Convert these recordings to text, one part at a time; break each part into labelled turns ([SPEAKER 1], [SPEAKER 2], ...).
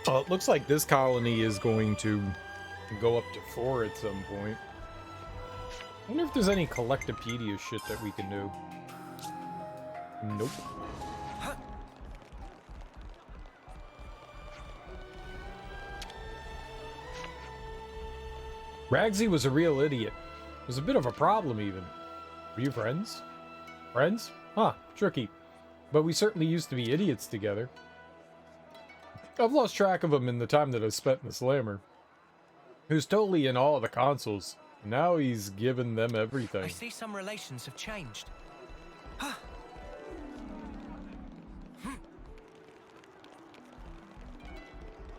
[SPEAKER 1] Oh, it looks like this colony is going to go up to 4 at some point. I wonder if there's any collectopaedia shit that we can do. Nope. Ragsy was a real idiot. Was a bit of a problem, even. Were you friends? Friends? Huh, tricky. But we certainly used to be idiots together. I've lost track of him in the time that I've spent in the Slammer. He was totally in all of the consoles. Now he's given them everything.
[SPEAKER 2] I see some relations have changed.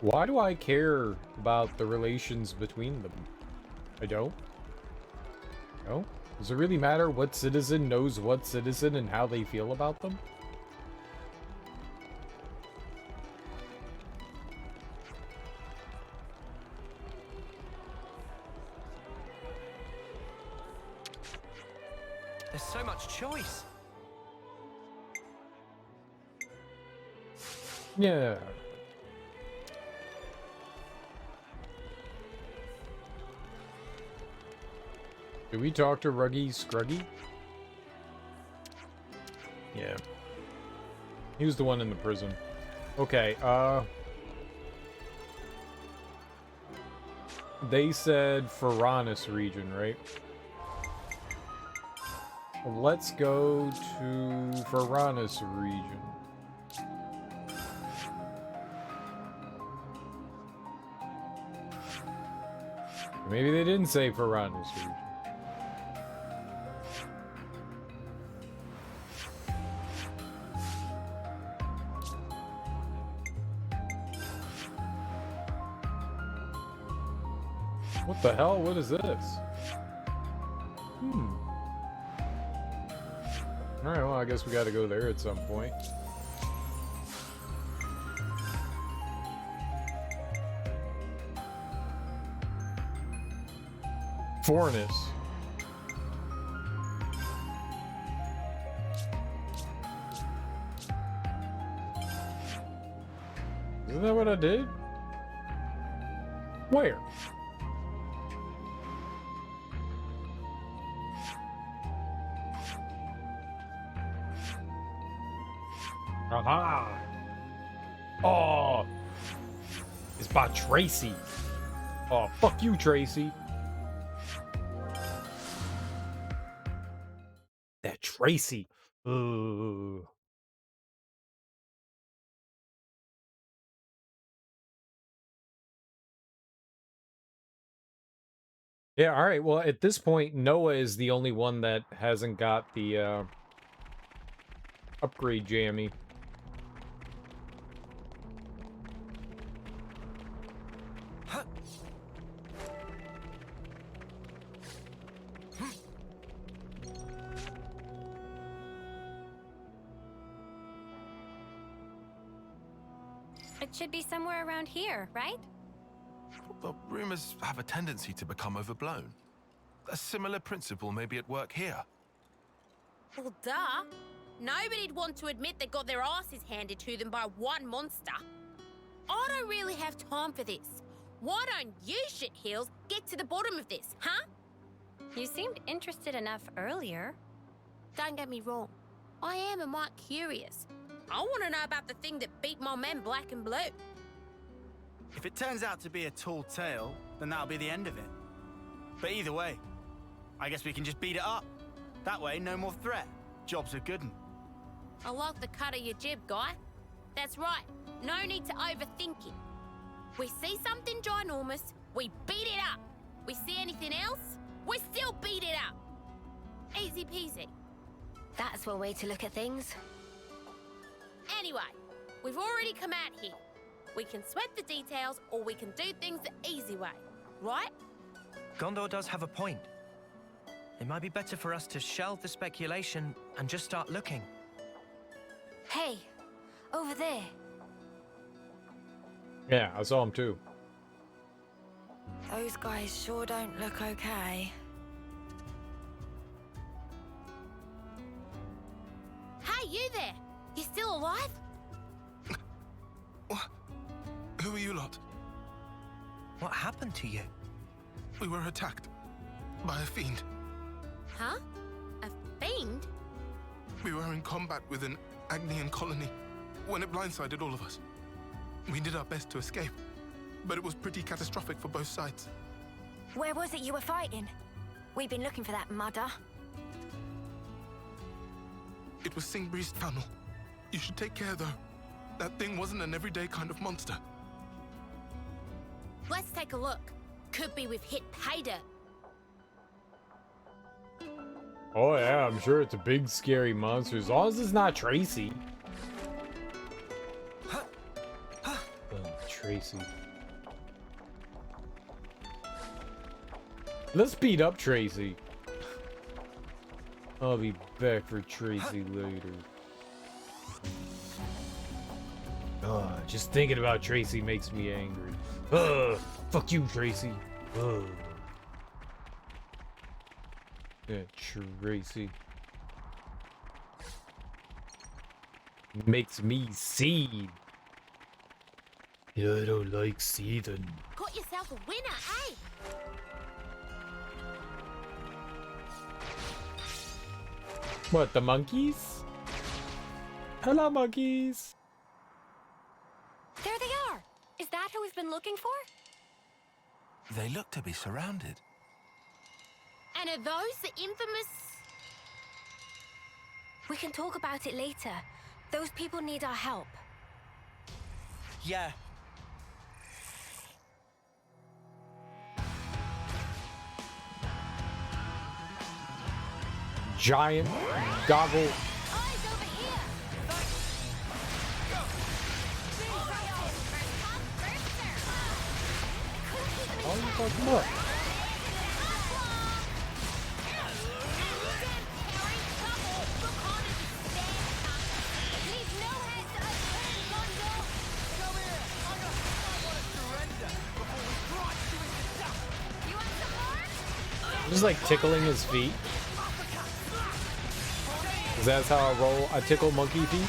[SPEAKER 1] Why do I care about the relations between them? I don't. No? Does it really matter what citizen knows what citizen and how they feel about them?
[SPEAKER 2] There's so much choice.
[SPEAKER 1] Yeah. Did we talk to Ruggy Scruggy? Yeah. He was the one in the prison. Okay, they said Faranis region, right? Let's go to Faranis region. Maybe they didn't say Faranis region. What the hell? What is this? Alright, well, I guess we gotta go there at some point. Foreigners. Isn't that what I did? Where? Aha! Oh! It's by Tracy. Oh, fuck you, Tracy. That Tracy. Ugh. Yeah, alright, well, at this point, Noah is the only one that hasn't got the, upgrade jammy.
[SPEAKER 3] It should be somewhere around here, right?
[SPEAKER 4] The rumors have a tendency to become overblown. A similar principle may be at work here.
[SPEAKER 5] Well, duh. Nobody'd want to admit they got their asses handed to them by one monster. I don't really have time for this. Why don't you, shitheels, get to the bottom of this, huh?
[SPEAKER 3] You seemed interested enough earlier.
[SPEAKER 5] Don't get me wrong. I am a mite curious. I want to know about the thing that beat my men black and blue.
[SPEAKER 6] If it turns out to be a tall tale, then that'll be the end of it. But either way, I guess we can just beat it up. That way, no more threat. Job's a good 'un.
[SPEAKER 5] I like the cut of your jib, guy. That's right. No need to overthink it. We see something ginormous, we beat it up. We see anything else, we still beat it up. Easy peasy.
[SPEAKER 3] That's one way to look at things.
[SPEAKER 5] Anyway, we've already come out here. We can sweat the details, or we can do things the easy way, right?
[SPEAKER 2] Gondor does have a point. It might be better for us to shelve the speculation and just start looking.
[SPEAKER 3] Hey, over there.
[SPEAKER 1] Yeah, I saw him too.
[SPEAKER 7] Those guys sure don't look okay.
[SPEAKER 5] Hey, you there? You still alive?
[SPEAKER 4] What? Who are you lot?
[SPEAKER 2] What happened to you?
[SPEAKER 4] We were attacked by a fiend.
[SPEAKER 5] Huh? A fiend?
[SPEAKER 4] We were in combat with an Agnian colony when it blindsided all of us. We did our best to escape, but it was pretty catastrophic for both sides.
[SPEAKER 7] Where was it you were fighting? We've been looking for that mudder.
[SPEAKER 4] It was Singbriest Funnel. You should take care, though. That thing wasn't an everyday kind of monster.
[SPEAKER 5] Let's take a look. Could be we've hit pay dirt.
[SPEAKER 1] Oh yeah, I'm sure it's a big scary monster, as long as it's not Tracy. Oh, Tracy. Let's beat up Tracy. I'll be back for Tracy later. Just thinking about Tracy makes me angry. Fuck you, Tracy. Yeah, Tracy. Makes me seed. Yeah, I don't like seething.
[SPEAKER 5] Got yourself a winner, eh?
[SPEAKER 1] What, the monkeys? Hello, monkeys.
[SPEAKER 3] There they are. Is that who we've been looking for?
[SPEAKER 4] They look to be surrounded.
[SPEAKER 5] And are those the infamous...
[SPEAKER 7] We can talk about it later. Those people need our help.
[SPEAKER 2] Yeah.
[SPEAKER 1] Giant goggle.
[SPEAKER 5] Eyes over here! First come, first serve.
[SPEAKER 1] Oh, you fucking up. Just like tickling his feet. Is that how I roll? I tickle monkey feet?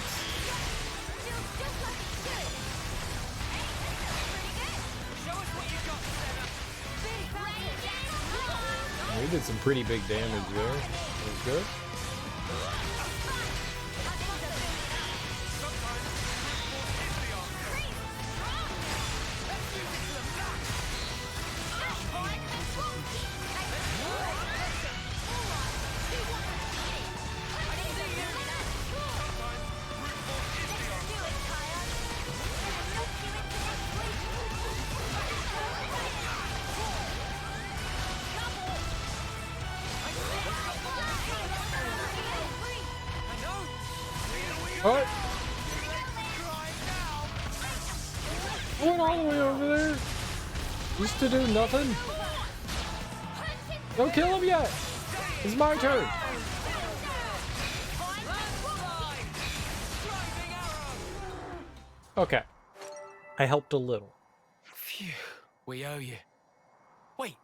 [SPEAKER 1] We did some pretty big damage there. That was good. What? Going all the way over there? Just to do nothing? Don't kill him yet! It's my turn! Okay. I helped a little.
[SPEAKER 2] Phew. We owe you. Wait.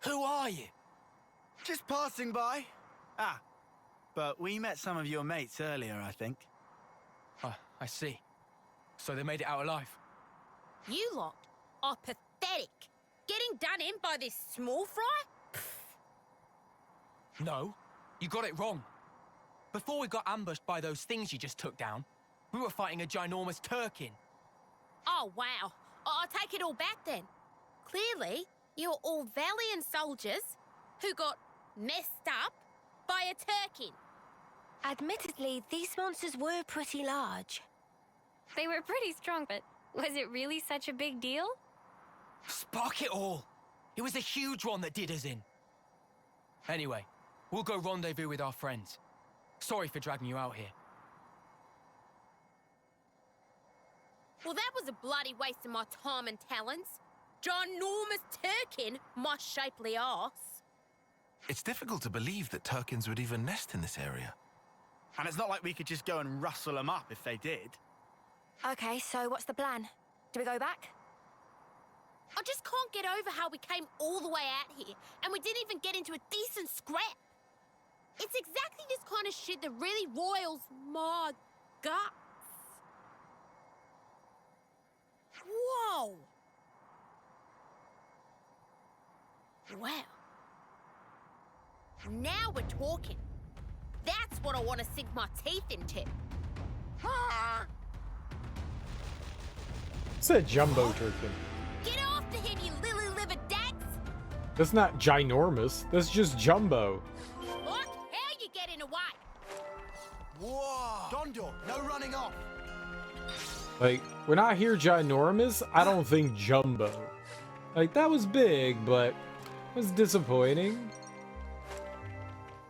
[SPEAKER 2] Who are you?
[SPEAKER 6] Just passing by. Ah, but we met some of your mates earlier, I think.
[SPEAKER 2] Oh, I see. So they made it out alive.
[SPEAKER 5] You lot are pathetic. Getting done in by this small fry?
[SPEAKER 2] No, you got it wrong. Before we got ambushed by those things you just took down, we were fighting a ginormous Turkin.
[SPEAKER 5] Oh, wow. I'll take it all back then. Clearly, you're all valiant soldiers who got messed up by a Turkin.
[SPEAKER 7] Admittedly, these monsters were pretty large.
[SPEAKER 3] They were pretty strong, but was it really such a big deal?
[SPEAKER 2] Spark it all! It was a huge one that did us in. Anyway, we'll go rendezvous with our friends. Sorry for dragging you out here.
[SPEAKER 5] Well, that was a bloody waste of my time and talents. Ginormous Turkin, my shapely arse.
[SPEAKER 4] It's difficult to believe that Turkins would even nest in this area.
[SPEAKER 6] And it's not like we could just go and rustle them up if they did.
[SPEAKER 7] Okay, so what's the plan? Do we go back?
[SPEAKER 5] I just can't get over how we came all the way out here and we didn't even get into a decent scrap. It's exactly this kind of shit that really roils my guts. Whoa! Wow. Now we're talking. That's what I want to sink my teeth into.
[SPEAKER 1] It's a jumbo turkin.
[SPEAKER 5] Get after him, you lily-livered dags!
[SPEAKER 1] That's not ginormous. That's just jumbo.
[SPEAKER 5] Look, how you getting away?
[SPEAKER 6] Whoa! Dondor, no running off.
[SPEAKER 1] Like, when I hear ginormous, I don't think jumbo. Like, that was big, but it was disappointing.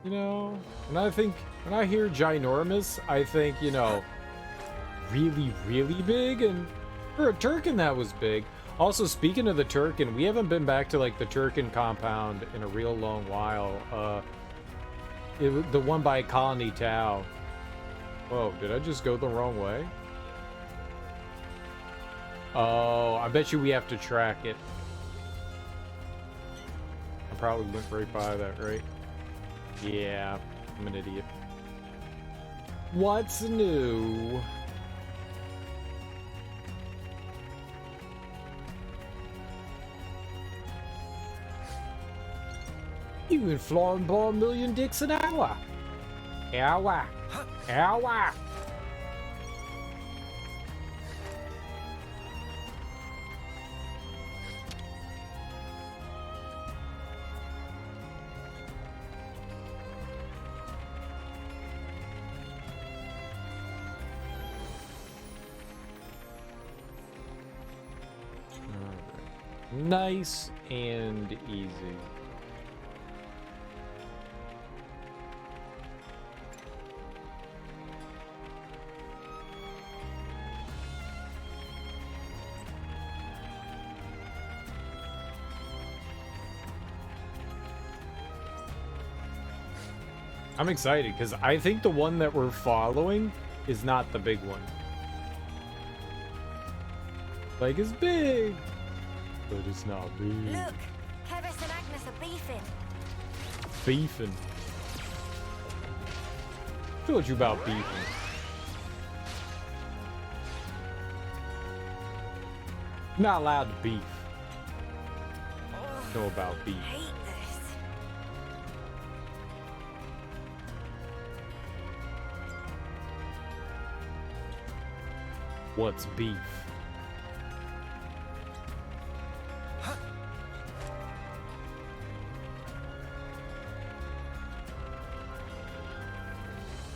[SPEAKER 1] You know? When I hear ginormous, I think, you know, really, really big, and for a turkin that was big. Also, speaking of the turkin, we haven't been back to like the turkin compound in a real long while. The one by Colony Tau. Whoa, did I just go the wrong way? Oh, I bet you we have to track it. I probably went right by that, right? Yeah, I'm an idiot. What's new? You can fly and buy 1,000,000 dicks an hour. Hour. Hour. Nice and easy. I'm excited because I think the one that we're following is not the big one. Like, it's big, but it's not big.
[SPEAKER 7] Look, Kevis and Agnes are beefing.
[SPEAKER 1] Beefing. Told you about beefing. Not allowed to beef. Know about beef.
[SPEAKER 7] Hate this.
[SPEAKER 1] What's beef?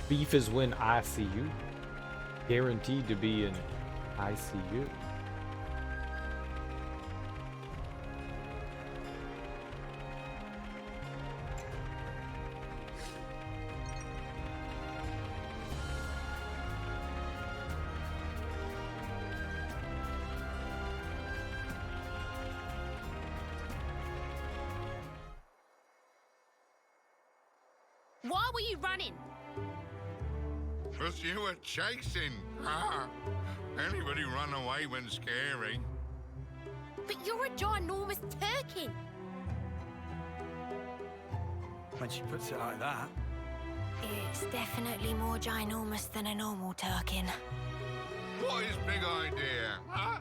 [SPEAKER 1] Beef is when I see you. Guaranteed to be in ICU.
[SPEAKER 5] Why were you running?
[SPEAKER 8] Because you were chasing. Ah, anybody run away when scary?
[SPEAKER 5] But you're a ginormous turkin.
[SPEAKER 6] When she puts it like that.
[SPEAKER 7] It's definitely more ginormous than a normal turkin.
[SPEAKER 8] What is big idea, huh?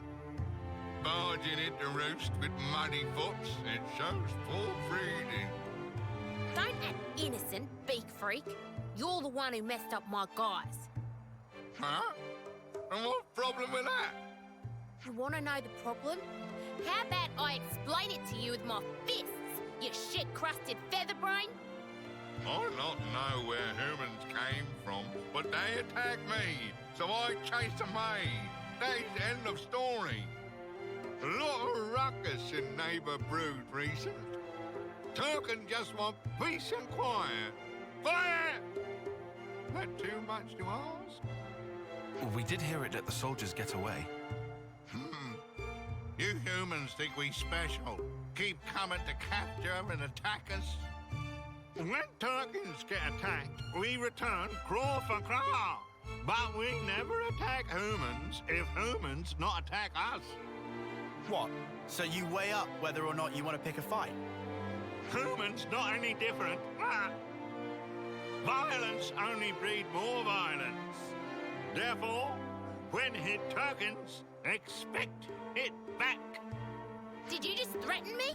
[SPEAKER 8] Barging into roost with muddy foots, it shows poor breeding.
[SPEAKER 5] Don't act innocent, beak freak. You're the one who messed up my guys.
[SPEAKER 8] Huh? And what problem with that?
[SPEAKER 5] You want to know the problem? How about I explain it to you with my fists, you shit-crusted featherbrain?
[SPEAKER 8] I not know where humans came from, but they attacked me, so I chased them away. That's the end of story. A lot of ruckus in Neighbor Brood recent. Turkin just want peace and quiet. Quiet! That too much to ask?
[SPEAKER 9] We did hear it let the soldiers get away.
[SPEAKER 8] You humans think we special. Keep coming to capture and attack us. When Turkins get attacked, we return claw for claw. But we never attack humans if humans not attack us.
[SPEAKER 6] What? So you weigh up whether or not you want to pick a fight?
[SPEAKER 8] Humans not any different. Ah.
[SPEAKER 10] Violence only breed more violence. Therefore, when hit tokens, expect it back.
[SPEAKER 5] Did you just threaten me?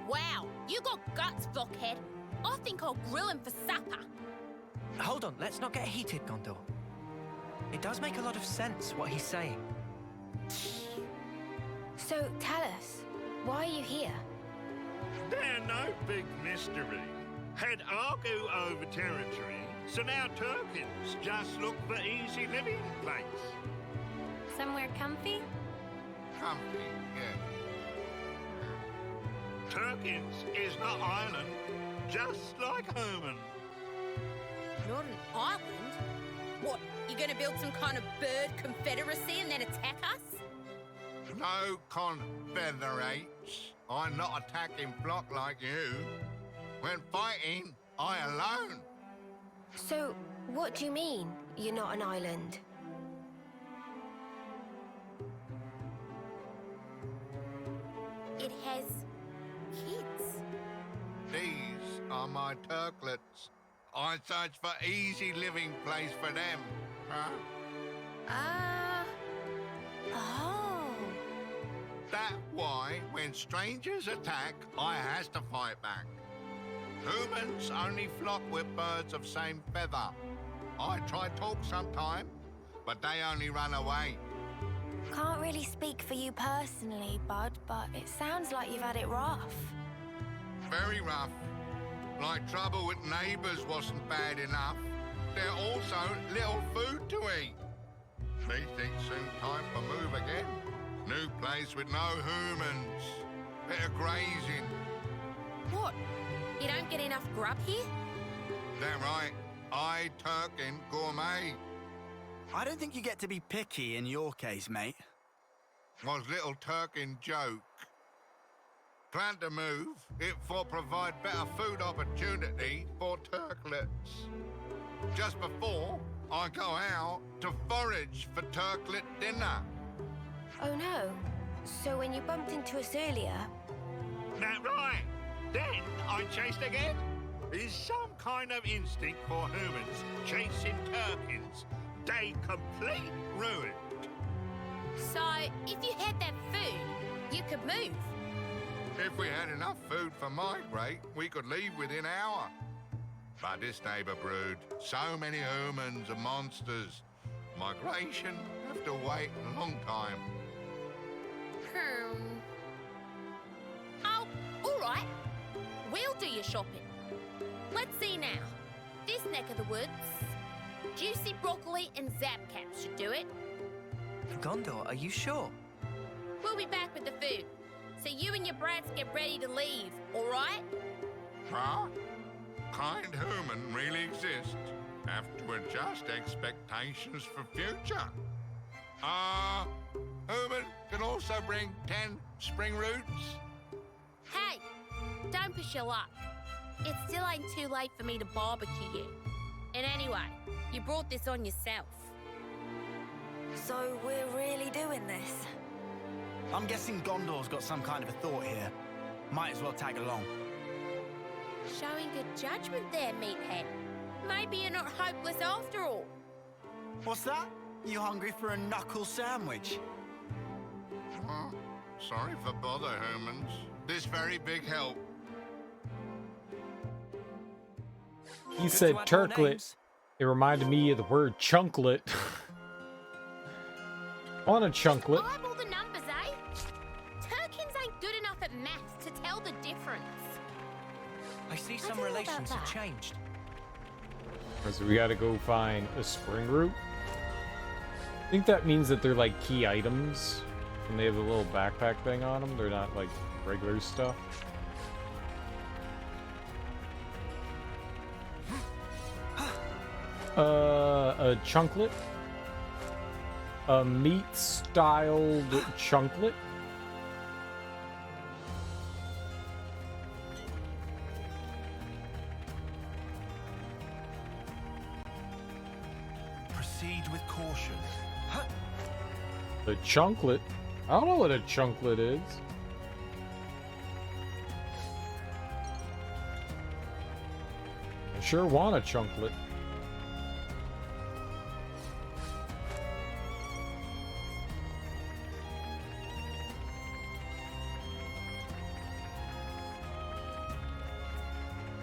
[SPEAKER 5] Wow, you got guts, blockhead. I think I'll grill him for supper.
[SPEAKER 11] Hold on, let's not get heated, Gondor. It does make a lot of sense what he's saying.
[SPEAKER 7] So, tell us, why are you here?
[SPEAKER 10] They're no big mystery. Had argue over territory, so now Turkins just look for easy living place.
[SPEAKER 3] Somewhere comfy?
[SPEAKER 8] Comfy, yeah.
[SPEAKER 10] Turkins is not island, just like Herman.
[SPEAKER 5] Not an island? What, you gonna build some kind of bird confederacy and then attack us?
[SPEAKER 8] No confederates. I'm not attacking flock like you. When fighting, I alone.
[SPEAKER 7] So, what do you mean, you're not an island?
[SPEAKER 5] It has kids.
[SPEAKER 8] These are my Turklets. I search for easy living place for them. Huh?
[SPEAKER 7] Oh.
[SPEAKER 8] That's why when strangers attack, I has to fight back. Humans only flock with birds of same feather. I try talk sometime, but they only run away.
[SPEAKER 7] Can't really speak for you personally, Bud, but it sounds like you've had it rough.
[SPEAKER 8] Very rough. Like trouble with neighbours wasn't bad enough. There also little food to eat. Me think soon time for move again. New place with no humans. Bit of grazing.
[SPEAKER 5] What? You don't get enough grub here?
[SPEAKER 8] That right. I Turkin gourmet.
[SPEAKER 6] I don't think you get to be picky in your case, mate.
[SPEAKER 8] Was little Turkin joke. Plan to move, it for provide better food opportunity for Turklets. Just before, I go out to forage for Turklet dinner.
[SPEAKER 7] Oh no. So when you bumped into us earlier...
[SPEAKER 10] That right. Then I chased again. Is some kind of instinct for humans chasing Turkins. They complete ruin.
[SPEAKER 5] So, if you had that food, you could move.
[SPEAKER 8] If we had enough food for migrate, we could leave within an hour. But this neighbour brood, so many humans and monsters. Migration have to wait a long time.
[SPEAKER 5] Oh, all right. We'll do your shopping. Let's see now. This neck of the woods, juicy broccoli and zapcaps should do it.
[SPEAKER 11] Gondor, are you sure?
[SPEAKER 5] We'll be back with the food. So you and your brats get ready to leave, all right?
[SPEAKER 8] Huh? Kind human really exist. Have to adjust expectations for future. Human can also bring 10 spring roots.
[SPEAKER 5] Hey, don't push your luck. It still ain't too late for me to barbecue you. And anyway, you brought this on yourself.
[SPEAKER 7] So we're really doing this?
[SPEAKER 6] I'm guessing Gondor's got some kind of a thought here. Might as well tag along.
[SPEAKER 5] Showing good judgment there, meathead. Maybe you're not hopeless after all.
[SPEAKER 6] What's that? You hungry for a knuckle sandwich?
[SPEAKER 8] Sorry for bother, humans. This very big help.
[SPEAKER 1] He said Turklet. It reminded me of the word chunklet. On a chunklet.
[SPEAKER 5] Eyeball the numbers, eh? Turkins ain't good enough at maths to tell the difference.
[SPEAKER 11] I see
[SPEAKER 5] I
[SPEAKER 11] some
[SPEAKER 5] don't know about
[SPEAKER 11] relations have
[SPEAKER 5] that.
[SPEAKER 11] changed.
[SPEAKER 1] So we gotta go find a spring root. I think that means that they're like key items. And they have a little backpack thing on them. They're not like regular stuff. A chunklet. A meat-styled chunklet.
[SPEAKER 9] Proceed with caution.
[SPEAKER 1] A chunklet? I don't know what a chunklet is. I sure want a chunklet.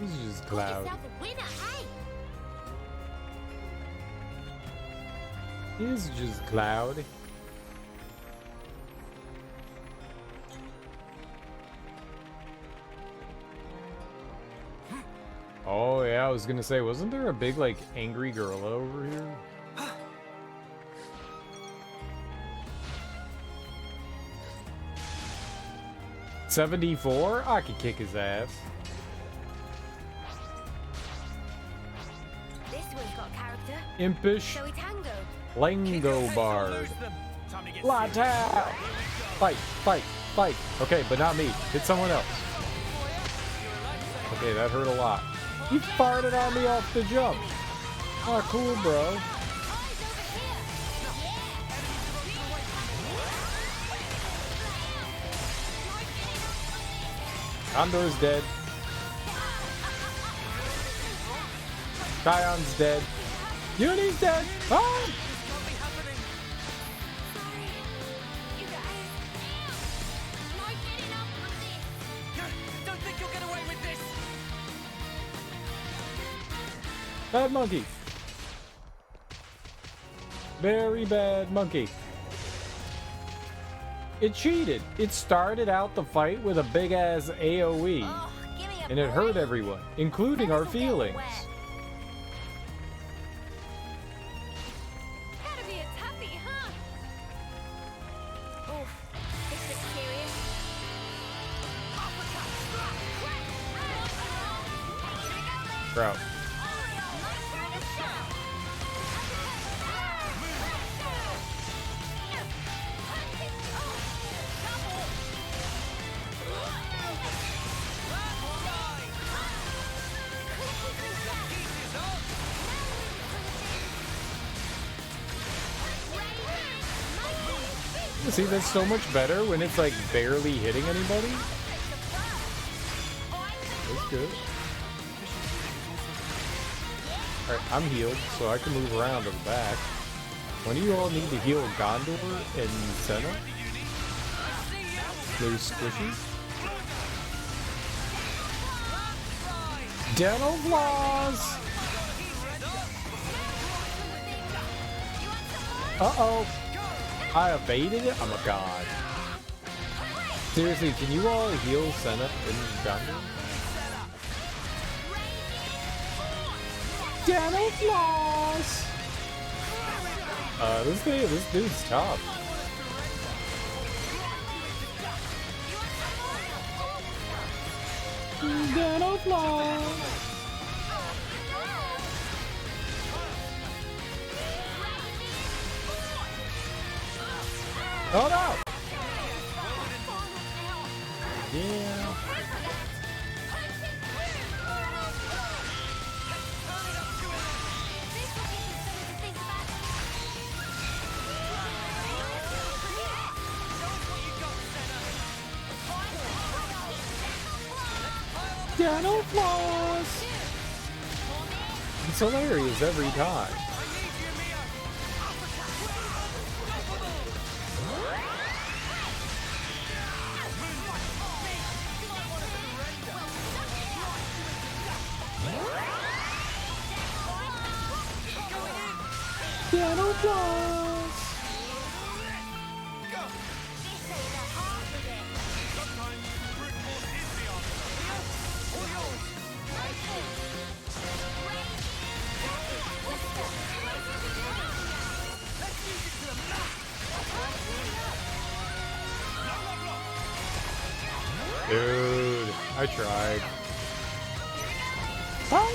[SPEAKER 1] This is just
[SPEAKER 5] Got
[SPEAKER 1] cloud.
[SPEAKER 5] yourself a winner, hey?
[SPEAKER 1] This is just cloud. Oh yeah, I was gonna say, wasn't there a big like angry gorilla over here? 74? I could kick his ass.
[SPEAKER 7] This one's got character.
[SPEAKER 1] Impish
[SPEAKER 7] Shall we tango?
[SPEAKER 1] Lango Bard. Plateau! Fight, fight, fight. Okay, but not me. Hit someone else. Okay, that hurt a lot. You farted on me off the jump. Ah, cool, bro. Condor's dead. Kion's dead. Uni's dead. Ah!
[SPEAKER 11] Don't think you'll get away with this.
[SPEAKER 1] Bad monkey. Very bad monkey. It cheated. It started out the fight with a big ass AoE.
[SPEAKER 7] Oh, give me a
[SPEAKER 1] And it hurt
[SPEAKER 7] break.
[SPEAKER 1] everyone, including our
[SPEAKER 7] Friends will get
[SPEAKER 1] feelings.
[SPEAKER 7] wet. Gotta be a toughie, huh? Oof, this looks serious.
[SPEAKER 1] Bro. See, that's so much better when it's like barely hitting anybody. That's good. Alright, I'm healed, so I can move around to the back. When do you all need to heal Gondor and Senna? They're squishy. Dental floss! Uh-oh! I evaded it? Oh my god. Seriously, can you all heal Senna and Gondor? Dental floss! This dude's tough. Dental floss! Oh no! Yeah. Dental floss! It's hilarious every time. Dental floss! Dude, I tried. Ah!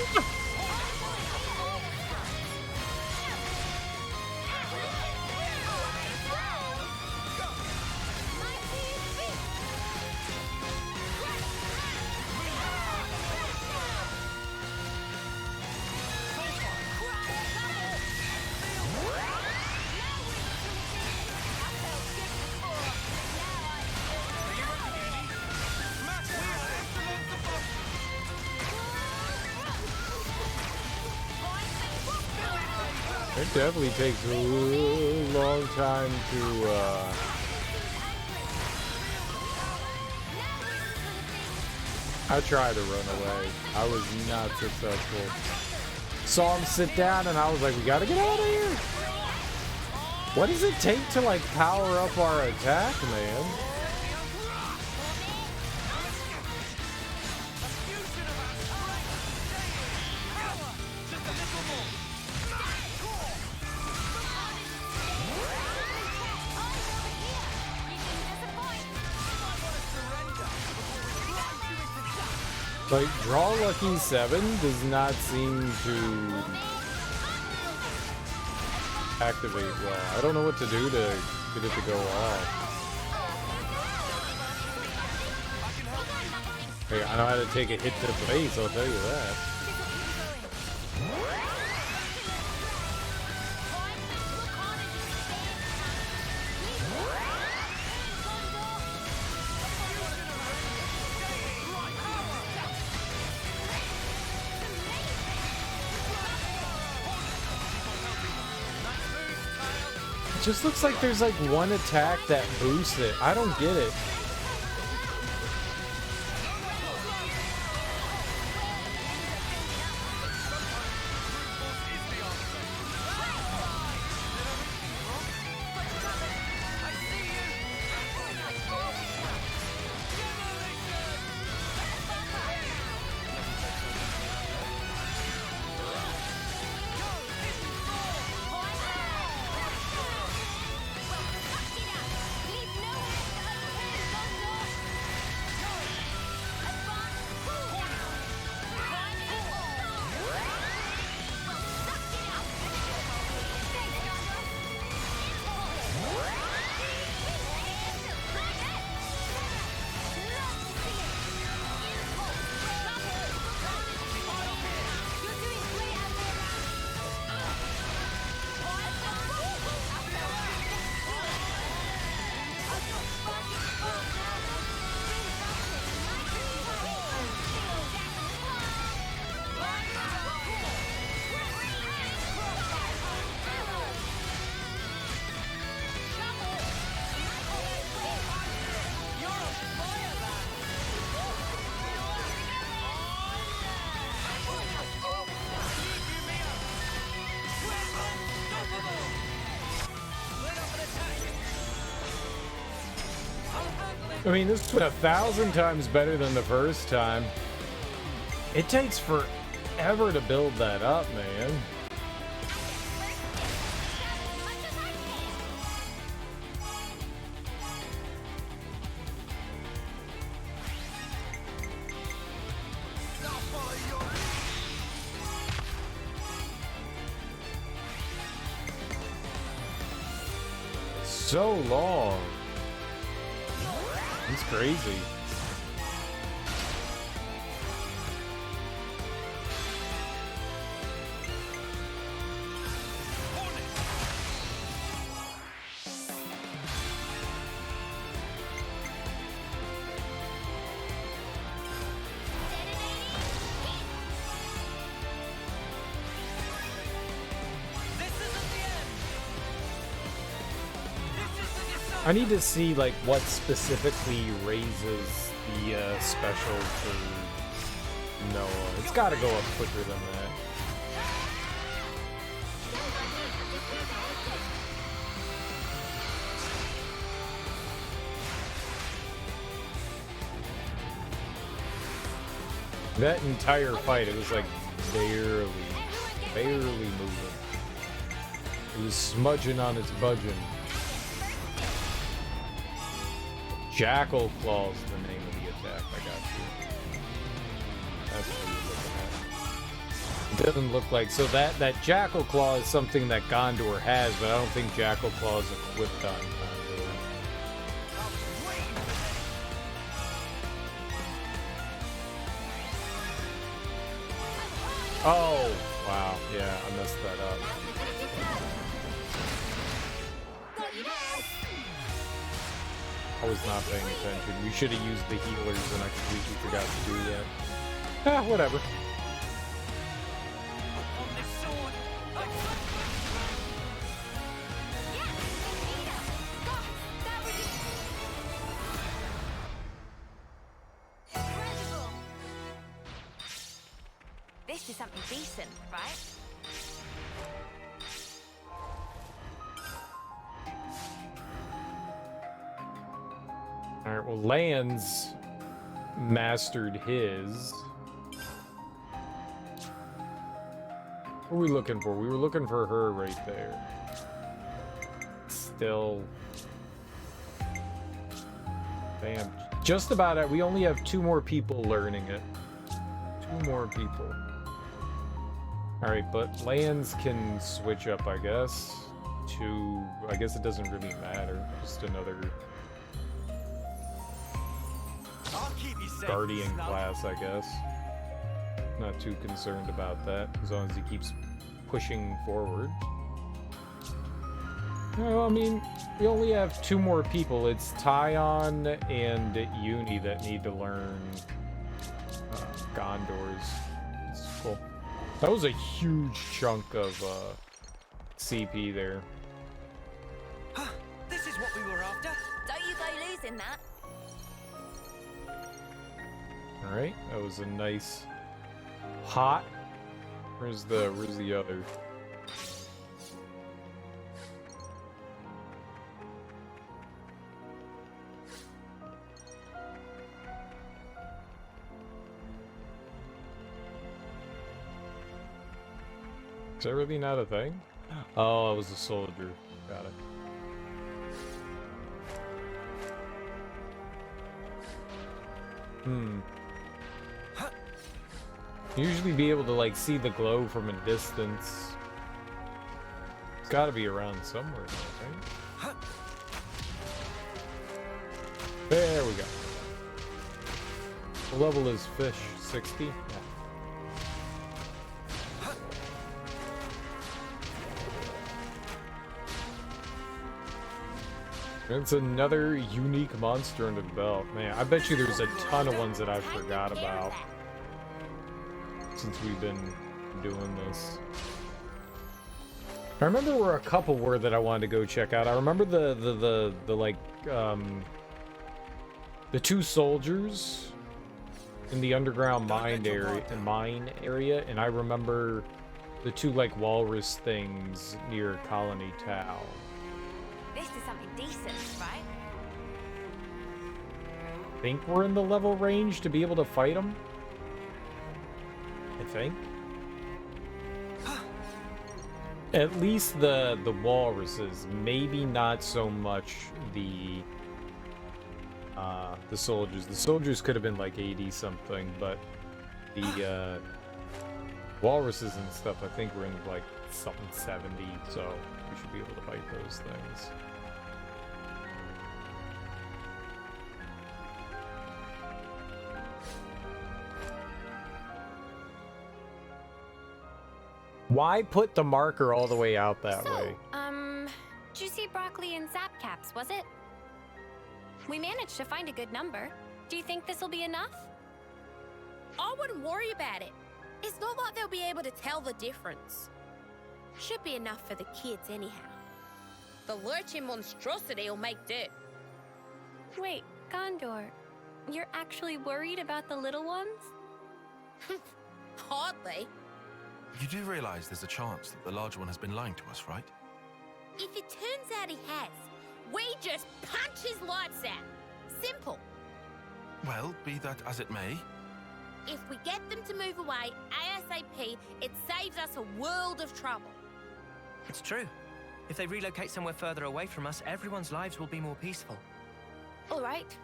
[SPEAKER 1] It definitely takes a long time to, I tried to run away. I was not successful. Saw him sit down and I was like, we gotta get out of here. What does it take to like power up our attack, man? Like, Draw Lucky 7 does not seem to activate well. I don't know what to do to get it to go off. Hey, I know how to take a hit to the face, I'll tell you that. It just looks like there's like one attack that boosts it. I don't get it. I mean, this is 1,000 times better than the first time. It takes forever to build that up, man. So long. It's crazy. I need to see like what specifically raises the special for Noah. It's got to go up quicker than that. That entire fight, it was like barely moving. It was smudging on its budging. Jackal Claw's the name of the attack. I got you. That's what you're looking at. It doesn't look like... So that Jackal Claw is something that Gondor has, but I don't think Jackal Claw is equipped on Gondor. Oh! Wow. Yeah, I messed that up. I was not paying attention. We should have used the healers the next week. We forgot to do that. Ah, whatever.
[SPEAKER 7] This is something decent, right?
[SPEAKER 1] Alright, well, Lance mastered his. What are we looking for? We were looking for her right there. Still. Bam. Just about it. We only have 2 more people learning it. 2 more people. Alright, but lands can switch up, I guess. To... I guess it doesn't really matter. Just another... Guardian class, I guess. Not too concerned about that, as long as he keeps pushing forward. Well, I mean, we only have 2 more people. It's Tyon and Uni that need to learn Gondor's. It's cool. That was a huge chunk of CP there.
[SPEAKER 11] This is what we were after.
[SPEAKER 7] Don't you go losing that.
[SPEAKER 1] Alright, that was a nice hot. Where's the other? Is that really not a thing? Oh, it was a soldier. Got it. Usually be able to like see the glow from a distance. It's got to be around somewhere, I think. There we go. The level is fish 60. Yeah. It's another unique monster under the belt. Man, I bet you there's a ton of ones that I forgot about since we've been doing this. I remember where a couple were that I wanted to go check out. I remember the like the 2 soldiers in the underground mine area, and I remember the 2 like walrus things near Colony Town.
[SPEAKER 7] This is something decent, right?
[SPEAKER 1] I think we're in the level range to be able to fight them. I think. At least the walruses, maybe not so much the soldiers. The soldiers could have been like 80 something, but the walruses and stuff, I think we're in like something 70, so we should be able to fight those things. Why put the marker all the way out that way?
[SPEAKER 3] Juicy broccoli and zap caps, was it? We managed to find a good number. Do you think this will be enough?
[SPEAKER 5] I wouldn't worry about it. It's not like they'll be able to tell the difference. Should be enough for the kids anyhow. The lurching monstrosity will make do.
[SPEAKER 3] Wait, Gondor, you're actually worried about the little ones?
[SPEAKER 5] Hardly.
[SPEAKER 9] You do realize there's a chance that the large one has been lying to us, right?
[SPEAKER 5] If it turns out he has, we just punch his lights out. Simple.
[SPEAKER 9] Well, be that as it may.
[SPEAKER 5] If we get them to move away ASAP, it saves us a world of trouble.
[SPEAKER 11] It's true. If they relocate somewhere further away from us, everyone's lives will be more peaceful.
[SPEAKER 3] All right,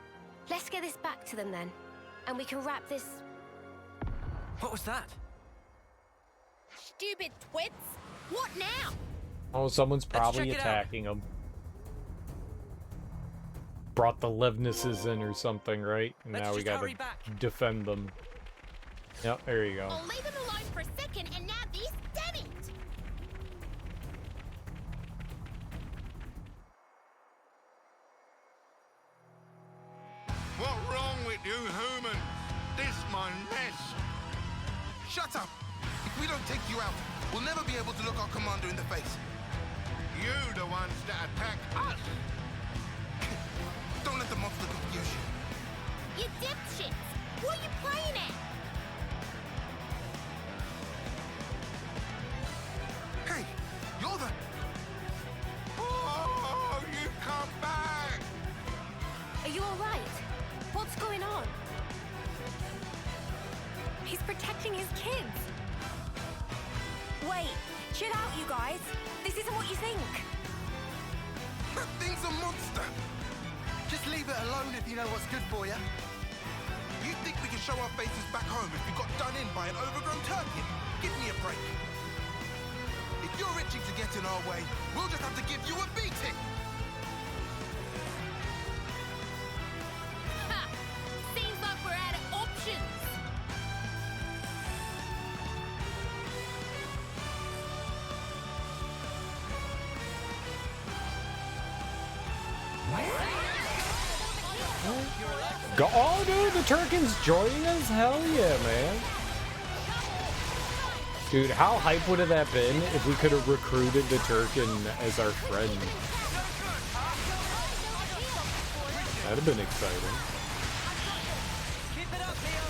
[SPEAKER 3] let's get this back to them then, and we can wrap this...
[SPEAKER 11] What was that?
[SPEAKER 5] Stupid twits! What now?
[SPEAKER 1] Oh, someone's probably
[SPEAKER 11] check it out.
[SPEAKER 1] attacking them. Brought the Levnesses in or something, right? And
[SPEAKER 11] Let's
[SPEAKER 1] now we
[SPEAKER 11] just
[SPEAKER 1] gotta
[SPEAKER 11] hurry back.
[SPEAKER 1] defend them. Yep, there you go.
[SPEAKER 5] I'll leave him alone for a second, and now this, damn it!
[SPEAKER 8] What's wrong with you humans? This my mess.
[SPEAKER 4] Shut up! If we don't take you out, we'll never be able to look our commander in the face.
[SPEAKER 8] You the ones that attack us.
[SPEAKER 4] Don't let the monster confuse you.
[SPEAKER 5] You dipshits! What are you playing at?
[SPEAKER 7] Wait, chill out, you guys. This isn't what you think.
[SPEAKER 4] That thing's a monster!
[SPEAKER 6] Just leave it alone if you know what's good for you.
[SPEAKER 4] You think we can show our faces back home if we got done in by an overgrown turkey? Give me a break. If you're itching to get in our way, we'll just have to give you a beating!
[SPEAKER 5] Ha! Seems like we're out of options.
[SPEAKER 1] Oh, dude, the Turkin's joining us? Hell yeah, man. Dude, how hype would have that been if we could have recruited the Turkin as our friend? That'd have been exciting.
[SPEAKER 11] Keep it up, Leo.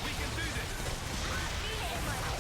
[SPEAKER 11] We can do this. We can do better.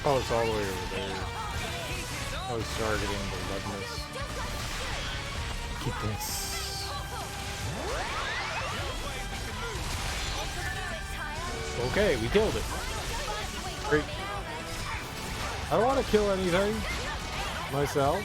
[SPEAKER 1] Oh, it's all the way over there. I was targeting the Ludness. Keep this. Okay, we killed it. Great. I don't want to kill anything myself.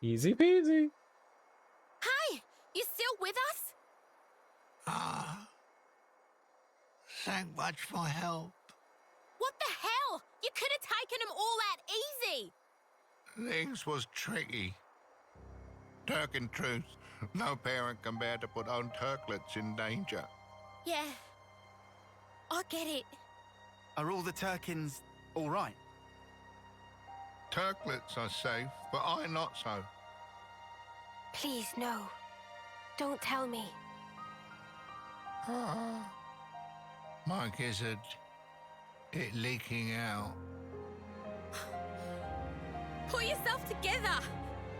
[SPEAKER 1] Easy peasy.
[SPEAKER 5] Hey, you still with us?
[SPEAKER 10] Ah. Thank much for help.
[SPEAKER 5] What the hell? You could have taken them all out easy.
[SPEAKER 8] Things was tricky. Turk in truth, no parent can bear to put own turklets in danger.
[SPEAKER 5] Yeah, I get it.
[SPEAKER 6] Are all the Turkins all right?
[SPEAKER 8] Turklets are safe, but I not so.
[SPEAKER 7] Please, no. Don't tell me.
[SPEAKER 8] Ah. My gizzard, it leaking out.
[SPEAKER 5] Pull yourself together.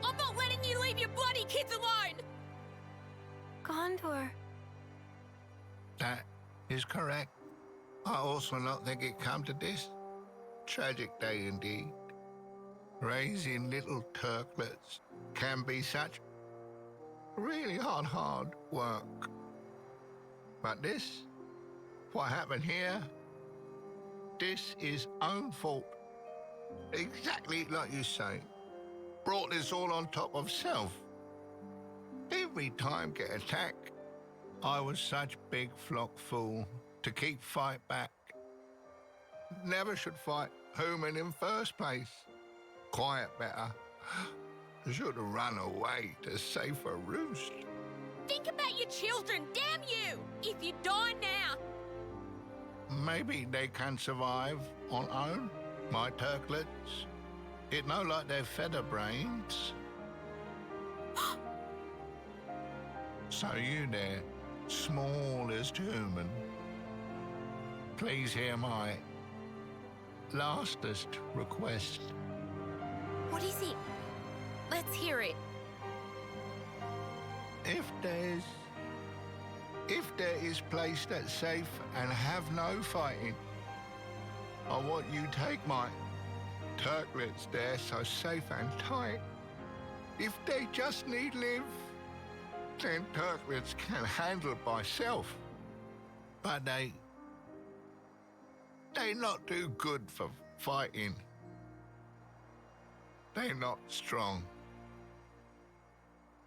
[SPEAKER 5] I'm not letting you leave your bloody kids alone.
[SPEAKER 7] Gondor.
[SPEAKER 8] That is correct. I also not think it come to this. Tragic day indeed. Raising little turklets can be such really hard work. But this, what happened here, this is own fault. Exactly like you say. Brought this all on top of self. Every time get attacked, I was such big flock fool to keep fight back. Never should fight human in first place. Quiet better. Should have run away to safer roost.
[SPEAKER 5] Think about your children, damn you! If you die now.
[SPEAKER 8] Maybe they can survive on own, my turklets. It no like they're feather brains. So you there, smallest human, please hear my lastest request.
[SPEAKER 5] What is it? Let's hear it.
[SPEAKER 8] If there is place that's safe and have no fighting, I want you take my turklets there so safe and tight. If they just need live, then turklets can handle by self. But they not do good for fighting. They not strong.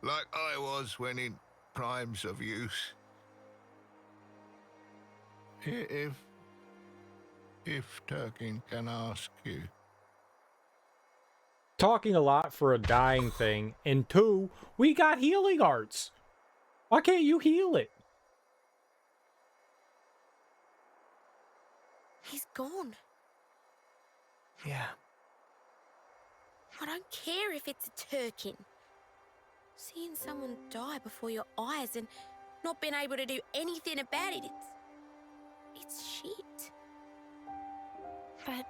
[SPEAKER 8] Like I was when in primes of use, If Turkin can ask you.
[SPEAKER 1] Talking a lot for a dying thing. And 2, we got healing arts. Why can't you heal it?
[SPEAKER 5] He's gone.
[SPEAKER 11] Yeah.
[SPEAKER 5] I don't care if it's a Turkin. Seeing someone die before your eyes and not being able to do anything about it, it's shit.
[SPEAKER 3] But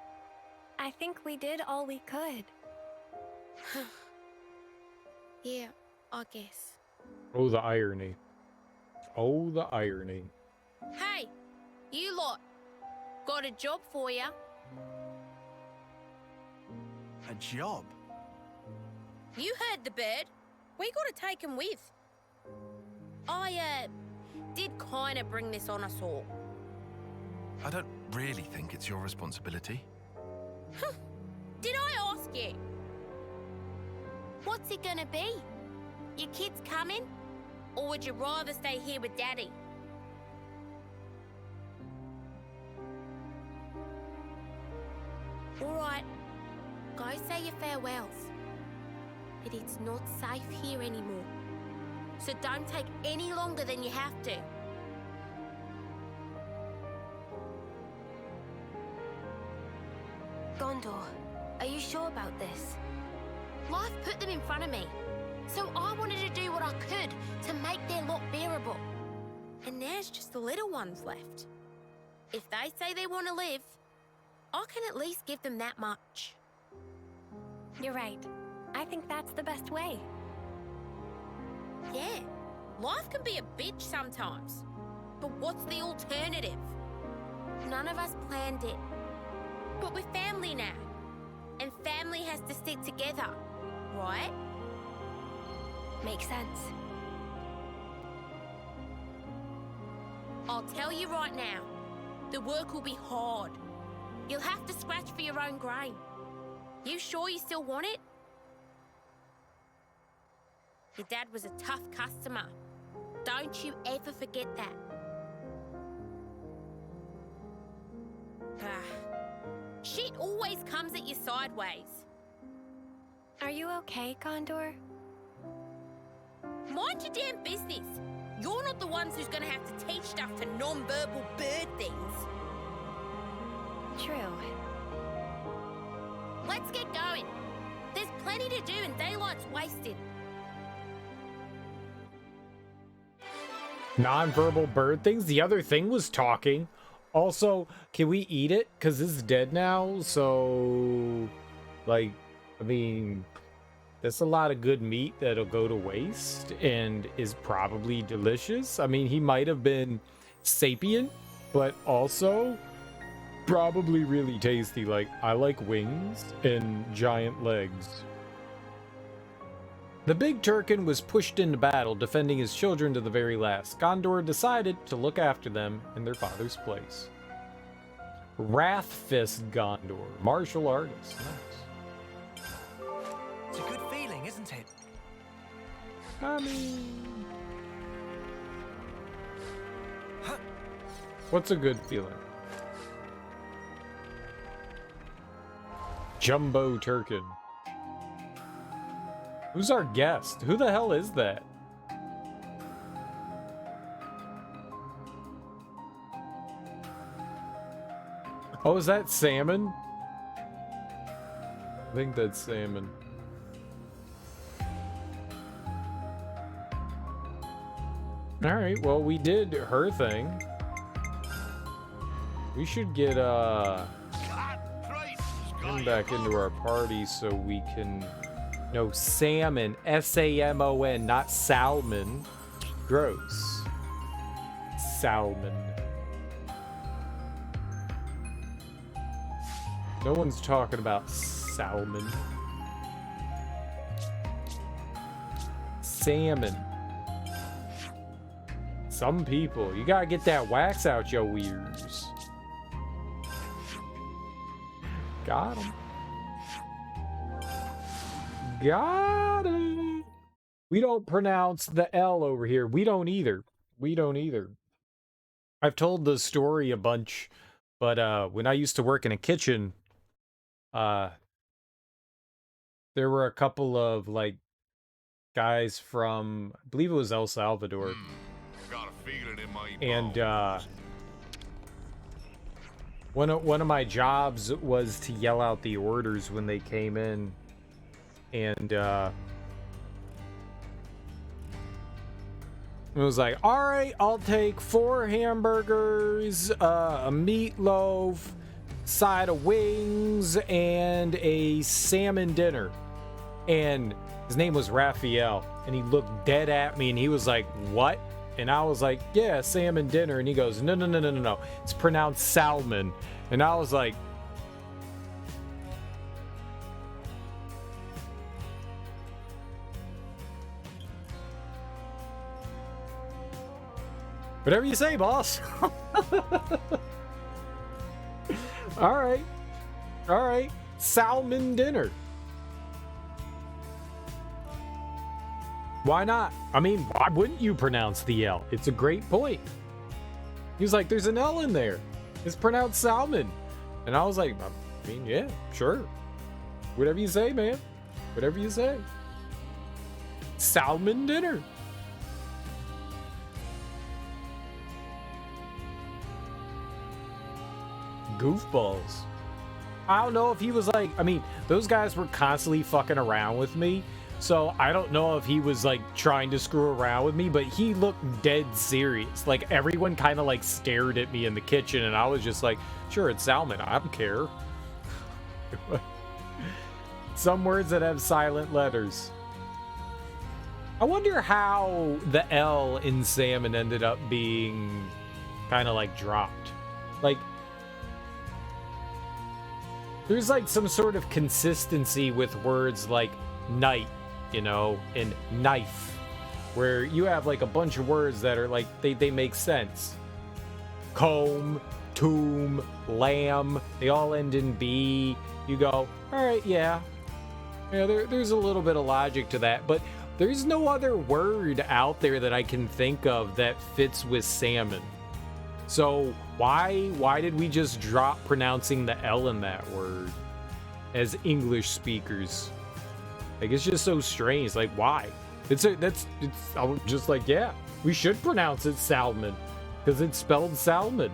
[SPEAKER 3] I think we did all we could.
[SPEAKER 5] Yeah, I guess.
[SPEAKER 1] Oh, the irony. Oh, the irony.
[SPEAKER 5] Hey, you lot. Got a job for you.
[SPEAKER 6] A job?
[SPEAKER 5] You heard the bird. We gotta take him with. I, did kinda bring this on us all.
[SPEAKER 9] I don't really think it's your responsibility.
[SPEAKER 5] Did I ask you? What's it gonna be? Your kids coming? Or would you rather stay here with Daddy? Alright, go say your farewells. But it's not safe here anymore. So don't take any longer than you have to.
[SPEAKER 7] Gondor, are you sure about this?
[SPEAKER 5] Life put them in front of me. So I wanted to do what I could to make their lot bearable. And there's just the little ones left. If they say they want to live, I can at least give them that much.
[SPEAKER 3] You're right. I think that's the best way.
[SPEAKER 5] Yeah, life can be a bitch sometimes. But what's the alternative? None of us planned it. But we're family now. And family has to stick together, right?
[SPEAKER 7] Makes sense.
[SPEAKER 5] I'll tell you right now, the work will be hard. You'll have to scratch for your own grain. You sure you still want it? Your dad was a tough customer. Don't you ever forget that. Shit always comes at you sideways.
[SPEAKER 3] Are you okay, Gondor?
[SPEAKER 5] Mind your damn business. You're not the ones who's gonna have to teach stuff to non-verbal bird things.
[SPEAKER 3] True.
[SPEAKER 5] Let's get going. There's plenty to do and daylight's wasted.
[SPEAKER 1] Non-verbal bird things? The other thing was talking. Also, can we eat it? Because it's dead now, so... Like, I mean... That's a lot of good meat that'll go to waste and is probably delicious. I mean, he might have been sapient, but also probably really tasty. Like, I like wings and giant legs. The big Turkin was pushed into battle, defending his children to the very last. Gondor decided to look after them in their father's place. Wrathfist Gondor, martial artist. Nice.
[SPEAKER 11] It's a good feeling, isn't it?
[SPEAKER 1] I mean... What's a good feeling? Jumbo Turkin. Who's our guest? Who the hell is that? Oh, is that salmon? I think that's salmon. Alright, well, we did her thing. We should get, him back into our party so we can... No, salmon. S-A-M-O-N, not salmon. Gross. Salmon. No one's talking about salmon. Salmon. Some people. You gotta get that wax out your ears. Got him. Got it. We don't pronounce the L over here. We don't either. We don't either. I've told the story a bunch, but when I used to work in a kitchen, there were a couple of like guys from, I believe it was El Salvador,
[SPEAKER 8] Got a feeling in my
[SPEAKER 1] and one of my jobs was to yell out the orders when they came in, and it was like, all right, I'll take 4 hamburgers, a meatloaf, side of wings, and a salmon dinner. And his name was Raphael, and he looked dead at me, and he was like, what? And I was like, yeah, salmon dinner. And he goes, no. It's pronounced salmon. And I was like, whatever you say, boss. All right. Salmon dinner. Why not? I mean, why wouldn't you pronounce the L? It's a great point. He was like, there's an L in there. It's pronounced salmon. And I was like, I mean, yeah, sure. Whatever you say, man. Whatever you say. Salmon dinner. Goofballs. I don't know if he was like, I mean, those guys were constantly fucking around with me, so I don't know if he was like trying to screw around with me, but he looked dead serious. Like everyone kind of like stared at me in the kitchen, and I was just like, sure, it's salmon, I don't care. Some words that have silent letters. I wonder how the L in salmon ended up being kind of like dropped. Like, there's like some sort of consistency with words like night, you know, and knife, where you have like a bunch of words that are like, they make sense. Comb, tomb, lamb, they all end in B. You go, all right, yeah, there's a little bit of logic to that, but there's no other word out there that I can think of that fits with salmon. So why did we just drop pronouncing the L in that word as English speakers? Like, it's just so strange. Like, why? I'm just like, yeah, we should pronounce it salmon because it's spelled salmon.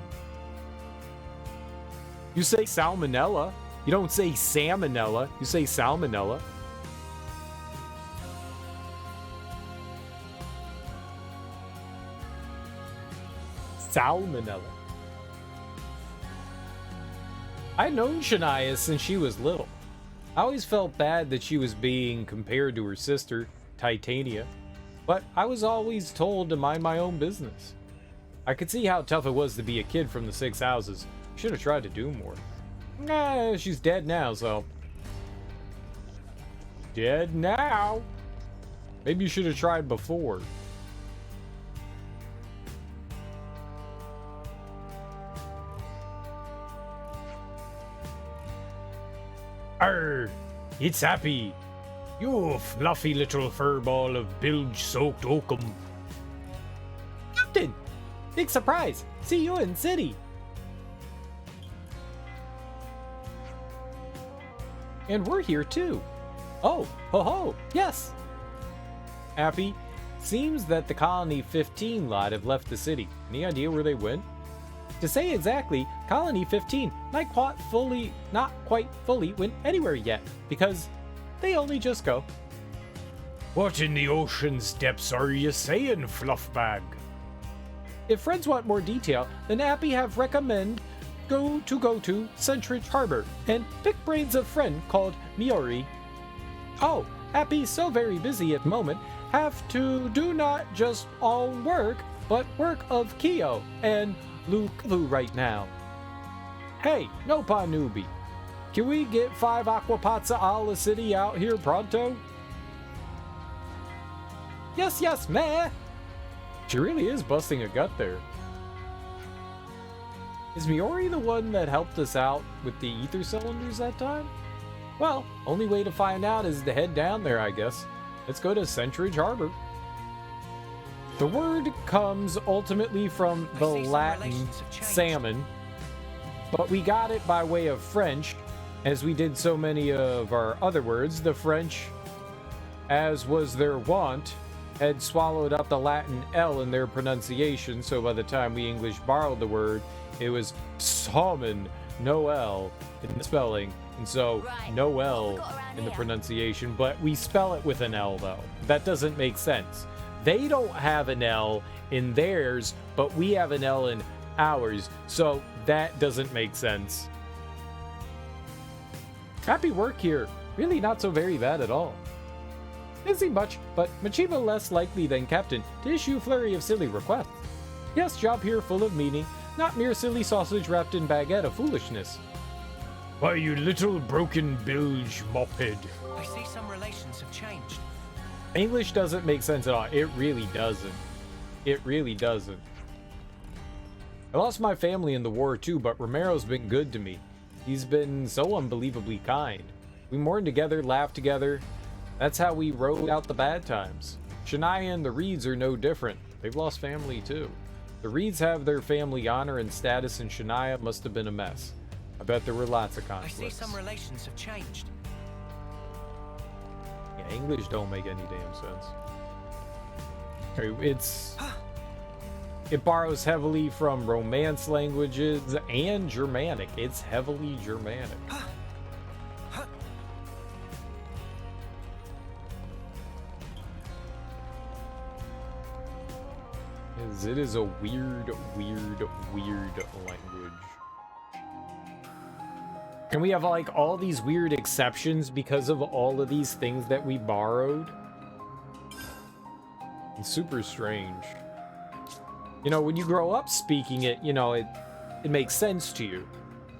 [SPEAKER 1] You say salmonella. You don't say salmonella. You say salmonella. Salmonella. I've known Shania since she was little. I always felt bad that she was being compared to her sister, Titania, but I was always told to mind my own business. I could see how tough it was to be a kid from the 6 houses. Should have tried to do more. Nah, she's dead now, so... Dead now? Maybe you should have tried before. Arr! It's Happy! You fluffy little furball of bilge-soaked oakum. Captain! Big surprise! See you in city! And we're here too! Oh, ho-ho! Yes! Happy, seems that the Colony 15 lot have left the city. Any idea where they went? To say exactly, Colony 15 not quite fully went anywhere yet, because they only just go. What in the ocean's depths are you saying, Fluffbag? If friends want more detail, then Appy have recommend go to Centridge Harbor and pick brains of friend called Miori. Oh, Appy's so very busy at the moment, have to do not just all work, but work of Kyo and Lu right now. Hey, no pa newbie. Can we get 5 aquapazza a la city out here pronto? Yes, meh. She really is busting a gut there. Is Miori the one that helped us out with the ether cylinders that time? Well, only way to find out is to head down there, I guess. Let's go to Centridge Harbor. The word comes ultimately from the Latin salmon, but we got it by way of French, as we did so many of our other words. The French, as was their wont, had swallowed up the Latin L in their pronunciation, so by the time we English borrowed the word, it was salmon, no L in the spelling, and so no L in the pronunciation, but we spell it with an L, though. That doesn't make sense. They don't have an L in theirs, but we have an L in ours, so that doesn't make sense. Happy work here. Really not so very bad at all. Busy much, but Machima less likely than Captain to issue flurry of silly requests. Yes, job here full of meaning, not mere silly sausage wrapped in baguette of foolishness. Why, you little broken bilge moped.
[SPEAKER 11] I see some relations have changed.
[SPEAKER 1] English doesn't make sense at all. It really doesn't. It really doesn't. I lost my family in the war too, but Romero's been good to me. He's been so unbelievably kind. We mourned together, laughed together. That's how we rode out the bad times. Shania and the Reeds are no different. They've lost family too. The Reeds have their family honor and status, and Shania must have been a mess. I bet there were lots of conflicts.
[SPEAKER 11] I see some relations have changed.
[SPEAKER 1] Yeah, English don't make any damn sense. It borrows heavily from Romance languages and Germanic. It's heavily Germanic. It is a weird language. And we have like all these weird exceptions because of all of these things that we borrowed. It's super strange. You know, when you grow up speaking it, you know, it makes sense to you.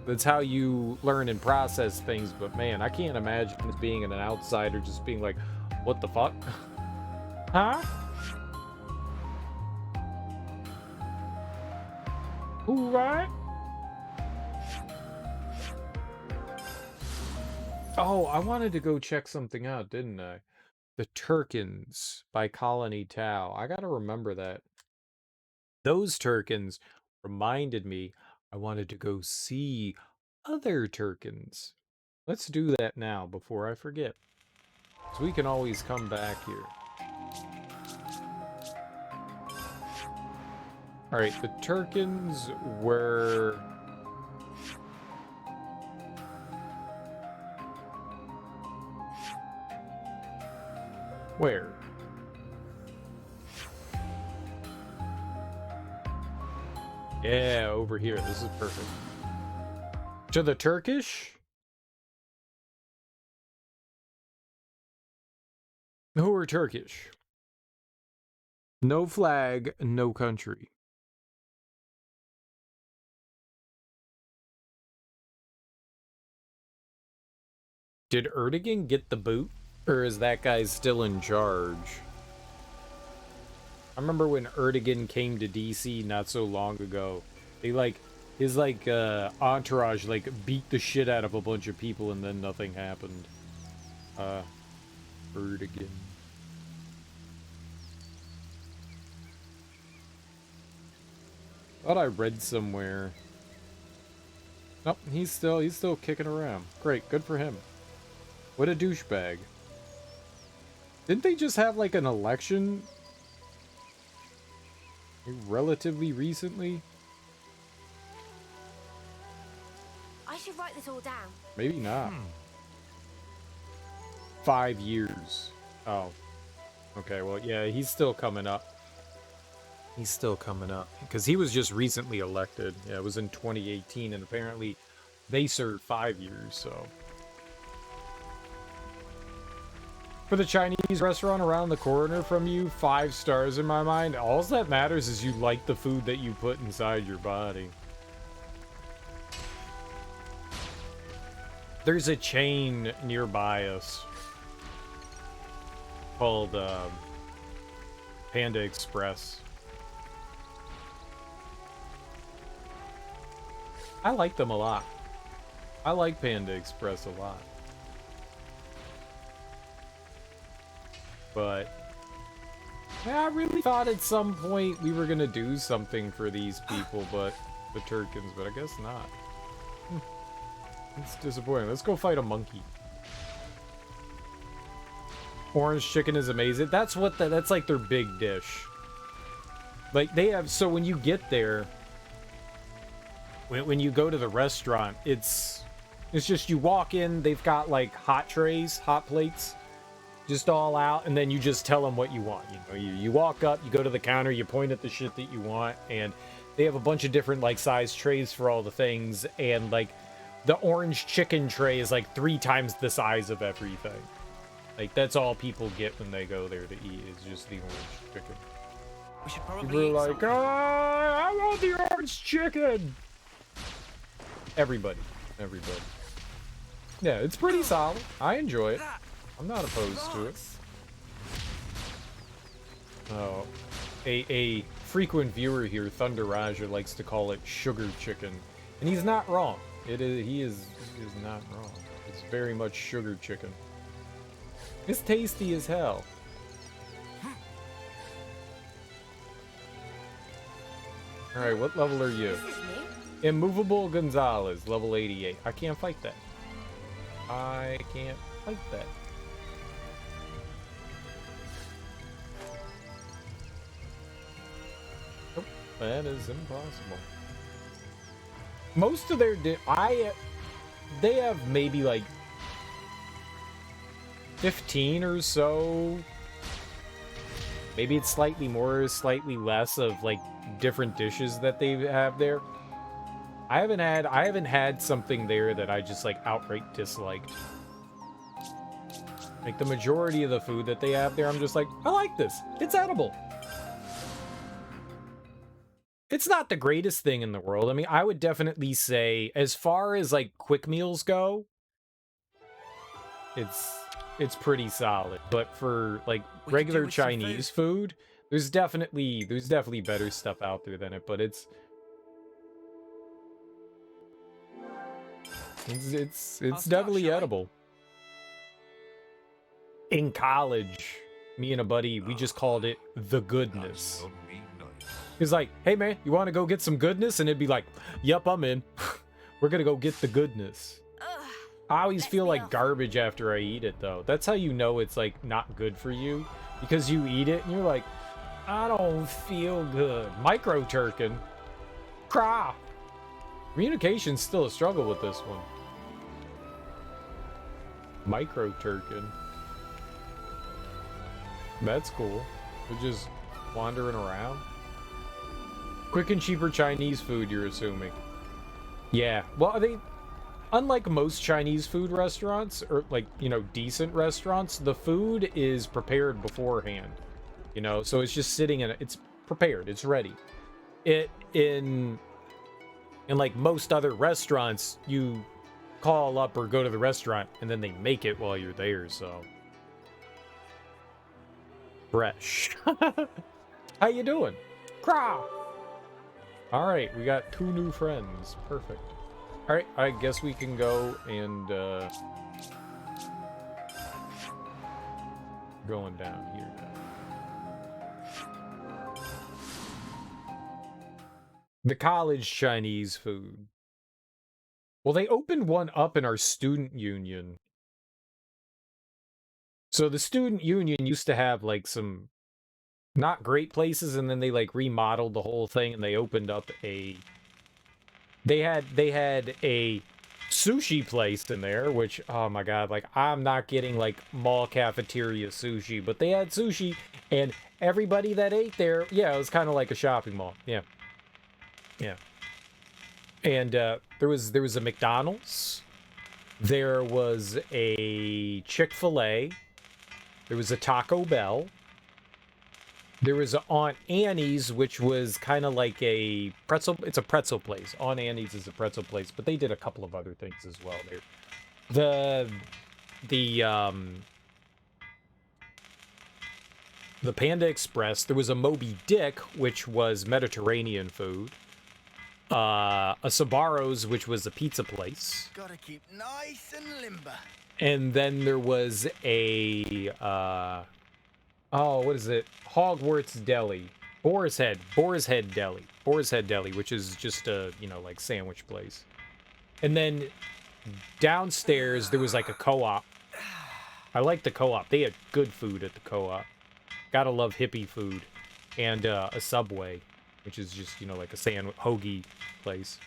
[SPEAKER 1] That's how you learn and process things, but man, I can't imagine being an outsider just being like, what the fuck? Huh? Who, right? Oh, I wanted to go check something out, didn't I? The Turkins by Colony Tau. I gotta remember that. Those Turkins reminded me I wanted to go see other Turkins. Let's do that now before I forget. So we can always come back here. Alright, the Turkins were... Where? Yeah, over here. This is perfect. To the Turkish? Who are Turkish? No flag, no country. Did Erdogan get the boot? Or is that guy still in charge? I remember when Erdogan came to DC not so long ago. They his entourage beat the shit out of a bunch of people and then nothing happened. Erdogan. Thought I read somewhere. Nope, he's still kicking around. Great, good for him. What a douchebag. Didn't they just have an election relatively recently?
[SPEAKER 7] I should write this all down.
[SPEAKER 1] Maybe not. 5 years. Oh. Okay, well, yeah, he's still coming up. He's still coming up. Because he was just recently elected. Yeah, it was in 2018, and apparently they served 5 years, so... For the Chinese restaurant around the corner from you, 5 stars in my mind. All that matters is you like the food that you put inside your body. There's a chain nearby us called Panda Express. I like them a lot. I like Panda Express a lot. But I really thought at some point we were gonna do something for these people, but the Turkins, but I guess not. It's disappointing. Let's go fight a monkey. Orange chicken is amazing. That's what that's like their big dish. Like they have, so when you get there, when you go to the restaurant, it's just you walk in, they've got like hot trays, hot plates, just all out, and then you just tell them what you want. You know, you walk up, you go to the counter, you point at the shit that you want, and they have a bunch of different like size trays for all the things, and like the orange chicken tray is like 3 times the size of everything. Like that's all people get when they go there to eat, is just the orange chicken.
[SPEAKER 11] We should probably
[SPEAKER 1] People are
[SPEAKER 11] eat
[SPEAKER 1] like,
[SPEAKER 11] something.
[SPEAKER 1] oh, I want the orange chicken. Everybody. Yeah, it's pretty solid. I enjoy it. I'm not opposed to it. Oh, a frequent viewer here, Thunder Raja, likes to call it sugar chicken, and he's not wrong. He is not wrong. It's very much sugar chicken. It's tasty as hell. All right, what level are you? Immovable Gonzalez, level 88. I can't fight that. I can't fight that. Nope, that is impossible. Most of their they have maybe like 15 or so. Maybe it's slightly more, slightly less of like different dishes that they have there. I haven't had something there that I just like outright disliked. Like the majority of the food that they have there, I'm just like, I like this. It's edible. It's not the greatest thing in the world. I mean, I would definitely say, as far as like quick meals go, it's pretty solid. But for like regular Chinese food, there's definitely better stuff out there than it. But it's definitely edible. In college, me and a buddy, we just called it the goodness. He's like, hey man, you want to go get some goodness? And it'd be like, yep, I'm in. We're gonna go get the goodness. I always feel like garbage after I eat it though. That's how you know it's like not good for you, because you eat it and you're like, I don't feel good. Micro Turkin. Craw. Communication's still a struggle with this one. Micro Turkin. That's cool. We're just wandering around. Quick and cheaper Chinese food, you're assuming. Yeah. Well, unlike most Chinese food restaurants, or like, you know, decent restaurants, the food is prepared beforehand. You know, so it's just sitting in it. It's prepared. It's ready. In like most other restaurants, you call up or go to the restaurant and then they make it while you're there, so. Fresh. How you doing? Craw! Alright, we got 2 new friends. Perfect. Alright, I guess we can go and, going down here now. The college Chinese food. Well, they opened one up in our student union. So the student union used to have like some not great places, and then they like remodeled the whole thing and they opened up they had a sushi place in there, which, oh my god, like I'm not getting like mall cafeteria sushi, but they had sushi, and everybody that ate there, yeah, it was kind of like a shopping mall. Yeah. And there was a McDonald's, there was a Chick-fil-A, there was a Taco Bell, there was an Aunt Annie's, which was kind of like a pretzel. It's a pretzel place. Aunt Annie's is a pretzel place, but they did a couple of other things as well there. The Panda Express. There was a Moby Dick, which was Mediterranean food. A Sabaro's, which was a pizza place.
[SPEAKER 6] Gotta keep nice and limber.
[SPEAKER 1] And then there was a Oh, what is it? Hogwarts Deli. Boar's Head Deli. Boar's Head Deli, which is just a, you know, like sandwich place. And then downstairs, there was like a co-op. I like the co-op. They had good food at the co-op. Gotta love hippie food. And a Subway, which is just, you know, like a hoagie place.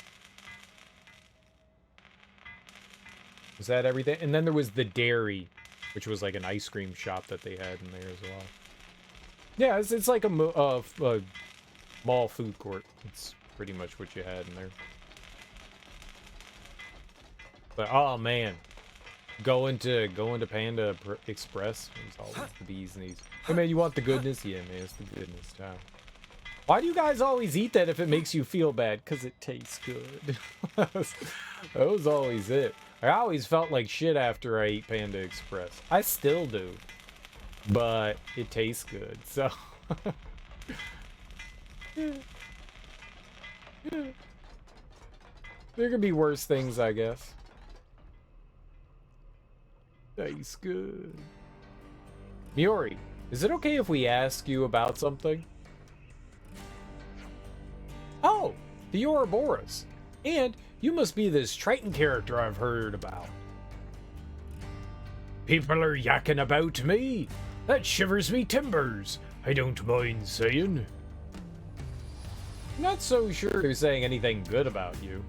[SPEAKER 1] Was that everything? And then there was the Dairy, which was like an ice cream shop that they had in there as well. Yeah, it's like a mall food court. It's pretty much what you had in there. But oh man, going to Panda Express was always the bee's knees. Hey man, you want the goodness? Yeah man, it's the goodness time. Why do you guys always eat that if it makes you feel bad? Because it tastes good. That was always it. I always felt like shit after I ate Panda Express. I still do. But it tastes good, so... There could be worse things, I guess. Tastes good. Miori, is it okay if we ask you about something? Oh, the Ouroboros. And you must be this Triton character I've heard about. People are yakking about me. That shivers me timbers. I don't mind saying. Not so sure they're saying anything good about you.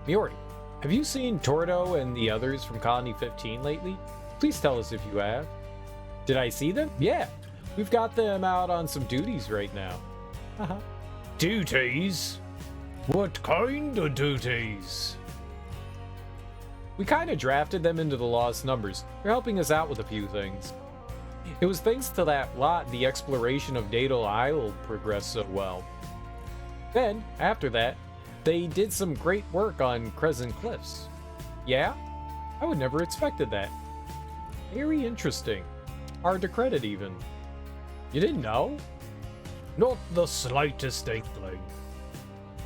[SPEAKER 1] Miori, have you seen Tordo and the others from Colony 15 lately? Please tell us if you have. Did I see them? Yeah. We've got them out on some duties right now. Duties? What kind of duties? We kind of drafted them into the Lost Numbers. They're helping us out with a few things. It was thanks to that lot the exploration of Daedal Isle progressed so well. Then, after that, they did some great work on Crescent Cliffs. Yeah? I would never expected that. Very interesting. Hard to credit, even. You didn't know? Not the slightest inkling.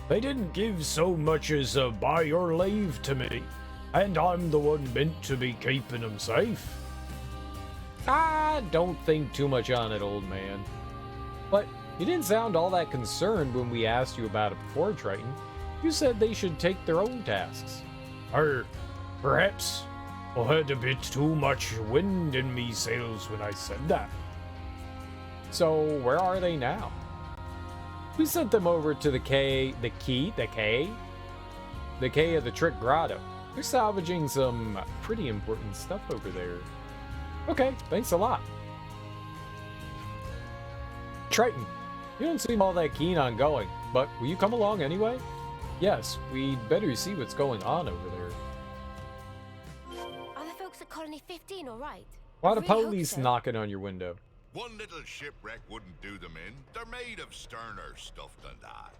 [SPEAKER 1] They didn't give so much as a by your leave to me, and I'm the one meant to be keeping them safe. Don't think too much on it, old man. But you didn't sound all that concerned when we asked you about it before, Triton. You said they should take their own tasks. Perhaps I had a bit too much wind in me sails when I said that. So where are they now? We sent them over to the K of the Trick Grotto. They're salvaging some pretty important stuff over there. Okay, thanks a lot. Triton, you don't seem all that keen on going, but will you come along anyway? Yes, we'd better see what's going on over there.
[SPEAKER 5] Are the folks at Colony 15 all right?
[SPEAKER 1] A lot of police knocking on your window.
[SPEAKER 8] One little shipwreck wouldn't do them in. They're made of sterner stuff than that.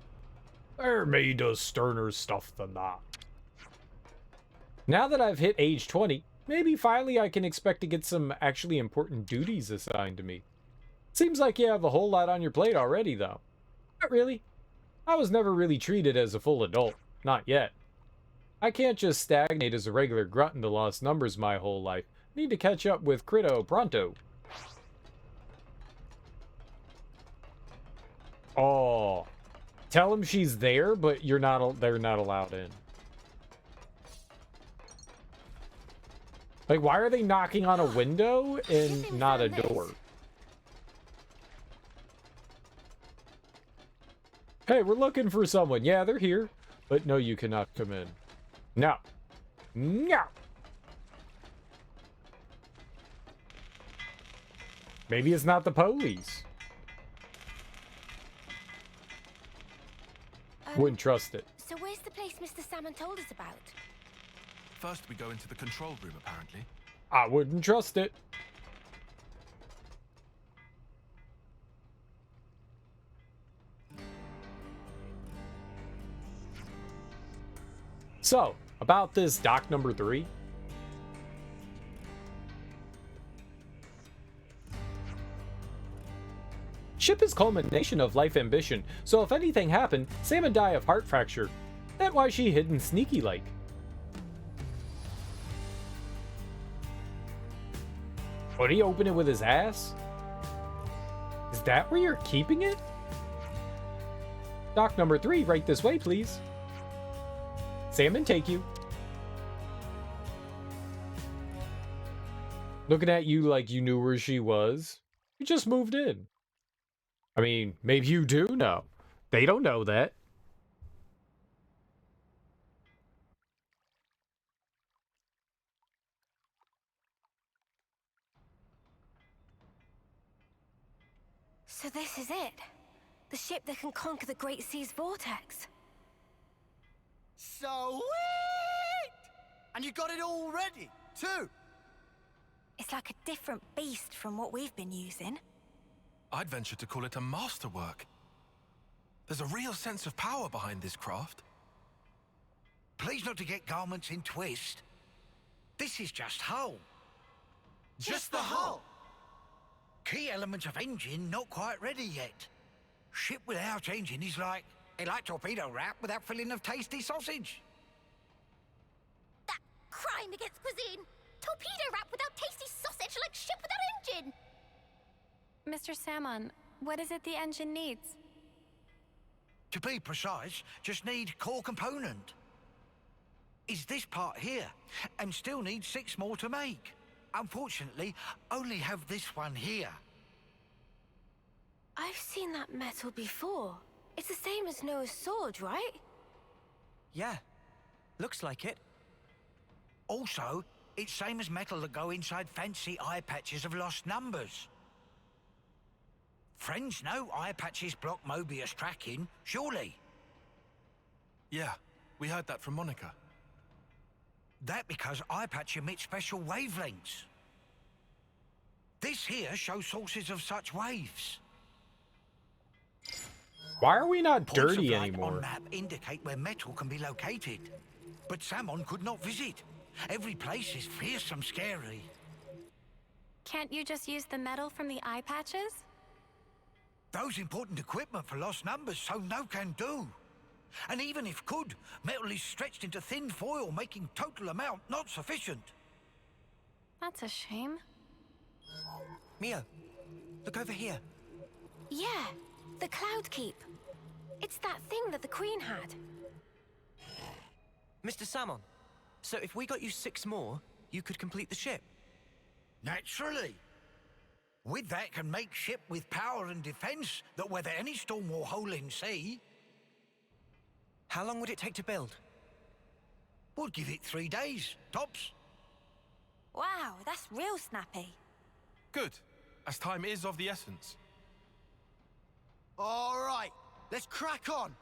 [SPEAKER 1] They're made of sterner stuff than that. Now that I've hit age 20, maybe finally I can expect to get some actually important duties assigned to me. Seems like you have a whole lot on your plate already, though. Not really. I was never really treated as a full adult. Not yet. I can't just stagnate as a regular grunt in the Lost Numbers my whole life. Need to catch up with Crito pronto. Oh, tell him she's there, but they're not allowed in. Like, why are they knocking on a window and not a door? Hey, we're looking for someone. Yeah, they're here. But no, you cannot come in. No. No. Maybe it's not the police. Wouldn't trust it.
[SPEAKER 5] So where's the place Mr. Salmon told us about?
[SPEAKER 9] First, we go into the control room, apparently.
[SPEAKER 1] I wouldn't trust it. So, about this dock number 3. Ship is culmination of life ambition, so if anything happened, Salmon die of heart fracture. That why she hidden sneaky like. Would he open it with his ass? that where you're keeping it? Dock number 3, right this way, please. Salmon, take you. Looking at you like you knew where she was. You just moved in. I mean, maybe you do know. They don't know that.
[SPEAKER 7] So this is it. The ship that can conquer the Great Sea's vortex.
[SPEAKER 6] Sweet! And you got it all ready, too.
[SPEAKER 7] It's like a different beast from what we've been using.
[SPEAKER 9] I'd venture to call it a masterwork. There's a real sense of power behind this craft.
[SPEAKER 12] Please not to get garments in twist. This is just hull.
[SPEAKER 6] Just the hull?
[SPEAKER 12] Key elements of engine not quite ready yet. Ship without engine is like torpedo wrap without filling of tasty sausage.
[SPEAKER 5] That crime against cuisine. Torpedo wrap without tasty sausage like ship without engine.
[SPEAKER 3] Mr. Salmon, what is it the engine needs?
[SPEAKER 12] To be precise, just need core component. Is this part here, and still need 6 more to make. Unfortunately, only have this one here.
[SPEAKER 7] I've seen that metal before. It's the same as Noah's sword, right?
[SPEAKER 11] Yeah, looks like it.
[SPEAKER 12] Also, it's same as metal that go inside fancy eye patches of lost numbers. Friends know eye patches block Mobius tracking, surely?
[SPEAKER 9] Yeah, we heard that from Monica.
[SPEAKER 12] That because eye patch emits special wavelengths. This here shows sources of such waves.
[SPEAKER 1] Why are we not
[SPEAKER 12] Points of
[SPEAKER 1] dirty
[SPEAKER 12] light
[SPEAKER 1] anymore?
[SPEAKER 12] on map indicate where metal can be located. But Salmon could not visit. Every place is fearsome scary.
[SPEAKER 3] Can't you just use the metal from the eye patches?
[SPEAKER 12] Those important equipment for lost numbers, so no can do. And even if could, metal is stretched into thin foil, making total amount not sufficient.
[SPEAKER 3] That's a shame.
[SPEAKER 11] Mio, look over here.
[SPEAKER 7] Yeah, the Cloud Keep. It's that thing that the Queen had.
[SPEAKER 11] Mr. Salmon, so if we got you 6 more, you could complete the ship?
[SPEAKER 12] Naturally. With that can make ship with power and defense that weather any storm or hole in sea.
[SPEAKER 11] How long would it take to build?
[SPEAKER 12] Would give it 3 days, tops.
[SPEAKER 7] Wow, that's real snappy.
[SPEAKER 9] Good, as time is of the essence.
[SPEAKER 6] All right, let's crack on.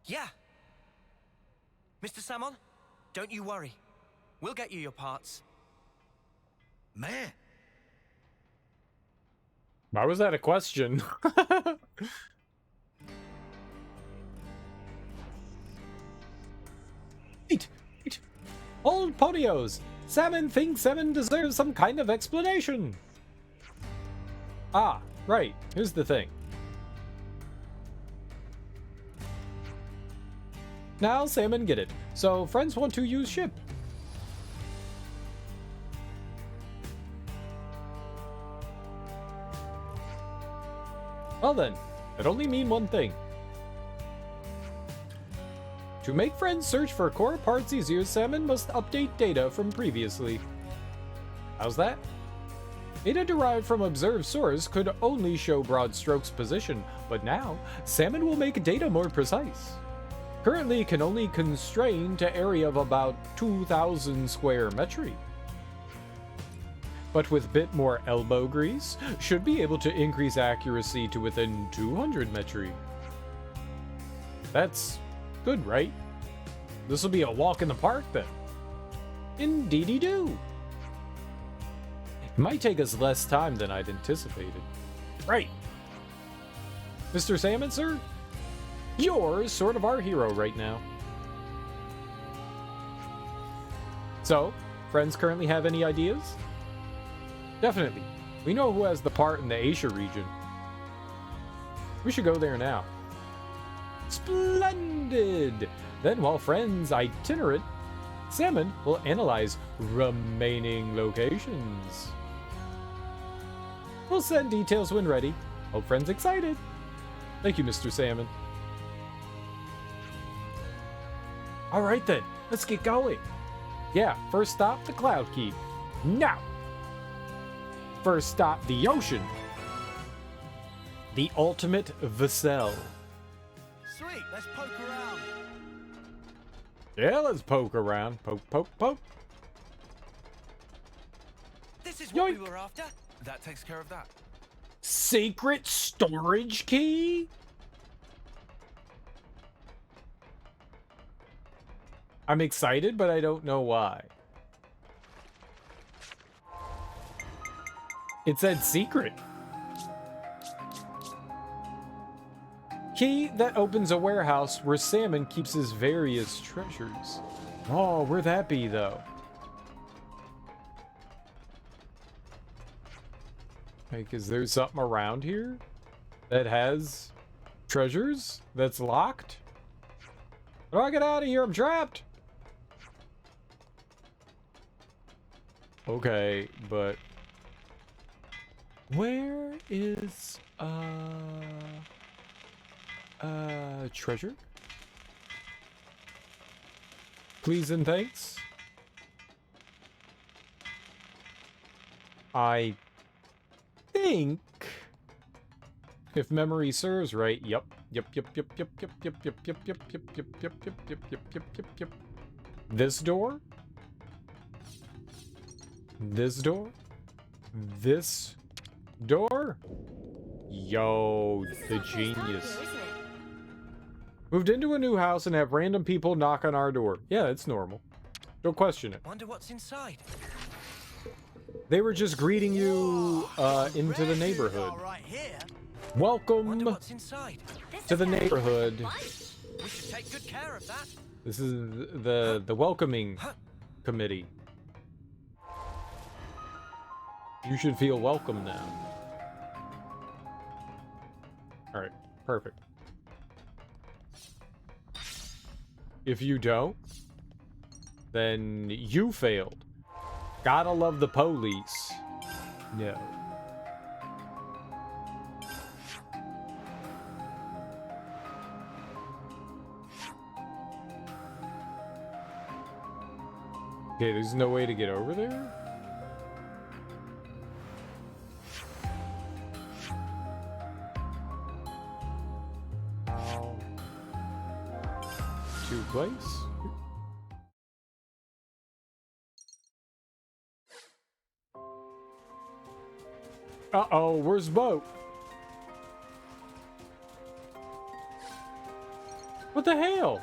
[SPEAKER 11] Yeah. Mr. Salmon, don't you worry. We'll get you your parts.
[SPEAKER 12] Meh.
[SPEAKER 1] Why was that a question? Wait. Old ponios! Salmon thinks Salmon deserves some kind of explanation! Ah, right. Here's the thing. Now Salmon get it. So friends want to use ship. Well then, it only mean one thing. To make friends search for core parts easier, Salmon must update data from previously. How's that? Data derived from observed source could only show broad strokes position, but now, Salmon will make data more precise. Currently can only constrain to area of about 2,000 square metri. But with bit more elbow grease, should be able to increase accuracy to within 200 metri. That's good, right? This will be a walk in the park then. Indeedy do. It might take us less time than I'd anticipated. Right. Mr. Salmon, sir? You're sort of our hero right now. So, friends currently have any ideas? Definitely. We know who has the part in the Asia region. We should go there now. Splendid! Then while friends itinerant, Salmon will analyze remaining locations. We'll send details when ready. Hope friends excited. Thank you, Mr. Salmon. All right then, let's get going. Yeah, first stop, the Cloud Keep. Now! First stop, the ocean. The ultimate vessel.
[SPEAKER 6] Sweet, let's poke around.
[SPEAKER 1] Yeah, let's poke around. Poke, poke, poke.
[SPEAKER 11] This is what
[SPEAKER 1] Yoink.
[SPEAKER 11] we were after.
[SPEAKER 9] That takes care of that.
[SPEAKER 1] Secret storage key? I'm excited, but I don't know why. It said secret. Key that opens a warehouse where Salmon keeps his various treasures. Oh, where'd that be, though? Like, is there something around here that has treasures that's locked? How do I get out of here? I'm trapped. Okay, but where is treasure? Please and thanks. I think, if memory serves right, yep. This door? This door? This door? Yo, the genius. Moved into a new house and have random people knock on our door. Yeah, it's normal. Don't question it.
[SPEAKER 11] Wonder what's inside.
[SPEAKER 1] They were just greeting you into the neighborhood. Welcome
[SPEAKER 11] Wonder what's inside.
[SPEAKER 1] to the neighborhood.
[SPEAKER 11] We should take good care of that.
[SPEAKER 1] This is the welcoming committee. You should feel welcome now. All right, perfect. If you don't, then you failed. Gotta love the police. No. Okay, there's no way to get over there? How to place? Uh-oh, where's the boat? What the hell?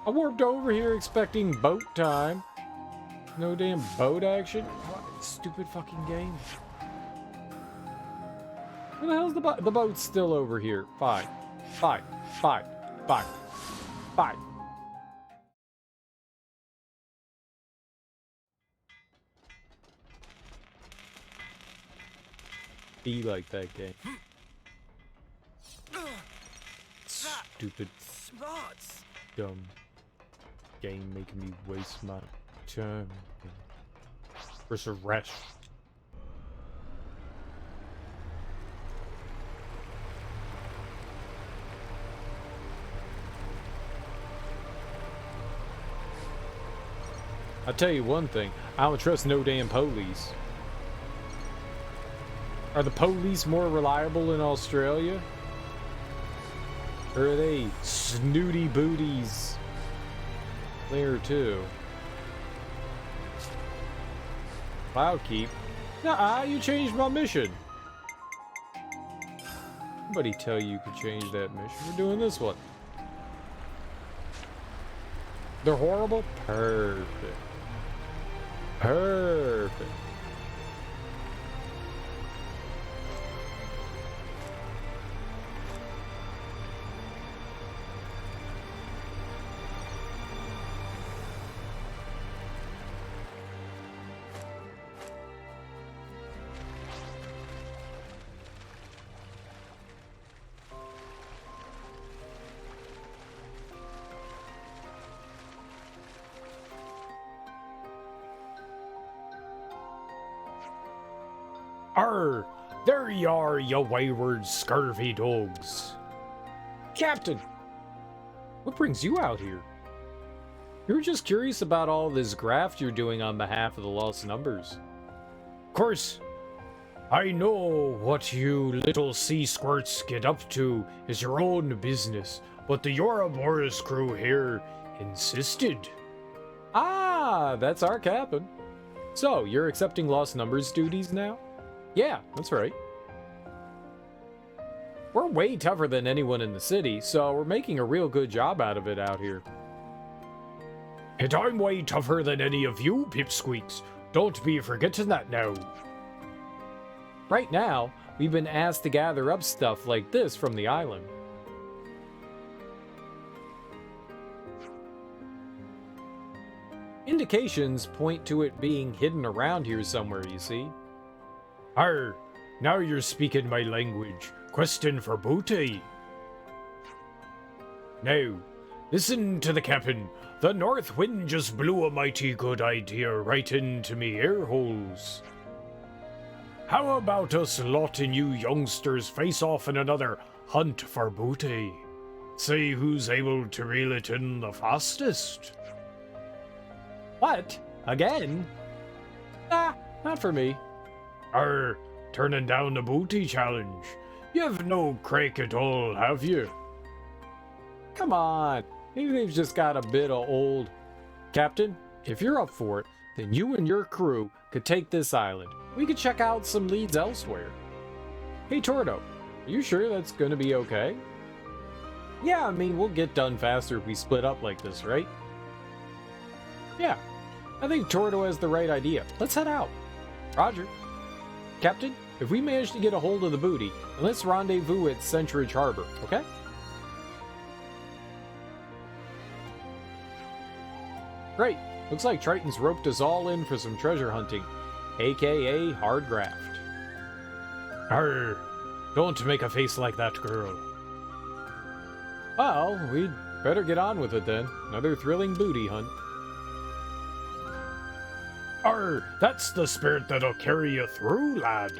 [SPEAKER 1] I warped over here expecting boat time. No damn boat action. What, stupid fucking game. Where the hell's the boat? The boat's still over here. Fine. Fine. Fine. Fine. Fine. Be like that game. Stupid.
[SPEAKER 11] Smarts.
[SPEAKER 1] Dumb game making me waste my time. Where's the rest? I'll tell you one thing, I don't trust no damn police. Are the police more reliable in Australia? Or are they snooty booties there too? Cloud Keep? Nuh-uh, you changed my mission. Nobody tell you could change that mission. We're doing this one. They're horrible? Perfect. Perfect. Arr! There you are, you wayward, scurvy dogs. Captain! What brings you out here? You're just curious about all this graft you're doing on behalf of the Lost Numbers. Of course, I know what you little sea squirts get up to is your own business, but the Ouroboros crew here insisted. Ah, that's our captain. So, you're accepting Lost Numbers duties now? Yeah, that's right. We're way tougher than anyone in the city, so we're making a real good job out of it out here. And I'm way tougher than any of you, pipsqueaks. Don't be forgetting that now. Right now, we've been asked to gather up stuff like this from the island. Indications point to it being hidden around here somewhere, you see. Arr, now you're speaking my language. Question for booty. Now, listen to the captain. The north wind just blew a mighty good idea right into me ear holes. How about us letting you youngsters face off in another hunt for booty? See who's able to reel it in the fastest. What? Again? Nah, not for me. Arr, turning down the booty challenge. You've no crack at all, have you? Come on, maybe they've just got a bit of old... Captain, if you're up for it, then you and your crew could take this island. We could check out some leads elsewhere. Hey, Tordo, are you sure that's gonna be okay? Yeah, I mean, we'll get done faster if we split up like this, right? Yeah, I think Tordo has the right idea. Let's head out. Roger. Captain, if we manage to get a hold of the booty, then let's rendezvous at Centridge Harbor, okay? Great. Looks like Triton's roped us all in for some treasure hunting, aka hard graft. Arr! Don't make a face like that, girl. Well, we'd better get on with it then. Another thrilling booty hunt. Arr! That's the spirit that'll carry you through, lad.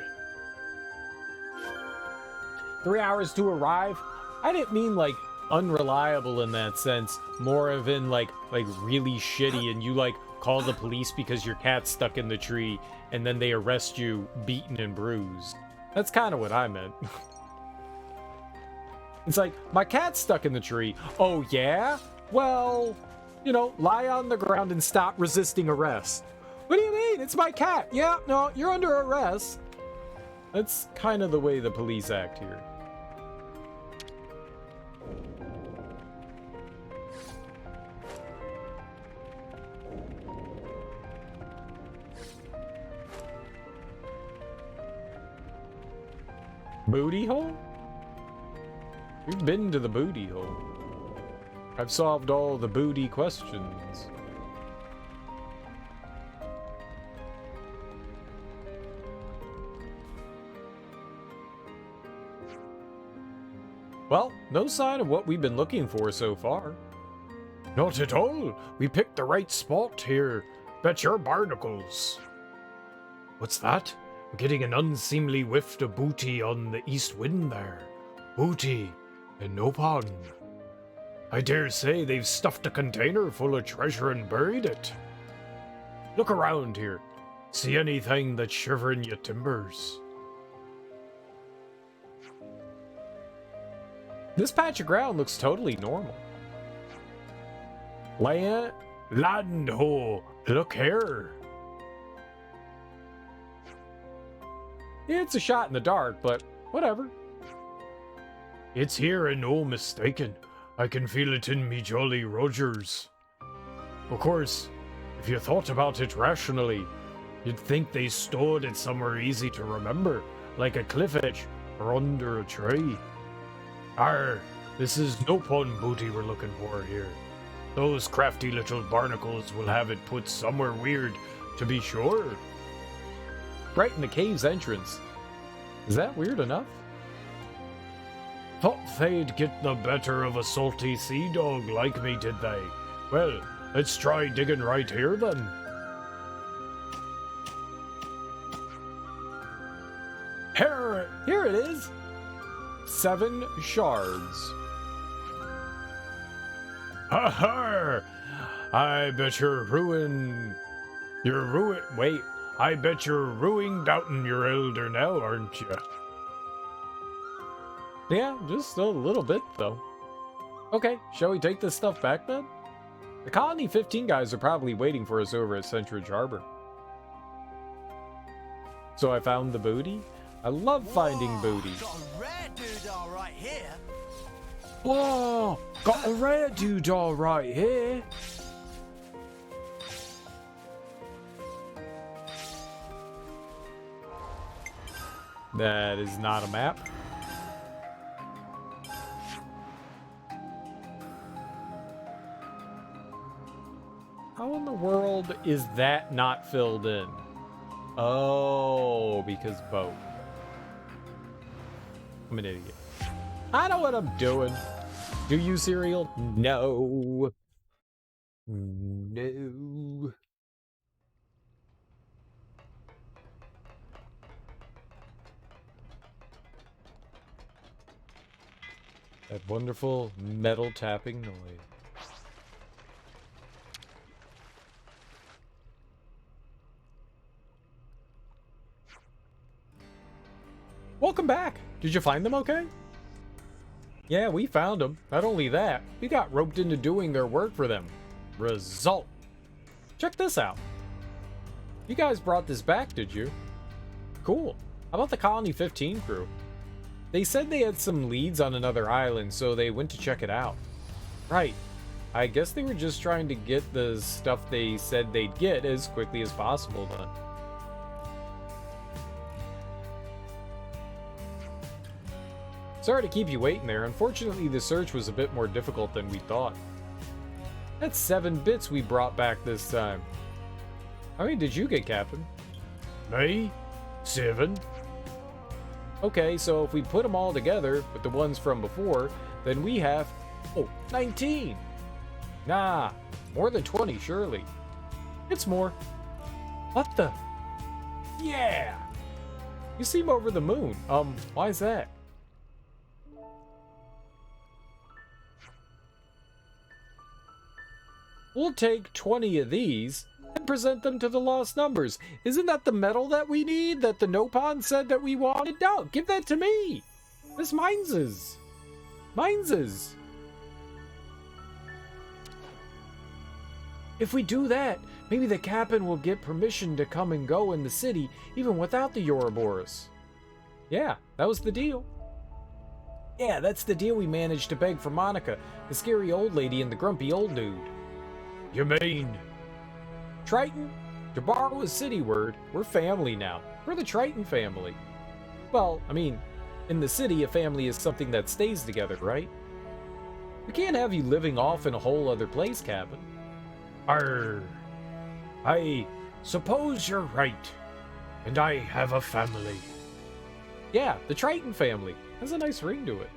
[SPEAKER 1] 3 hours to arrive? I didn't mean like unreliable in that sense, more of in like really shitty, and you like call the police because your cat's stuck in the tree and then they arrest you beaten and bruised. That's kind of what I meant. It's like, my cat's stuck in the tree. Oh yeah? Well, you know, lie on the ground and stop resisting arrest. What do you mean? It's my cat. Yeah, no, you're under arrest. That's kind of the way the police act here. Booty hole? We've been to the booty hole. I've solved all the booty questions. Well, no sign of what we've been looking for so far. Not at all. We picked the right spot here. Bet your barnacles. What's that? I'm getting an unseemly whiff of booty on the east wind there. Booty, and no pun. I dare say they've stuffed a container full of treasure and buried it. Look around here. See anything that's shivering your timbers? This patch of ground looks totally normal. Land ho! Look here! It's a shot in the dark, but whatever. It's here and no mistaken. I can feel it in me jolly Rogers. Of course, if you thought about it rationally, you'd think they stored it somewhere easy to remember, like a cliff edge or under a tree. Arr, this is no pun booty we're looking for here. Those crafty little barnacles will have it put somewhere weird, to be sure. Right in the cave's entrance. Is that weird enough? Thought they'd get the better of a salty sea dog like me, did they? Well, let's try digging right here then. Here it is. 7 shards. Ha ha! I bet you're wait, I bet you're ruining doubting your elder now, aren't you? Yeah, just a little bit, though. Okay, shall we take this stuff back, then? The Colony 15 guys are probably waiting for us over at Centridge Harbor. So I found the booty. I love finding booty.
[SPEAKER 6] Got a rare doodah right here.
[SPEAKER 1] Whoa! Got a rare doodah right here. That is not a map. How in the world is that not filled in? Oh, because boat. I'm an idiot. I know what I'm doing. Do you, Cereal? No. No. That wonderful metal tapping noise. Welcome back. Did you find them okay? Yeah, we found them. Not only that, we got roped into doing their work for them. Result. Check this out. You guys brought this back, did you? Cool. How about the Colony 15 crew? They said they had some leads on another island, so they went to check it out. Right. I guess they were just trying to get the stuff they said they'd get as quickly as possible then. Sorry to keep you waiting there. Unfortunately, the search was a bit more difficult than we thought. That's 7 bits we brought back this time. How many did you get, Captain? Me? 7. Okay, so if we put them all together with the ones from before, then we have, 19. Nah, more than 20, surely. It's more. What the? Yeah! You seem over the moon. Why is that? We'll take 20 of these and present them to the lost numbers. Isn't that the metal that we need that the Nopon said that we wanted? No, give that to me. This mine's. Mine's. If we do that, maybe the captain will get permission to come and go in the city even without the Ouroboros. Yeah, that was the deal. Yeah, that's the deal we managed to beg for Monica, the scary old lady and the grumpy old dude. You mean? Triton? To borrow a city word, we're family now. We're the Triton family. Well, I mean, in the city, a family is something that stays together, right? We can't have you living off in a whole other place, Captain. Arr. I suppose you're right. And I have a family. Yeah, the Triton family. Has a nice ring to it.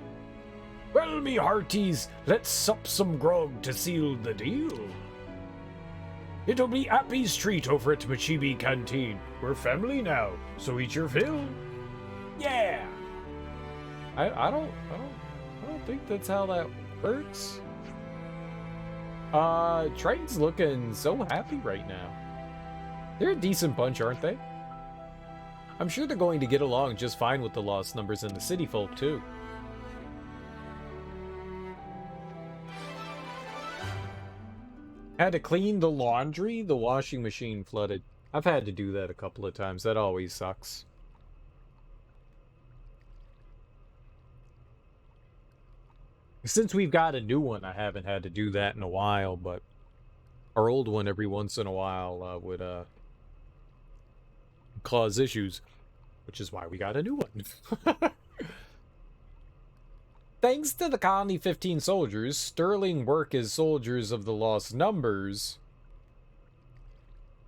[SPEAKER 1] Well, me hearties, let's sup some grog to seal the deal. It'll be Appy's treat over at Machibi Canteen. We're family now, so eat your fill. Yeah. I don't think that's how that works. Triton's looking so happy right now. They're a decent bunch, aren't they? I'm sure they're going to get along just fine with the lost numbers and the city folk too. Had to clean the laundry, the washing machine flooded. I've had to do that a couple of times. That always sucks. Since we've got a new one, I haven't had to do that in a while, but our old one every once in a while would cause issues, which is why we got a new one. Thanks to the Colony 15 soldiers, sterling work as soldiers of the lost numbers,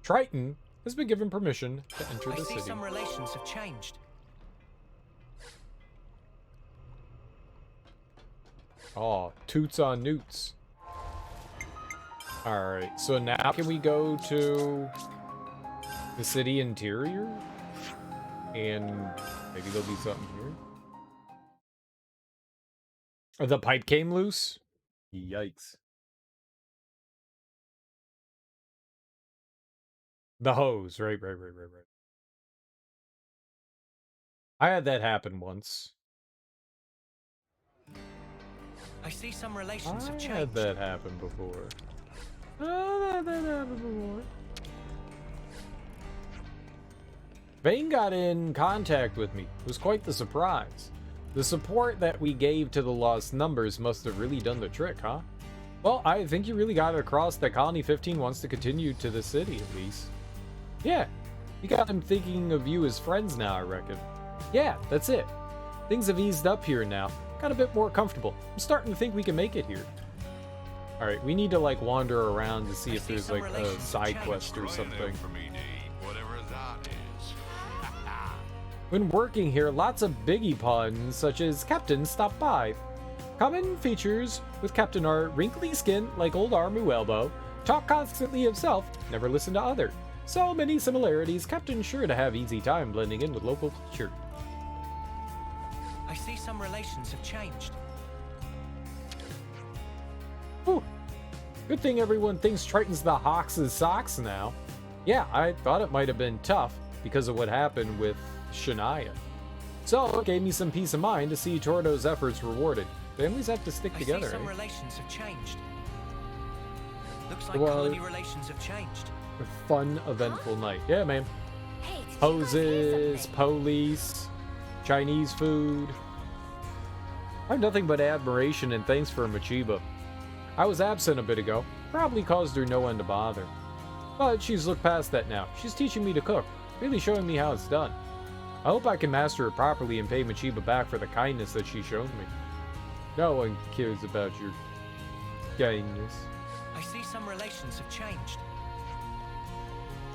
[SPEAKER 1] Triton has been given permission to enter the city.
[SPEAKER 11] I see some relations have changed.
[SPEAKER 1] Oh, toots on newts. Alright, so now can we go to the city interior and Maybe there'll be something here. The pipe came loose? Yikes. The hose. Right. I had that happen once.
[SPEAKER 11] I see some relations have
[SPEAKER 1] I
[SPEAKER 11] changed.
[SPEAKER 1] had that happen before. Vane got in contact with me. It was quite the surprise. The support that we gave to the lost numbers must have really done the trick, huh? Well, I think you really got it across that Colony 15 wants to continue to the city, at least. Yeah, you got him thinking of you as friends now, I reckon. Yeah, that's it. Things have eased up here now. Got a bit more comfortable. I'm starting to think we can make it here. Alright, we need to, like, wander around to see if there's, like, a side quest or something. When working here, lots of biggie puns, such as Captain Stop By. Common features with Captain are wrinkly skin like old arm or elbow, talk constantly himself, never listen to other. So many similarities, Captain's sure to have easy time blending in with local culture.
[SPEAKER 11] I see some relations have changed.
[SPEAKER 1] Whew. Good thing everyone thinks Triton's the Hawks' socks now. Yeah, I thought it might have been tough because of what happened with Shania. So it gave me some peace of mind to see Tordo's efforts rewarded. Families have to stick together.
[SPEAKER 11] I see some
[SPEAKER 1] eh?
[SPEAKER 11] relations have changed. Looks like
[SPEAKER 1] Well,
[SPEAKER 11] colony relations have changed.
[SPEAKER 1] A fun, eventful night. Yeah, man.
[SPEAKER 3] Hey, did you guys hear
[SPEAKER 1] Hoses,
[SPEAKER 3] something?
[SPEAKER 1] police, Chinese food. I have nothing but admiration and thanks for Machiba. I was absent a bit ago. Probably caused her no end of bother. But she's looked past that now. She's teaching me to cook. Really showing me how it's done. I hope I can master it properly and pay Machiba back for the kindness that she's shown me. No one cares about your kindness.
[SPEAKER 11] I see some relations have changed.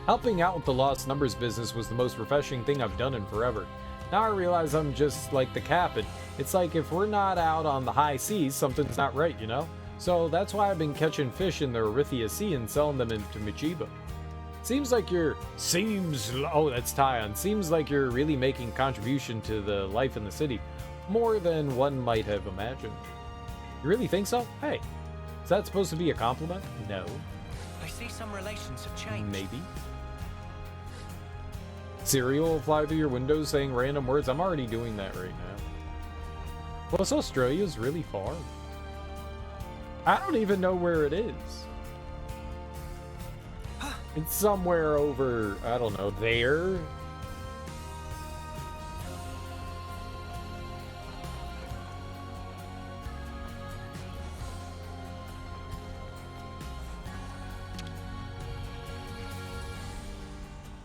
[SPEAKER 1] Helping out with the lost numbers business was the most refreshing thing I've done in forever. Now I realize I'm just like the captain. It's like if we're not out on the high seas, something's not right, you know? So that's why I've been catching fish in the Erythia Sea and selling them into Machiba. Seems like you're... Oh, that's Tyon. Seems like you're really making contribution to the life in the city. More than one might have imagined. You really think so? Hey, is that supposed to be a compliment? No.
[SPEAKER 11] I see some relations have changed.
[SPEAKER 1] Maybe. Cereal will fly through your windows saying random words. I'm already doing that right now. Plus, Australia's really far. I don't even know where it is. It's somewhere over, I don't know, there?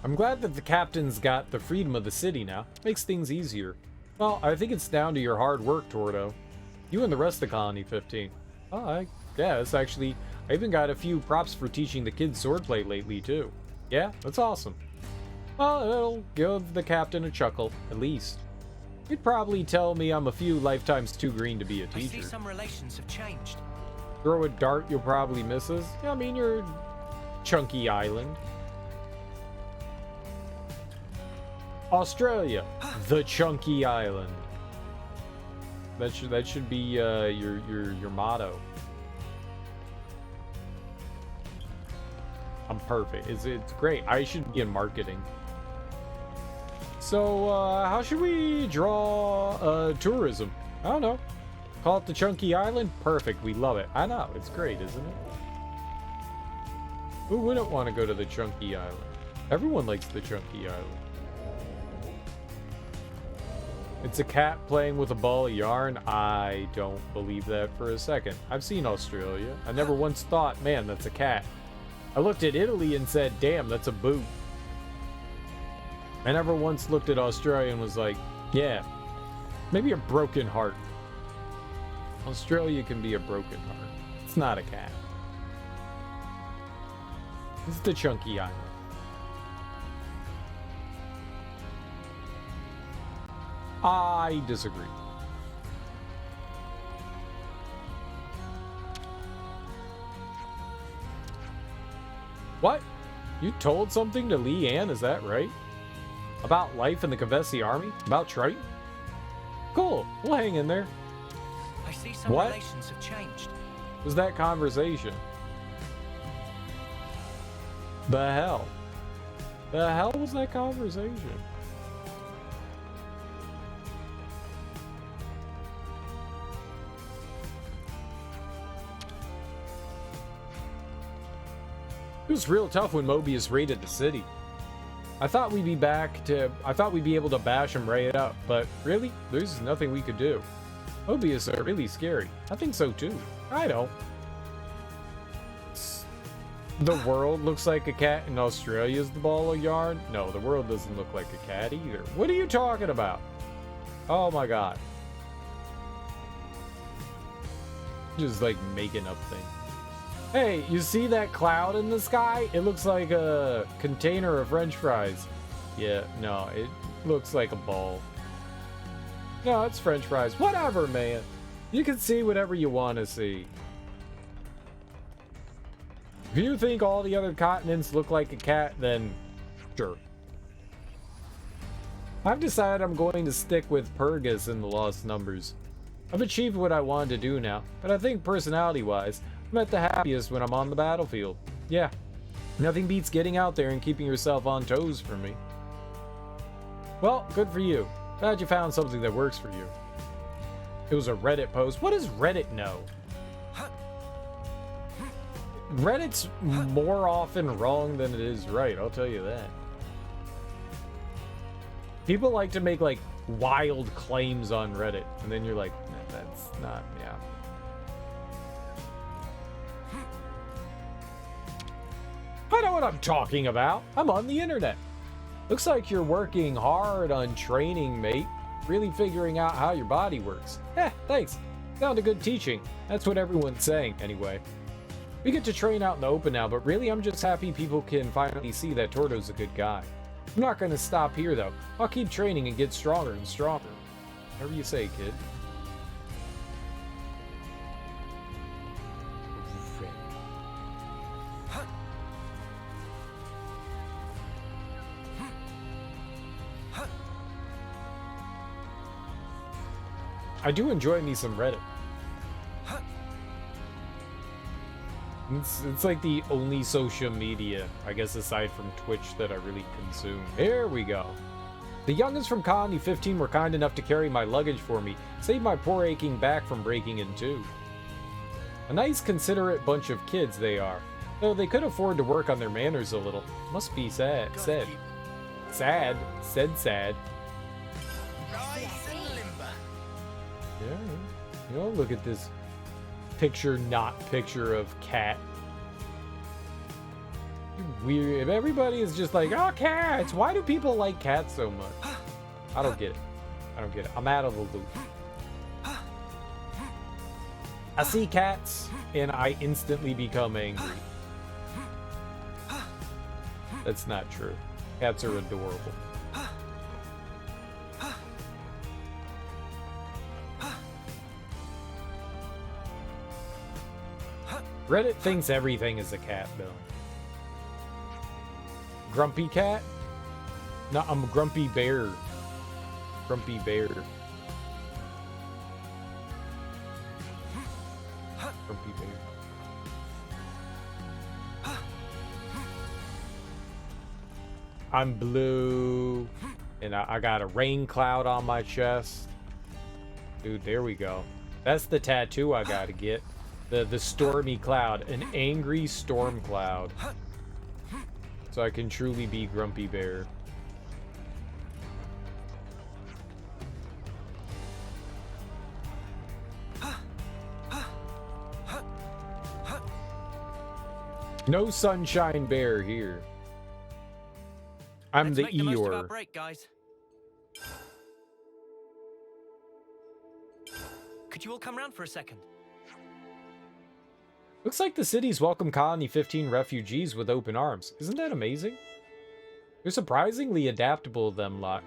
[SPEAKER 1] I'm glad that the captain's got the freedom of the city now. Makes things easier. Well, I think it's down to your hard work, Tordo. You and the rest of Colony 15. Oh, I guess, actually, I even got a few props for teaching the kids swordplay lately, too. Yeah, that's awesome. Well, it'll give the captain a chuckle, at least. He'd probably tell me I'm a few lifetimes too green to be a teacher.
[SPEAKER 11] I see some relations have changed.
[SPEAKER 1] Throw a dart you'll probably miss us. Yeah, I mean, you're Chunky Island. Australia, the Chunky Island. That should be your motto. I'm perfect. It's great. I should be in marketing. So how should we draw tourism? I don't know. Call it the Chunky Island? Perfect. We love it. I know. It's great, isn't it? Who wouldn't want to go to the Chunky Island? Everyone likes the Chunky Island. It's a cat playing with a ball of yarn? I don't believe that for a second. I've seen Australia. I never once thought, man, that's a cat. I looked at Italy and said, damn, that's a boot. I never once looked at Australia and was like, yeah, maybe a broken heart. Australia can be a broken heart. It's not a cat. It's the Chunky Island. I disagree. What? You told something to Leanne, is that right? About life in the Kavesi army? About Triton? Cool, we'll hang in there.
[SPEAKER 11] I see some
[SPEAKER 1] What?
[SPEAKER 11] relations have changed.
[SPEAKER 1] Was that conversation? The hell? The hell was that conversation? It was real tough when Mobius raided the city. I thought we'd be able to bash him right up, but really, there's nothing we could do. Mobius are really scary. I think so too. I know. The world looks like a cat and Australia's the ball of yarn? No, the world doesn't look like a cat either. What are you talking about? Oh my god. Just like making up things. Hey, you see that cloud in the sky? It looks like a container of French fries. Yeah, no, it looks like a ball. No, it's French fries. Whatever, man. You can see whatever you want to see. If you think all the other continents look like a cat, then sure. I've decided I'm going to stick with Purgus in the Lost Numbers. I've achieved what I wanted to do now, but I think personality-wise, I'm at the happiest when I'm on the battlefield. Yeah, nothing beats getting out there and keeping yourself on toes for me. Well, good for you. Glad you found something that works for you. It was a Reddit post. What does Reddit know? Reddit's more often wrong than it is right, I'll tell you that. People like to make like wild claims on Reddit, and then you're like, nah, that's not, yeah. I know what I'm talking about. I'm on the internet. Looks like you're working hard on training, mate. Really figuring out how your body works. Yeah, thanks. Found a good teaching. That's what everyone's saying, anyway. We get to train out in the open now, but really I'm just happy people can finally see that Torto's a good guy. I'm not going to stop here, though. I'll keep training and get stronger and stronger. Whatever you say, kid. I do enjoy me some Reddit. It's like the only social media, I guess, aside from Twitch that I really consume. Here we go. The youngins from Colony 15 were kind enough to carry my luggage for me, save my poor aching back from breaking in two. A nice, considerate bunch of kids they are, though they could afford to work on their manners a little. Must be sad. Sad. Sad. Said sad. Yeah, you know, look at this picture, not picture of cat. Weird. If everybody is just like, oh, cats. Why do people like cats so much? I don't get it. I don't get it. I'm out of the loop. I see cats and I instantly become angry. That's not true. Cats are adorable. Reddit thinks everything is a cat, though. Grumpy cat? No, I'm a grumpy bear. Grumpy bear. Grumpy bear. I'm blue. And I got a rain cloud on my chest. Dude, there we go. That's the tattoo I gotta get. The stormy cloud, an angry storm cloud, so I can truly be Grumpy Bear. No Sunshine Bear here. I'm the Eeyore.
[SPEAKER 11] Most of our break, guys. Could you all come round for a second?
[SPEAKER 1] Looks like the city's welcomed Colony 15 refugees with open arms. Isn't that amazing? They're surprisingly adaptable, them lot.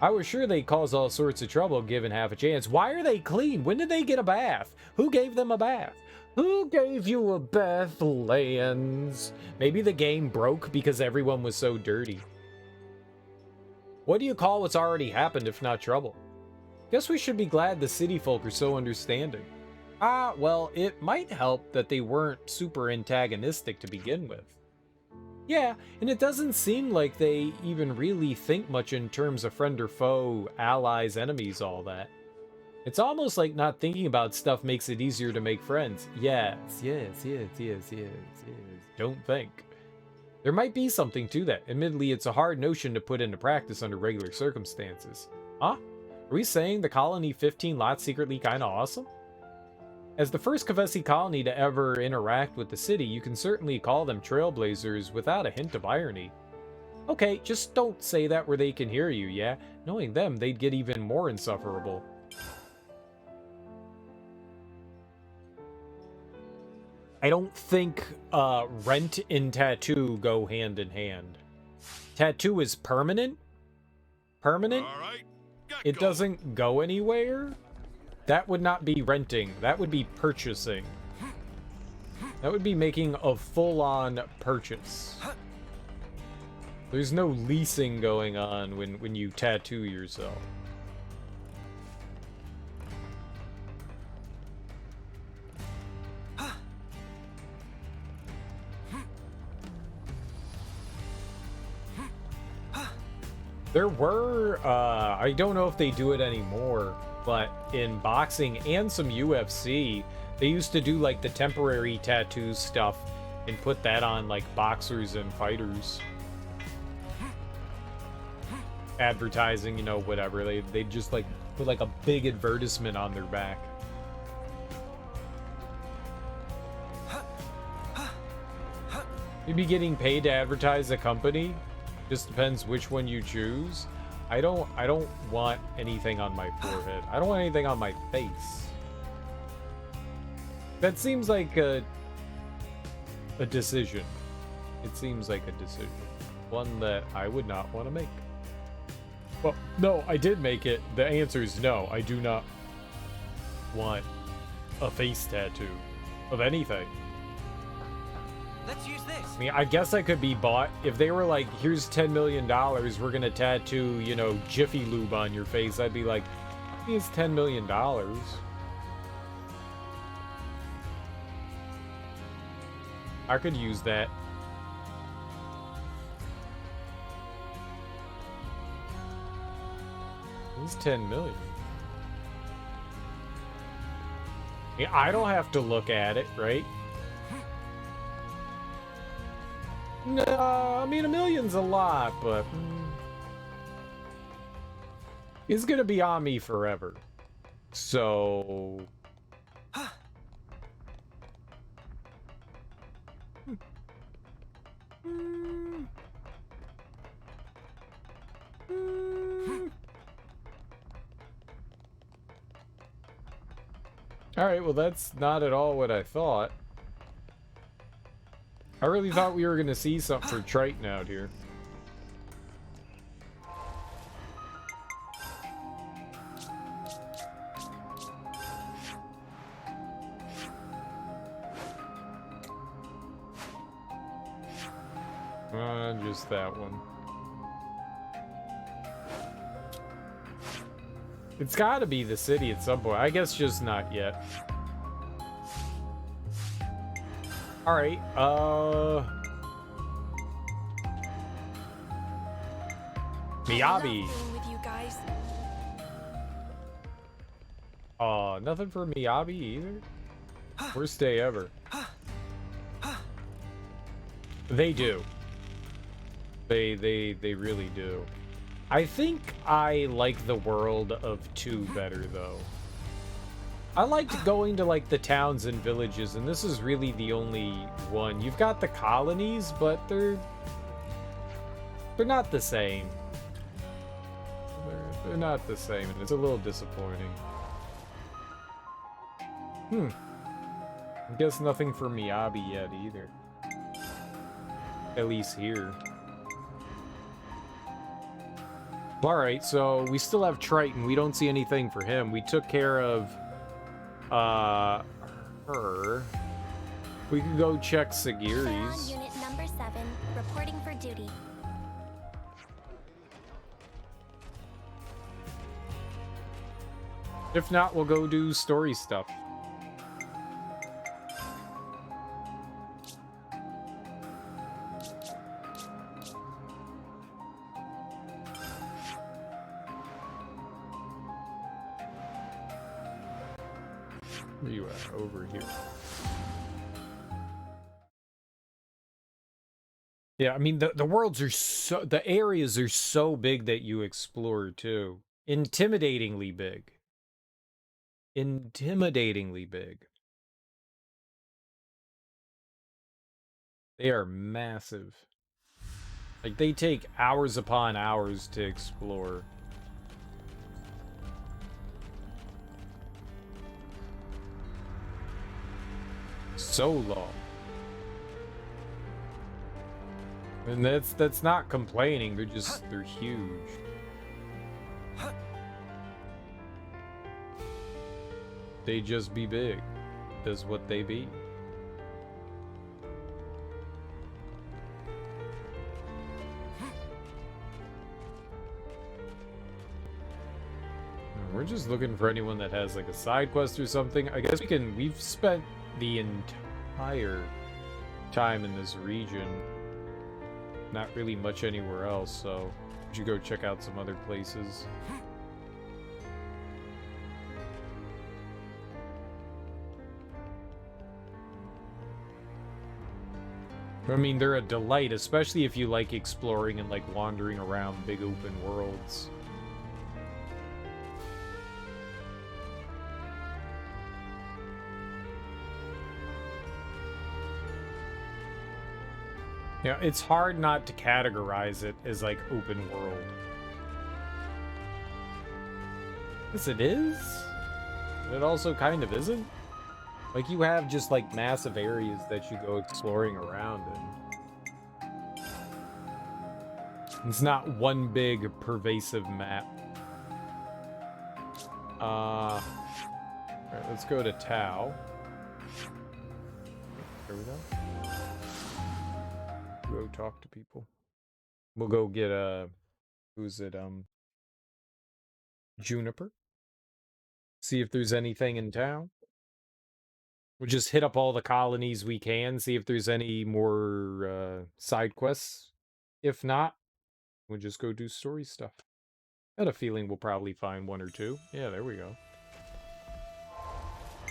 [SPEAKER 1] I was sure they'd cause all sorts of trouble given half a chance. Why are they clean? When did they get a bath? Who gave them a bath? Who gave you a bath, Lands? Maybe the game broke because everyone was so dirty. What do you call what's already happened if not trouble? Guess we should be glad the city folk are so understanding. Ah, well, it might help that they weren't super antagonistic to begin with. Yeah, and it doesn't seem like they even really think much in terms of friend or foe, allies, enemies, all that. It's almost like not thinking about stuff makes it easier to make friends. Yes. Don't think. There might be something to that. Admittedly, it's a hard notion to put into practice under regular circumstances. Huh? Are we saying the colony 15 lot's secretly kinda awesome? As the first Kavesi colony to ever interact with the city, you can certainly call them trailblazers without a hint of irony. Okay, just don't say that where they can hear you, yeah? Knowing them, they'd get even more insufferable. I don't think rent and tattoo go hand in hand. Tattoo is permanent? Permanent?
[SPEAKER 8] All right,
[SPEAKER 1] It doesn't go anywhere? That would not be renting. That would be purchasing. That would be making a full-on purchase. There's no leasing going on when you tattoo yourself. There were, I don't know if they do it anymore, but in boxing and some UFC, they used to do like the temporary tattoo stuff and put that on like boxers and fighters. Advertising, you know, whatever. They just like put like a big advertisement on their back. You'd be getting paid to advertise a company. Just depends which one you choose. I don't want anything on my forehead. I don't want anything on my face. That seems like a decision. It seems like a decision. One that I would not want to make. Well, no, I did make it. The answer is no. I do not want a face tattoo of anything.
[SPEAKER 11] Let's use this.
[SPEAKER 1] I mean, I guess I could be bought if they were like, here's $10 million, we're gonna tattoo, you know, Jiffy Lube on your face. I'd be like, it's $10 million. I could use that. It's 10 million. Yeah, I don't have to look at it, right? No, I mean, $1 million's a lot, but it's gonna be on me forever. So Alright, well that's not at all what I thought. I really thought we were gonna see something for Triton out here. Just that one. It's gotta be the city at some point. I guess just not yet. Alright, Miyabi. Nothing for Miyabi either? Worst day ever. They do. They really do. I think I like the world of 2 better, though. I liked going to, like, the towns and villages, and this is really the only one. You've got the colonies, but they're not the same. They're not the same, and it's a little disappointing. I guess nothing for Miyabi yet, either. At least here. Alright, so we still have Triton. We don't see anything for him. We took care of her. We could go check Sagiri's.
[SPEAKER 3] Unit number 7, reporting for duty.
[SPEAKER 1] If not, we'll go do story stuff. Where you at? Over here. Yeah, I mean, the worlds are so... The areas are so big that you explore, too. Intimidatingly big. Intimidatingly big. They are massive. Like, they take hours upon hours to explore. So long. And that's not complaining, they're huge. They just be big. That's what they be. We're just looking for anyone that has like a side quest or something. I guess we've spent the entire time in this region. Not really much anywhere else, so we should go check out some other places. I mean, they're a delight, especially if you like exploring and like wandering around big open worlds. Yeah, it's hard not to categorize it as like open world. Yes, it is. But it also kind of isn't. Like, you have just like massive areas that you go exploring around in. It's not one big pervasive map. Alright, let's go to Tau. There we go. Go talk to people. We'll go get who's it, Juniper. See if there's anything in town. We'll just hit up all the colonies we can, see if there's any more side quests. If not, we'll just go do story stuff. I had a feeling we'll probably find one or two. Yeah, there we go.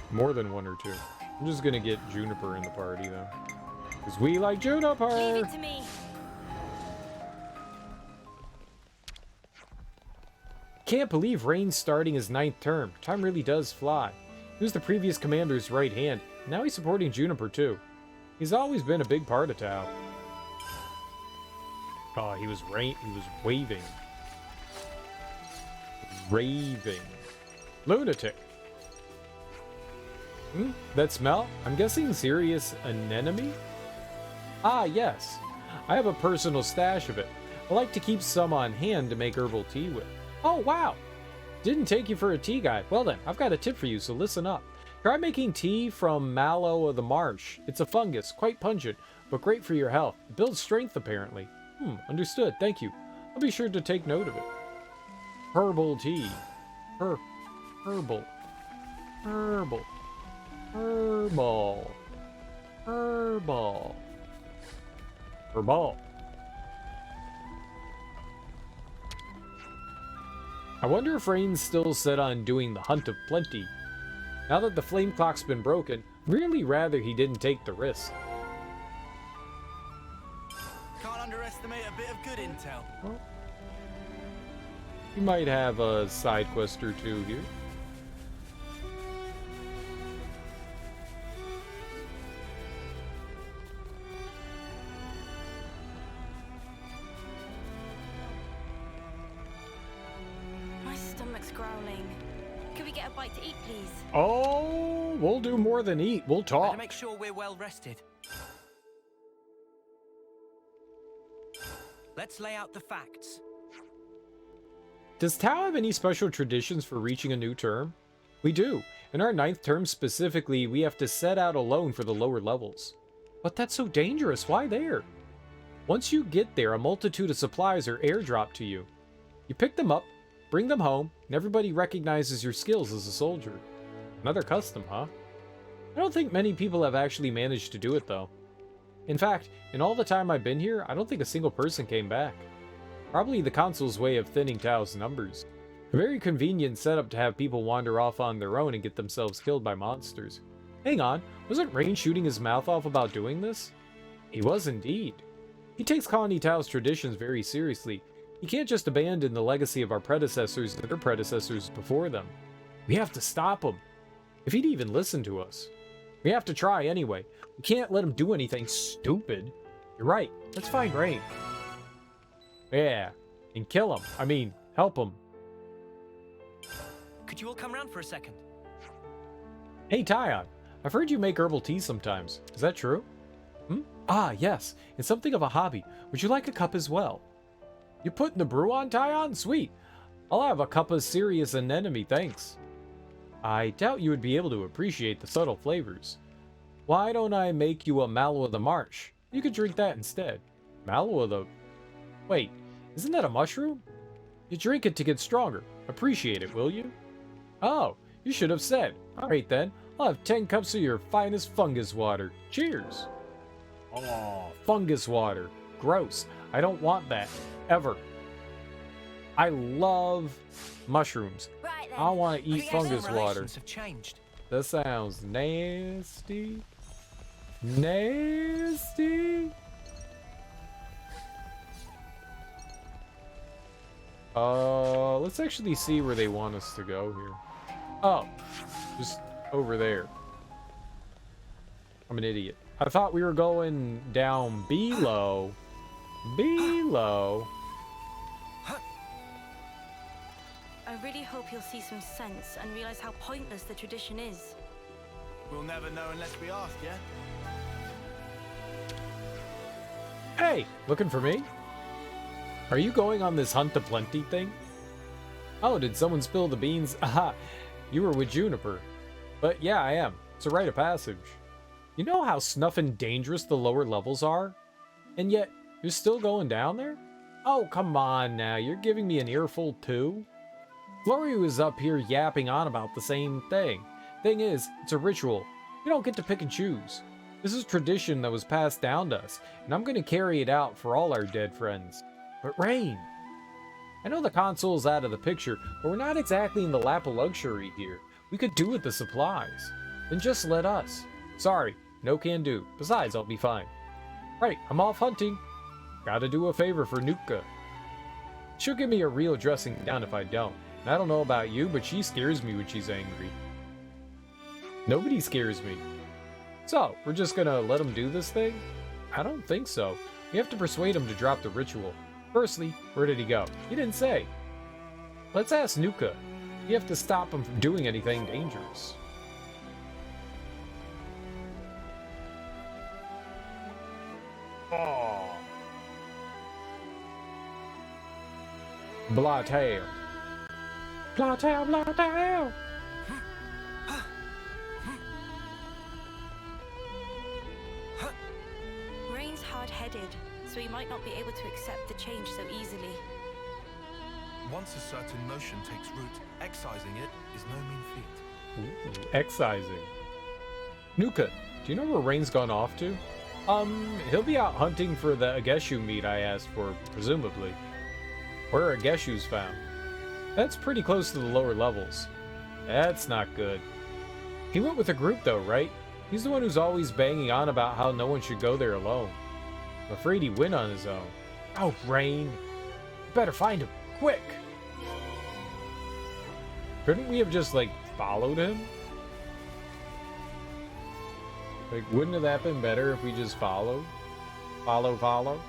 [SPEAKER 1] More than one or two. I'm just gonna get Juniper in the party though. Because we like Juniper!
[SPEAKER 7] Leave it to me.
[SPEAKER 1] Can't believe Rain's starting his 9th term. Time really does fly. He was the previous commander's right hand. Now he's supporting Juniper too. He's always been a big part of Tau. Oh, he was waving. Raving. Lunatic. That smell? I'm guessing serious anemone? Ah, yes. I have a personal stash of it. I like to keep some on hand to make herbal tea with. Oh, wow. Didn't take you for a tea guy. Well then, I've got a tip for you, so listen up. Try making tea from mallow of the marsh. It's a fungus, quite pungent, but great for your health. It builds strength, apparently. Understood. Thank you. I'll be sure to take note of it. Herbal tea. Herbal. Herbal. Herbal. Herbal. Herbal. I wonder if Rain's still set on doing the Hunt of Plenty. Now that the flame clock's been broken, really rather he didn't take the risk.
[SPEAKER 6] Can't underestimate a bit of good intel.
[SPEAKER 1] Well, you might have a side quest or two here.
[SPEAKER 7] To eat, please.
[SPEAKER 1] Oh, we'll do more than eat. We'll talk.
[SPEAKER 11] To make sure we're well rested. Let's lay out the facts.
[SPEAKER 1] Does Tau have any special traditions for reaching a new term? We do. In our 9th term specifically, we have to set out alone for the lower levels. But that's so dangerous. Why there? Once you get there, a multitude of supplies are airdropped to you. You pick them up, Bring them home, and everybody recognizes your skills as a soldier. Another custom, huh? I don't think many people have actually managed to do it, though. In fact, in all the time I've been here, I don't think a single person came back. Probably the Council's way of thinning Tao's numbers. A very convenient setup to have people wander off on their own and get themselves killed by monsters. Hang on, wasn't Rain shooting his mouth off about doing this? He was indeed. He takes Colony Tao's traditions very seriously. He can't just abandon the legacy of our predecessors and their predecessors before them. We have to stop him. If he'd even listen to us. We have to try anyway. We can't let him do anything stupid. You're right. Let's find Rain. Yeah. And kill him. I mean, help him.
[SPEAKER 11] Could you all come round for a second?
[SPEAKER 1] Hey, Tyon. I've heard you make herbal tea sometimes. Is that true? Hmm? Ah, yes. It's something of a hobby. Would you like a cup as well? You putting the brew on, Tyon? Sweet. I'll have a cup of serious anemone, thanks. I doubt you would be able to appreciate the subtle flavors. Why don't I make you a mallow of the marsh? You could drink that instead. Mallow of the... Wait, isn't that a mushroom? You drink it to get stronger. Appreciate it, will you? Oh, you should have said. Alright then, I'll have 10 cups of your finest fungus water. Cheers. Oh, fungus water. Gross. I don't want that. Ever. I love mushrooms.
[SPEAKER 7] Right then.
[SPEAKER 1] I want to eat fungus water.
[SPEAKER 11] Have changed.
[SPEAKER 1] That sounds nasty. Nasty. Let's actually see where they want us to go here. Oh, just over there. I'm an idiot. I thought we were going down below. Below.
[SPEAKER 13] I really hope you'll see some sense and realize how pointless the tradition is.
[SPEAKER 6] We'll never know unless we ask, yeah?
[SPEAKER 1] Hey, looking for me? Are you going on this hunt to plenty thing? Oh, did someone spill the beans? Aha, you were with Juniper. But yeah, I am. It's a rite of passage. You know how snuffing dangerous the lower levels are? And yet, you're still going down there? Oh, come on now, you're giving me an earful too? Flory was up here yapping on about the same thing. Thing is, it's a ritual. You don't get to pick and choose. This is tradition that was passed down to us, and I'm going to carry it out for all our dead friends. But Rain! I know the console's out of the picture, but we're not exactly in the lap of luxury here. We could do with the supplies. Then just let us. Sorry, no can do. Besides, I'll be fine. Right, I'm off hunting. Gotta do a favor for Nuka. She'll give me a real dressing down if I don't. And I don't know about you, but she scares me when she's angry. Nobody scares me. So, we're just gonna let him do this thing? I don't think so. We have to persuade him to drop the ritual. Firstly, where did he go? He didn't say. Let's ask Nuka. We have to stop him from doing anything dangerous. Oh. Plateau. Plateau, plateau.
[SPEAKER 13] Rain's hard-headed, so he might not be able to accept the change so easily.
[SPEAKER 9] Once a certain notion takes root, excising it is no mean feat.
[SPEAKER 1] Ooh, excising. Nuka, do you know where Rain's gone off to? He'll be out hunting for the Ageshu meat I asked for, presumably. Where are Ageshu's found? That's pretty close to the lower levels. That's not good. He went with a group though, right? He's the one who's always banging on about how no one should go there alone. I'm afraid he went on his own. Oh, Rain. You better find him, quick! Couldn't we have just, like, followed him? Like, wouldn't that have been better if we just followed? Follow. Follow.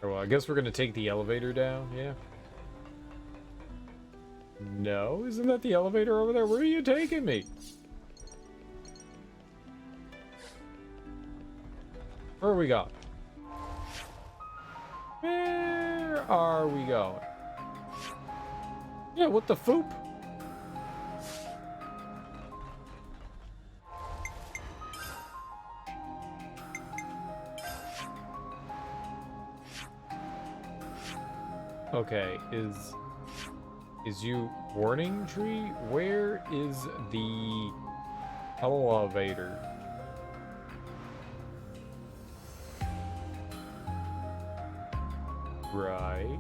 [SPEAKER 1] Well, I guess we're gonna take the elevator down, yeah? No, isn't that the elevator over there? Where are you taking me? Where are we going? Where are we going? Yeah, what the foop? Okay, is you warning tree? Where is the elevator? Right.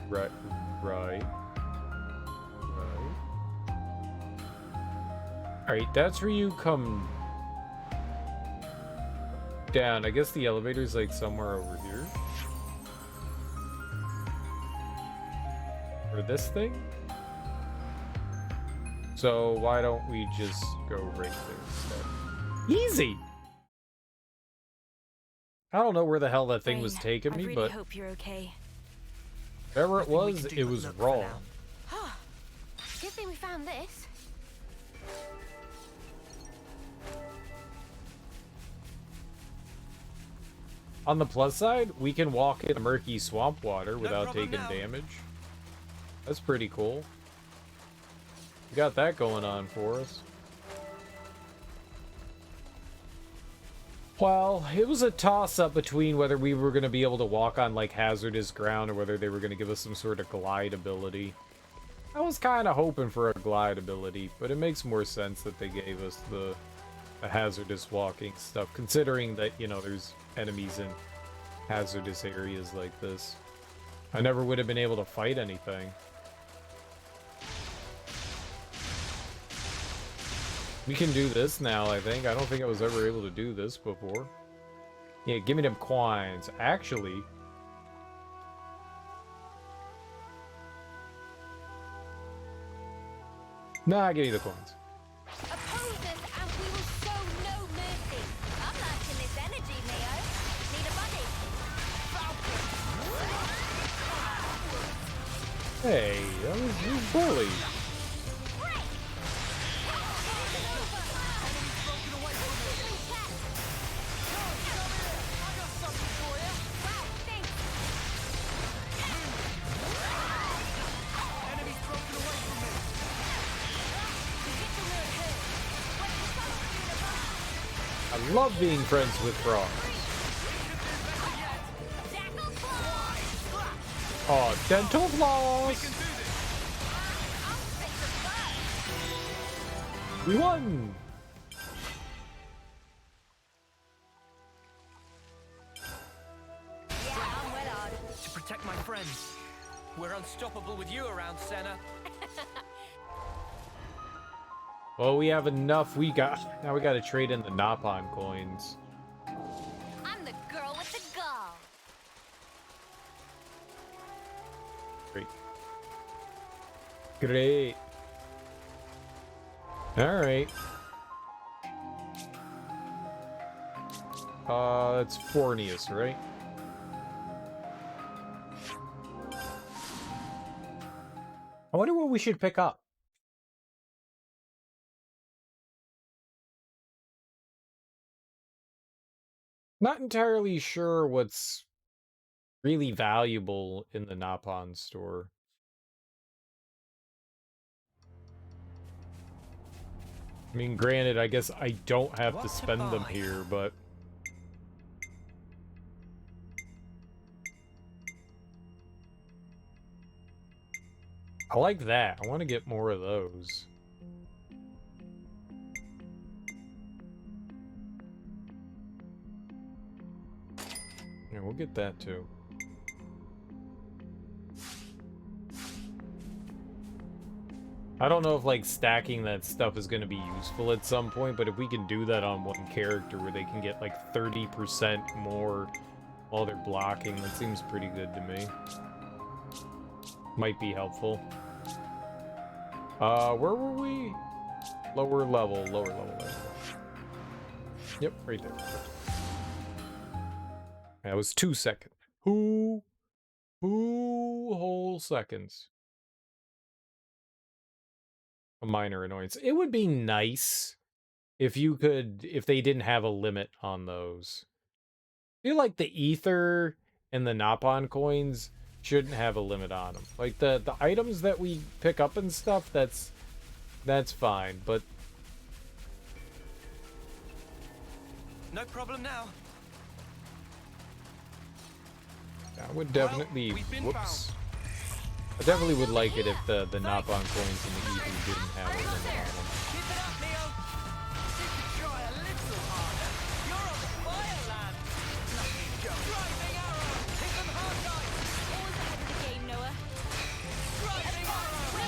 [SPEAKER 1] Right. Right. Right. Alright, that's where you come down. I guess the elevator's like somewhere over here. Or this thing? So why don't we just go right there instead? Easy! I don't know where the hell that thing was taking me,
[SPEAKER 13] I really
[SPEAKER 1] but
[SPEAKER 13] hope you're okay.
[SPEAKER 1] whatever it was wrong.
[SPEAKER 5] Good thing we found this.
[SPEAKER 1] On the plus side, we can walk in the murky swamp water without taking damage. That's pretty cool. We got that going on for us. Well, it was a toss-up between whether we were going to be able to walk on, like, hazardous ground or whether they were going to give us some sort of glide ability. I was kind of hoping for a glide ability, but it makes more sense that they gave us the hazardous walking stuff, considering that, you know, there's enemies in hazardous areas like this. I never would have been able to fight anything. We can do this now, I think. I don't think I was ever able to do this before. Yeah, give me them coins. Actually... Nah, give me the coins.
[SPEAKER 7] Oppose us and we will show no mercy. I'm liking this energy, Neo. Need a buddy?
[SPEAKER 1] Hey, that was you bully. I love being friends with frogs. Oh, dental floss! We won!
[SPEAKER 11] To protect my friends. We're unstoppable with you around, Senna.
[SPEAKER 1] Well, we have enough. Now we gotta trade in the Napon coins.
[SPEAKER 7] I'm the girl with the gall.
[SPEAKER 1] Great. Great. Alright. It's Fornius, right? I wonder what we should pick up. Not entirely sure what's really valuable in the Napon store. I mean, granted, I guess I don't have to spend them here, but... I like that. I want to get more of those. Yeah, we'll get that too. I don't know if, like, stacking that stuff is going to be useful at some point, but if we can do that on one character where they can get, like, 30% more while they're blocking, that seems pretty good to me. Might be helpful. Where were we? Lower level. Yep, right there. That was 2 seconds. 2 whole seconds. A minor annoyance. It would be nice if you could, if they didn't have a limit on those. feel like the ether and the Napon coins shouldn't have a limit on them. Like the items that we pick up and stuff, that's fine, but
[SPEAKER 11] No problem now.
[SPEAKER 1] I would definitely whoops. I definitely would like it if the Napon coins and the ether didn't have a limit on them.
[SPEAKER 11] Keep it up, Neo. You can try a little harder. You're on fire, lad. Lovely go. Driving arrow. Hit them hard, guys.
[SPEAKER 7] Always ahead of the game, Noah.
[SPEAKER 11] Driving arrow.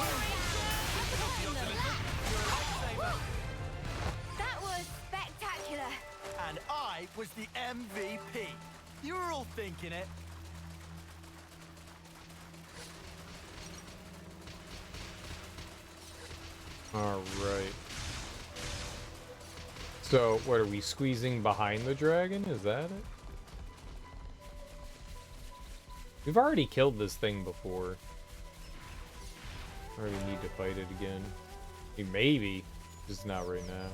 [SPEAKER 7] That was spectacular.
[SPEAKER 6] And I was the MVP. You were all thinking it.
[SPEAKER 1] Alright. So, what are we squeezing behind the dragon? Is that it? We've already killed this thing before. Or we need to fight it again. Maybe. Just not right now.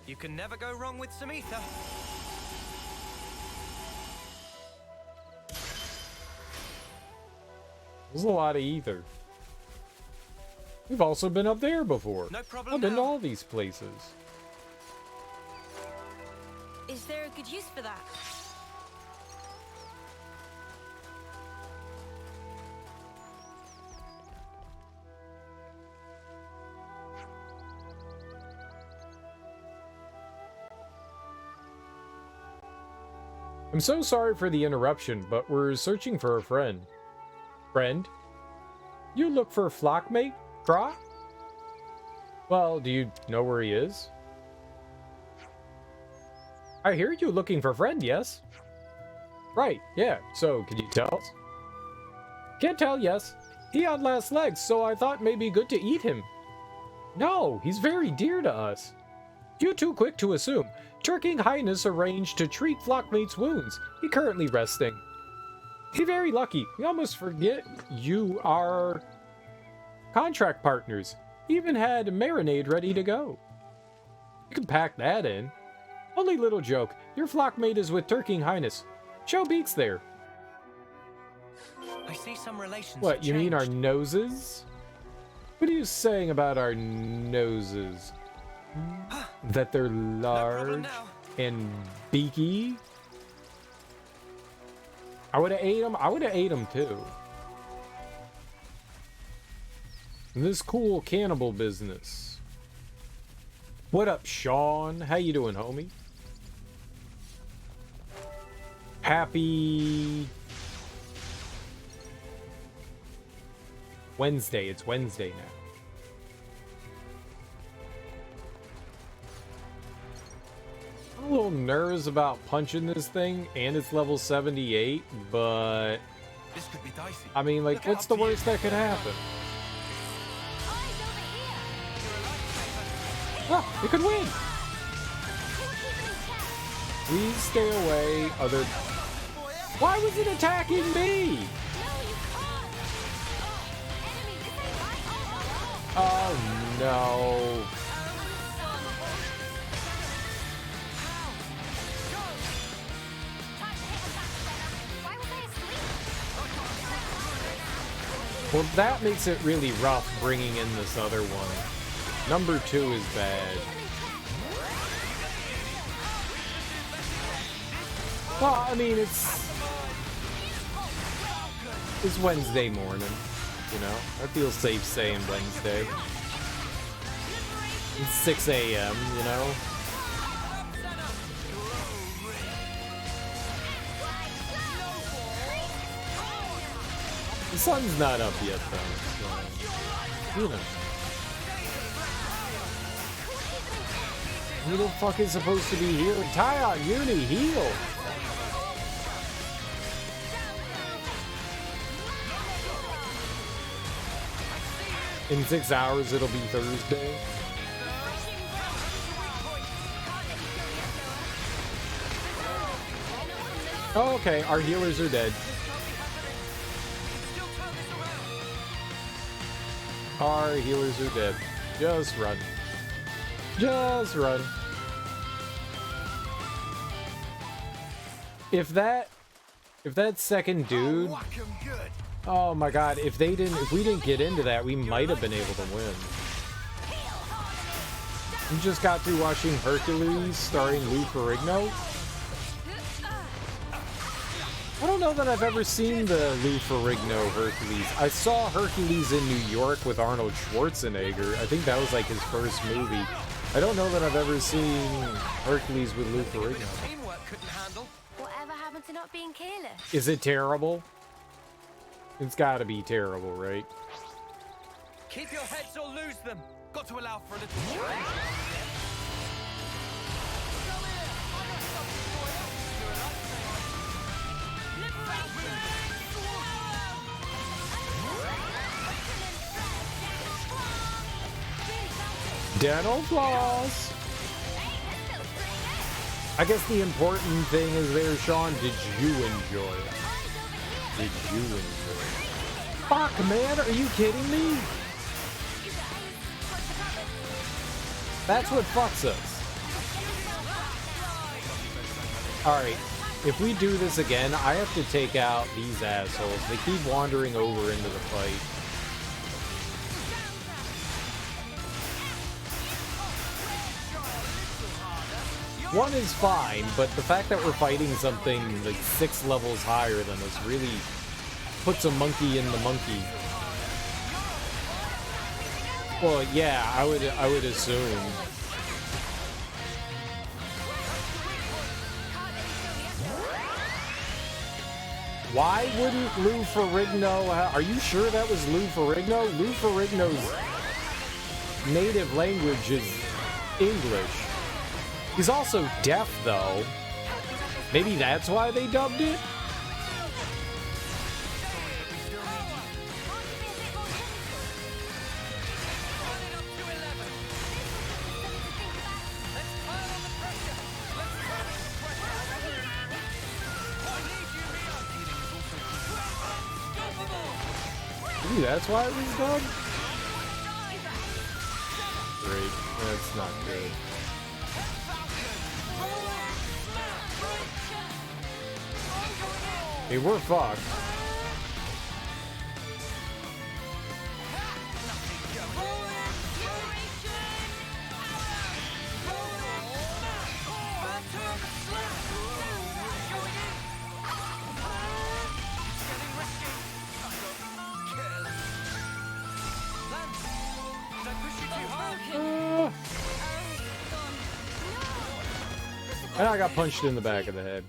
[SPEAKER 11] You can never go wrong with some ether.
[SPEAKER 1] There's a lot of ether. We've also been up there before.
[SPEAKER 11] No problem
[SPEAKER 1] I've been to
[SPEAKER 11] now.
[SPEAKER 1] all these places.
[SPEAKER 13] Is there a good use for that?
[SPEAKER 1] I'm so sorry for the interruption, but we're searching for a friend. Friend? You look for a flockmate, Craw? Well, do you know where he is? I hear you looking for a friend, yes? Right, yeah, so can you tell us? Can't tell, yes. He had last legs, so I thought maybe good to eat him. No, he's very dear to us. You too quick to assume. Turking Highness arranged to treat Flockmate's wounds. He currently resting. He very lucky. We almost forget you are contract partners. Even had marinade ready to go. You can pack that in. Only little joke. Your Flockmate is with Turking Highness. Show beats there.
[SPEAKER 11] I see some relations.
[SPEAKER 1] What,
[SPEAKER 11] have
[SPEAKER 1] you mean our
[SPEAKER 11] changed.
[SPEAKER 1] noses? What are you saying about our noses? That they're large and beaky? I would have ate them. I would have ate them too. This cool cannibal business. What up, Sean? How you doing, homie? Happy Wednesday. It's Wednesday now. I'm a little nervous about punching this thing, and it's level 78, but
[SPEAKER 9] This could be dicey.
[SPEAKER 1] I mean, like,
[SPEAKER 9] Look
[SPEAKER 1] what's
[SPEAKER 9] out
[SPEAKER 1] the
[SPEAKER 9] for you.
[SPEAKER 1] worst that could happen? Oh, it could win! Please stay away, other... Why was it attacking me? Oh, no. Well, that makes it really rough bringing in this other one. Number 2 is bad. Well, I mean, it's Wednesday morning, you know? I feel safe saying Wednesday. It's 6 a.m., you know? The sun's not up yet, though, so, you know. Who the fuck is supposed to be healing? Tyon, Uni, heal! In 6 hours, it'll be Thursday. Oh, okay, our healers are dead. Our healers are dead. Just run. Just run. If that second dude, oh my god, if we didn't get into that, we might have been able to win. We just got through watching Hercules starring Lou Ferrigno. I don't know that I've ever seen the Lou Ferrigno Hercules. I saw Hercules in New York with Arnold Schwarzenegger. I think that was like his first movie. I don't know that I've ever seen Hercules with Lou Ferrigno.
[SPEAKER 3] Whatever happened to not being careless?
[SPEAKER 1] Is it terrible? It's gotta be terrible, right?
[SPEAKER 11] Keep your heads or lose them. Got to allow for a little.
[SPEAKER 1] Dental floss. I guess the important thing is there, Sean, did you enjoy it? Did you enjoy it? Fuck, man, are you kidding me? That's what fucks us. Alright, if we do this again, I have to take out these assholes. They keep wandering over into the fight. One is fine, but the fact that we're fighting something like 6 levels higher than us really puts a monkey in the monkey. Well, yeah, I would assume. Why wouldn't Lou Ferrigno? Are you sure that was Lou Ferrigno? Lou Ferrigno's native language is English. He's also deaf, though. Maybe that's why they dubbed it? Ooh, that's why it was dubbed? Great. That's not good. Hey, we're fucked. And I got punched in the back of the head.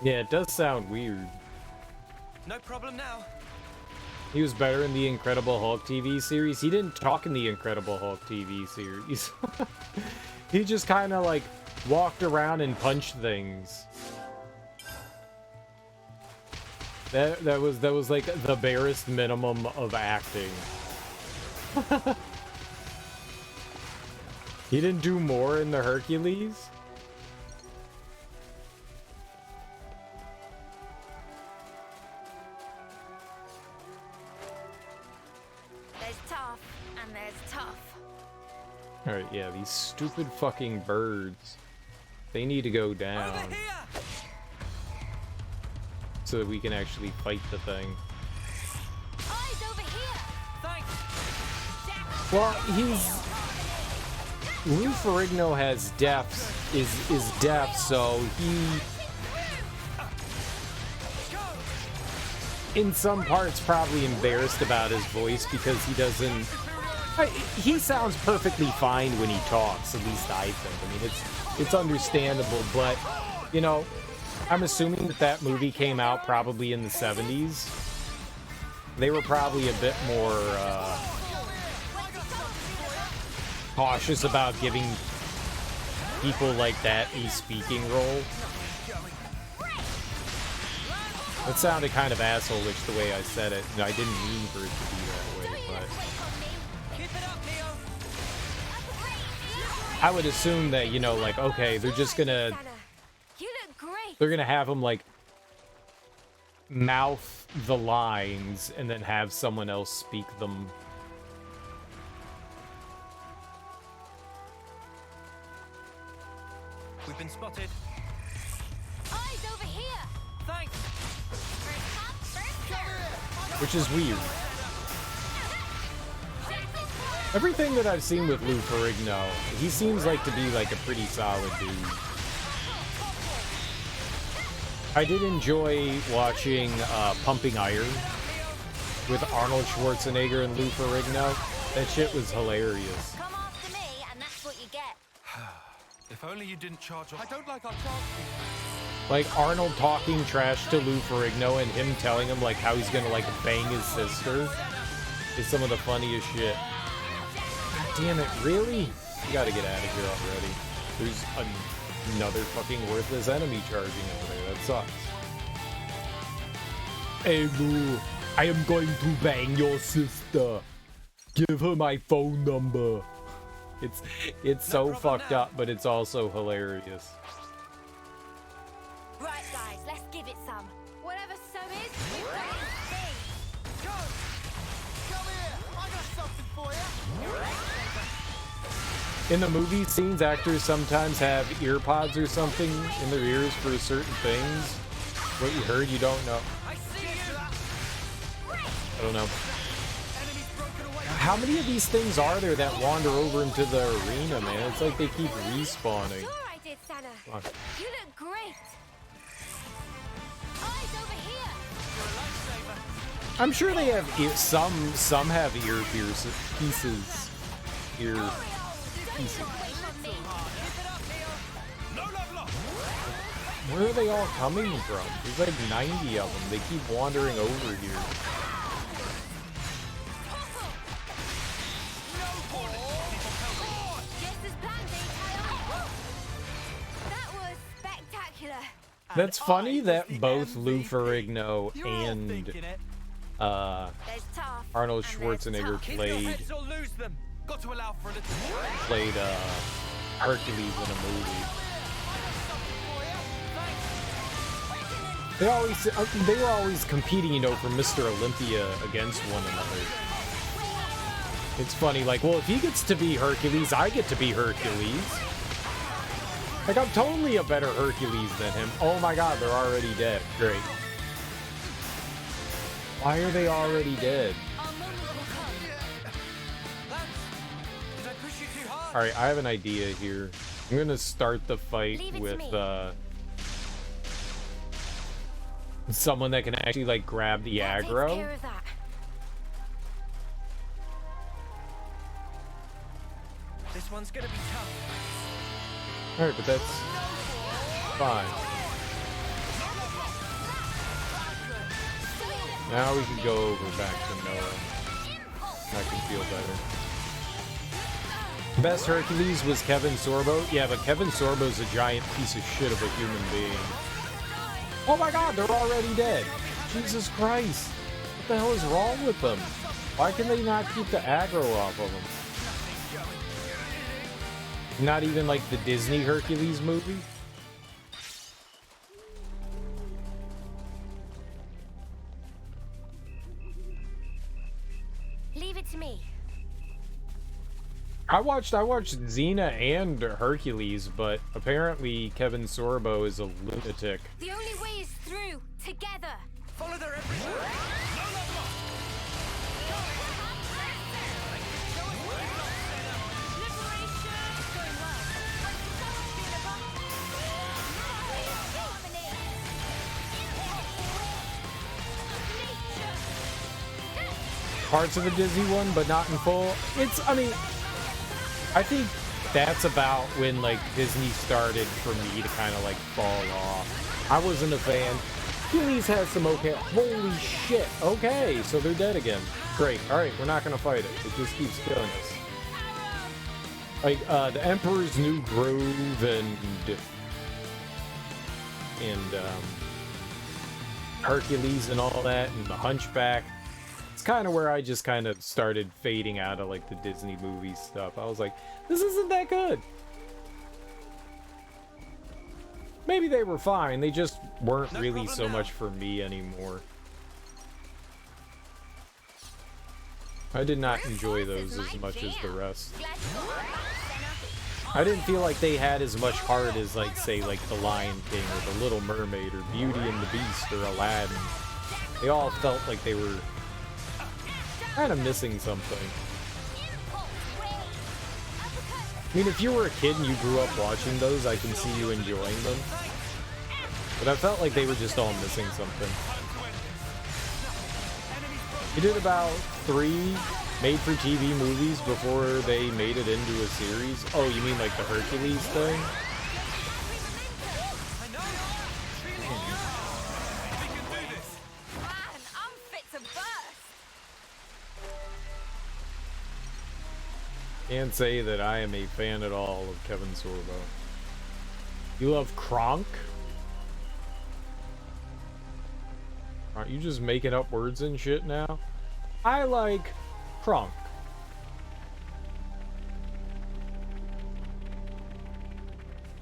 [SPEAKER 1] Yeah, it does sound weird.
[SPEAKER 11] No problem now.
[SPEAKER 1] He was better in the Incredible Hulk TV series. He didn't talk in the Incredible Hulk TV series. He just kind of like walked around and punched things. That was like the barest minimum of acting. He didn't do more in the Hercules?
[SPEAKER 7] There's tough, and there's tough.
[SPEAKER 1] Alright, yeah, these stupid fucking birds. They need to go down. So that we can actually fight the thing.
[SPEAKER 7] Eyes over here.
[SPEAKER 11] Thanks.
[SPEAKER 1] Well, Lou Ferrigno has deaf, is deaf, so he in some parts probably embarrassed about his voice because he doesn't. He sounds perfectly fine when he talks, at least I think. I mean, it's understandable, but you know, I'm assuming that movie came out probably in the 70s. They were probably a bit more cautious about giving people like that a speaking role. That sounded kind of asshole-ish the way I said it. I didn't mean for it to be that way, but I would assume that, you know, like, okay, they're just gonna... They're gonna have him, like, mouth the lines and then have someone else speak them.
[SPEAKER 11] We've been spotted.
[SPEAKER 7] Eyes over here!
[SPEAKER 11] Thanks!
[SPEAKER 7] First come, first serve!
[SPEAKER 1] Which is weird. Everything that I've seen with Lou Ferrigno, he seems like to be like a pretty solid dude. I did enjoy watching Pumping Iron with Arnold Schwarzenegger and Lou Ferrigno. That shit was hilarious.
[SPEAKER 7] Come after me, and that's what you get.
[SPEAKER 9] If only you didn't charge off.
[SPEAKER 11] I don't like our chances.
[SPEAKER 1] Like Arnold talking trash to Lou Ferrigno and him telling him like how he's gonna like bang his sister is some of the funniest shit. God damn it, really? You gotta get out of here already. There's another fucking worthless enemy charging over there. That sucks. Hey Lou, I am going to bang your sister. Give her my phone number. It's so fucked up, but it's also hilarious.
[SPEAKER 7] Right, guys, let's give it some. Whatever some is, we've got it in.
[SPEAKER 11] Go! Come here! I got something for you!
[SPEAKER 1] In the movie scenes, actors sometimes have ear pods or something in their ears for certain things. What you heard, you don't know.
[SPEAKER 11] I see you!
[SPEAKER 1] I don't know. How many of these things are there that wander over into the arena, man? It's like they keep respawning.
[SPEAKER 7] Sure I did, Santa.
[SPEAKER 1] Fuck.
[SPEAKER 7] You look great. Eyes over here.
[SPEAKER 11] You're a lifesaver.
[SPEAKER 1] I'm sure they have some have ear pieces. Ear pieces.
[SPEAKER 7] Away from me.
[SPEAKER 11] Keep it up, Neo! No love lost!
[SPEAKER 1] Where are they all coming from? There's like 90 of them. They keep wandering over here. That's funny that both Lou Ferrigno and Arnold Schwarzenegger played Hercules in a movie. They were always competing, you know, for Mr. Olympia against one another. It's funny, like, well, if he gets to be Hercules, I get to be Hercules. Like, I'm totally a better Hercules than him. Oh my god, they're already dead. Great. Why are they already dead? Alright, I have an idea here. I'm gonna start the fight with, someone that can actually, like, grab the aggro.
[SPEAKER 11] This one's gonna be tough.
[SPEAKER 1] Alright, but that's fine. Now we can go over back to Noah. I can feel better. Best Hercules was Kevin Sorbo. Yeah, but Kevin Sorbo's a giant piece of shit of a human being. Oh my god, they're already dead. Jesus Christ. What the hell is wrong with them? Why can they not keep the aggro off of them? Not even like the Disney Hercules movie?
[SPEAKER 7] Leave it to me.
[SPEAKER 1] I watched Xena and Hercules, but apparently Kevin Sorbo is a lunatic.
[SPEAKER 7] The only way is through, together.
[SPEAKER 11] Follow their every move.
[SPEAKER 1] Parts of a Disney one, but not in full. I mean, I think that's about when, like, Disney started for me to kind of, like, fall off. I wasn't a fan. Hercules has some okay. Holy shit. Okay, so they're dead again. Great. Alright, we're not gonna fight it. It just keeps killing us. Like, the Emperor's New Groove and Hercules and all that, and the Hunchback. It's kind of where I just kind of started fading out of, like, the Disney movie stuff. I was like, this isn't that good. Maybe they were fine. They just weren't really so much for me anymore. I did not enjoy those as much as the rest. I didn't feel like they had as much heart as, like, say, like The Lion King or The Little Mermaid or Beauty and the Beast or Aladdin. They all felt like they were kind of missing something. I mean, if you were a kid and you grew up watching those, I can see you enjoying them. But I felt like they were just all missing something. He did about 3 made-for-TV movies before they made it into a series. Oh, you mean like the Hercules thing? Can't say that I am a fan at all of Kevin Sorbo. You love Kronk? Aren't you just making up words and shit now? I like Kronk.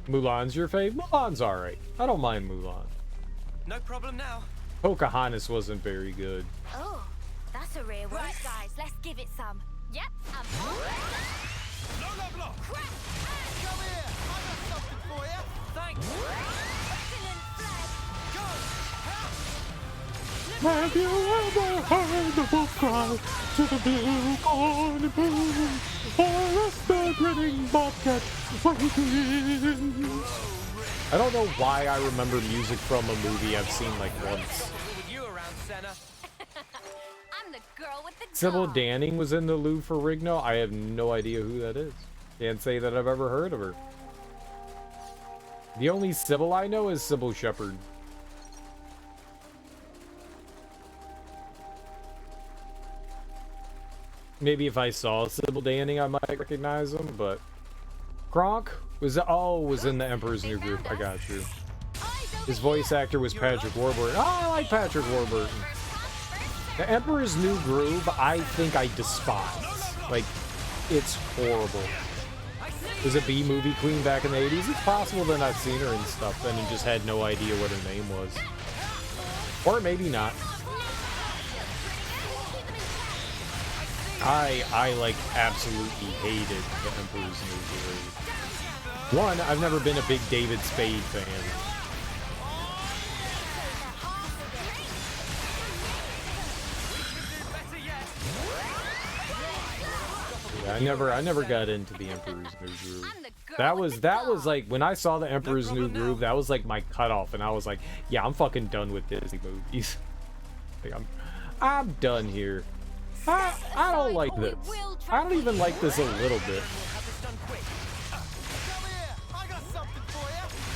[SPEAKER 1] Mulan's your fave? Mulan's alright. I don't mind Mulan.
[SPEAKER 11] No problem now.
[SPEAKER 1] Pocahontas wasn't very good.
[SPEAKER 7] Oh, that's a rare one. Right, guys, let's give it some. Yep, I'm all ready.
[SPEAKER 11] No level up.
[SPEAKER 7] Crap!
[SPEAKER 11] Come here. I got something for you. Thanks.
[SPEAKER 7] Excellent flag.
[SPEAKER 11] Go.
[SPEAKER 1] Have you ever heard the wolf cry to the blue corn moon, or a stud grinning bobcat waiting? I don't know why I remember music from a movie I've seen like once.
[SPEAKER 7] I'm the girl with the
[SPEAKER 1] Sybil Danning was in the Lou Ferrigno. I have no idea who that is. Can't say that I've ever heard of her. The only Sybil I know is Sybil Shepherd. Maybe if I saw Sybil Danning, I might recognize him, but Kronk was in the Emperor's New Groove. I got you. His voice actor was Patrick Warburton. Oh, I like Patrick Warburton. The Emperor's New Groove, I think I despise. Like, it's horrible. Was a B-movie queen back in the 80s? It's possible that I've seen her and stuff, and just had no idea what her name was. Or maybe not. I like absolutely hated the Emperor's New Groove. One, I've never been a big David Spade fan. Yeah, I never got into the Emperor's New Groove. That was like when I saw the Emperor's New Groove, that was like my cutoff, and I was like, yeah, I'm fucking done with Disney movies. Like, I'm done here. I don't like this. I don't even like this a little bit.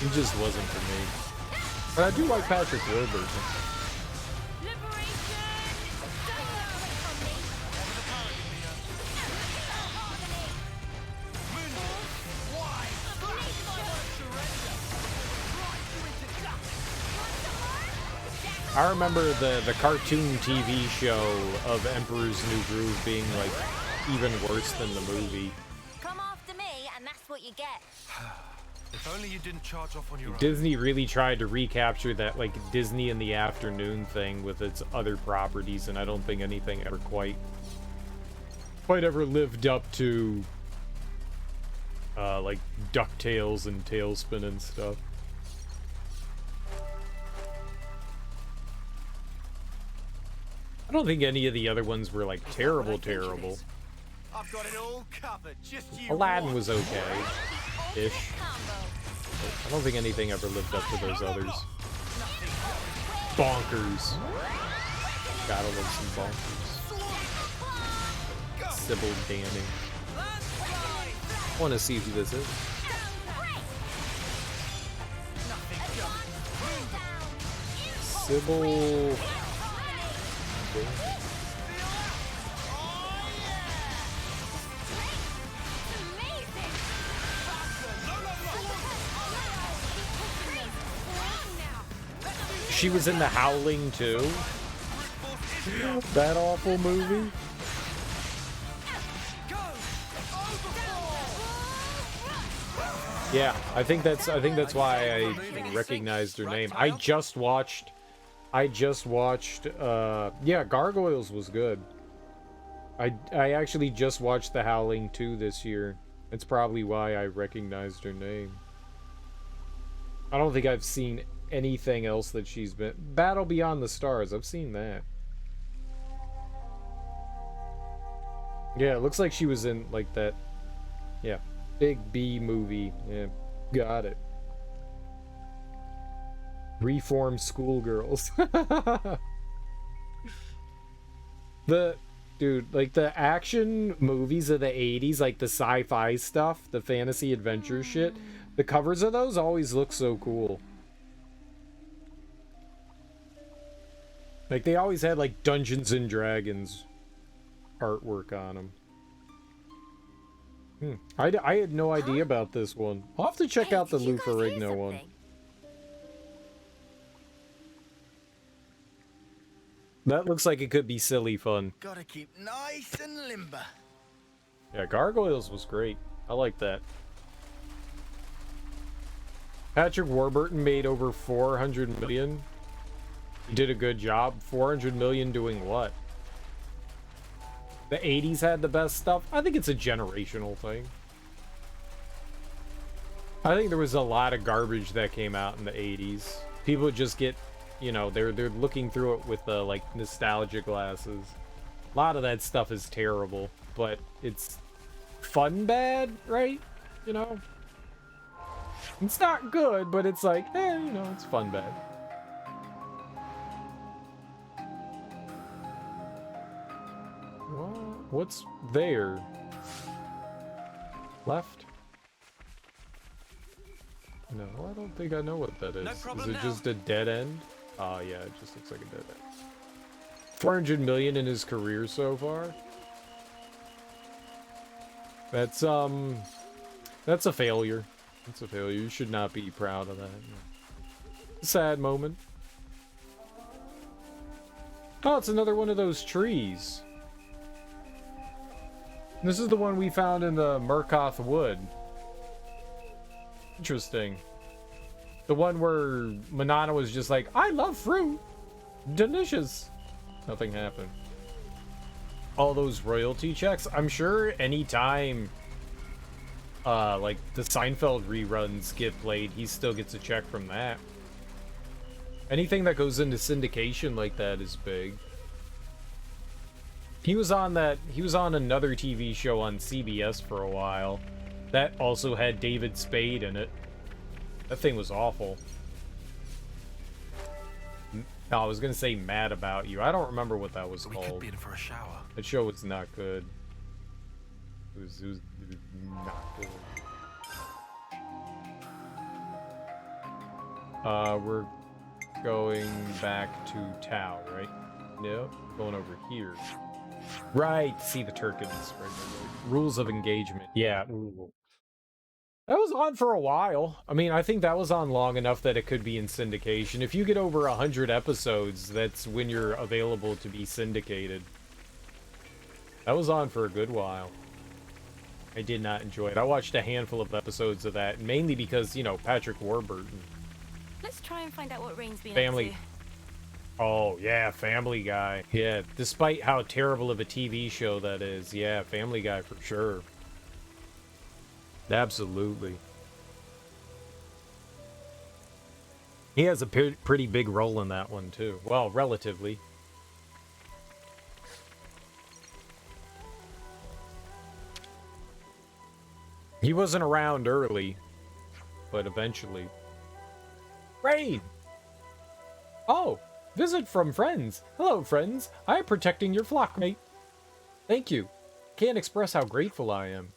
[SPEAKER 1] It just wasn't for me. But I do like Patrick Warburton. I remember the cartoon TV show of Emperor's New Groove being like even worse than the movie.
[SPEAKER 7] Come after me, and that's what you get.
[SPEAKER 9] If only you didn't charge off on your own.
[SPEAKER 1] Disney really tried to recapture that like Disney in the afternoon thing with its other properties, and I don't think anything ever quite ever lived up to like DuckTales and Tailspin and stuff. I don't think any of the other ones were like terrible.
[SPEAKER 6] I've got it all covered. Just you.
[SPEAKER 1] Aladdin was okay-ish. I don't think anything ever lived up to those others. Bonkers. Gotta love some bonkers. Sybil Danning. I want to see who this is. Sybil. She was in The Howling too. That awful movie. Yeah, I think that's why I recognized her name. I just watched yeah, Gargoyles was good. I actually just watched The Howling 2 this year. That's probably why I recognized her name. I don't think I've seen anything else that she's been... Battle Beyond the Stars, I've seen that. Yeah, it looks like she was in, like, that... Yeah, Big B movie. Yeah, got it. Reformed schoolgirls. Dude, like, the action movies of the 80s, like the sci-fi stuff, the fantasy adventure shit, the covers of those always look so cool. Like, they always had, like, Dungeons and Dragons artwork on them. I had no idea about this one. I'll have to check out the Lou Ferrigno one. That looks like it could be silly fun.
[SPEAKER 6] Gotta keep nice and limber.
[SPEAKER 1] Yeah, Gargoyles was great. I like that. Patrick Warburton made over 400 million. He did a good job. 400 million doing what? The 80s had the best stuff. I think it's a generational thing. I think there was a lot of garbage that came out in the 80s. People just get, you know, they're looking through it with the, like, nostalgia glasses. A lot of that stuff is terrible, but it's fun bad, right? You know? It's not good, but it's like, you know, it's fun bad. What's there? Left? No, I don't think I know what that is. Is it just a dead end? Oh, yeah, it just looks like a dead end. 400 million in his career so far? That's a failure. That's a failure. You should not be proud of that. Sad moment. Oh, it's another one of those trees. This is the one we found in the Murkoth Wood. Interesting. The one where Manana was just like, I love fruit. Delicious. Nothing happened. All those royalty checks. I'm sure anytime like the Seinfeld reruns get played, he still gets a check from that. Anything that goes into syndication like that is big. He was on another TV show on CBS for a while. That also had David Spade in it. That thing was awful. No, I was gonna say Mad About You. I don't remember what that was called. We could be in for a shower. That show was not good. It was not good. We're going back to Tau, right? Nope. Going over here. Right, see the Turkins. Right. Rules of engagement. Yeah. Ooh. That was on for a while. I mean, I think that was on long enough that it could be in syndication. If you get over 100 episodes, that's when you're available to be syndicated. That was on for a good while. I did not enjoy it. I watched a handful of episodes of that, mainly because, you know, Patrick Warburton.
[SPEAKER 13] Let's try and find out what Rain's been
[SPEAKER 1] Family.
[SPEAKER 13] up to.
[SPEAKER 1] Oh, yeah, Family Guy. Yeah, despite how terrible of a TV show that is. Yeah, Family Guy for sure. Absolutely. He has a pretty big role in that one, too. Well, relatively. He wasn't around early, but eventually. Rain! Oh! Visit from friends. Hello, friends. I am protecting your flock, mate. Thank you. Can't express how grateful I am.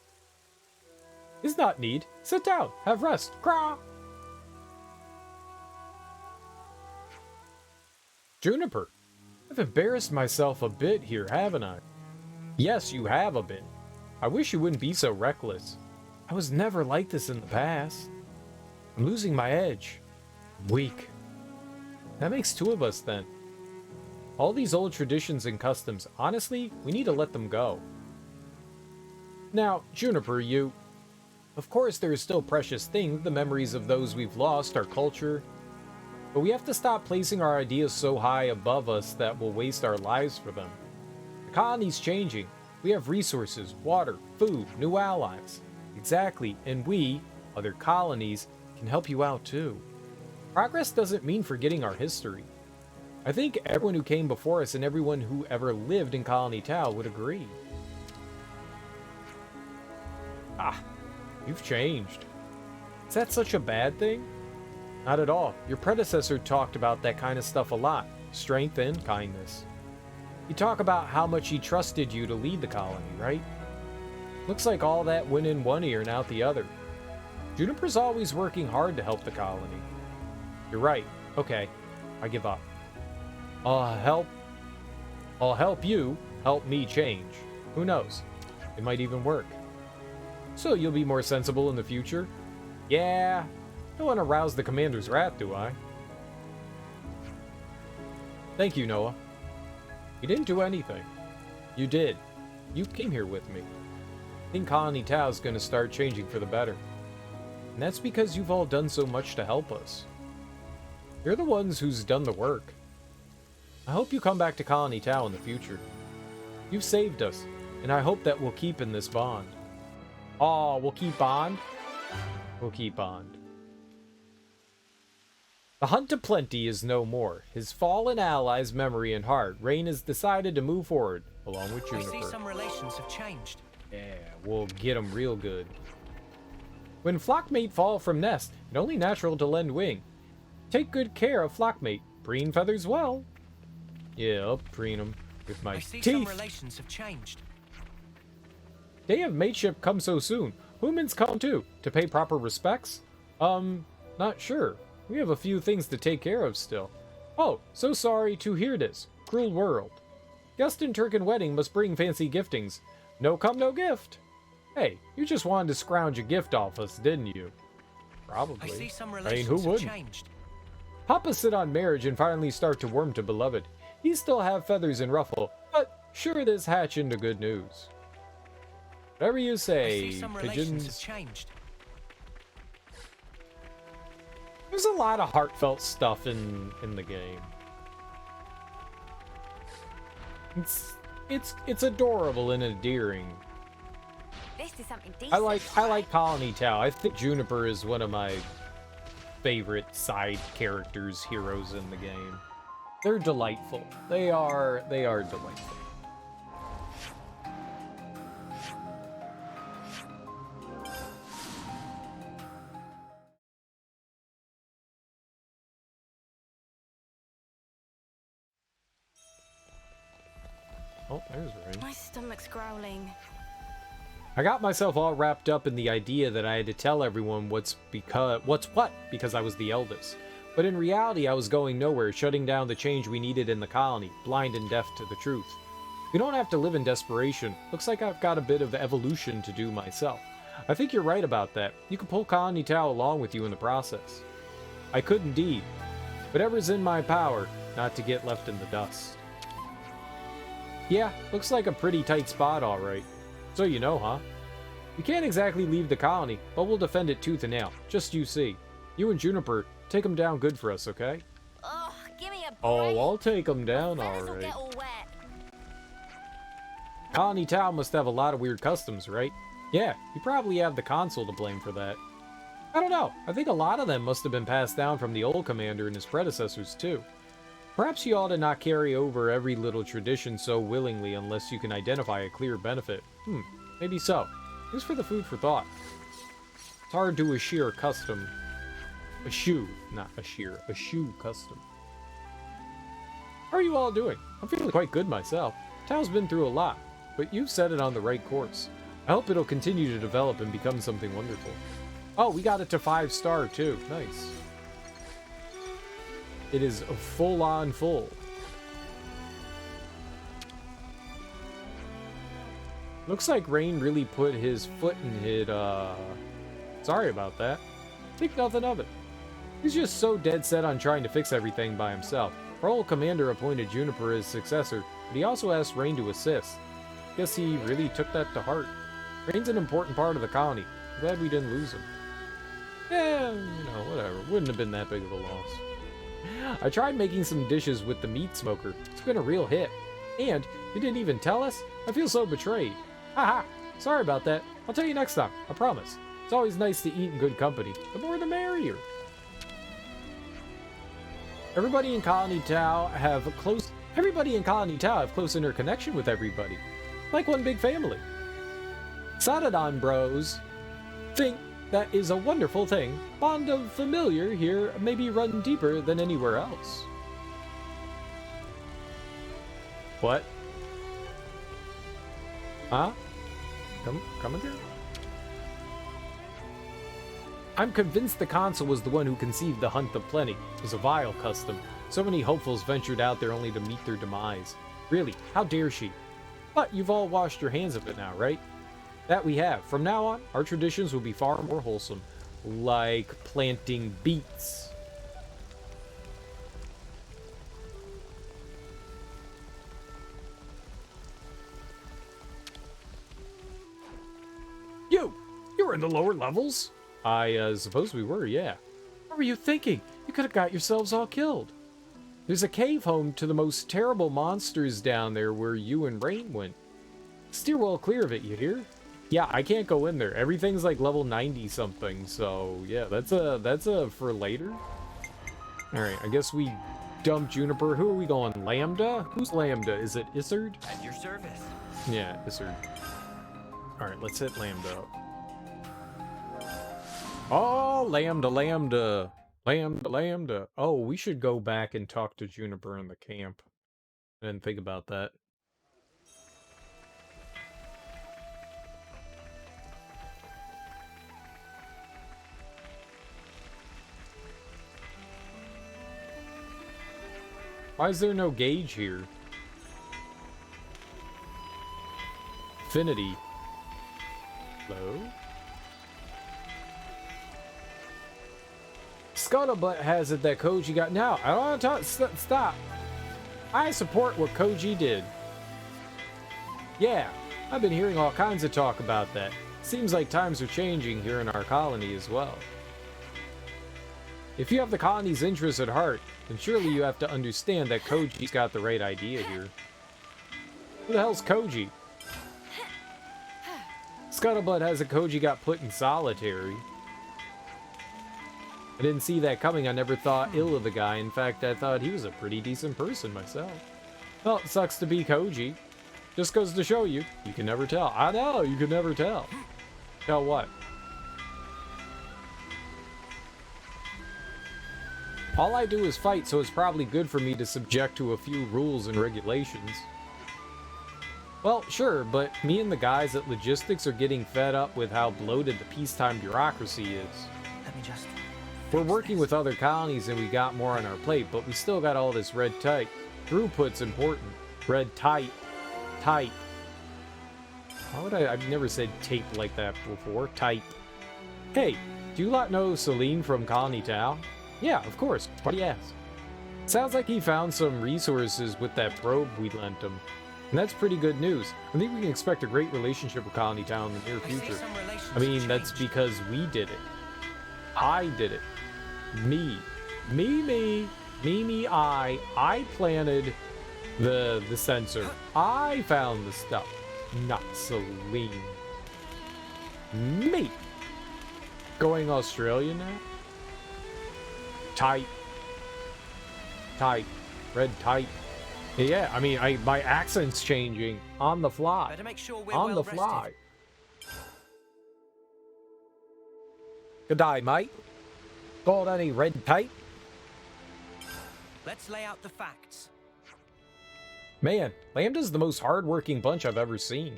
[SPEAKER 1] Is not need. Sit down. Have rest. Craw! Juniper. I've embarrassed myself a bit here, haven't I? Yes, you have a bit. I wish you wouldn't be so reckless. I was never like this in the past. I'm losing my edge. I'm weak. That makes two of us, then. All these old traditions and customs, honestly, we need to let them go. Now, Juniper, you... Of course, there are still precious things, the memories of those we've lost, our culture. But we have to stop placing our ideas so high above us that we'll waste our lives for them. The colony's changing. We have resources, water, food, new allies. Exactly, and we, other colonies, can help you out too. Progress doesn't mean forgetting our history. I think everyone who came before us and everyone who ever lived in Colony Tau would agree. Ah, you've changed. Is that such a bad thing? Not at all. Your predecessor talked about that kind of stuff a lot. Strength and kindness. You talk about how much he trusted you to lead the colony, right? Looks like all that went in one ear and out the other. Juniper's always working hard to help the colony. You're right. Okay, I give up. I'll help you help me change. Who knows? It might even work. So you'll be more sensible in the future? Yeah. Don't want to rouse the commander's wrath, do I? Thank you, Noah. You didn't do anything. You did. You came here with me. I think Colony Tau's gonna start changing for the better. And that's because you've all done so much to help us. You're the ones who's done the work. I hope you come back to Colony Tau in the future. You've saved us, and I hope that we'll keep in this bond. Aw, we'll keep bond? We'll keep bond. The hunt to plenty is no more. His fallen allies' memory and heart, Rain has decided to move forward, along with Juniper.
[SPEAKER 11] I see some relations have changed.
[SPEAKER 1] Yeah, we'll get them real good. When flockmate fall from nest, it's only natural to lend wing. Take good care of flockmate. Preen feathers well. Yeah, I'll preen them with my
[SPEAKER 11] I see
[SPEAKER 1] teeth.
[SPEAKER 11] some relations have changed.
[SPEAKER 1] Day of mateship come so soon. Humans come too, to pay proper respects? Not sure. We have a few things to take care of still. Oh, so sorry to hear this. Cruel world. Guest and Turkin wedding must bring fancy giftings. No come, no gift. Hey, you just wanted to scrounge a gift off us, didn't you? Probably.
[SPEAKER 11] I see some
[SPEAKER 1] who
[SPEAKER 11] relations have
[SPEAKER 1] wouldn't?
[SPEAKER 11] changed.
[SPEAKER 1] Papa sit on marriage and finally start to warm to beloved. He still have feathers and ruffle, but sure this hatch into good news. Whatever you
[SPEAKER 11] I
[SPEAKER 1] say,
[SPEAKER 11] see some relations have
[SPEAKER 1] pigeons.
[SPEAKER 11] changed.
[SPEAKER 1] There's a lot of heartfelt stuff in the game. It's adorable and endearing.
[SPEAKER 3] This is something decent.
[SPEAKER 1] I like Colony Tau. I think Juniper is one of my favorite side characters, heroes in the game. They're delightful. They are delightful. Oh, there's Rain.
[SPEAKER 13] My stomach's growling.
[SPEAKER 1] I got myself all wrapped up in the idea that I had to tell everyone what's what because I was the eldest. But in reality, I was going nowhere, shutting down the change we needed in the colony, blind and deaf to the truth. We don't have to live in desperation. Looks like I've got a bit of evolution to do myself. I think you're right about that. You can pull Colony Tau along with you in the process. I could indeed. Whatever's in my power, not to get left in the dust. Yeah, looks like a pretty tight spot, alright. So you know, huh? We can't exactly leave the colony, but we'll defend it tooth and nail. Just you see. You and Juniper, take them down good for us, okay?
[SPEAKER 7] Oh, give me a break.
[SPEAKER 1] Oh, I'll take them down,
[SPEAKER 7] My feathers will
[SPEAKER 1] alright.
[SPEAKER 7] get all wet.
[SPEAKER 1] Colony Tau must have a lot of weird customs, right? Yeah, you probably have the console to blame for that. I don't know. I think a lot of them must have been passed down from the old commander and his predecessors, too. Perhaps you ought to not carry over every little tradition so willingly unless you can identify a clear benefit. Maybe so. Thanks for the food for thought. It's hard to eschew custom. Eschew, not eschew. Eschew custom. How are you all doing? I'm feeling quite good myself. Tao's been through a lot, but you've set it on the right course. I hope it'll continue to develop and become something wonderful. Oh, we got it to 5-star too. Nice. It is full on full. Looks like Rain really put his foot in it, Sorry about that. Think nothing of it. He's just so dead set on trying to fix everything by himself. Our old commander appointed Juniper as successor, but he also asked Rain to assist. Guess he really took that to heart. Rain's an important part of the colony. I'm glad we didn't lose him. Yeah, you know, whatever. Wouldn't have been that big of a loss. I tried making some dishes with the meat smoker. It's been a real hit. And, you didn't even tell us? I feel so betrayed. Haha, sorry about that. I'll tell you next time, I promise. It's always nice to eat in good company. The more the merrier. Everybody in Colony Tau have close interconnection with everybody. Like one big family. Sadadon bros think that is a wonderful thing. Bond of familiar here maybe run deeper than anywhere else. What? Huh? Coming there? I'm convinced the consul was the one who conceived the Hunt of Plenty. It was a vile custom. So many hopefuls ventured out there only to meet their demise. Really, how dare she? But you've all washed your hands of it now, right? That we have. From now on, our traditions will be far more wholesome. Like planting beets. You were in the lower levels? I suppose we were, yeah. What were you thinking? You could have got yourselves all killed. There's a cave home to the most terrible monsters down there where you and Rain went. Steer well clear of it, you hear? Yeah, I can't go in there. Everything's like level 90 something, so yeah, that's a for later. Alright, I guess we dump Juniper. Who are we going? Lambda? Who's Lambda? Is it Isard?
[SPEAKER 11] At your service.
[SPEAKER 1] Yeah, Isard. Alright, let's hit Lambda. Oh, Lambda. Oh, we should go back and talk to Juniper in the camp. I didn't think about that. Why is there no gauge here? Affinity. Hello? Scuttlebutt has it that Koji got... No, I don't want to talk... Stop. I support what Koji did. Yeah, I've been hearing all kinds of talk about that. Seems like times are changing here in our colony as well. If you have the colony's interests at heart, then surely you have to understand that Koji's got the right idea here. Who the hell's Koji? Scuttlebutt has a Koji got put in solitary. I didn't see that coming. I never thought ill of the guy. In fact, I thought he was a pretty decent person myself. Well, it sucks to be Koji. Just goes to show you, you can never tell. I know, you can never tell. Tell what? All I do is fight, so it's probably good for me to subject to a few rules and regulations. Well, sure, but me and the guys at Logistics are getting fed up with how bloated the peacetime bureaucracy is.
[SPEAKER 11] Let me just...
[SPEAKER 1] We're working with other colonies and we got more on our plate, but we still got all this red tape. Throughput's important. Red tape. Tight. Why would I've never said tape like that before. Tight. Hey, do you lot know Celine from Colony Tau? Yeah, of course. Why do you ask? Sounds like he found some resources with that probe we lent him. And that's pretty good news. I think we can expect a great relationship with Colony Tau in the near future. I mean, that's because we did it. I did it. Me. I planted the sensor. I found the stuff. Not Celine. Me. Going Australia now? Tight. Red tight. Yeah, I mean, my accent's changing on the fly.
[SPEAKER 11] Better make sure we're
[SPEAKER 1] on
[SPEAKER 11] well
[SPEAKER 1] the fly.
[SPEAKER 11] rested.
[SPEAKER 1] Good day, mate. Got any red tape?
[SPEAKER 11] Let's lay out the facts.
[SPEAKER 1] Man, Lambda's the most hardworking bunch I've ever seen.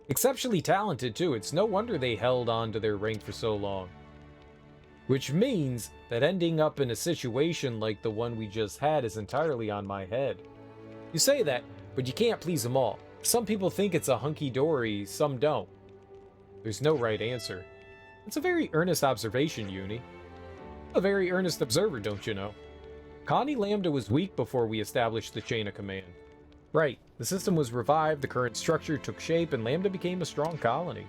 [SPEAKER 1] Exceptionally talented, too. It's no wonder they held on to their rank for so long. Which means that ending up in a situation like the one we just had is entirely on my head. You say that, but you can't please them all. Some people think it's a hunky-dory, some don't. There's no right answer. It's a very earnest observation, Uni. A very earnest observer, don't you know? Connie Lambda was weak before we established the chain of command. Right, the system was revived, the current structure took shape, and Lambda became a strong colony.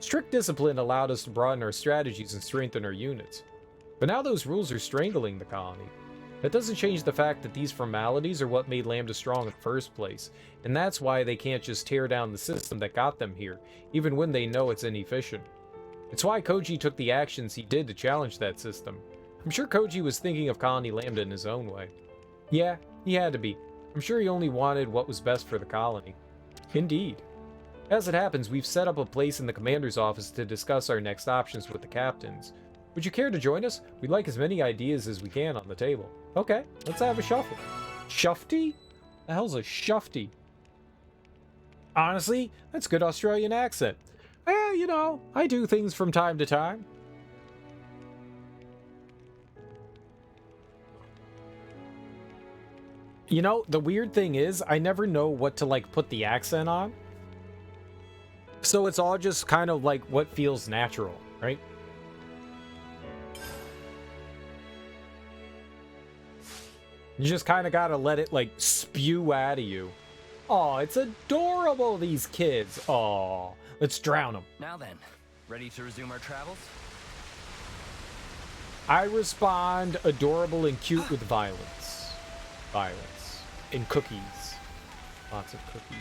[SPEAKER 1] Strict discipline allowed us to broaden our strategies and strengthen our units. But now those rules are strangling the colony. That doesn't change the fact that these formalities are what made Lambda strong in the first place, and that's why they can't just tear down the system that got them here, even when they know it's inefficient. It's why Koji took the actions he did to challenge that system. I'm sure Koji was thinking of Colony Lambda in his own way. Yeah, he had to be. I'm sure he only wanted what was best for the colony. Indeed. As it happens, we've set up a place in the commander's office to discuss our next options with the captains. Would you care to join us? We'd like as many ideas as we can on the table. Okay, let's have a shuffle. Shufty? The hell's a shufty? Honestly, that's good Australian accent. You know, I do things from time to time. You know, the weird thing is, I never know what to, like, put the accent on. So it's all just kind of like what feels natural, right? You just kind of gotta let it, like, spew out of you. Oh, it's adorable, these kids. Oh, let's drown them.
[SPEAKER 11] Now then, ready to resume our travels?
[SPEAKER 1] I respond adorable and cute with violence. Violence. And cookies. Lots of cookies.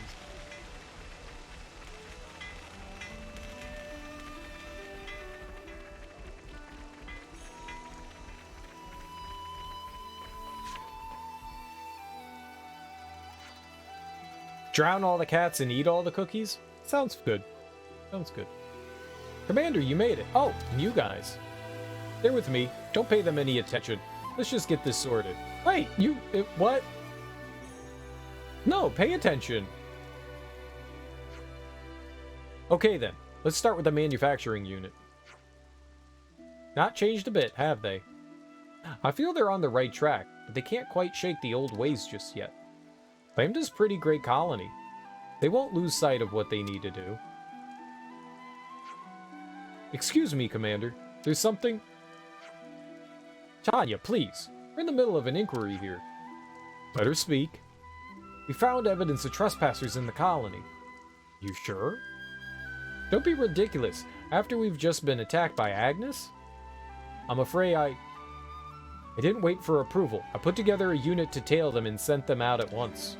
[SPEAKER 1] Drown all the cats and eat all the cookies? Sounds good. Sounds good. Commander, you made it. Oh, and you guys. They're with me. Don't pay them any attention. Let's just get this sorted. Wait, what? No, pay attention. Okay then, let's start with the manufacturing unit. Not changed a bit, have they? I feel they're on the right track, but they can't quite shake the old ways just yet. Lambda's a pretty great colony. They won't lose sight of what they need to do. Excuse me, Commander. There's something... Tanya, please. We're in the middle of an inquiry here. Let her speak. We found evidence of trespassers in the colony. You sure? Don't be ridiculous. After we've just been attacked by Agnes? I'm afraid I didn't wait for approval. I put together a unit to tail them and sent them out at once.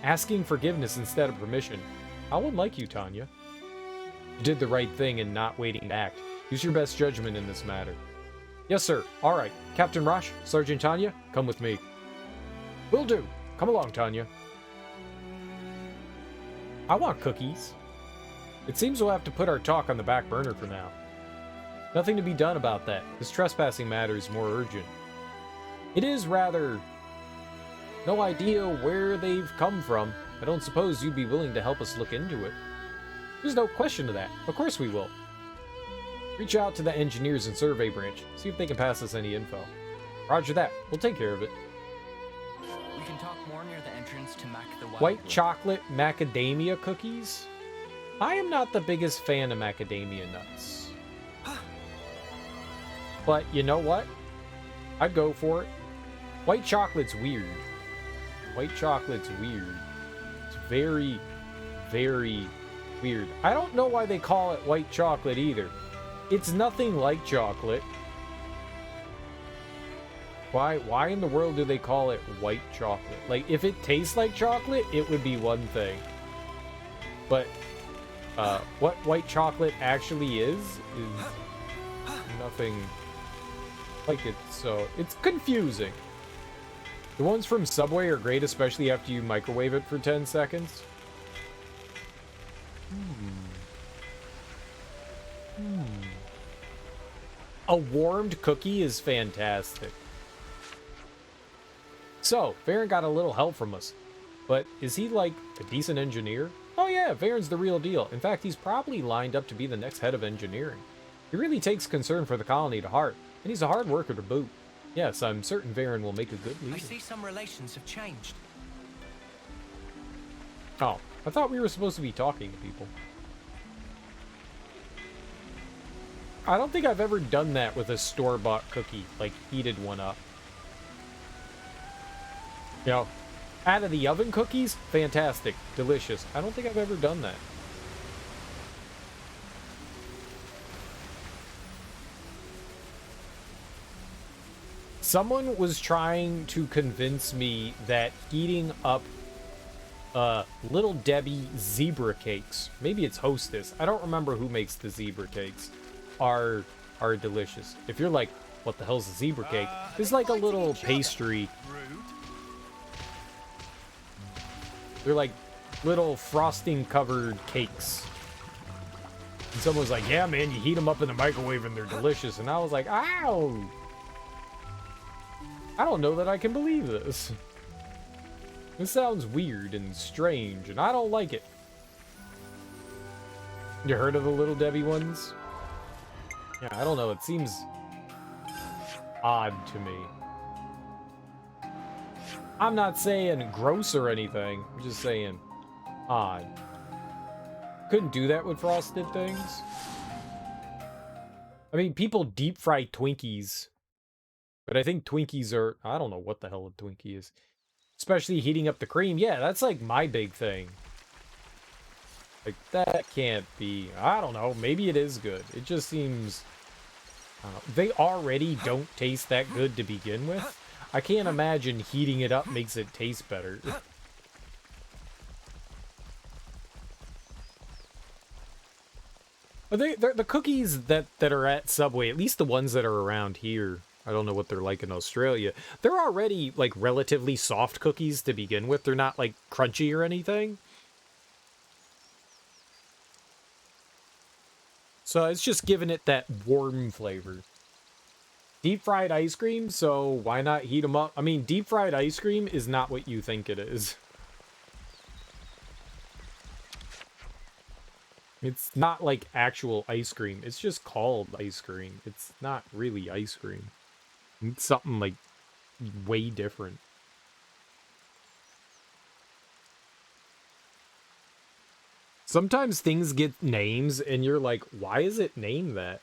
[SPEAKER 1] Asking forgiveness instead of permission. How unlike you, Tanya. You did the right thing in not waiting to act. Use your best judgment in this matter. Yes, sir. All right. Captain Rosh, Sergeant Tanya, come with me. Will do. Come along, Tanya. I want cookies. It seems we'll have to put our talk on the back burner for now. Nothing to be done about that. This trespassing matter is more urgent. It is rather... No idea where they've come from. I don't suppose you'd be willing to help us look into it. There's no question of that. Of course we will. Reach out to the engineers and survey branch. See if they can pass us any info. Roger that. We'll take care of it.
[SPEAKER 11] We can talk more near the entrance to Mac the Wild.
[SPEAKER 1] White chocolate macadamia cookies? I am not the biggest fan of macadamia nuts. But you know what? I'd go for it. White chocolate's weird. White chocolate's weird. It's very, very weird. I don't know why they call it white chocolate either. It's nothing like chocolate. Why in the world do they call it white chocolate? Like, if it tastes like chocolate, it would be one thing. But, what white chocolate actually is nothing like it, so it's confusing. The ones from Subway are great, especially after you microwave it for 10 seconds. A warmed cookie is fantastic. So, Varen got a little help from us. But is he, like, a decent engineer? Oh yeah, Varen's the real deal. In fact, he's probably lined up to be the next head of engineering. He really takes concern for the colony to heart, and he's a hard worker to boot. Yes, I'm certain Varen will make a good leader.
[SPEAKER 11] I see some relations have changed.
[SPEAKER 1] Oh, I thought we were supposed to be talking to people. I don't think I've ever done that with a store-bought cookie, like heated one up. You know, out of the oven cookies, fantastic, delicious. I don't think I've ever done that. Someone was trying to convince me that heating up Little Debbie zebra cakes, maybe it's Hostess, I don't remember who makes the zebra cakes, are delicious. If you're like, what the hell's a zebra cake? It's like a little pastry. They're like little frosting covered cakes. And someone was like, yeah, man, you heat them up in the microwave and they're delicious. And I was like, ow! I don't know that I can believe this. This sounds weird and strange, and I don't like it. You heard of the Little Debbie ones? Yeah, I don't know. It seems odd to me. I'm not saying gross or anything. I'm just saying odd. Couldn't do that with frosted things. I mean, people deep fry Twinkies. But I think Twinkies are... I don't know what the hell a Twinkie is. Especially heating up the cream. Yeah, that's like my big thing. Like, that can't be... I don't know. Maybe it is good. It just seems... they already don't taste that good to begin with. I can't imagine heating it up makes it taste better. The cookies that are at Subway, at least the ones that are around here, I don't know what they're like in Australia, they're already, like, relatively soft cookies to begin with. They're not, like, crunchy or anything. So it's just giving it that warm flavor. Deep fried ice cream, so why not heat them up? I mean, deep fried ice cream is not what you think it is. It's not like actual ice cream. It's just called ice cream. It's not really ice cream. It's something like way different. Sometimes things get names and you're like, why is it named that?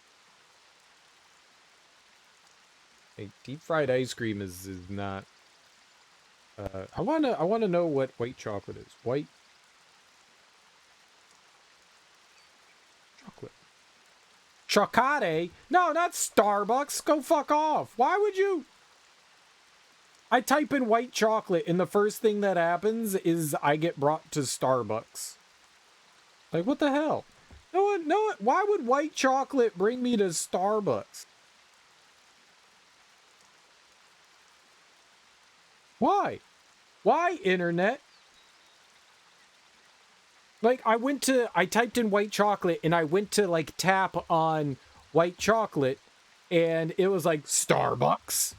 [SPEAKER 1] Like, deep fried ice cream is not... I wanna know what white chocolate is. White chocolate. Chocolate? No, not Starbucks. Go fuck off. Why would you? I type in white chocolate and the first thing that happens is I get brought to Starbucks. Like, what the hell? No, why would white chocolate bring me to Starbucks? Why? Why, internet? Like, I typed in white chocolate and I went to, like, tap on white chocolate and it was like, Starbucks?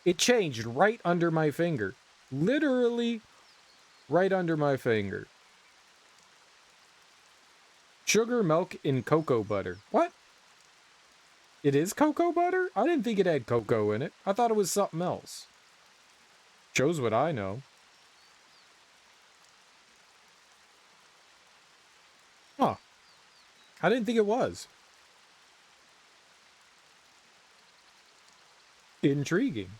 [SPEAKER 1] It changed right under my finger. Literally right under my finger. Sugar, milk, and cocoa butter. What? It is cocoa butter? I didn't think it had cocoa in it. I thought it was something else. Shows what I know. Huh. I didn't think it was. Intriguing.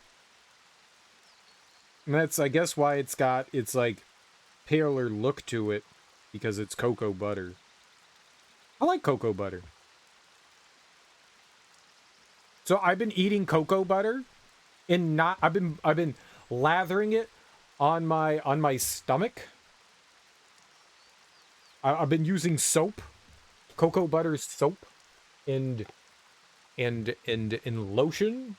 [SPEAKER 1] And that's, I guess, why it's got its, like, paler look to it. Because it's cocoa butter. I like cocoa butter. So I've been eating cocoa butter and I've been lathering it on my stomach. I've been using soap, cocoa butter soap, and lotion.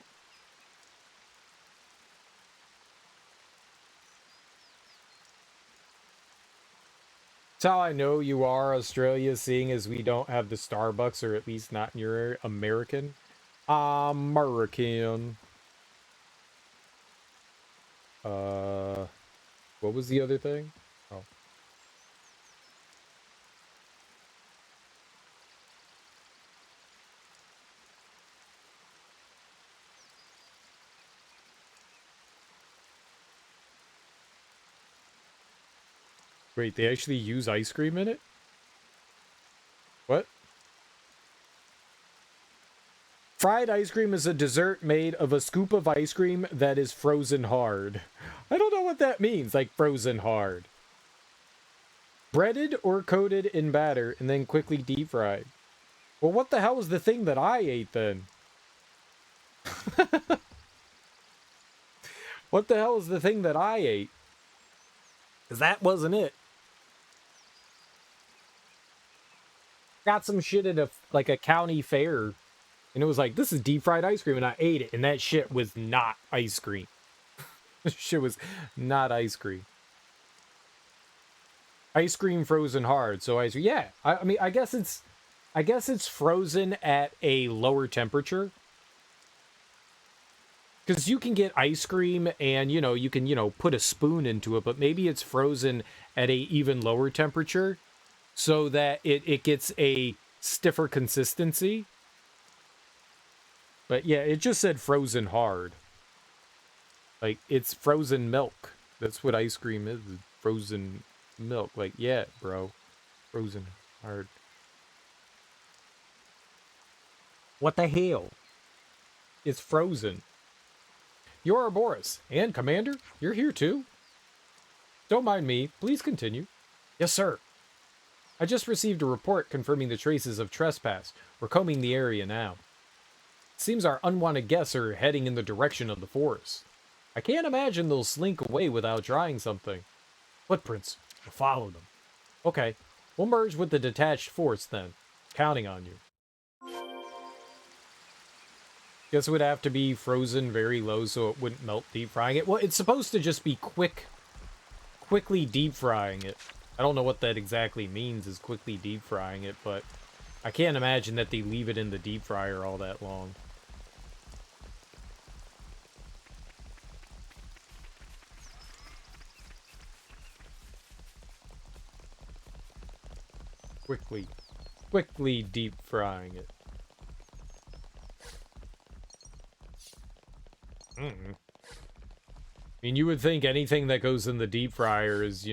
[SPEAKER 1] That's how I know you are Australia, seeing as we don't have the Starbucks, or at least not in your area. American. American. What was the other thing? Oh. Wait, they actually use ice cream in it? What? Fried ice cream is a dessert made of a scoop of ice cream that is frozen hard. I don't know what that means, like frozen hard. Breaded or coated in batter and then quickly deep fried. Well, what the hell was the thing that I ate then? What the hell is the thing that I ate? Because that wasn't it. Got some shit at a county fair, and it was like, this is deep fried ice cream, and I ate it, and that shit was not ice cream. This shit was not ice cream. Ice cream frozen hard, so yeah. I mean, I guess it's frozen at a lower temperature. Because you can get ice cream and, you can, put a spoon into it, but maybe it's frozen at a even lower temperature so that it gets a stiffer consistency. But yeah, it just said frozen hard. Like, it's frozen milk. That's what ice cream is, frozen milk. Like, yeah, bro. Frozen hard. What the hell? It's frozen. You're Boris. And, Commander, you're here too? Don't mind me. Please continue. Yes, sir. I just received a report confirming the traces of trespass. We're combing the area now. It seems our unwanted guests are heading in the direction of the forest. I can't imagine they'll slink away without trying something. Footprints. We'll follow them. Okay. We'll merge with the detached force then. Counting on you. Guess it would have to be frozen very low so it wouldn't melt deep frying it. Well, it's supposed to just be quickly deep frying it. I don't know what that exactly means, is quickly deep frying it, but I can't imagine that they leave it in the deep fryer all that long. Quickly deep frying it. I mean, you would think anything that goes in the deep fryer is,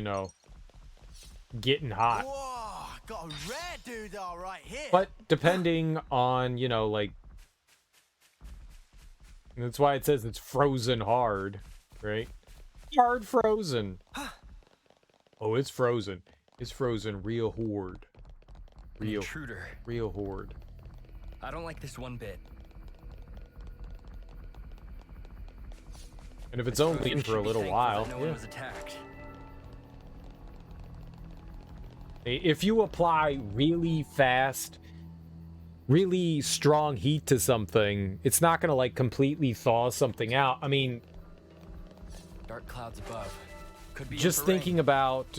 [SPEAKER 1] getting hot.
[SPEAKER 6] Whoa, got a rare doodah right here.
[SPEAKER 1] But depending on, like... That's why it says it's frozen hard, right? Hard frozen. Oh, it's frozen. It's frozen real hard. Real
[SPEAKER 14] intruder.
[SPEAKER 1] Real hard.
[SPEAKER 14] I don't like this one bit.
[SPEAKER 1] And if it's only for a little while,
[SPEAKER 14] no one was attacked.
[SPEAKER 1] If you apply really fast, really strong heat to something, it's not gonna like completely thaw something out. I mean,
[SPEAKER 14] dark clouds above. Could be
[SPEAKER 1] just thinking about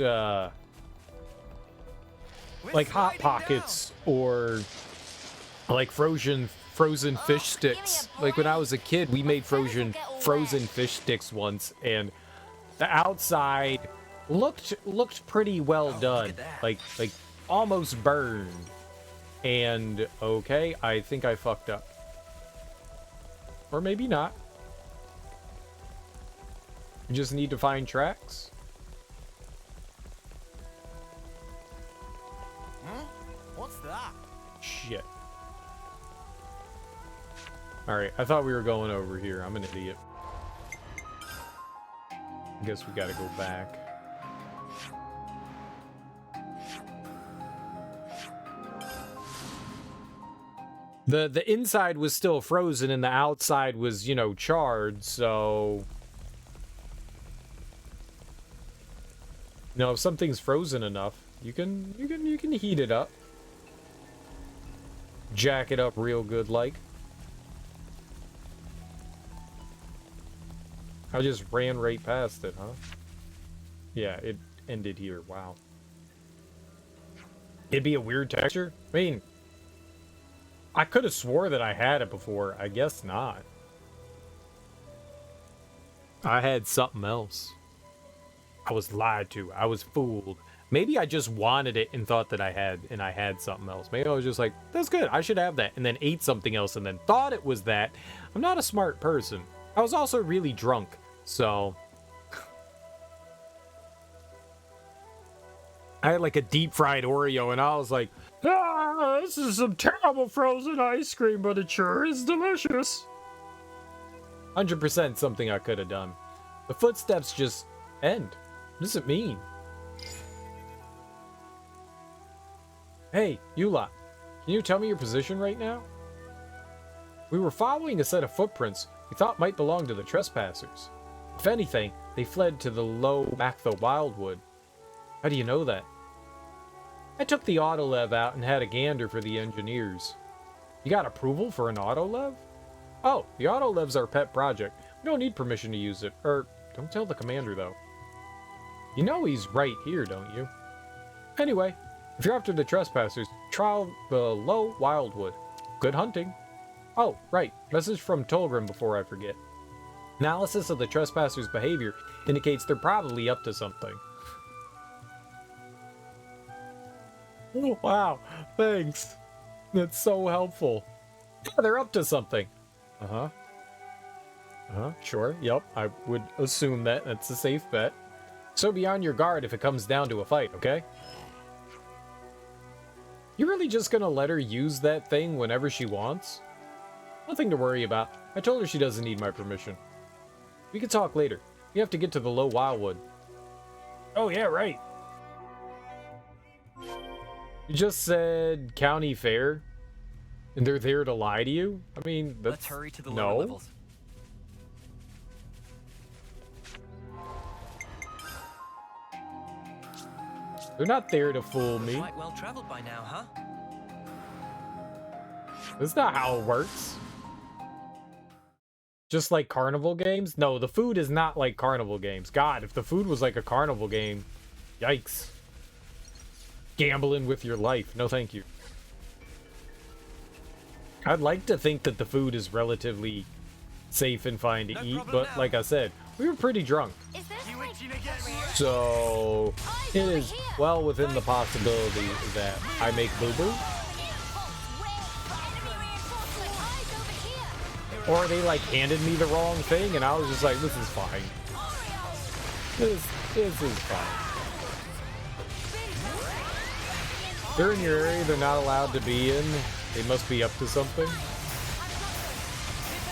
[SPEAKER 1] like Hot Pockets or like frozen fish sticks. Like when I was a kid, we made frozen fish sticks once, and the outside looked pretty well done, like almost burned. And okay, I think I fucked up, or maybe not. You just need to find tracks.
[SPEAKER 6] What's that?
[SPEAKER 1] Shit. Alright, I thought we were going over here. I'm an idiot. I guess we gotta go back. The inside was still frozen and the outside was, charred, so... if something's frozen enough, you can heat it up. Jack it up real good like. I just ran right past it, huh? Yeah, it ended here. Wow. It'd be a weird texture? I mean, I could have swore that I had it before. I guess not. I had something else. I was lied to. I was fooled. Maybe I just wanted it and thought that I had something else. Maybe I was just like, that's good, I should have that, and then ate something else and then thought it was that. I'm not a smart person. I was also really drunk, so... I had like a deep-fried Oreo, and I was like, this is some terrible frozen ice cream, but it sure is delicious. 100% something I could have done. The footsteps just end. What does it mean? Hey, you lot. Can you tell me your position right now? We were following a set of footprints we thought might belong to the trespassers. If anything, they fled to the low back the wildwood. How do you know that? I took the autolev out and had a gander for the engineers. You got approval for an autolev? Oh, the autolev's our pet project. We don't need permission to use it. Don't tell the commander, though. You know he's right here, don't you? Anyway, if you're after the trespassers, try the low wildwood. Good hunting. Oh, right. Message from Tolgrim before I forget. Analysis of the trespassers' behavior indicates they're probably up to something. Oh, wow. Thanks. That's so helpful. Yeah, they're up to something. Uh-huh. Sure. Yep. I would assume that. That's a safe bet. So be on your guard if it comes down to a fight, okay? You really just gonna let her use that thing whenever she wants? Nothing to worry about. I told her she doesn't need my permission. We can talk later. You have to get to the low wildwood. Oh, yeah, right. You just said county fair? And they're there to lie to you? I mean, that's...
[SPEAKER 14] Let's hurry to the lower levels.
[SPEAKER 1] They're not there to fool me.
[SPEAKER 14] Quite well traveled by now, huh?
[SPEAKER 1] That's not how it works. Just like carnival games? No, the food is not like carnival games. God, if the food was like a carnival game, yikes. Gambling with your life. No, thank you. I'd like to think that the food is relatively safe and fine to eat, but like I said, we were pretty drunk. So, it is well within the possibility that I make boo-boo. Or they like handed me the wrong thing and I was just like, this is fine. This is fine. They're in your area they're not allowed to be in. They must be up to something.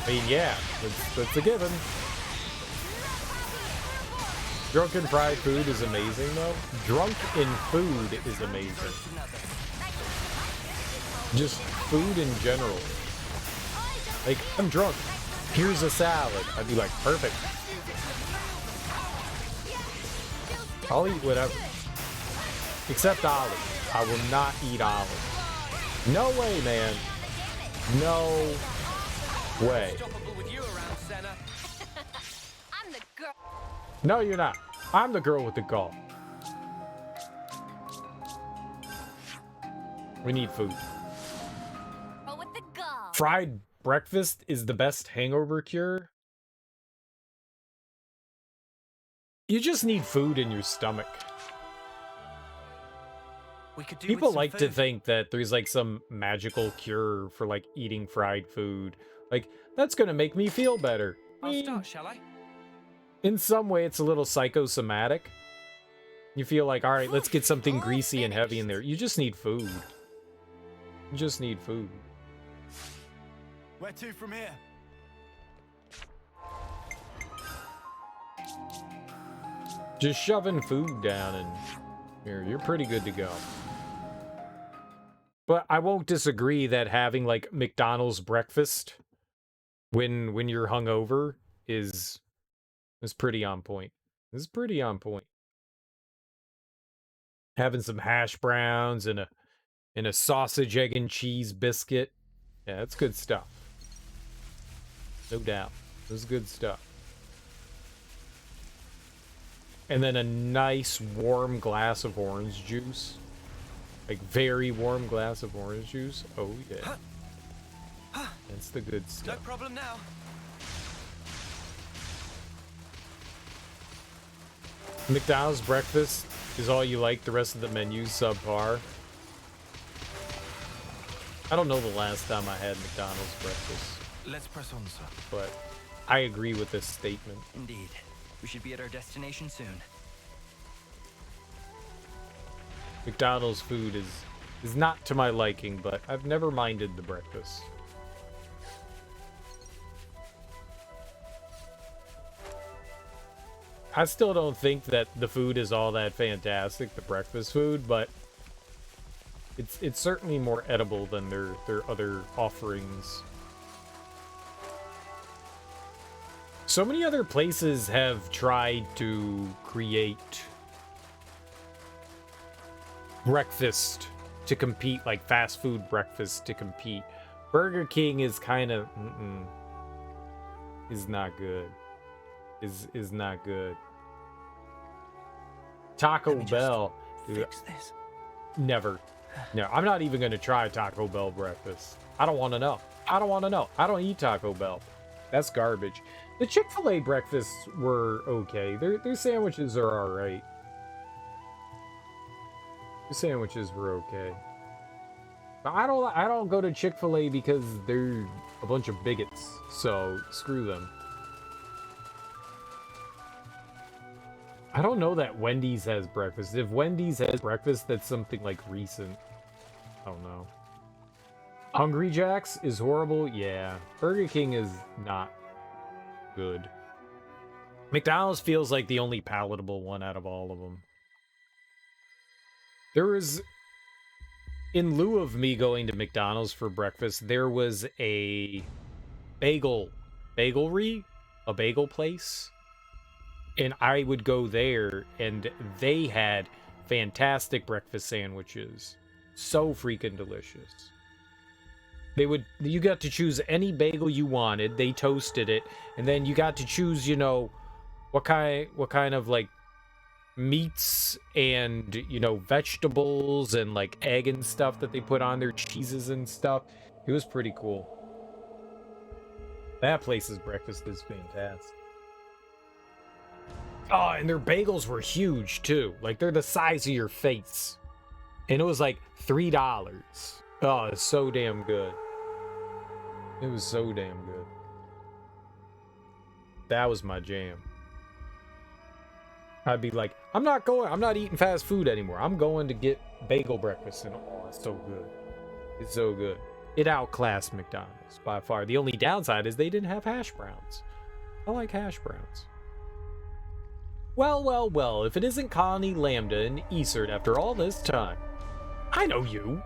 [SPEAKER 1] I mean, yeah, that's a given. Drunken fried food is amazing, though. Drunk in food is amazing. Just food in general. Like, I'm drunk. Here's a salad. I'd be like, perfect. I'll eat whatever. Except olives. I will not eat olives. No way, man. No way. No, you're not. I'm the girl with the gall. We need food. Fried breakfast is the best hangover cure. You just need food in your stomach. People like to think that there's like some magical cure for like eating fried food. Like, that's gonna make me feel better.
[SPEAKER 14] I'll start, shall I?
[SPEAKER 1] In some way, it's a little psychosomatic. You feel like, all right, let's get something greasy and heavy in there. You just need food. You just need food.
[SPEAKER 6] Where to from here?
[SPEAKER 1] Just shoving food down and you're pretty good to go. But I won't disagree that having like McDonald's breakfast when you're hungover is pretty on point. It's pretty on point. Having some hash browns and a sausage, egg, and cheese biscuit. Yeah, that's good stuff. No doubt. That's good stuff. And then a nice warm glass of orange juice. Like very warm glass of orange juice. Oh yeah. That's the good stuff.
[SPEAKER 14] No problem now.
[SPEAKER 1] McDonald's breakfast is all you like, the rest of the menu's subpar. I don't know the last time I had McDonald's breakfast.
[SPEAKER 14] Let's press on, sir.
[SPEAKER 1] But I agree with this statement.
[SPEAKER 14] Indeed. We should be at our destination soon.
[SPEAKER 1] McDonald's food is not to my liking, but I've never minded the breakfast. I still don't think that the food is all that fantastic, the breakfast food, but it's certainly more edible than their other offerings. So many other places have tried to create breakfast to compete, like fast food breakfast to compete. Burger King is kind of is not good. Is not good. Taco Bell.
[SPEAKER 11] Fix this.
[SPEAKER 1] Never. No, I'm not even gonna try Taco Bell breakfast. I don't want to know. I don't want to know. I don't eat Taco Bell. That's garbage. The Chick-fil-A breakfasts were okay. Their sandwiches are all right. The sandwiches were okay. But I don't go to Chick-fil-A because they're a bunch of bigots. So screw them. I don't know that Wendy's has breakfast. If Wendy's has breakfast, that's something like recent. I don't know. Hungry Jack's is horrible. Yeah. Burger King is not good. McDonald's feels like the only palatable one out of all of them. There was, in lieu of me going to McDonald's for breakfast, there was a bagelry, a bagel place. And I would go there, and they had fantastic breakfast sandwiches. So freaking delicious. You got to choose any bagel you wanted. They toasted it, and then you got to choose, you know, what kind of like meats and, you know, vegetables and like egg and stuff that they put on their cheeses and stuff. It was pretty cool. That place's breakfast is fantastic. Oh, and their bagels were huge too. Like they're the size of your face. And it was like $3. Oh, it's so damn good. It was so damn good. That was my jam. I'd be like, I'm not eating fast food anymore. I'm going to get bagel breakfast. And oh, it's so good. It's so good. It outclassed McDonald's by far. The only downside is they didn't have hash browns. I like hash browns. Well, well, well, if it isn't Colony Lambda and Eastern after all this time. I know you.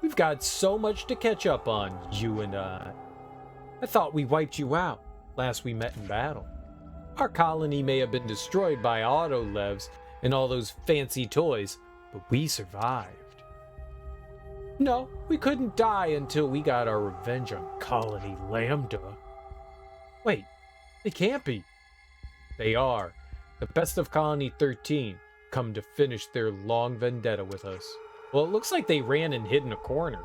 [SPEAKER 1] We've got so much to catch up on, you and I. I thought we wiped you out last we met in battle. Our colony may have been destroyed by autolevs and all those fancy toys, but we survived. No, we couldn't die until we got our revenge on Colony Lambda. Wait, they can't be. They are. The best of Colony 13 come to finish their long vendetta with us. Well, it looks like they ran and hid in a corner.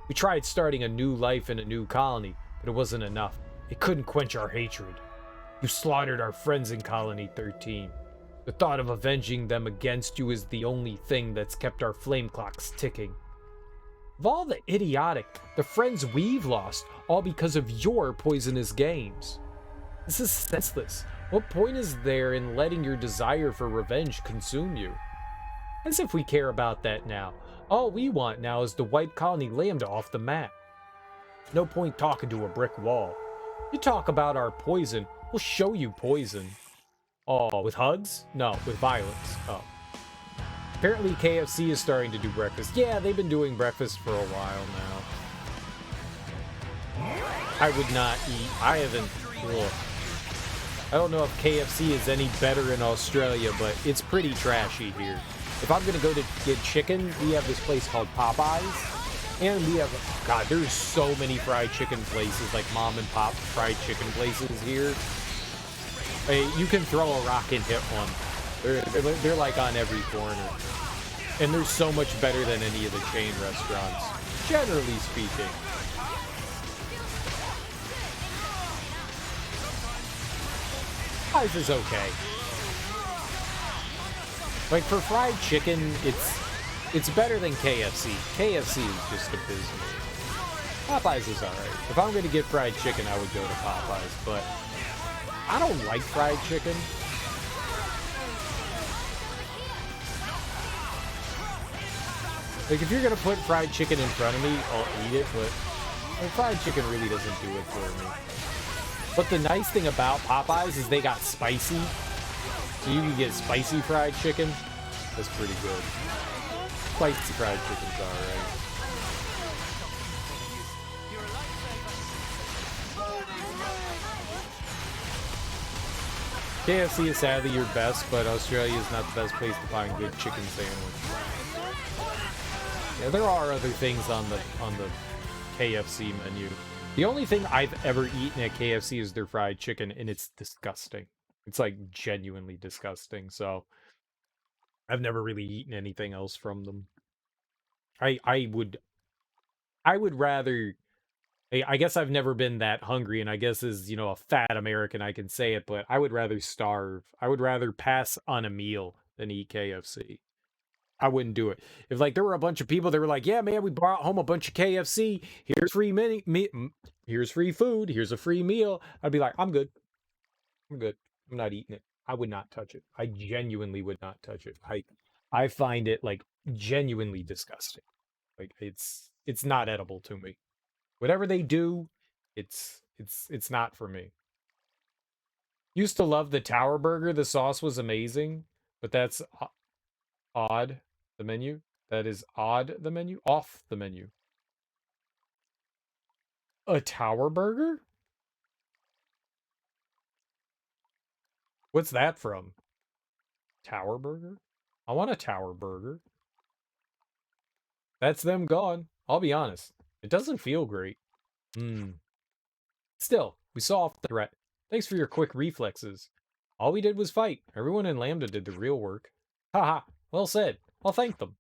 [SPEAKER 1] We tried starting a new life in a new colony, but it wasn't enough. It couldn't quench our hatred. You slaughtered our friends in Colony 13. The thought of avenging them against you is the only thing that's kept our flame clocks ticking. Of all the friends we've lost, all because of your poisonous games. This is senseless. What point is there in letting your desire for revenge consume you? As if we care about that now. All we want now is to wipe Colony Lambda off the map. No point talking to a brick wall. You talk about our poison, we'll show you poison. Oh, with hugs? No, with violence. Oh. Apparently KFC is starting to do breakfast. Yeah, they've been doing breakfast for a while now. I would not eat. I haven't. Ugh. I don't know if KFC is any better in Australia, but it's pretty trashy here. If I'm gonna go to get chicken, we have this place called Popeyes. And we have, God, there's so many fried chicken places, like mom and pop fried chicken places here. Hey, you can throw a rock and hit one. They're like on every corner. And they're so much better than any of the chain restaurants, generally speaking. Popeyes is okay. Like for fried chicken, it's better than KFC. KFC is just abysmal. Popeyes is alright. If I'm gonna get fried chicken, I would go to Popeyes, but I don't like fried chicken. Like if you're gonna put fried chicken in front of me, I'll eat it, but fried chicken really doesn't do it for me. But the nice thing about Popeyes is they got spicy. So you can get spicy fried chicken. That's pretty good. Spicy fried chicken's alright. KFC is sadly your best, but Australia is not the best place to find good chicken sandwich. Yeah, there are other things on the KFC menu. The only thing I've ever eaten at KFC is their fried chicken, and it's disgusting. It's like genuinely disgusting. So I've never really eaten anything else from them. I would rather. I guess I've never been that hungry, and I guess as, you know, a fat American, I can say it, but I would rather starve. I would rather pass on a meal than eat KFC. I wouldn't do it. If, like, there were a bunch of people that were like, yeah, man, we brought home a bunch of KFC. Here's free here's free food. Here's a free meal. I'd be like, I'm good. I'm good. I'm not eating it. I would not touch it. I genuinely would not touch it. I find it, like, genuinely disgusting. Like, it's not edible to me. Whatever they do, it's not for me. Used to love the Tower Burger. The sauce was amazing, but that's odd. The menu. That is odd. The menu. Off the menu. A Tower Burger? What's that from? Tower Burger? I want a Tower Burger. That's them gone. I'll be honest. It doesn't feel great. Still, we saw off the threat. Thanks for your quick reflexes. All we did was fight. Everyone in Lambda did the real work. Haha, well said. I'll thank them.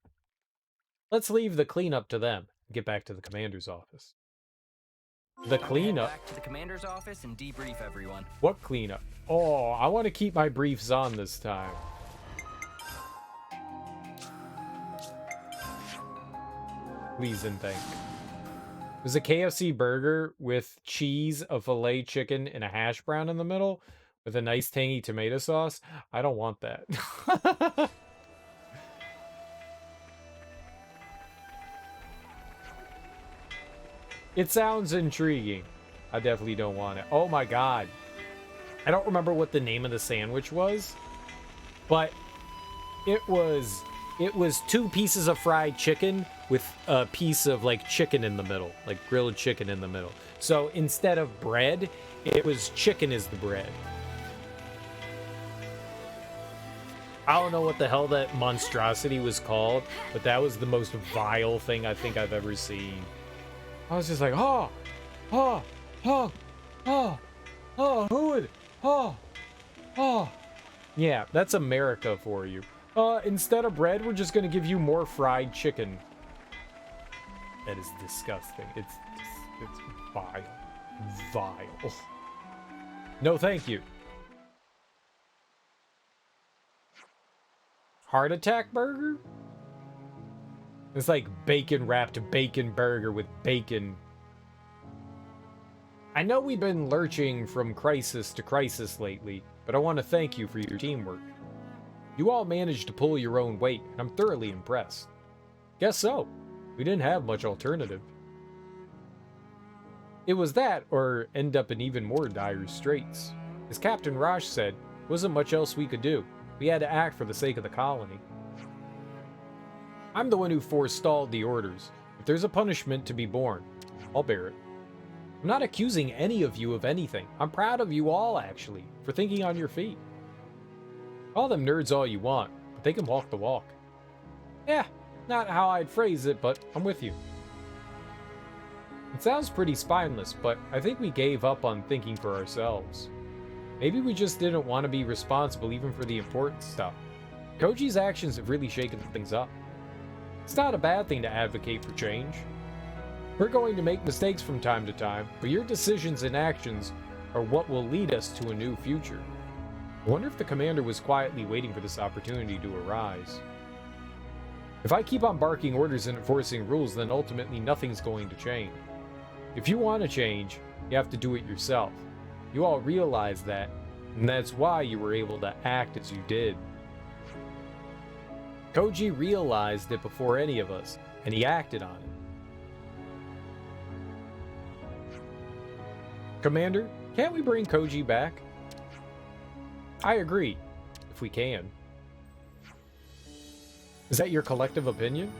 [SPEAKER 1] Let's leave the cleanup to them and get back to the commander's office. The cleanup?
[SPEAKER 14] Back to the commander's office and debrief everyone.
[SPEAKER 1] What cleanup? Oh, I want to keep my briefs on this time. Please and thank. It was a KFC burger with cheese, a filet chicken, and a hash brown in the middle with a nice tangy tomato sauce. I don't want that. It sounds intriguing. I definitely don't want it. Oh my god. I don't remember what the name of the sandwich was, but it was 2 pieces of fried chicken with a piece of, like, chicken in the middle, like grilled chicken in the middle. So instead of bread, it was chicken as the bread. I don't know what the hell that monstrosity was called, but that was the most vile thing I think I've ever seen. I was just like, who would, yeah, that's America for you. Instead of bread, we're just gonna give you more fried chicken. That is disgusting. It's vile. Vile. No, thank you. Heart attack burger? It's like bacon wrapped bacon burger with bacon. I know we've been lurching from crisis to crisis lately, but I want to thank you for your teamwork. You all managed to pull your own weight, and I'm thoroughly impressed. Guess so. We didn't have much alternative. It was that, or end up in even more dire straits. As Captain Rosh said, wasn't much else we could do. We had to act for the sake of the colony. I'm the one who forestalled the orders. If there's a punishment to be borne, I'll bear it. I'm not accusing any of you of anything. I'm proud of you all, actually, for thinking on your feet. Call them nerds all you want, but they can walk the walk. Yeah, not how I'd phrase it, but I'm with you. It sounds pretty spineless, but I think we gave up on thinking for ourselves. Maybe we just didn't want to be responsible even for the important stuff. Koji's actions have really shaken things up. It's not a bad thing to advocate for change. We're going to make mistakes from time to time, but your decisions and actions are what will lead us to a new future. I wonder if the commander was quietly waiting for this opportunity to arise. If I keep on barking orders and enforcing rules, then ultimately nothing's going to change. If you want to change, you have to do it yourself. You all realize that, and that's why you were able to act as you did. Koji realized it before any of us, and he acted on it. Commander, can't we bring Koji back? I agree, if we can. Is that your collective opinion?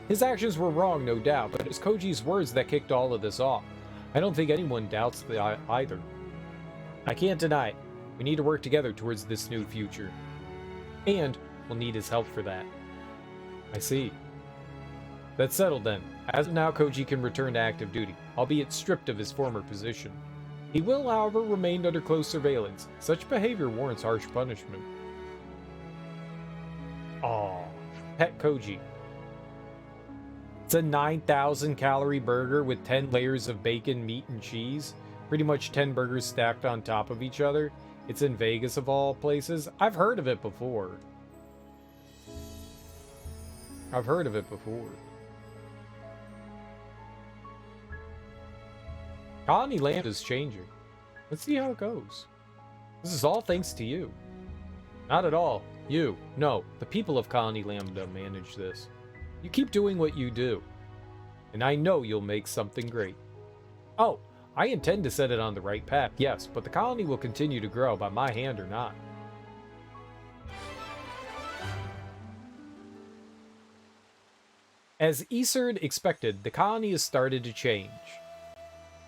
[SPEAKER 1] His actions were wrong, no doubt, but it's Koji's words that kicked all of this off. I don't think anyone doubts that either. I can't deny it. We need to work together towards this new future. And we'll need his help for that. I see. That's settled then. As of now, Koji can return to active duty, albeit stripped of his former position. He will, however, remain under close surveillance. Such behavior warrants harsh punishment. Aww. Pet Koji. It's a 9,000 calorie burger with 10 layers of bacon, meat, and cheese. Pretty much 10 burgers stacked on top of each other. It's in Vegas of all places. I've heard of it before. Colony Land is changing. Let's see how it goes. This is all thanks to you. Not at all. You. No, the people of Colony Lambda manage this. You keep doing what you do. And I know you'll make something great. Oh, I intend to set it on the right path, yes, but the colony will continue to grow by my hand or not. As Iserd expected, the colony has started to change.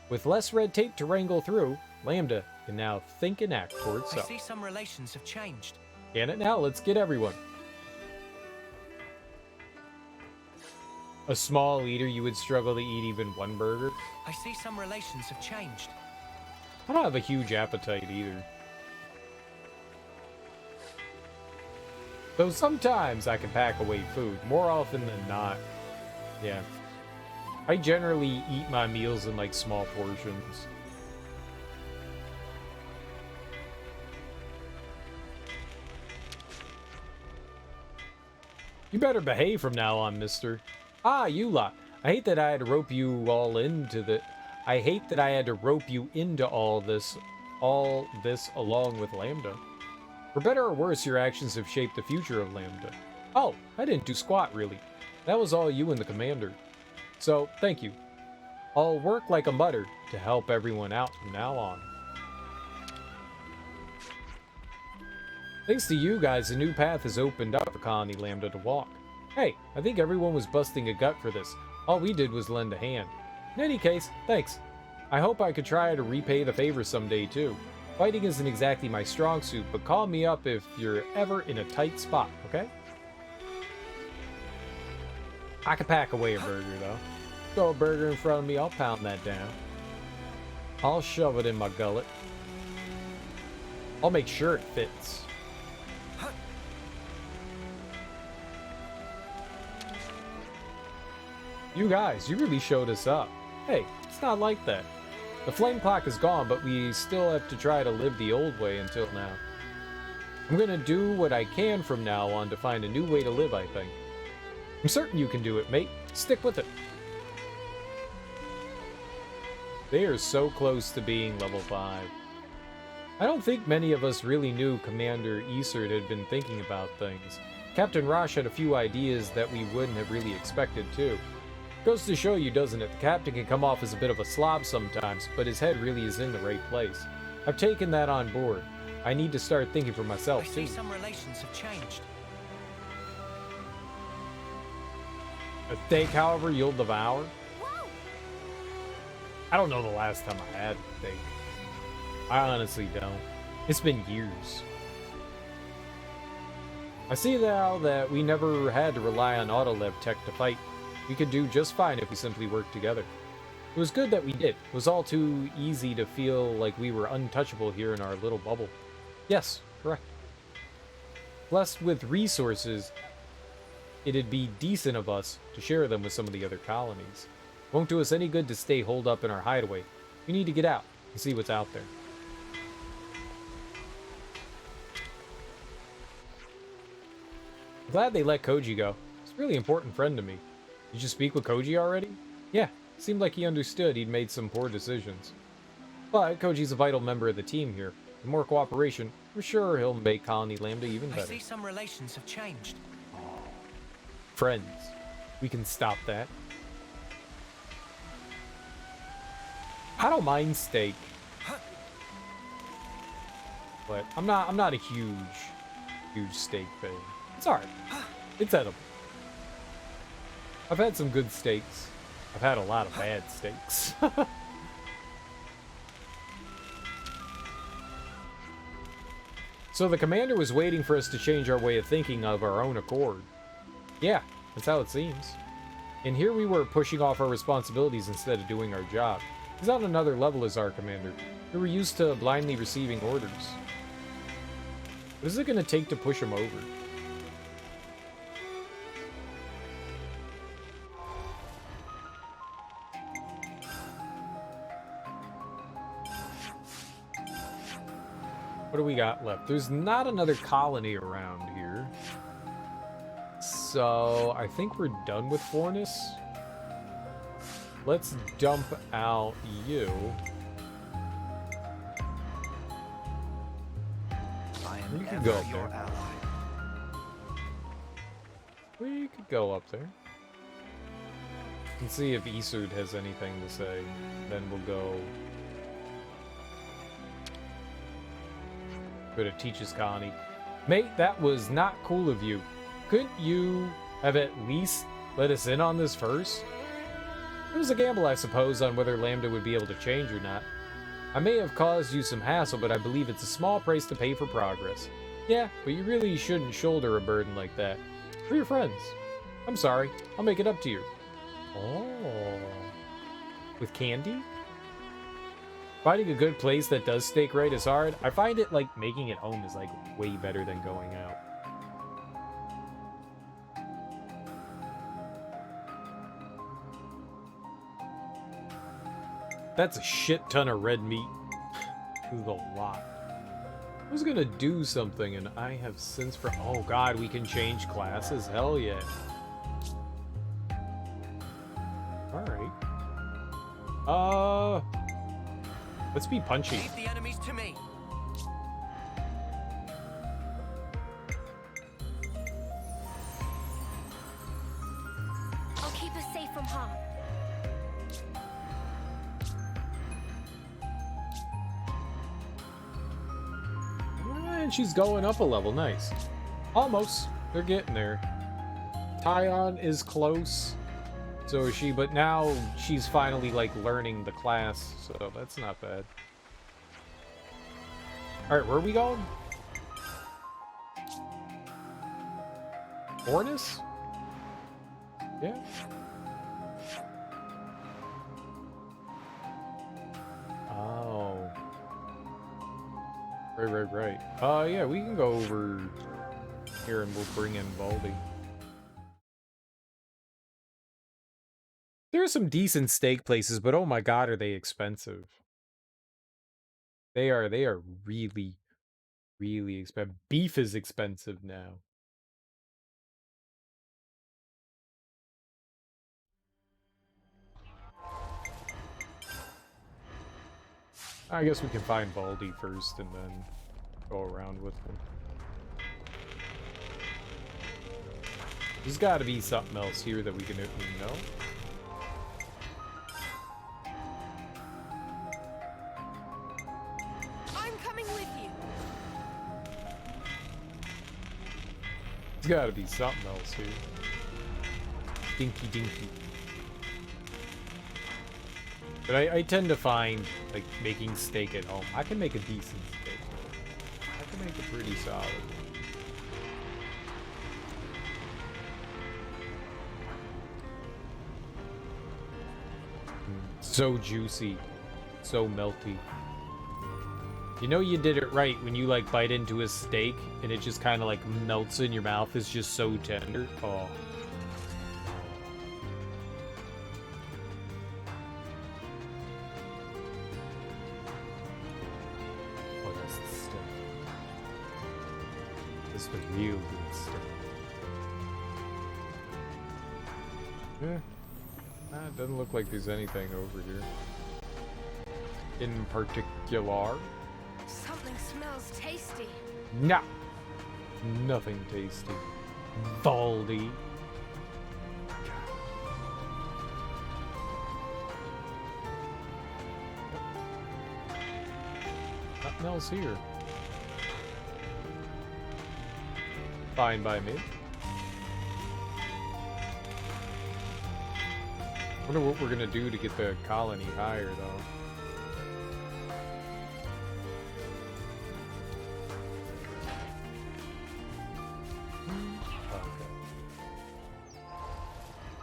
[SPEAKER 1] With less red tape to wrangle through, Lambda can now think and act for itself.
[SPEAKER 2] I see some relations have changed.
[SPEAKER 1] Can it now? Let's get everyone. A small eater, you would struggle to eat even one burger.
[SPEAKER 2] I see some relations have changed.
[SPEAKER 1] I don't have a huge appetite either. Though sometimes I can pack away food, more often than not. Yeah. I generally eat my meals in like small portions. You better behave from now on, mister. Ah, you lot. I hate that I had to rope you all into the... I hate that I had to rope you into all this along with Lambda. For better or worse, your actions have shaped the future of Lambda. Oh, I didn't do squat, really. That was all you and the commander. So, thank you. I'll work like a mutter to help everyone out from now on. Thanks to you guys, a new path has opened up for Colony Lambda to walk. Hey, I think everyone was busting a gut for this. All we did was lend a hand. In any case, thanks. I hope I could try to repay the favor someday too. Fighting isn't exactly my strong suit, but call me up if you're ever in a tight spot, okay? I can pack away a burger though. Throw a burger in front of me, I'll pound that down. I'll shove it in my gullet. I'll make sure it fits. You guys, you really showed us up. Hey, it's not like that. The flame clock is gone, but we still have to try to live the old way until now. I'm gonna do what I can from now on to find a new way to live, I think. I'm certain you can do it, mate. Stick with it. They are so close to being level 5. I don't think many of us really knew Commander Iserd had been thinking about things. Captain Rosh had a few ideas that we wouldn't have really expected, too. Goes to show you, doesn't it? The captain can come off as a bit of a slob sometimes, but his head really is in the right place. I've taken that on board. I need to start thinking for myself, too.
[SPEAKER 2] I see some relations have changed.
[SPEAKER 1] A steak, however, you'll devour? I don't know the last time I had a steak. I honestly don't. It's been years. I see now that we never had to rely on Autolev tech to fight. We could do just fine if we simply worked together. It was good that we did. It was all too easy to feel like we were untouchable here in our little bubble. Yes, correct. Blessed with resources, it'd be decent of us to share them with some of the other colonies. Won't do us any good to stay holed up in our hideaway. We need to get out and see what's out there. I'm glad they let Koji go. He's a really important friend to me. Did you speak with Koji already? Yeah, seemed like he understood he'd made some poor decisions. But Koji's a vital member of the team here. With more cooperation, we're sure he'll make Colony Lambda even better.
[SPEAKER 2] I see some relations have changed.
[SPEAKER 1] Friends. We can stop that. I don't mind steak. But I'm not a huge steak fan. It's alright. It's edible. I've had some good steaks. I've had a lot of bad steaks. So the commander was waiting for us to change our way of thinking of our own accord. Yeah, that's how it seems. And here we were pushing off our responsibilities instead of doing our job. He's on another level as our commander. We were used to blindly receiving orders. What is it going to take to push him over? What do we got left? There's not another colony around here. So, I think we're done with Fornus. Let's dump out you. We could go up there. We could go up there. And see if Isud has anything to say. Then we'll go to Teach's Colony. Mate, that was not cool of you. Couldn't you have at least let us in on this first? It was a gamble, I suppose, on whether Lambda would be able to change or not. I may have caused you some hassle, but I believe it's a small price to pay for progress. Yeah, but you really shouldn't shoulder a burden like that. We're your friends. I'm sorry. I'll make it up to you. Oh. With candy? Finding a good place that does steak right is hard. I find it like making it home is like way better than going out. That's a shit ton of red meat. This is a lot. I was gonna do something and I have since for— oh god, we can change classes? Hell yeah. Alright. Let's be punchy.
[SPEAKER 2] Leave the enemies to me.
[SPEAKER 7] I'll keep us safe from harm.
[SPEAKER 1] And she's going up a level. Nice. Almost. They're getting there. Tyon is close. So is she, but now she's finally like learning the class, so that's not bad. Alright, where are we going? Fornus? Yeah. Oh. Right. Yeah, we can go over here and we'll bring in Baldi. There are some decent steak places, but oh my god, are they expensive. They are really, really expensive. Beef is expensive now. I guess we can find Baldi first and then go around with him. There's got to be something else here that we can know.
[SPEAKER 7] I'm coming with you.
[SPEAKER 1] There's got to be something else here. Dinky. But I tend to find, like, making steak at home. I can make a decent steak. I can make a pretty solid one. So juicy. So melty. You know you did it right when you, like, bite into a steak and it just kind of, like, melts in your mouth. It's just so tender. Oh. The real good stuff. Yeah. It doesn't look like there's anything over here. In particular.
[SPEAKER 7] Something smells tasty.
[SPEAKER 1] No. Nothing tasty. Baldi. Nothing else here. Fine by me. Wonder what we're gonna do to get the colony higher, though.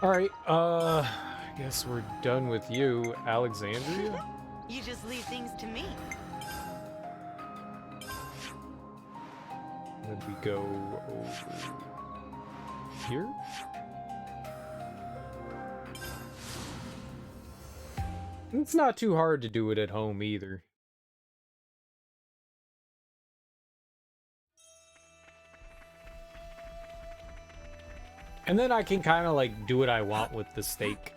[SPEAKER 1] Alright, I guess we're done with you, Alexandria?
[SPEAKER 13] You just leave things to me.
[SPEAKER 1] Then we go over here? It's not too hard to do it at home either. And then I can kind of like do what I want with the steak.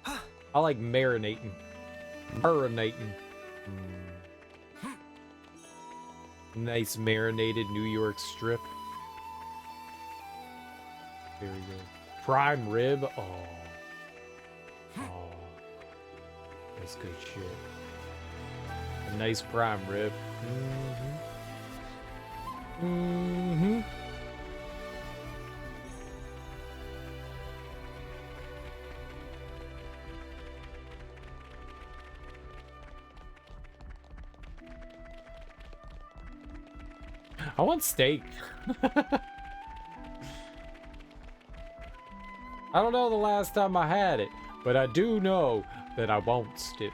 [SPEAKER 1] I like marinating. Marinating. Nice marinated New York strip. Very good. Prime rib. Oh. Oh. That's good shit. A nice prime rib. Mm-hmm. Mm-hmm. I want steak. I don't know the last time I had it, but I do know that I want it.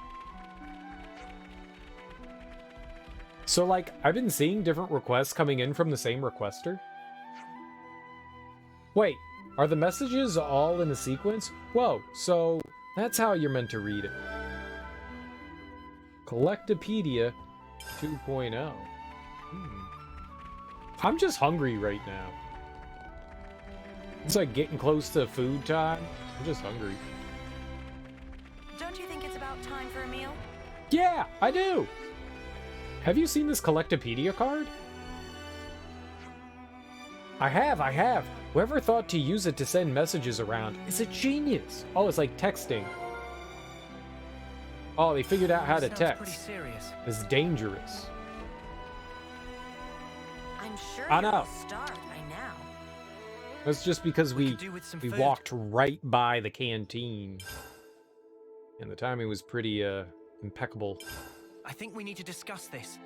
[SPEAKER 1] So, like, I've been seeing different requests coming in from the same requester. Wait, are the messages all in a sequence? Whoa, so that's how you're meant to read it. Collectopaedia 2.0. I'm just hungry right now. It's like getting close to food time. I'm just hungry.
[SPEAKER 13] Don't you think it's about time for a meal?
[SPEAKER 1] Yeah, I do! Have you seen this Collectopaedia card? I have. Whoever thought to use it to send messages around is a genius. Oh, it's like texting. Oh, they figured out how to text.
[SPEAKER 2] Pretty serious.
[SPEAKER 1] It's dangerous.
[SPEAKER 13] I'm sure
[SPEAKER 1] I
[SPEAKER 13] you're
[SPEAKER 1] know.
[SPEAKER 13] all starved by now.
[SPEAKER 1] That's just because we
[SPEAKER 2] food.
[SPEAKER 1] walked right by the canteen. And the timing was pretty impeccable.
[SPEAKER 2] I think we need to discuss this.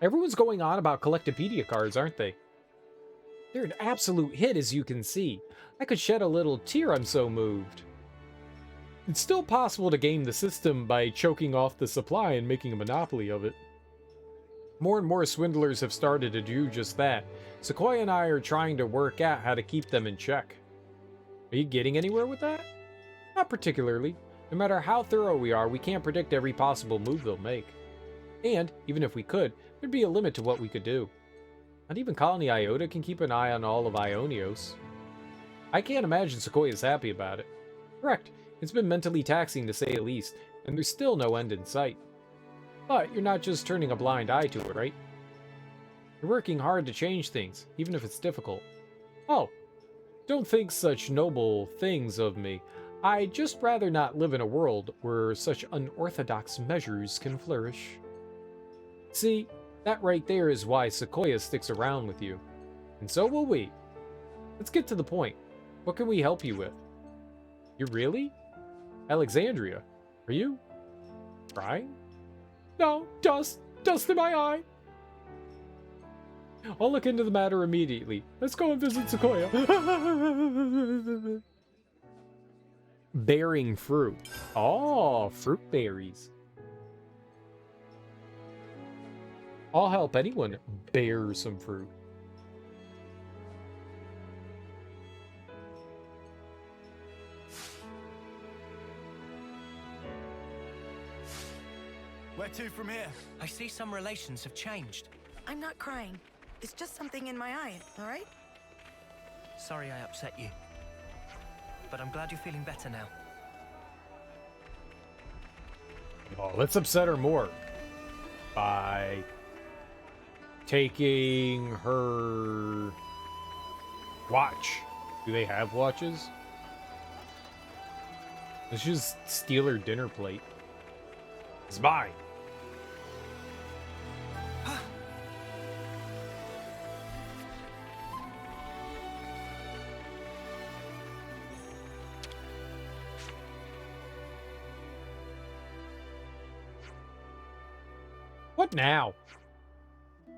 [SPEAKER 1] Everyone's going on about Collectopaedia cards, aren't they? They're an absolute hit, as you can see. I could shed a little tear, I'm so moved. It's still possible to game the system by choking off the supply and making a monopoly of it. More and more swindlers have started to do just that. Sequoia and I are trying to work out how to keep them in check. Are you getting anywhere with that? Not particularly. No matter how thorough we are, we can't predict every possible move they'll make. And, even if we could, there'd be a limit to what we could do. Not even Colony Iota can keep an eye on all of Ionios. I can't imagine Sequoia's happy about it. Correct, it's been mentally taxing to say the least, and there's still no end in sight. But you're not just turning a blind eye to it, right? You're working hard to change things, even if it's difficult. Oh, don't think such noble things of me. I'd just rather not live in a world where such unorthodox measures can flourish. See, that right there is why Sequoia sticks around with you. And so will we. Let's get to the point. What can we help you with? You really? Alexandria, are you crying? No, dust in my eye. I'll look into the matter immediately. Let's go and visit Sequoia. Bearing fruit. Oh, fruit berries. I'll help anyone bear some fruit.
[SPEAKER 6] Where to from here?
[SPEAKER 2] I see some relations have changed.
[SPEAKER 13] I'm not crying. It's just something in my eye, all right?
[SPEAKER 2] Sorry I upset you. But I'm glad you're feeling better now.
[SPEAKER 1] Oh, let's upset her more. By taking her watch. Do they have watches? Let's just steal her dinner plate. It's mine. What now?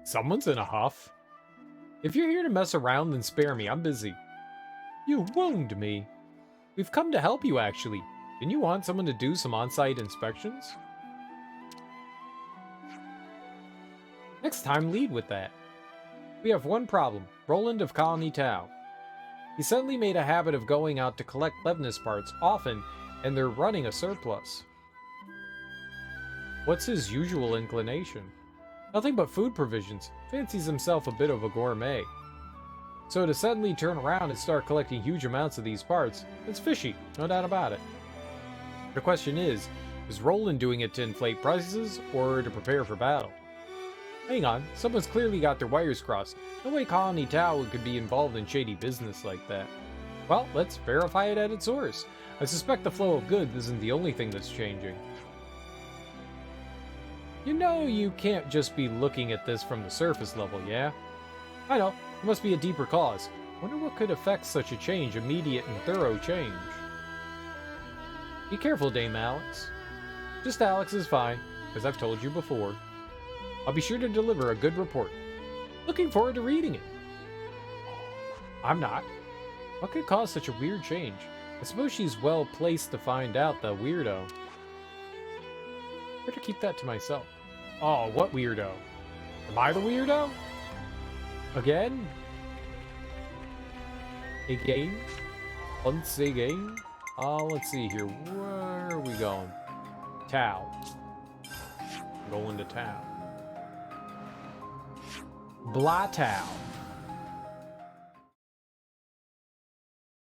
[SPEAKER 1] Someone's in a huff. If you're here to mess around, then spare me. I'm busy. You wound me. We've come to help you, actually. Didn't you want someone to do some on-site inspections? Next time, lead with that. We have one problem. Roland of Colony Tau. He suddenly made a habit of going out to collect Leibniz parts often, and they're running a surplus. What's his usual inclination? Nothing but food provisions. Fancies himself a bit of a gourmet. So to suddenly turn around and start collecting huge amounts of these parts, it's fishy, no doubt about it. The question is Roland doing it to inflate prices, or to prepare for battle? Hang on, someone's clearly got their wires crossed. No way Colony Tau could be involved in shady business like that. Well, let's verify it at its source. I suspect the flow of goods isn't the only thing that's changing. You know you can't just be looking at this from the surface level, yeah? I know, there must be a deeper cause. Wonder what could affect such a change, immediate and thorough change. Be careful, Dame Alex. Just Alex is fine, as I've told you before. I'll be sure to deliver a good report. Looking forward to reading it. I'm not. What could cause such a weird change? I suppose she's well placed to find out, the weirdo. Better keep that to myself. Oh, what weirdo? Am I the weirdo? Again? Again? Once again? Let's see here. Where are we going? Tau. Going to Tau. Plateau.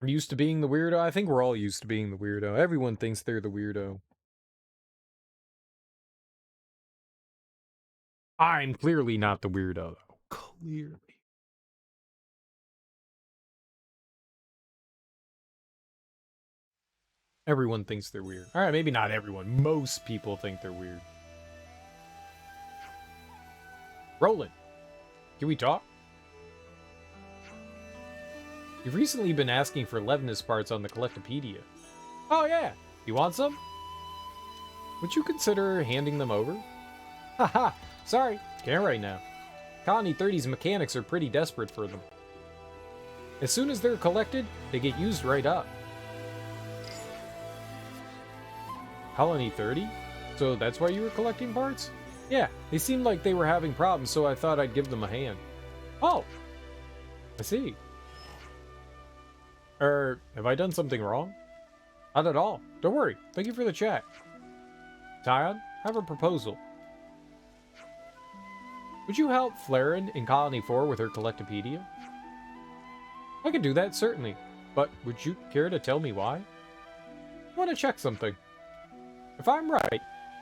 [SPEAKER 1] I'm used to being the weirdo. I think we're all used to being the weirdo. Everyone thinks they're the weirdo. I'm clearly not the weirdo, though. Clearly. Everyone thinks they're weird. Alright, maybe not everyone. Most people think they're weird. Roland, can we talk? You've recently been asking for Leibniz parts on the collectopaedia. Oh yeah, you want some? Would you consider handing them over? Haha, sorry, can't right now. Colony 30's mechanics are pretty desperate for them. As soon as they're collected, they get used right up. Colony 30? So that's why you were collecting parts? Yeah, they seemed like they were having problems, so I thought I'd give them a hand. Oh! I see. Have I done something wrong? Not at all. Don't worry. Thank you for the chat. Tyon, I have a proposal. Would you help Flaren in Colony 4 with her collectopaedia? I could do that, certainly. But would you care to tell me why? I want to check something. If I'm right,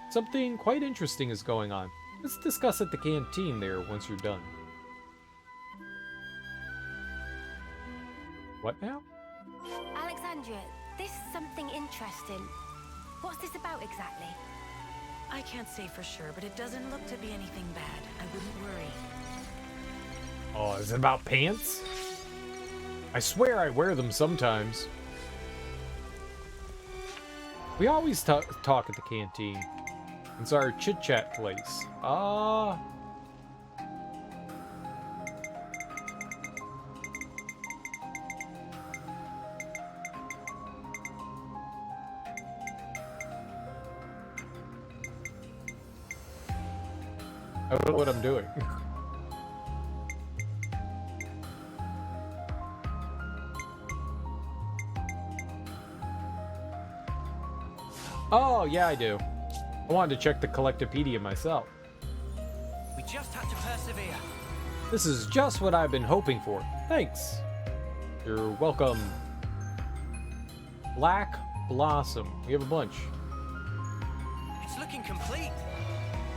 [SPEAKER 1] something quite interesting is going on. Let's discuss at the canteen there once you're done. What now?
[SPEAKER 7] Alexandria, this is something interesting. What's this about exactly?
[SPEAKER 13] I can't say for sure, but it doesn't look to be anything bad. I wouldn't worry.
[SPEAKER 1] Oh, is it about pants? I swear I wear them sometimes. We always talk at the canteen. It's our chit-chat place. I don't know what I'm doing. Oh, yeah, I do. I wanted to check the collectopaedia myself.
[SPEAKER 11] We just had to persevere.
[SPEAKER 1] This is just what I've been hoping for. Thanks. You're welcome. Black Blossom. We have a bunch.
[SPEAKER 11] It's looking complete.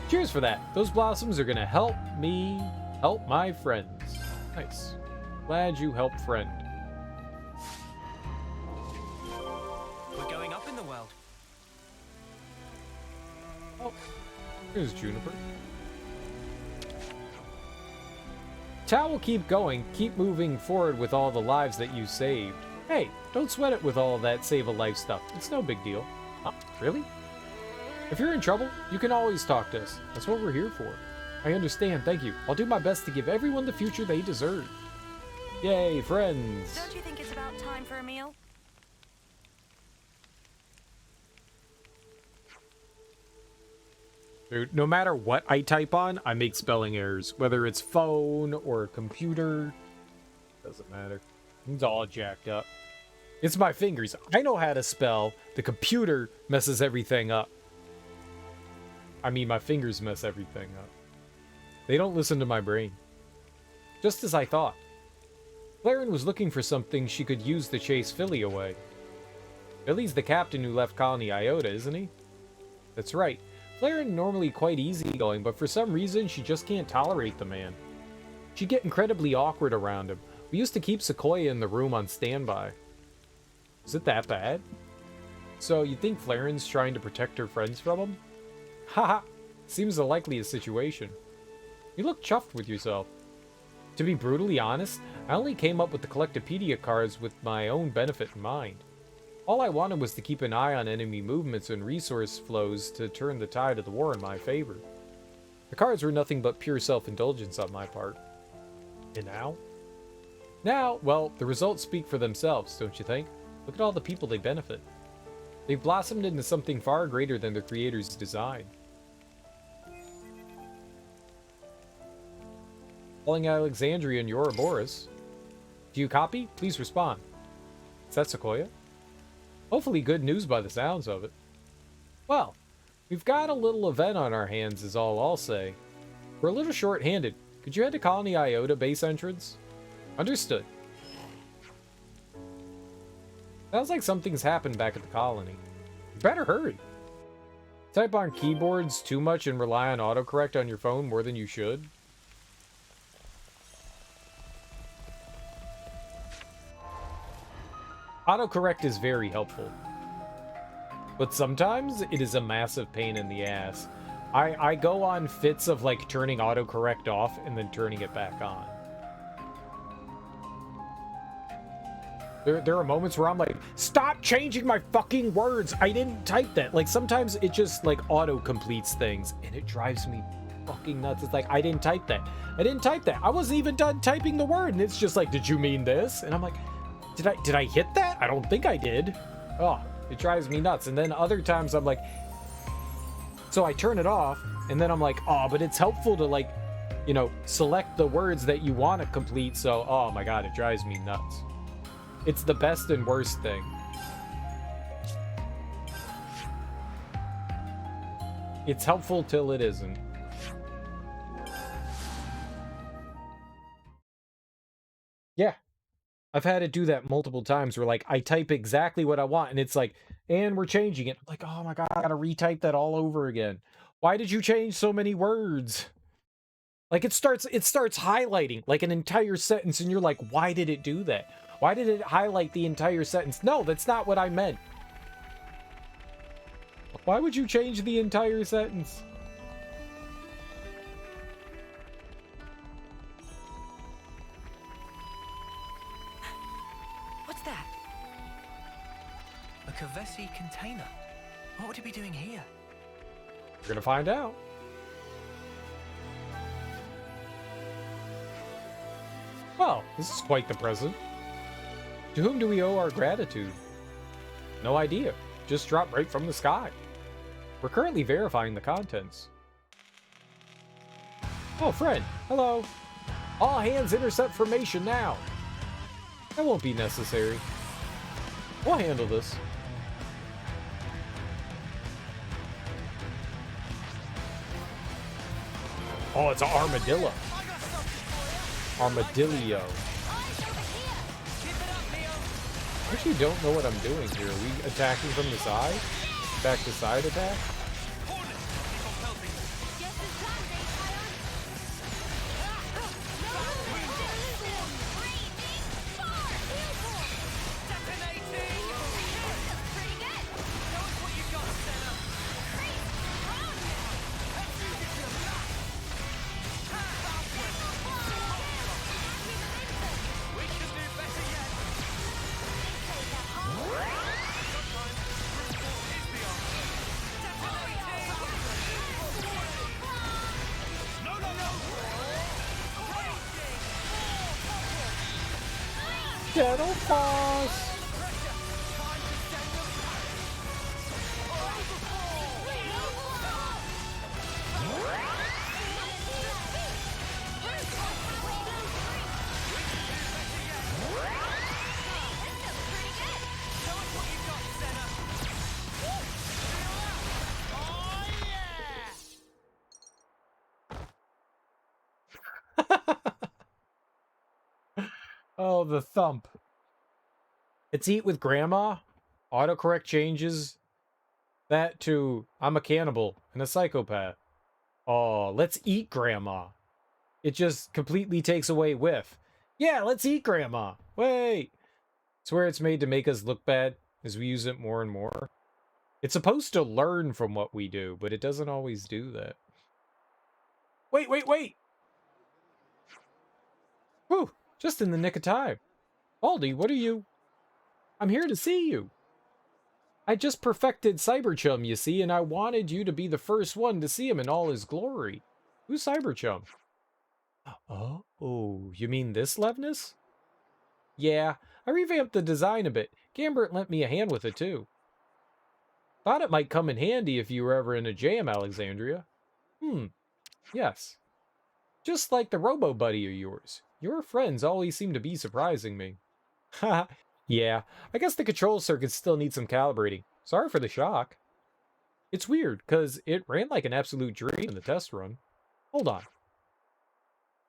[SPEAKER 1] Cheers for that. Those blossoms are gonna help me help my friends. Nice. Glad you helped friend.
[SPEAKER 11] We're going up in the world.
[SPEAKER 1] Oh, here's Juniper. Tau will keep going, keep moving forward with all the lives that you saved. Hey, don't sweat it with all that save-a-life stuff. It's no big deal. Really? If you're in trouble, you can always talk to us. That's what we're here for. I understand, thank you. I'll do my best to give everyone the future they deserve. Yay, friends!
[SPEAKER 13] Don't you think it's about time for a meal?
[SPEAKER 1] Dude, no matter what I type on, I make spelling errors. Whether it's phone or computer, doesn't matter. It's all jacked up. It's my fingers. I know how to spell. The computer messes everything up. I mean, my fingers mess everything up. They don't listen to my brain. Just as I thought. Claren was looking for something she could use to chase Philly away. Philly's the captain who left Colony Iota, isn't he? That's right. Claren normally quite easygoing, but for some reason she just can't tolerate the man. She'd get incredibly awkward around him. We used to keep Sequoia in the room on standby. Is it that bad? So, you think Flaren's trying to protect her friends from him? Haha, seems the likeliest situation. You look chuffed with yourself. To be brutally honest, I only came up with the collectopaedia cards with my own benefit in mind. All I wanted was to keep an eye on enemy movements and resource flows to turn the tide of the war in my favor. The cards were nothing but pure self-indulgence on my part. And now? Now, well, the results speak for themselves, don't you think? Look at all the people they benefit. They've blossomed into something far greater than their creator's design. Calling Alexandria and Ouroboros. Do you copy? Please respond. Is that Sequoia? Hopefully good news by the sounds of it. Well, we've got a little event on our hands is all I'll say. We're a little short-handed. Could you head to Colony Iota base entrance? Understood. Sounds like something's happened back at the colony. You better hurry. Type on keyboards too much and rely on autocorrect on your phone more than you should. Autocorrect is very helpful. But sometimes it is a massive pain in the ass. I go on fits of like turning autocorrect off and then turning it back on. There are moments where I'm like, stop changing my fucking words. I didn't type that. Like sometimes it just like auto completes things and it drives me fucking nuts. It's like, I didn't type that. I didn't type that. I wasn't even done typing the word. And it's just like, did you mean this? And I'm like, did I hit that? I don't think I did. Oh, it drives me nuts. And then other times I'm like, so I turn it off and then I'm like, oh, but it's helpful to like, you know, select the words that you want to complete. So, oh my God, it drives me nuts. It's the best and worst thing. It's helpful till it isn't. Yeah. I've had to do that multiple times where like I type exactly what I want and it's like, and we're changing it. I'm like, oh my God, I gotta retype that all over again. Why did you change so many words? Like it starts highlighting like an entire sentence and you're like, why did it do that? Why did it highlight the entire sentence? No, that's not what I meant. Why would you change the entire sentence?
[SPEAKER 11] What's that? A Kavesi container. What would it be doing here?
[SPEAKER 1] We're gonna find out. Well, this is quite the present. To whom do we owe our gratitude? No idea. Just dropped right from the sky. We're currently verifying the contents. Oh, friend. Hello. All hands intercept formation now. That won't be necessary. We'll handle this. Oh, it's an armadillo. Armadillo. I actually don't know what I'm doing here. Are we attacking from the side? Back to side attack? Dental floss! Oh, the thump. It's eat with grandma. Autocorrect changes that to I'm a cannibal and a psychopath. Oh, let's eat grandma. It just completely takes away with. Yeah, let's eat grandma. Wait. Swear it's made to make us look bad as we use it more and more. It's supposed to learn from what we do, but it doesn't always do that. Wait. Whew, just in the nick of time. Baldy, what are you? I'm here to see you. I just perfected Cyberchum, you see, and I wanted you to be the first one to see him in all his glory. Who's Cyberchum? Oh, you mean this Levness? Yeah, I revamped the design a bit. Gambert lent me a hand with it, too. Thought it might come in handy if you were ever in a jam, Alexandria. Yes. Just like the robo-buddy of yours. Your friends always seem to be surprising me. Haha. Yeah, I guess the control circuits still need some calibrating. Sorry for the shock. It's weird, because it ran like an absolute dream in the test run. Hold on.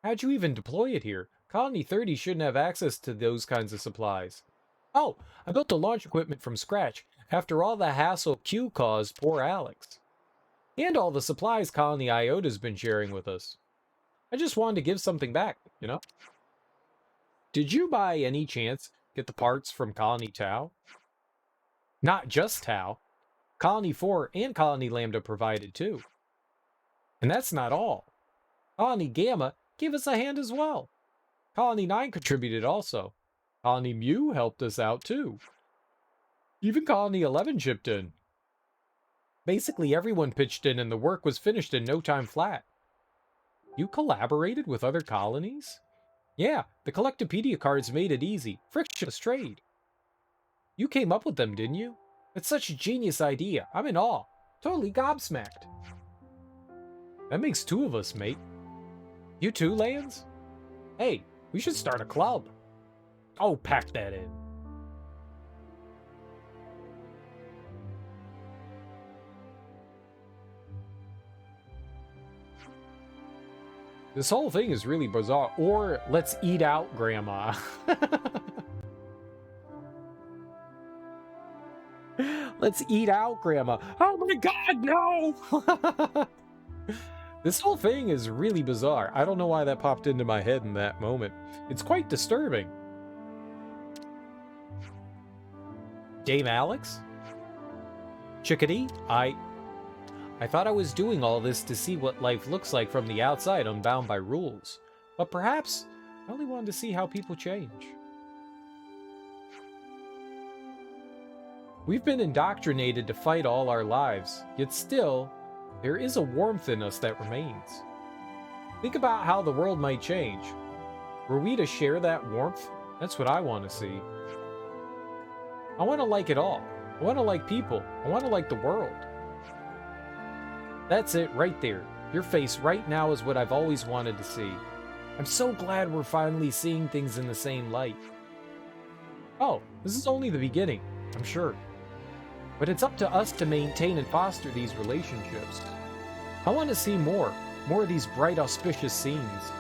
[SPEAKER 1] How'd you even deploy it here? Colony 30 shouldn't have access to those kinds of supplies. Oh, I built the launch equipment from scratch, after all the hassle Q caused poor Alex. And all the supplies Colony Iota's been sharing with us. I just wanted to give something back, you know? Did you by any chance get the parts from Colony Tau? Not just Tau. Colony 4 and Colony Lambda provided too. And that's not all. Colony Gamma gave us a hand as well. Colony 9 contributed also. Colony Mu helped us out too. Even Colony 11 chipped in. Basically everyone pitched in and the work was finished in no time flat. You collaborated with other colonies? Yeah, the collectopaedia cards made it easy. Frictionless trade. You came up with them, didn't you? It's such a genius idea. I'm in awe. Totally gobsmacked. That makes two of us, mate. You too, Lance? Hey, we should start a club. Oh, pack that in. This whole thing is really bizarre. Or, let's eat out, Grandma. Let's eat out, Grandma. Oh my god, no! This whole thing is really bizarre. I don't know why that popped into my head in that moment. It's quite disturbing. Dame Alex? Chickadee? I thought I was doing all this to see what life looks like from the outside, unbound by rules. But perhaps I only wanted to see how people change. We've been indoctrinated to fight all our lives, yet still, there is a warmth in us that remains. Think about how the world might change. Were we to share that warmth? That's what I want to see. I want to like it all. I want to like people. I want to like the world. That's it right there. Your face right now is what I've always wanted to see. I'm so glad we're finally seeing things in the same light. Oh, this is only the beginning, I'm sure. But it's up to us to maintain and foster these relationships. I want to see more of these bright, auspicious scenes.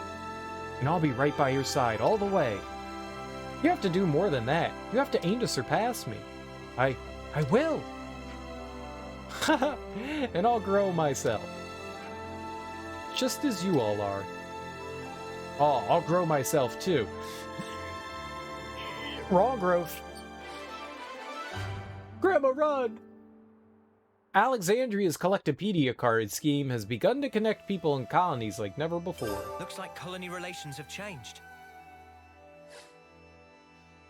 [SPEAKER 1] And I'll be right by your side all the way. You have to do more than that. You have to aim to surpass me. I will. And I'll grow myself. Just as you all are. Oh, I'll grow myself too. Raw growth. Grandma, run! Alexandria's collectopaedia card scheme has begun to connect people in colonies like never before.
[SPEAKER 2] Looks like colony relations have changed.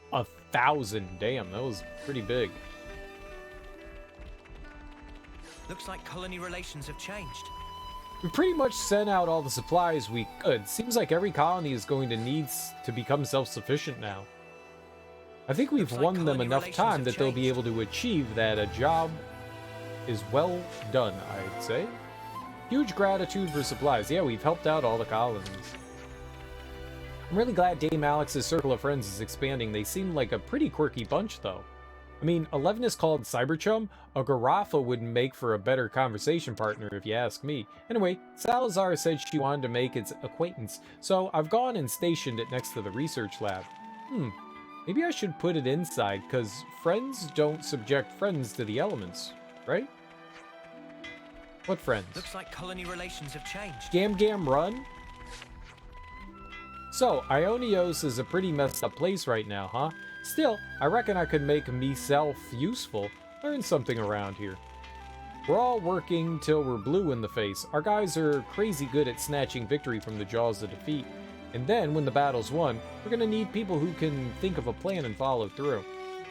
[SPEAKER 1] 1,000. Damn, that was pretty big.
[SPEAKER 2] Looks like colony relations have changed.
[SPEAKER 1] We pretty much sent out all the supplies we could. Seems like every colony is going to need to become self-sufficient now. I think we've won them enough time that they'll be able to achieve that a job is well done, I'd say. Huge gratitude for supplies. Yeah, we've helped out all the colonies. I'm really glad Dame Alex's circle of friends is expanding. They seem like a pretty quirky bunch, though. I mean, 11 is called Cyberchum. A Garafa would make for a better conversation partner, if you ask me. Anyway, Salazar said she wanted to make its acquaintance, so I've gone and stationed it next to the research lab. Maybe I should put it inside, because friends don't subject friends to the elements, right? What friends?
[SPEAKER 11] Looks like colony relations have changed.
[SPEAKER 1] Gam Gam Run? So, Ionios is a pretty messed up place right now, huh? Still, I reckon I could make myself useful, learn something around here. We're all working till we're blue in the face. Our guys are crazy good at snatching victory from the jaws of defeat. And then, when the battle's won, we're gonna need people who can think of a plan and follow through.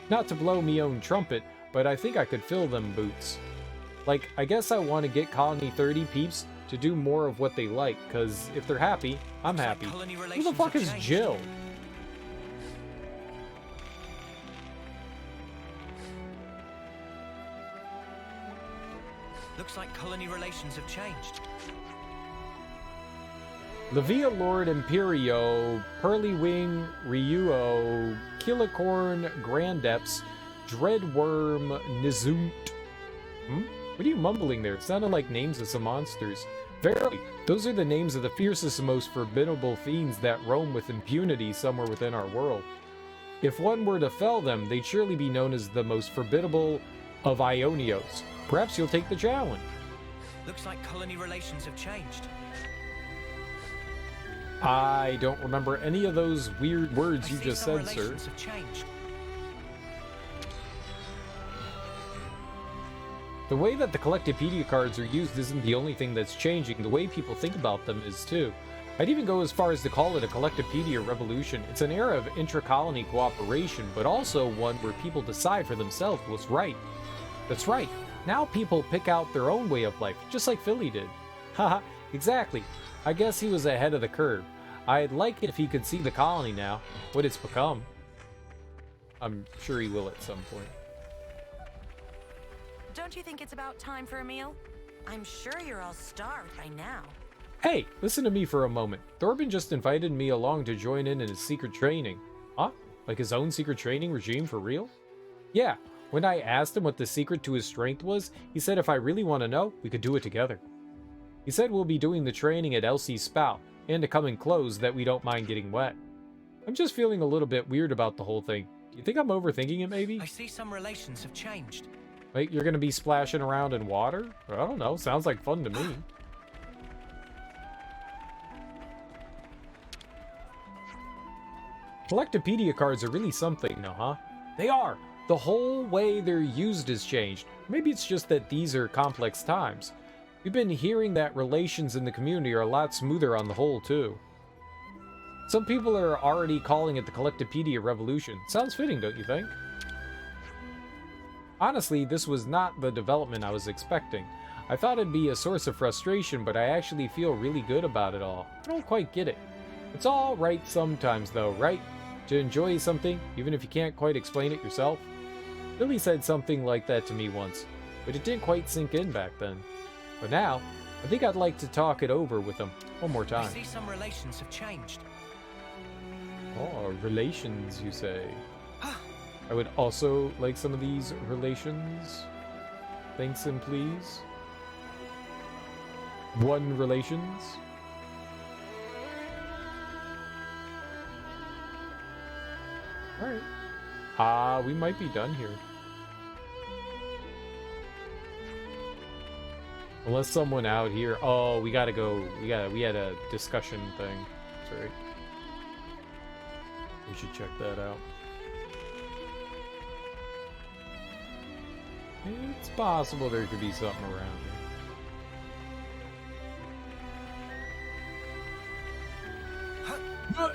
[SPEAKER 1] Not to blow me own trumpet, but I think I could fill them boots. Like, I guess I want to get Colony 30 peeps to do more of what they like, because if they're happy, I'm happy. Who the fuck is Jill?
[SPEAKER 11] Looks like colony relations have changed.
[SPEAKER 1] Levia Lord Imperio, Pearlywing, Ryuo, Kilicorn, Grandeps, Dreadworm, Nizunt. What are you mumbling there? It sounded like names of some monsters. Verily, those are the names of the fiercest and most formidable fiends that roam with impunity somewhere within our world. If one were to fell them, they'd surely be known as the most formidable of Ionios. Perhaps you'll take the challenge.
[SPEAKER 11] Looks like colony relations have changed.
[SPEAKER 1] I don't remember any of those weird words you just said, sir.
[SPEAKER 11] Have changed.
[SPEAKER 1] The way that the collectopaedia cards are used isn't the only thing that's changing. The way people think about them is too. I'd even go as far as to call it a collectopaedia revolution. It's an era of intra-colony cooperation, but also one where people decide for themselves what's right. That's right. Now people pick out their own way of life, just like Philly did. Haha, exactly. I guess he was ahead of the curve. I'd like it if he could see the colony now, what it's become. I'm sure he will at some point.
[SPEAKER 13] Don't you think it's about time for a meal? I'm sure you're all starved by now.
[SPEAKER 1] Hey, listen to me for a moment. Thorben just invited me along to join in his secret training. Huh? Like his own secret training regime for real? Yeah, when I asked him what the secret to his strength was, he said if I really want to know, we could do it together. He said we'll be doing the training at Elsie's Spout, and to come in clothes that we don't mind getting wet. I'm just feeling a little bit weird about the whole thing. Do you think I'm overthinking it, maybe?
[SPEAKER 11] I see some relations have changed.
[SPEAKER 1] Like, you're gonna be splashing around in water? I don't know, sounds like fun to me. Collectopaedia cards are really something now, huh? They are! The whole way they're used has changed. Maybe it's just that these are complex times. We've been hearing that relations in the community are a lot smoother on the whole, too. Some people are already calling it the Collectopaedia Revolution. Sounds fitting, don't you think? Honestly, this was not the development I was expecting. I thought it'd be a source of frustration, but I actually feel really good about it all. I don't quite get it. It's all right sometimes, though, right? To enjoy something, even if you can't quite explain it yourself. Billy said something like that to me once, but it didn't quite sink in back then. But now, I think I'd like to talk it over with him one more time.
[SPEAKER 11] I see some relations have changed.
[SPEAKER 1] Oh, relations, you say? I would also like some of these relations. Thanks and please. One relations. Alright. We might be done here. Unless someone out here... Oh, we gotta go. We had a discussion thing. Sorry. We should check that out. It's possible there could be something around here.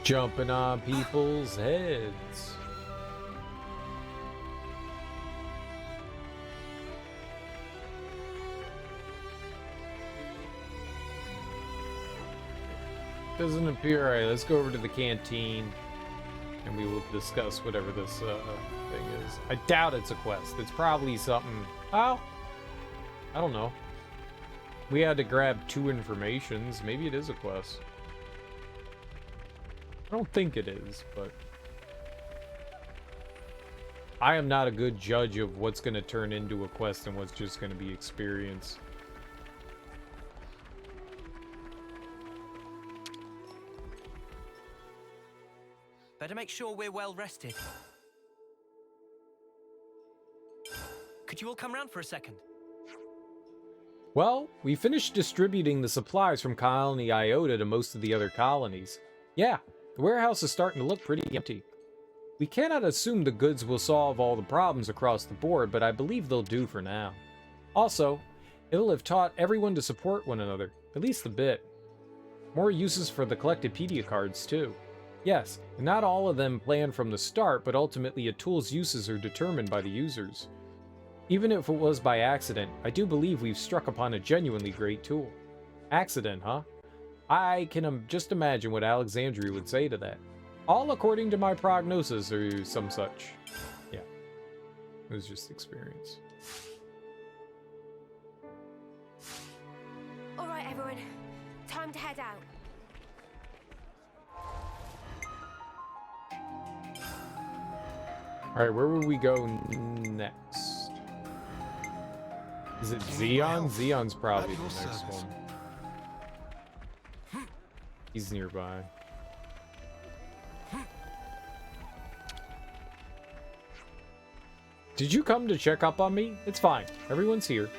[SPEAKER 1] Jumping on people's heads. doesn't appear. Alright, let's go over to the canteen. And we will discuss whatever this thing is. I doubt it's a quest. It's probably something... Oh! I don't know. We had to grab 2 informations. Maybe it is a quest. I don't think it is, but... I am not a good judge of what's going to turn into a quest and what's just going to be experience.
[SPEAKER 2] Better make sure we're well rested. Could you all come round for a second?
[SPEAKER 1] Well, we finished distributing the supplies from Colony Iota to most of the other colonies. Yeah, the warehouse is starting to look pretty empty. We cannot assume the goods will solve all the problems across the board, but I believe they'll do for now. Also, it'll have taught everyone to support one another, at least a bit. More uses for the collectopaedia cards, too. Yes, and not all of them planned from the start, but ultimately a tool's uses are determined by the users. Even if it was by accident, I do believe we've struck upon a genuinely great tool. Accident, huh? I can just imagine what Alexandria would say to that. All according to my prognosis or some such. Yeah. It was just experience.
[SPEAKER 7] All right, everyone. Time to head out.
[SPEAKER 1] Alright, where will we go next? Is it Xeon? Xeon's probably the next one. He's nearby. Did you come to check up on me? It's fine. Everyone's here.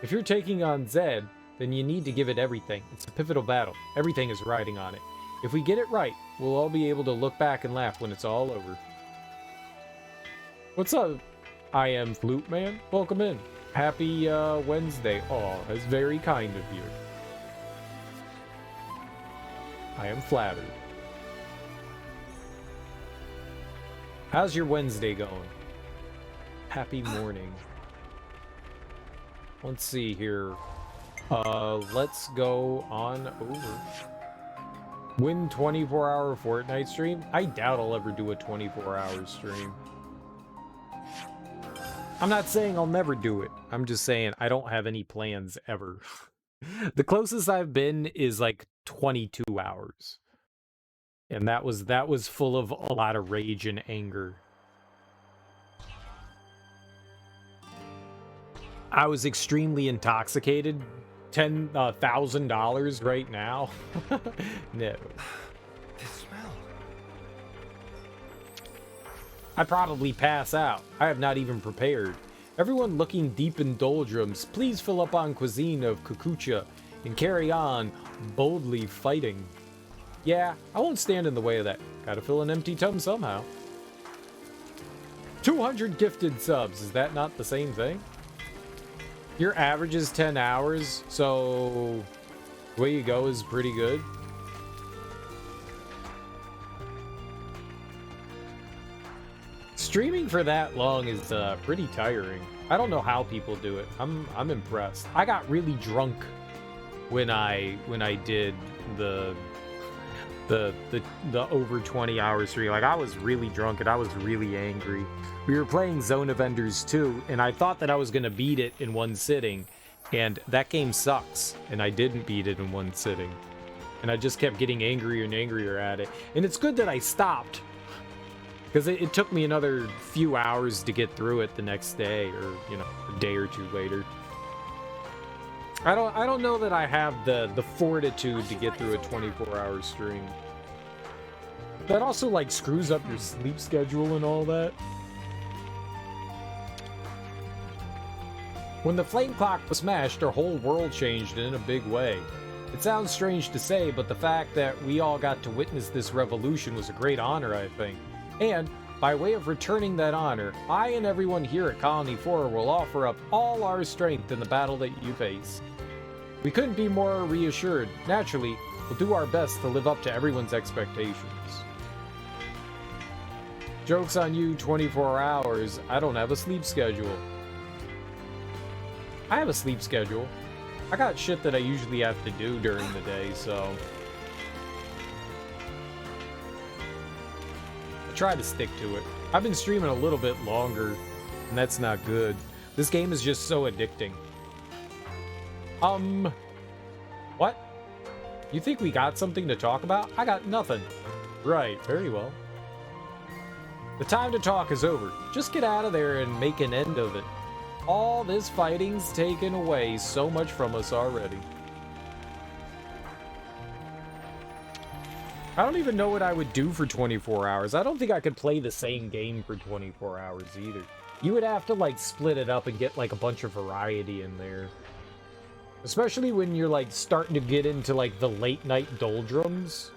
[SPEAKER 1] If you're taking on Zed, then you need to give it everything. It's a pivotal battle. Everything is riding on it. If we get it right, we'll all be able to look back and laugh when it's all over. What's up, I am Flute Man? Welcome in. Happy Wednesday. Aw, that's very kind of you. I am flattered. How's your Wednesday going? Happy morning. Let's see here. Let's go on over. Win 24-hour Fortnite stream? I doubt I'll ever do a 24-hour stream. I'm not saying I'll never do it. I'm just saying I don't have any plans ever. The closest I've been is like 22 hours. And that was full of a lot of rage and anger. I was extremely intoxicated. $10,000 right now. No. I'd probably pass out. I have not even prepared. Everyone looking deep in doldrums, please fill up on cuisine of kukucha and carry on boldly fighting. Yeah, I won't stand in the way of that. Gotta fill an empty tub somehow. 200 gifted subs, is that not the same thing? Your average is 10 hours, so the way you go is pretty good. Streaming for that long is pretty tiring. I don't know how people do it. I'm impressed. I got really drunk when I did the over 20 hour stream. Like, I was really drunk and I was really angry. We were playing Zone of Enders 2, and I thought that I was gonna beat it in one sitting, and that game sucks, and I didn't beat it in one sitting. And I just kept getting angrier and angrier at it. And it's good that I stopped, because it took me another few hours to get through it the next day, or, you know, a day or two later. I don't know that I have the fortitude to get through a 24-hour stream. That also, like, screws up your sleep schedule and all that. When the flame clock was smashed, our whole world changed in a big way. It sounds strange to say, but the fact that we all got to witness this revolution was a great honor, I think. And, by way of returning that honor, I and everyone here at Colony 4 will offer up all our strength in the battle that you face. We couldn't be more reassured. Naturally, we'll do our best to live up to everyone's expectations. Joke's on you, 24 hours. I don't have a sleep schedule. I have a sleep schedule. I got shit that I usually have to do during the day, so... try to stick to it. I've been streaming a little bit longer, and that's not good. This game is just so addicting. What? You think we got something to talk about? I got nothing. Right, very well. The time to talk is over. Just get out of there and make an end of it. All this fighting's taken away so much from us already. I don't even know what I would do for 24 hours. I don't think I could play the same game for 24 hours either. You would have to, like, split it up and get, like, a bunch of variety in there. Especially when you're, like, starting to get into, like, the late night doldrums.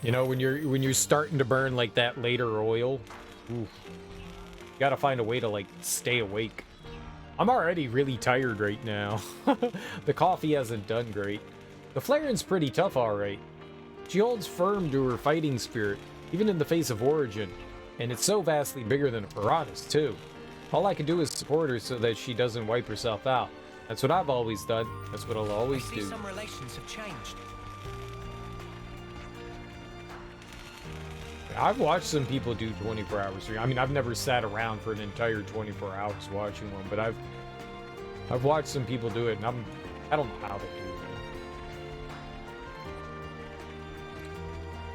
[SPEAKER 1] You know, when you're starting to burn, like, that later oil. Oof. You gotta find a way to, like, stay awake. I'm already really tired right now. The coffee hasn't done great. The Flaren's pretty tough, alright. She holds firm to her fighting spirit, even in the face of Origin, and it's so vastly bigger than a Piranha's, too. All I can do is support her so that she doesn't wipe herself out. That's what I've always done. That's what I'll always do.
[SPEAKER 11] Some relations have changed.
[SPEAKER 1] I've watched some people do 24 hours. I mean, I've never sat around for an entire 24 hours watching one, but I've watched some people do it, and I don't know how they do it.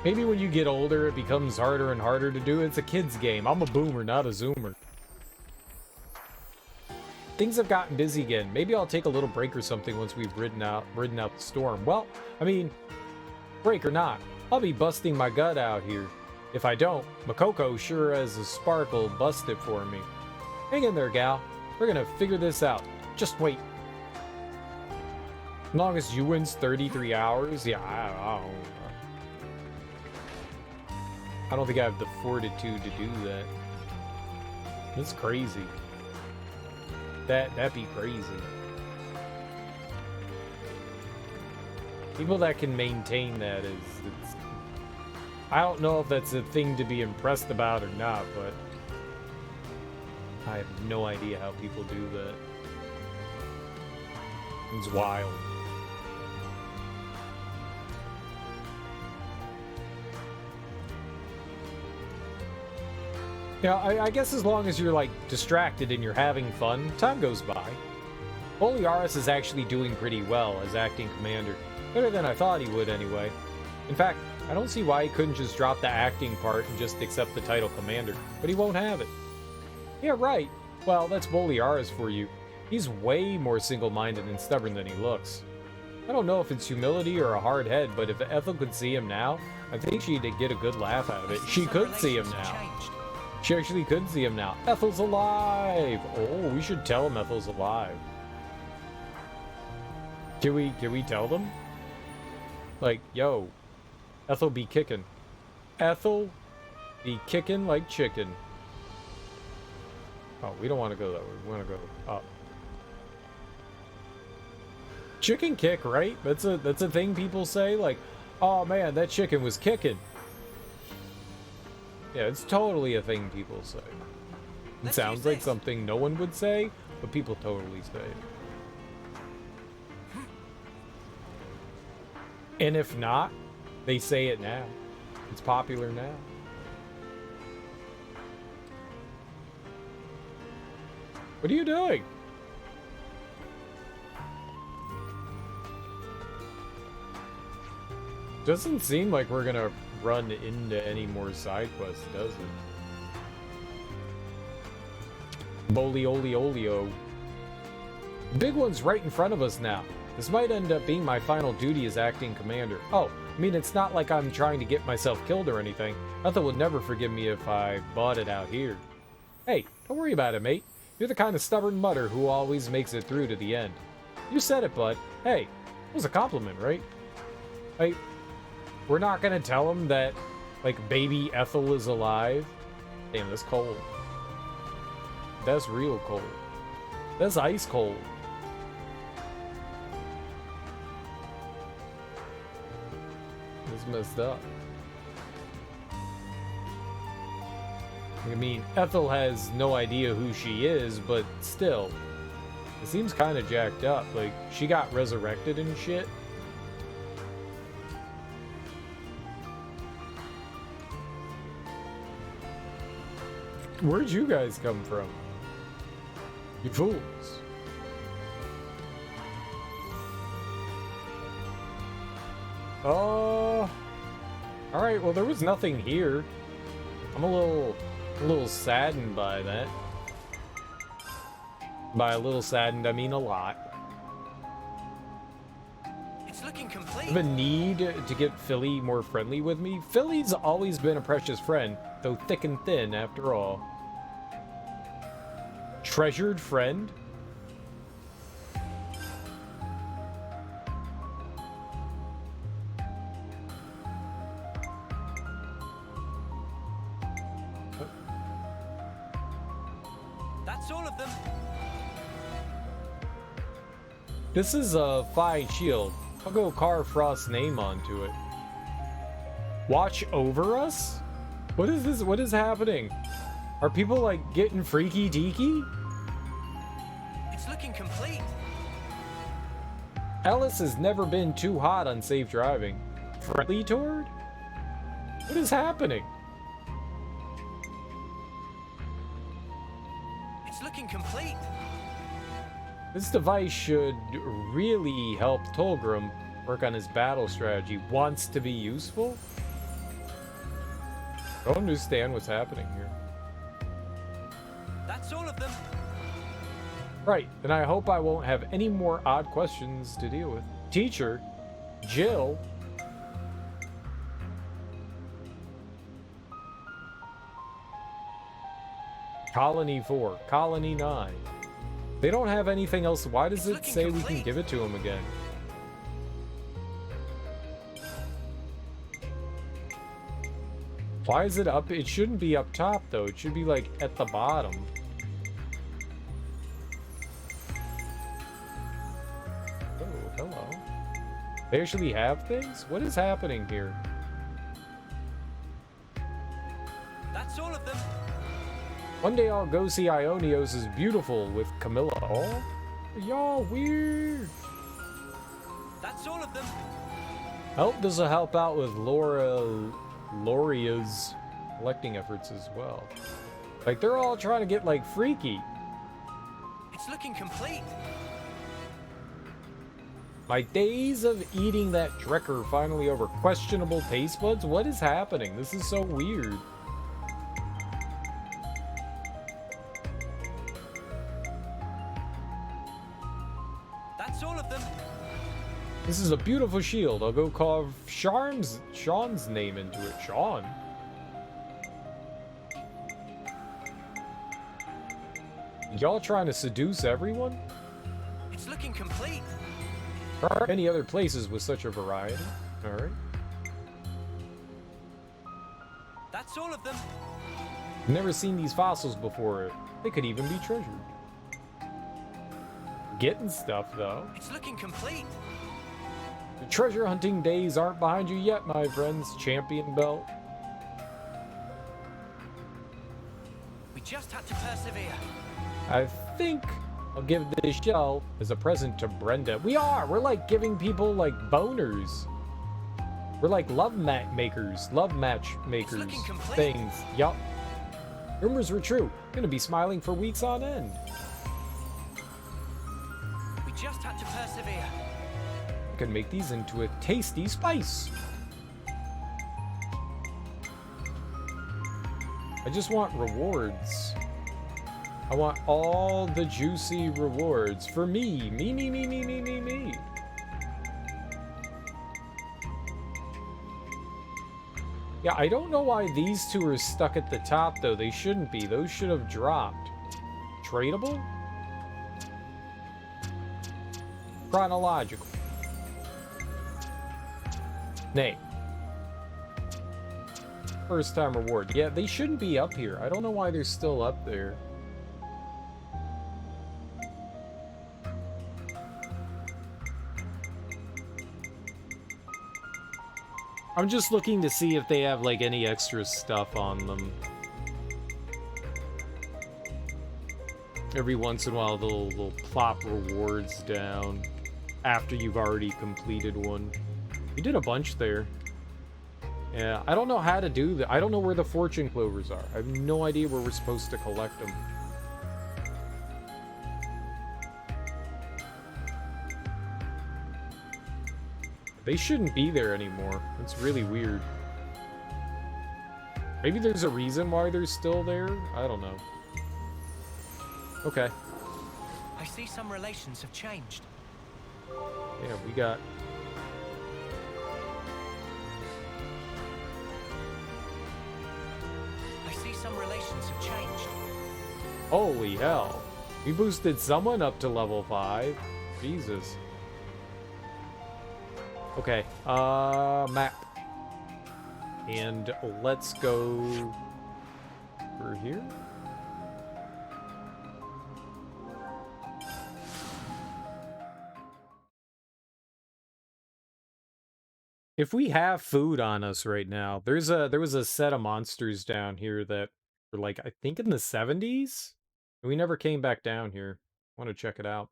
[SPEAKER 1] Maybe when you get older, it becomes harder and harder to do. It's a kid's game. I'm a boomer, not a zoomer. Things have gotten busy again. Maybe I'll take a little break or something once we've ridden out the storm. Well, I mean, break or not, I'll be busting my gut out here. If I don't, Makoko sure as a sparkle bust it for me. Hang in there, gal. We're gonna figure this out. Just wait. As long as you wins 33 hours, yeah, I don't think I have the fortitude to do that. That's crazy. That'd be crazy. People that can maintain that it's I don't know if that's a thing to be impressed about or not, but I have no idea how people do that. It's wild. Yeah, I guess as long as you're, like, distracted and you're having fun, time goes by. Boliaris is actually doing pretty well as acting commander. Better than I thought he would, anyway. In fact, I don't see why he couldn't just drop the acting part and just accept the title commander, but he won't have it. Yeah, right. Well, that's Boliaris for you. He's way more single-minded and stubborn than he looks. I don't know if it's humility or a hard head, but if Ethel could see him now, I think she'd get a good laugh out of it. She could see him now. She actually could see him now. Ethel's alive! Oh, we should tell him Ethel's alive. Can we tell them? Like, yo, Ethel be kicking. Ethel be kicking like chicken. Oh, we don't want to go that way. We want to go up. Chicken kick, right? That's a thing people say. Like, oh man, that chicken was kicking. Yeah, it's totally a thing people say. It sounds like something no one would say, but people totally say it. And if not, they say it now. It's popular now. What are you doing? Doesn't seem like we're gonna run into any more side quests, does it? Boliolio. Big one's right in front of us now. This might end up being my final duty as acting commander. Oh, I mean, it's not like I'm trying to get myself killed or anything. Ethel would never forgive me if I bought it out here. Hey, don't worry about it, mate. You're the kind of stubborn mutter who always makes it through to the end. You said it, bud. Hey, it was a compliment, right? Hey, we're not gonna tell him that, like, baby Ethel is alive? Damn, that's cold. That's real cold. That's ice cold. That's messed up. I mean, Ethel has no idea who she is, but still. It seems kind of jacked up. Like, she got resurrected and shit. Where'd you guys come from? You fools. Alright, well there was nothing here. I'm a little saddened by that. By a little saddened, I mean a lot.
[SPEAKER 11] It's looking
[SPEAKER 1] I
[SPEAKER 11] complete.
[SPEAKER 1] have a need to get Philly more friendly with me. Philly's always been a precious friend, though thick and thin after all. Treasured friend?
[SPEAKER 11] That's all of them.
[SPEAKER 1] This is a fine shield. I'll go carve Frost's name onto it. Watch over us? What is this? What is happening? Are people like getting freaky deaky?
[SPEAKER 11] It's looking complete.
[SPEAKER 1] Alice has never been too hot on safe driving. Friendly toward? What is happening?
[SPEAKER 11] It's looking complete.
[SPEAKER 1] This device should really help Tolgrim work on his battle strategy. Wants to be useful? I don't understand what's happening here.
[SPEAKER 11] That's all of them.
[SPEAKER 1] Right, and I hope I won't have any more odd questions to deal with. Teacher, Jill. Colony 4, Colony 9. They don't have anything else. Why does it say we can give it to them again? Why is it up? It shouldn't be up top, though. It should be, like, at the bottom. Oh, hello. They actually have things? What is happening here?
[SPEAKER 11] That's all of them.
[SPEAKER 1] One day I'll go see Ionios is beautiful with Camilla. Oh, y'all weird.
[SPEAKER 11] That's all of them.
[SPEAKER 1] Help does a help out with Loria's collecting efforts as well. Like, they're all trying to get, like, freaky.
[SPEAKER 11] It's looking complete.
[SPEAKER 1] My days of eating that Drecker are finally over. Questionable taste buds? What is happening? This is so weird.
[SPEAKER 11] That's all of them.
[SPEAKER 1] This is a beautiful shield. I'll go carve Sean's name into it. Sean. Y'all trying to seduce everyone?
[SPEAKER 11] It's looking complete.
[SPEAKER 1] There aren't many other places with such a variety. Alright.
[SPEAKER 11] That's all of them.
[SPEAKER 1] Never seen these fossils before. They could even be treasured. Getting stuff, though.
[SPEAKER 11] It's looking complete.
[SPEAKER 1] The treasure hunting days aren't behind you yet, my friends. Champion belt.
[SPEAKER 11] We just had to persevere.
[SPEAKER 1] I think I'll give this shell as a present to Brenda. We're like giving people like boners. We're like love match makers things. Yup. Rumors were true. Gonna be smiling for weeks on end.
[SPEAKER 11] We just had to persevere.
[SPEAKER 1] I can make these into a tasty spice. I just want rewards. I want all the juicy rewards for me. Me. Yeah, I don't know why these two are stuck at the top, though. They shouldn't be. Those should have dropped. Tradable? Chronological. Nay. First time reward. Yeah, they shouldn't be up here. I don't know why they're still up there. I'm just looking to see if they have, like, any extra stuff on them. Every once in a while, they'll plop rewards down after you've already completed one. You did a bunch there. Yeah, I don't know how to do that. I don't know where the fortune clovers are. I have no idea where we're supposed to collect them. They shouldn't be there anymore. It's really weird. Maybe there's a reason why they're still there? I don't know. Okay.
[SPEAKER 2] I see some relations have changed.
[SPEAKER 1] Yeah, we got...
[SPEAKER 2] I see some relations have changed.
[SPEAKER 1] Holy hell. We boosted someone up to level 5. Jesus. Okay, map. And let's go over here. If we have food on us right now, there was a set of monsters down here that were like, I think in the 70s? We never came back down here. I want to check it out.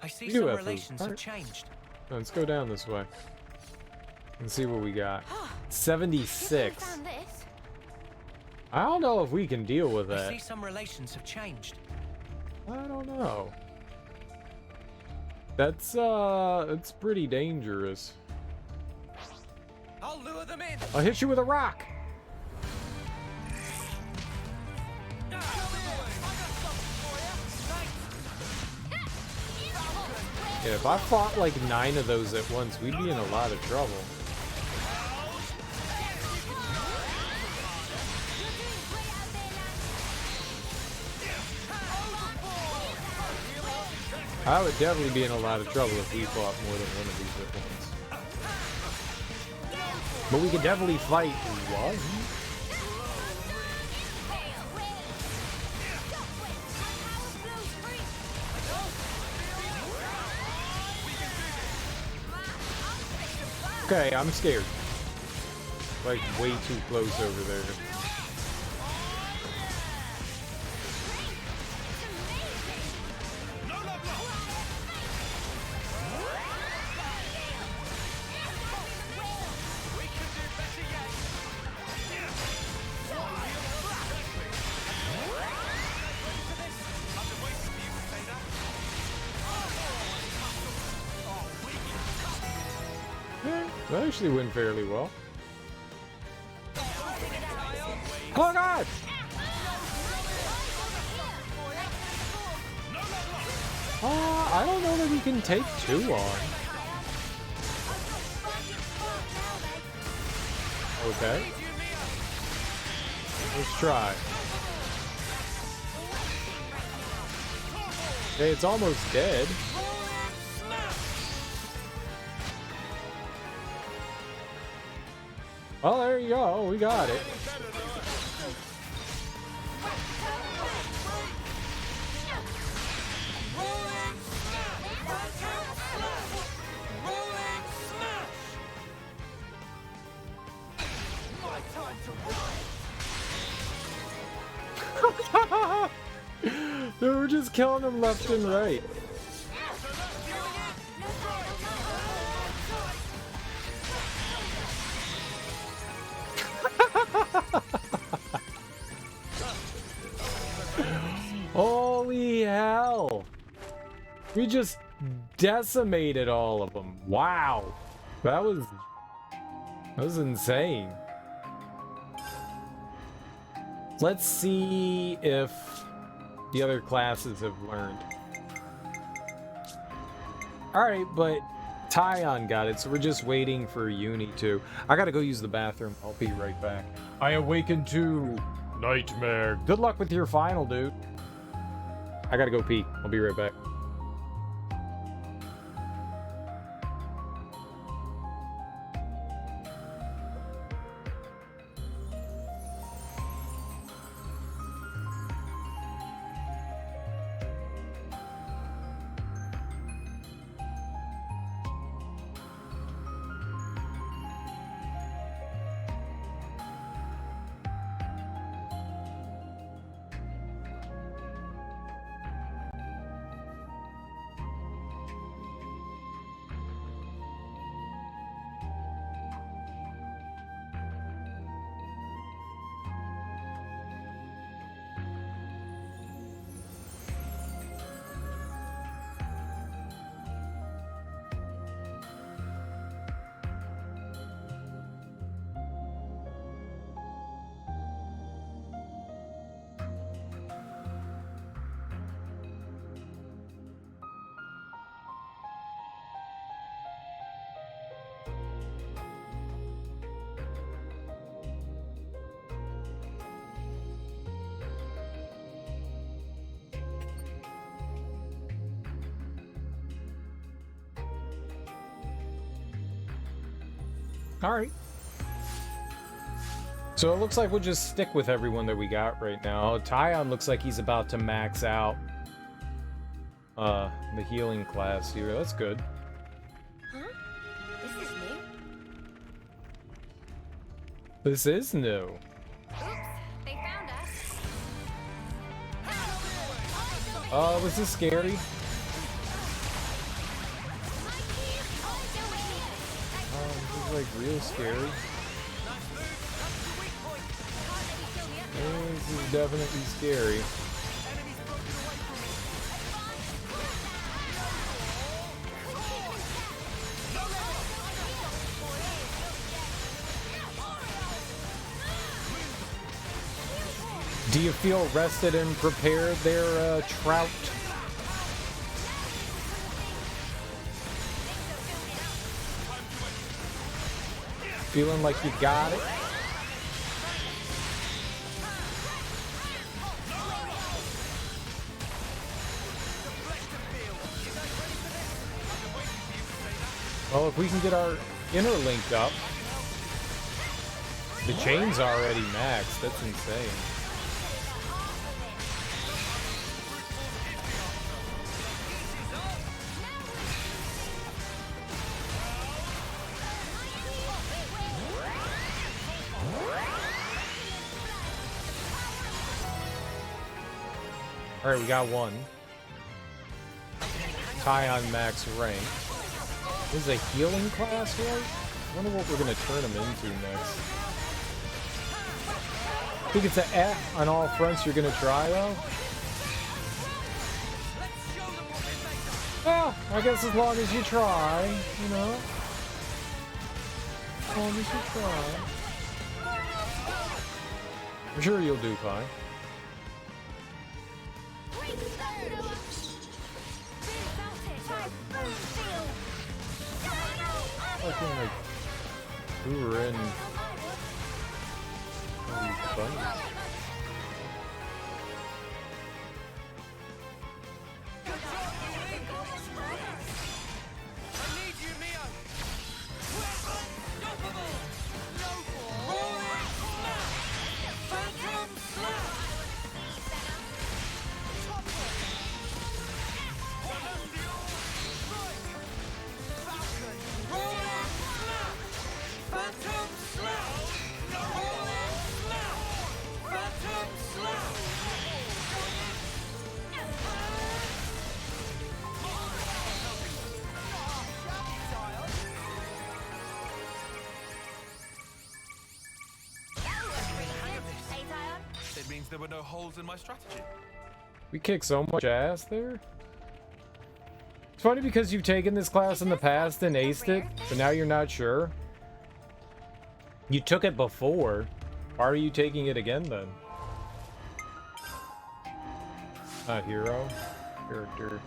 [SPEAKER 2] I see
[SPEAKER 1] We do
[SPEAKER 2] some
[SPEAKER 1] have food.
[SPEAKER 2] relations have
[SPEAKER 1] Alright.
[SPEAKER 2] changed.
[SPEAKER 1] Let's go down this way and see what we got. 76.
[SPEAKER 3] Found this.
[SPEAKER 1] I don't know if we can deal with
[SPEAKER 2] I
[SPEAKER 1] that.
[SPEAKER 2] see some relations have changed.
[SPEAKER 1] I don't know. That's it's pretty dangerous.
[SPEAKER 2] I'll lure them in.
[SPEAKER 1] I'll hit you with a rock. Yeah, if I fought like 9 of those at once, we'd be in a lot of trouble. I would definitely be in a lot of trouble if we fought more than one of these at once. But we could definitely fight one. Okay, I'm scared. Like, way too close over there. That actually went fairly well. Oh god! I don't know that we can take 2 on. Okay. Let's try. Okay, it's almost dead. Well, there you go. We got it. They were just killing them left and right. Holy hell! We just decimated all of them. Wow, that was insane. Let's see if the other classes have learned. Alright, but Tyon got it, so we're just waiting for Uni to. I gotta go use the bathroom. I'll be right back. I awaken to nightmare. Good luck with your final, dude. I gotta go pee. I'll be right back. All right. So it looks like we'll just stick with everyone that we got right now. Tyon looks like he's about to max out the healing class here. That's good.
[SPEAKER 7] Huh? This is new.
[SPEAKER 1] This is new.
[SPEAKER 3] Oops, they found us.
[SPEAKER 1] Was this scary? This is like real scary. This is definitely scary. Do you feel rested and prepared there, Trout? Feeling like you got it? Well, if we can get our inner linked up. The chain's already maxed. That's insane. Alright, we got one. Tyon max rank. This is a healing class, right? I wonder what we're gonna turn him into next. I think it's an F on all fronts you're gonna try, though. Yeah, I guess as long as you try, you know. As long as you try. I'm sure you'll do fine. Fucking like we were in all these bunnies.
[SPEAKER 9] There were no holes in my strategy.
[SPEAKER 1] We kicked so much ass there. It's funny because you've taken this class in the past and aced it, but now you're not sure. You took it before. Why are you taking it again then? Hero character.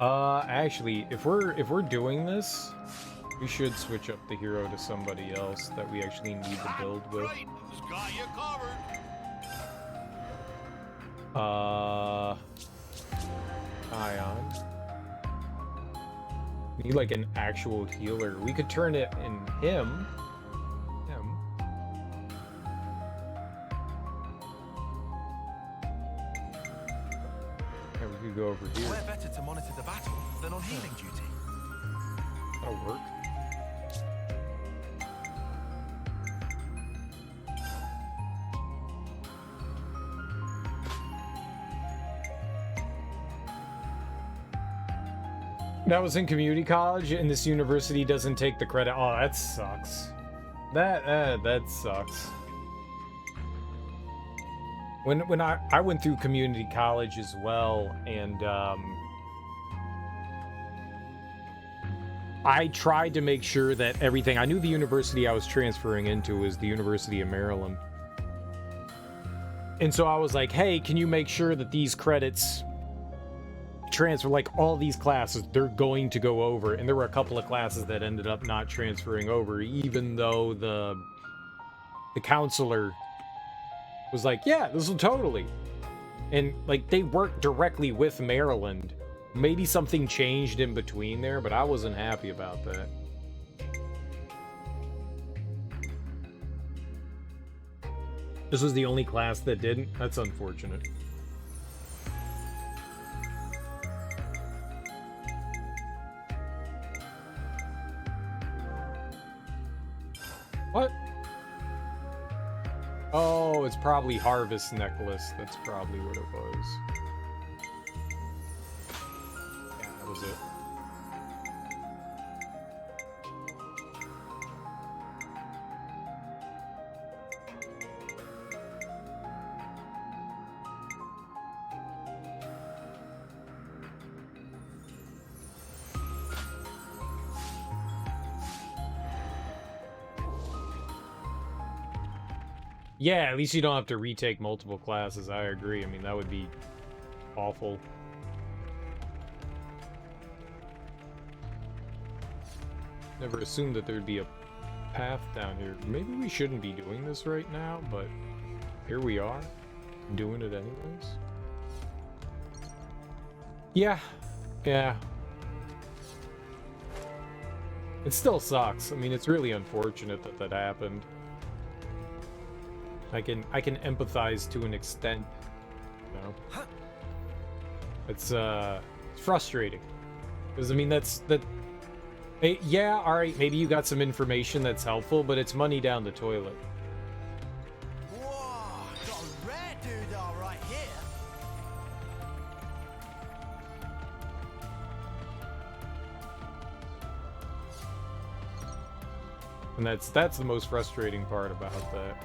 [SPEAKER 1] Actually, if we're doing this, we should switch up the hero to somebody else that we actually need to build with. Ion. Need like an actual healer. We could turn it in him. Yeah, we could go over here.
[SPEAKER 9] We're better to monitor the battle than on healing duty.
[SPEAKER 1] That'll work. That was in community college, and this university doesn't take the credit. Oh, that sucks. That sucks. When I went through community college as well, and I tried to make sure that everything. I knew the university I was transferring into was the University of Maryland, and so I was like, "Hey, can you make sure that these credits transfer, like all these classes, they're going to go over?" And there were a couple of classes that ended up not transferring over, even though the counselor was like, "Yeah, this will totally." And like they worked directly with Maryland. Maybe something changed in between there, but I wasn't happy about that. This was the only class that didn't? That's unfortunate. What? Oh, it's probably Harvest Necklace. That's probably what it was. Yeah, that was it. Yeah, at least you don't have to retake multiple classes. I agree. I mean, that would be awful. Never assumed that there'd be a path down here. Maybe we shouldn't be doing this right now, but here we are, doing it anyways. Yeah. It still sucks. I mean, it's really unfortunate that that happened. I can empathize to an extent, you know. It's frustrating because I mean yeah, all right, maybe you got some information that's helpful, but it's money down the toilet.
[SPEAKER 11] Whoa, got a rare doodah right here.
[SPEAKER 1] And that's the most frustrating part about that.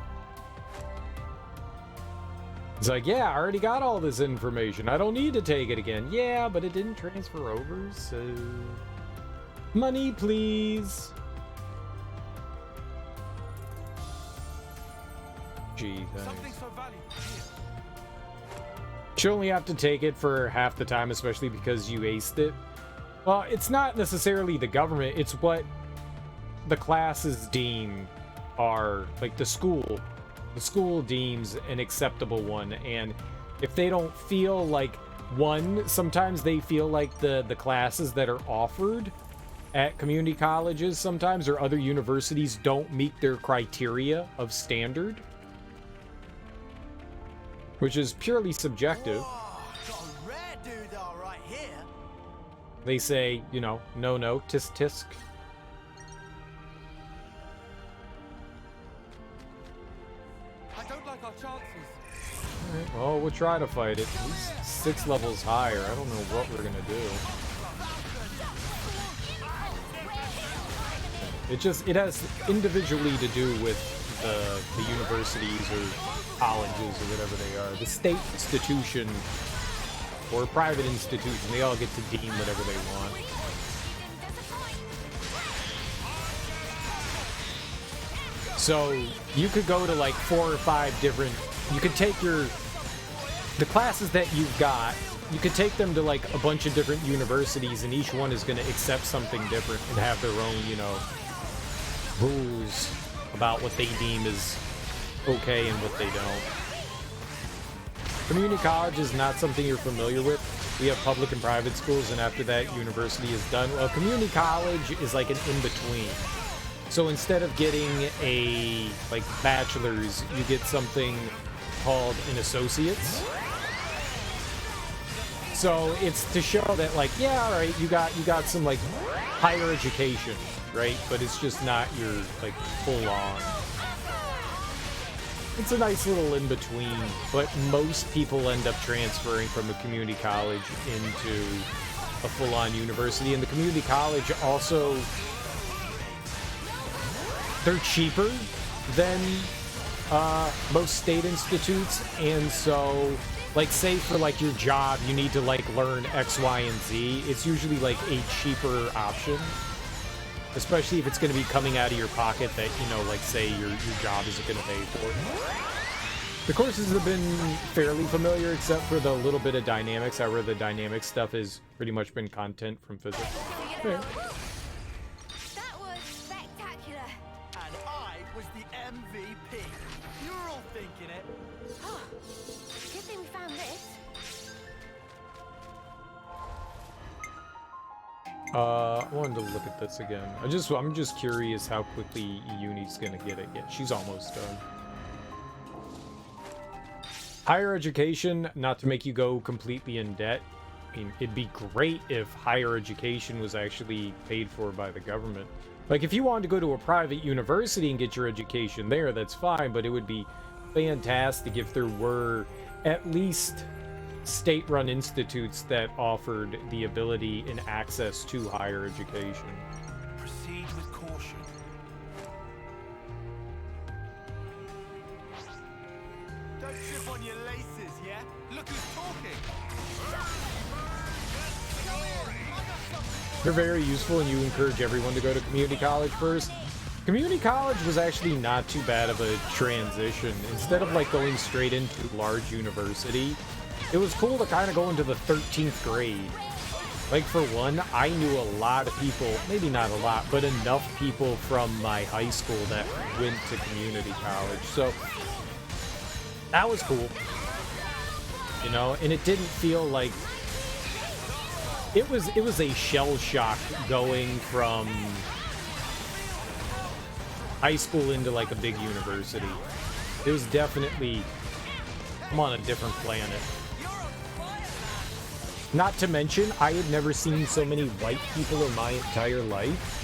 [SPEAKER 1] It's like, yeah, I already got all this information. I don't need to take it again. Yeah, but it didn't transfer over, so... Money, please! Gee, thanks. You only have to take it for half the time, especially because you aced it. Well, it's not necessarily the government, it's what the classes deem are, like the school. The school deems an acceptable one, and if they don't feel like sometimes they feel like the classes that are offered at community colleges sometimes or other universities don't meet their criteria of standard, which is purely subjective.
[SPEAKER 11] Whoa, got a rare doodah right here.
[SPEAKER 1] They say, you know, no, tisk tisk.
[SPEAKER 11] I don't like our chances.
[SPEAKER 1] Alright, well, we'll try to fight it. He's 6 levels higher. I don't know what we're gonna do. It has individually to do with the universities or colleges or whatever they are. The state institution or private institution, they all get to deem whatever they want. So you could go to like 4 or 5 different, you could take the classes that you've got, you could take them to like a bunch of different universities, and each one is going to accept something different and have their own, you know, rules about what they deem is okay and what they don't. Community college is not something you're familiar with. We have public and private schools, and after that, university is done. Well, community college is like an in-between. So instead of getting a like bachelor's, you get something called an associate's. So it's to show that like, yeah, all right, you got some like higher education, right? But it's just not your like full on. It's a nice little in between, but most people end up transferring from a community college into a full on university, and the community college also, they're cheaper than most state institutes, and so like say for like your job you need to like learn X, Y, and Z, it's usually like a cheaper option, especially if it's going to be coming out of your pocket that, you know, like say your job isn't going to pay for it. The courses have been fairly familiar except for the little bit of dynamics. However, the dynamic stuff has pretty much been content from physics. Fair.
[SPEAKER 7] That was spectacular.
[SPEAKER 11] And I was the MVP. You were all thinking it.
[SPEAKER 7] Oh, good thing we found this.
[SPEAKER 1] I wanted to look at this again. I'm just curious how quickly Uni's gonna get it. Yeah, she's almost done. Higher education, not to make you go completely in debt. I mean, it'd be great if higher education was actually paid for by the government. Like, if you wanted to go to a private university and get your education there, that's fine, but it would be fantastic if there were at least state-run institutes that offered the ability and access to higher education.
[SPEAKER 9] Proceed with caution.
[SPEAKER 6] Don't trip on your laces, yeah? Look who's talking.
[SPEAKER 1] They're very useful, and you encourage everyone to go to community college first. Community college was actually not too bad of a transition. Instead of like going straight into large university, it was cool to kind of go into the 13th grade. Like, for one, I knew a lot of people, maybe not a lot, but enough people from my high school that went to community college. So that was cool, you know, and it didn't feel like it was a shell shock going from high school into like a big university. It was definitely, I'm on a different planet. Not to mention, I had never seen so many white people in my entire life.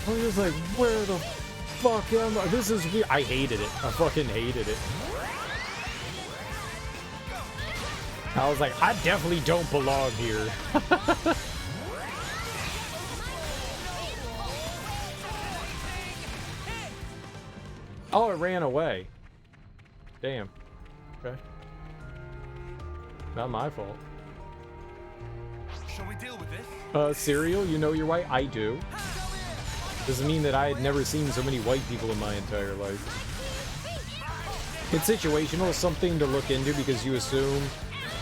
[SPEAKER 1] I was just like, where the fuck am I? This is weird. I hated it. I fucking hated it. I was like, I definitely don't belong here. Oh, it ran away. Damn. Okay. Not my fault.
[SPEAKER 6] Shall we deal with this?
[SPEAKER 1] Cereal, you know you're white? I do. Doesn't mean that I had never seen so many white people in my entire life. It's situational, something to look into, because you assume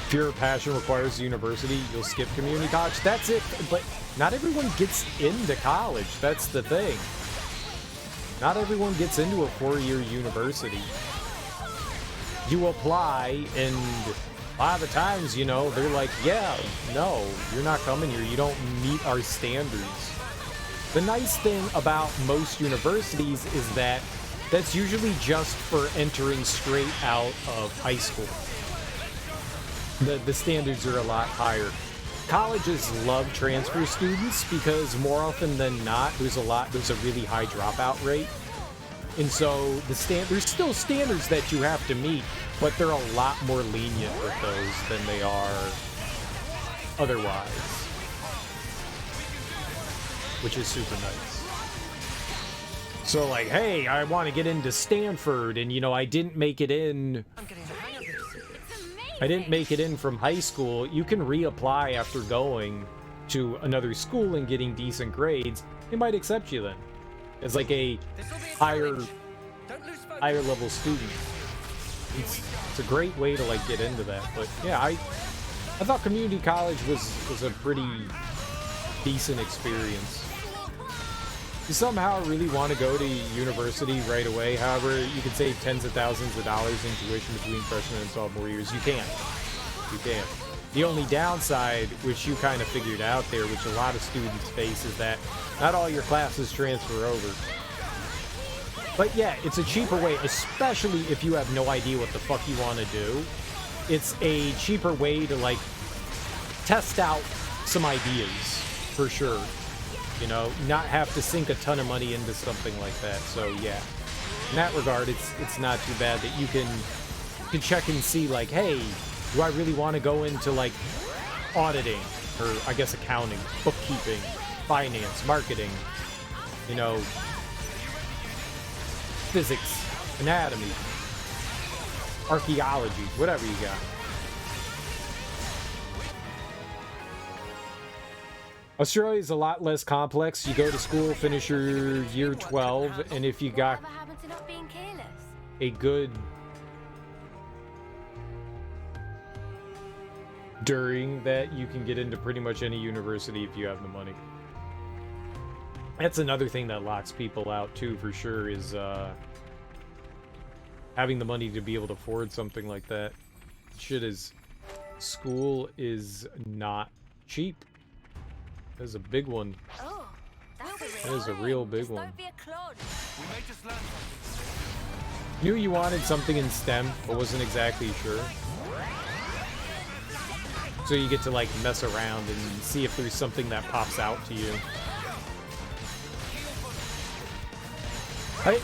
[SPEAKER 1] pure passion requires university, you'll skip community college. That's it. But not everyone gets into college. That's the thing. Not everyone gets into a 4-year university. You apply, and a lot of the times, you know, they're like, yeah, no, you're not coming here. You don't meet our standards. The nice thing about most universities is that that's usually just for entering straight out of high school. The standards are a lot higher. Colleges love transfer students because more often than not, there's a really high dropout rate. And so there's still standards that you have to meet, but they're a lot more lenient with those than they are otherwise, which is super nice. So like, hey, I want to get into Stanford, and you know, I didn't make it in from high school. You can reapply after going to another school and getting decent grades. They might accept you then as like a higher level student. It's a great way to like get into that. But yeah, I thought community college was a pretty decent experience. You somehow really want to go to university right away, however, you can save tens of thousands of dollars in tuition between freshman and sophomore years. You can. You can. The only downside, which you kind of figured out there, which a lot of students face, is that not all your classes transfer over. But yeah, it's a cheaper way, especially if you have no idea what the fuck you want to do. It's a cheaper way to, like, test out some ideas, for sure. You know, not have to sink a ton of money into something like that. So yeah, in that regard, it's not too bad that you can check and see, like, hey, do I really want to go into like auditing, or I guess accounting, bookkeeping, finance, marketing, you know, physics, anatomy, archaeology, whatever you got. Australia is a lot less complex. You go to school, finish your year 12, and if you got a good during that, you can get into pretty much any university if you have the money. That's another thing that locks people out too, for sure, is having the money to be able to afford something like that. Shit is, school is not cheap. That is a big one.
[SPEAKER 7] Oh,
[SPEAKER 1] that is a real big one.
[SPEAKER 6] We may just learn something.
[SPEAKER 1] Knew you wanted something in STEM, but wasn't exactly sure. So you get to like mess around and see if there's something that pops out to you.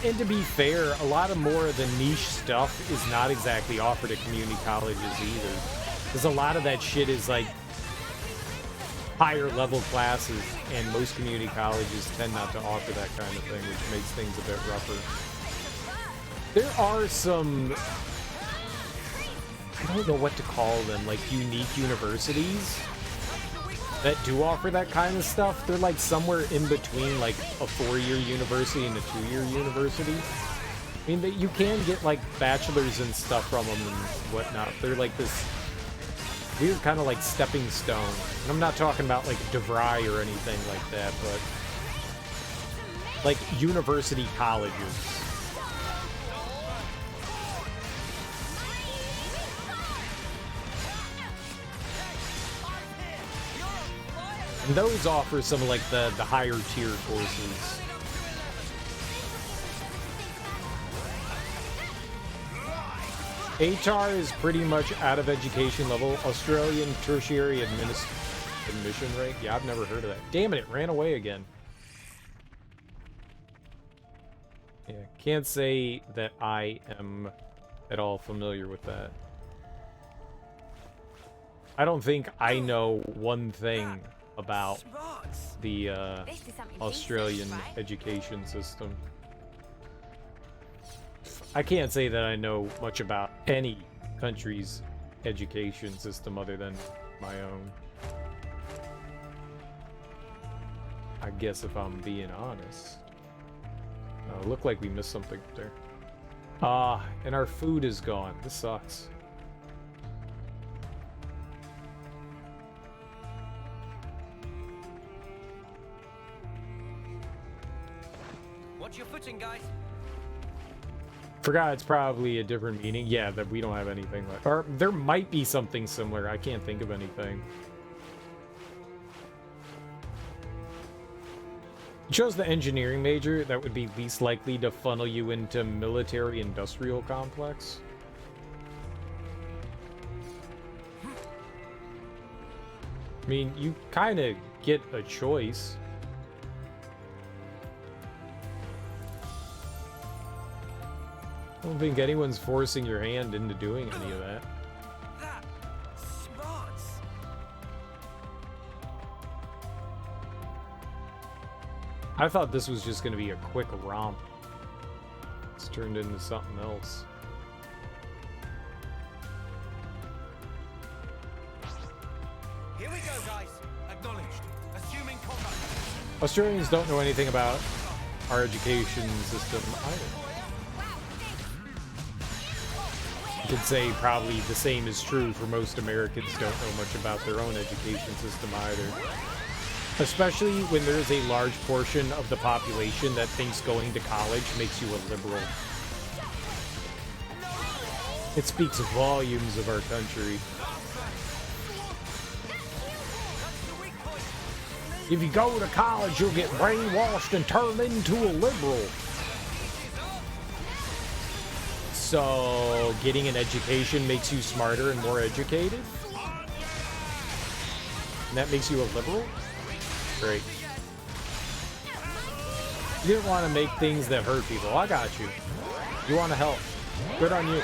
[SPEAKER 1] And to be fair, a lot of more of the niche stuff is not exactly offered at community colleges either. Because a lot of that shit is like higher level classes, and most community colleges tend not to offer that kind of thing, which makes things a bit rougher. There are some, I don't know what to call them, like unique universities that do offer that kind of stuff. They're like somewhere in between like a 4-year university and a 2-year university. I mean, you can get like bachelors and stuff from them and whatnot. They're like this weird kind of like stepping stone. And I'm not talking about like DeVry or anything like that, but like university colleges. And those offer some of like the higher tier courses. ATAR is pretty much out of education level. Australian tertiary admission rate. Yeah, I've never heard of that. Damn it, it ran away again. Yeah, can't say that I am at all familiar with that. I don't think I know one thing about the Australian education system. I can't say that I know much about any country's education system other than my own. I guess if I'm being honest. Look like we missed something there. And our food is gone. This sucks.
[SPEAKER 11] Watch your footing, guys.
[SPEAKER 1] Forgot it's probably a different meaning. Yeah, that we don't have anything like, or there might be something similar. I can't think of anything. You chose the engineering major that would be least likely to funnel you into military industrial complex. I mean, you kind of get a choice. I don't think anyone's forcing your hand into doing any of that. I thought this was just going to be a quick romp. It's turned into something else.
[SPEAKER 11] Here we go, guys. Acknowledged. Assuming combat.
[SPEAKER 1] Australians don't know anything about our education system either. You could say probably the same is true for most Americans don't know much about their own education system either. Especially when there's a large portion of the population that thinks going to college makes you a liberal. It speaks volumes of our country. If you go to college, you'll get brainwashed and turned into a liberal. So, getting an education makes you smarter and more educated? And that makes you a liberal? Great. You didn't want to make things that hurt people. I got you. You want to help. Good on you.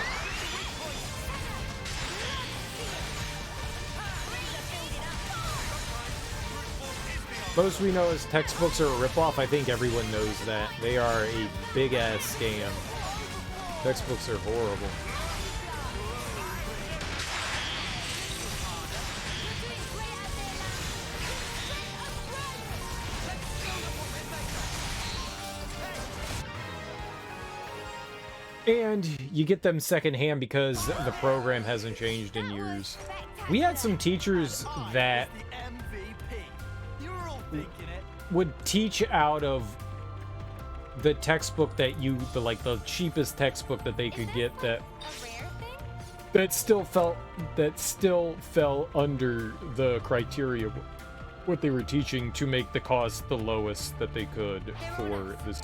[SPEAKER 1] Most we know as textbooks are a ripoff. I think everyone knows that. They are a big-ass scam. Textbooks are horrible. And you get them secondhand because the program hasn't changed in years. We had some teachers that would teach out of the textbook that the cheapest textbook that they could get that still fell under the criteria what they were teaching to make the cost the lowest that they could for this,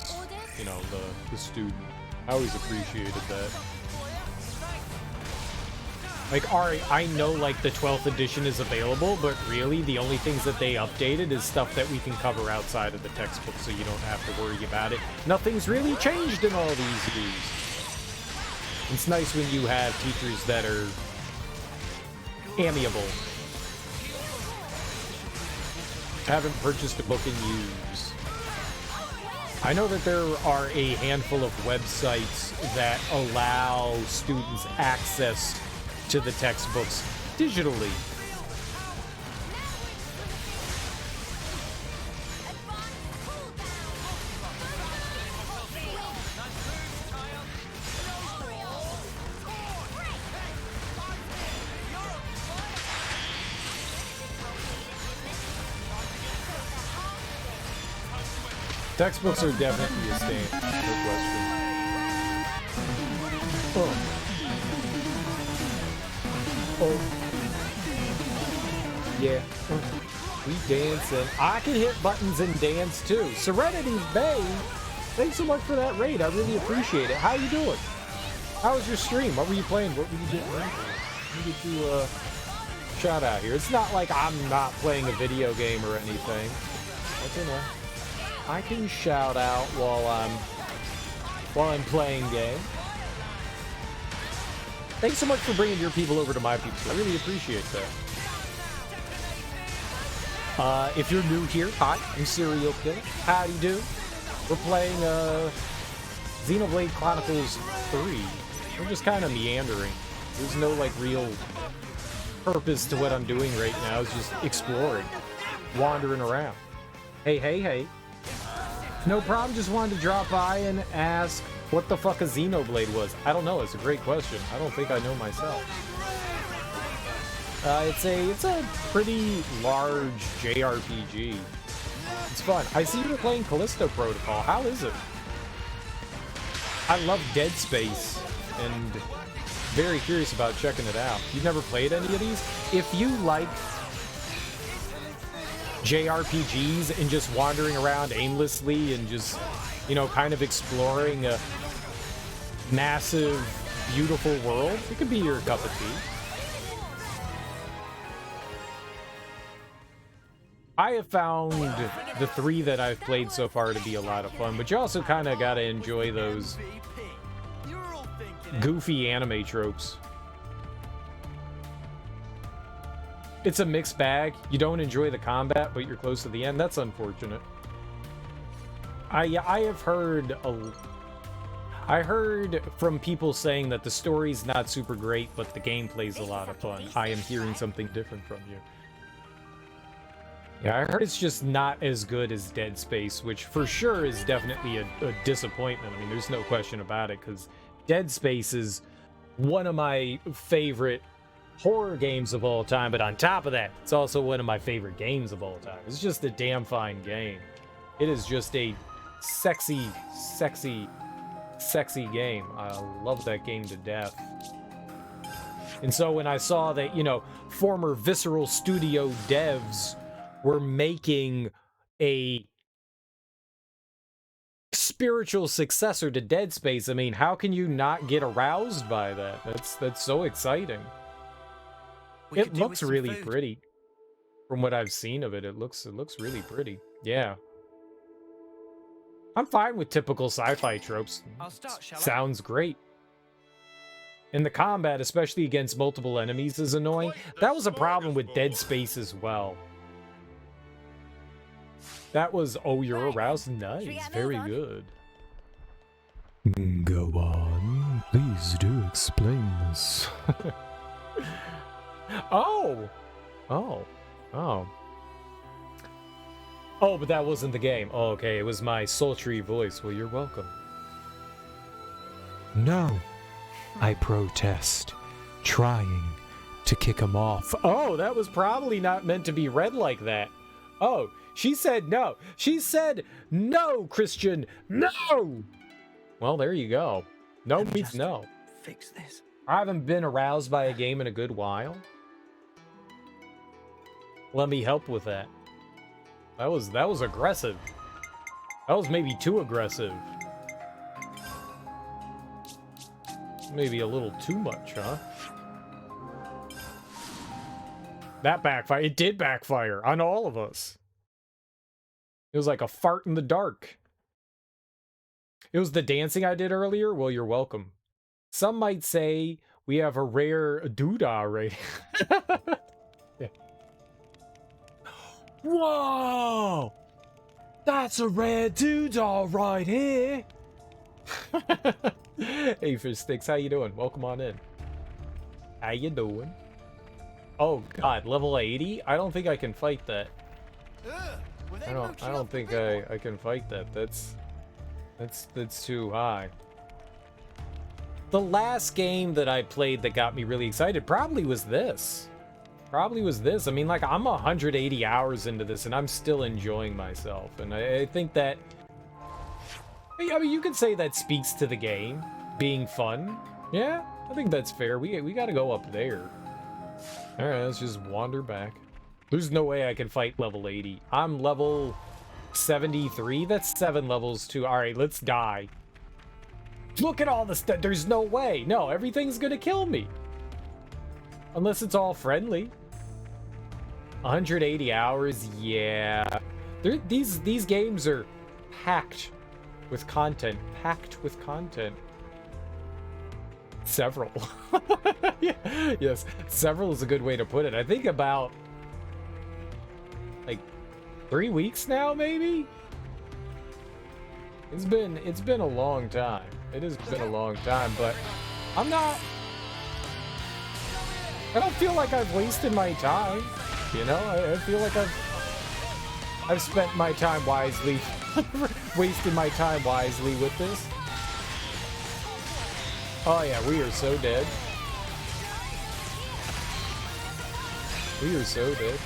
[SPEAKER 1] the student. I always appreciated that. Like, alright, I know, like, the 12th edition is available, but really, the only things that they updated is stuff that we can cover outside of the textbook, so you don't have to worry about it. Nothing's really changed in all these years. It's nice when you have teachers that are amiable. Haven't purchased a book in years. I know that there are a handful of websites that allow students access to the textbooks digitally. Textbooks are definitely a stain, no question. Oh. Yeah. We dance and I can hit buttons and dance too. Serenity Bay, thanks so much for that raid. I really appreciate it. How you doing? How was your stream? What were you playing? What were you doing? Let me get you a shout out here. It's not like I'm not playing a video game or anything. But, you know, I can shout out while I'm playing game. Thanks so much for bringing your people over to my people. I really appreciate that. If you're new here, hi, I'm Serial Killer. How do you do? We're playing Xenoblade Chronicles 3. We're just kind of meandering. There's no like real purpose to what I'm doing right now. It's just exploring, wandering around. Hey, hey, hey. No problem, just wanted to drop by and ask what the fuck a Xenoblade was. I don't know, it's a great question. I don't think I know myself. It's a pretty large JRPG. It's fun. I see you're playing Callisto Protocol. How is it? I love Dead Space and very curious about checking it out. You've never played any of these? If you like JRPGs and just wandering around aimlessly and just, you know, kind of exploring a massive, beautiful world, it could be your cup of tea. I have found the 3 that I've played so far to be a lot of fun, but you also kind of gotta enjoy those goofy anime tropes. It's a mixed bag. You don't enjoy the combat, but you're close to the end. That's unfortunate. I have heard I heard from people saying that the story's not super great, but the gameplay's a lot of fun. I am hearing something different from you. Yeah, I heard it's just not as good as Dead Space, which for sure is definitely a disappointment. I mean, there's no question about it, because Dead Space is one of my favorite horror games of all time, but on top of that, it's also one of my favorite games of all time. It's just a damn fine game. It is just a sexy, sexy, sexy game. I love that game to death. And so when I saw that, you know, former Visceral Studio devs were making a spiritual successor to Dead Space, I mean, how can you not get aroused by that? That's so exciting. It looks really pretty. From what I've seen of it, it looks really pretty. Yeah. I'm fine with typical sci-fi tropes. Sounds great. And the combat, especially against multiple enemies, is annoying. That was a problem with Dead Space as well. That was, oh, you're aroused? Nice. Very good. Go on. Please do explain this. Oh! Oh. Oh. Oh, but that wasn't the game. Oh, okay, it was my sultry voice. Well, you're welcome. No. I protest. Trying to kick him off. Oh, that was probably not meant to be read like that. Oh, she said no. She said no, Christian. No! Well, there you go. No means no.
[SPEAKER 12] Fix this.
[SPEAKER 1] I haven't been aroused by a game in a good while. Let me help with that. That was aggressive. That was maybe too aggressive. Maybe a little too much, huh? That backfired. It did backfire on all of us. It was like a fart in the dark. It was the dancing I did earlier? Well, you're welcome. Some might say we have a rare doodah rating. Yeah. Whoa! That's a rare doodah right here! Hey, Fish Sticks, how you doing? Welcome on in. How you doing? Oh god, level 80? I don't think I can fight that. I don't think I can fight that. That's too high. The last game that I played that got me really excited probably was this. I mean, like, I'm 180 hours into this and I'm still enjoying myself. And I think that, I mean, you could say that speaks to the game being fun. Yeah, I think that's fair. We gotta go up there. All right, let's just wander back. There's no way I can fight level 80. I'm level 73. That's 7 levels too. All right, let's die. Look at all the stuff. There's no way. No, everything's gonna kill me. Unless it's all friendly. 180 hours, yeah. These games are packed with content. Packed with content. Several. Yeah, yes, several is a good way to put it. I think about like 3 weeks now, maybe. It's been a long time. It has been a long time, but I don't feel like I've wasted my time. You know, I feel like I've spent my time wisely, wasted my time wisely with this. Oh yeah, we are so dead. We are so dead.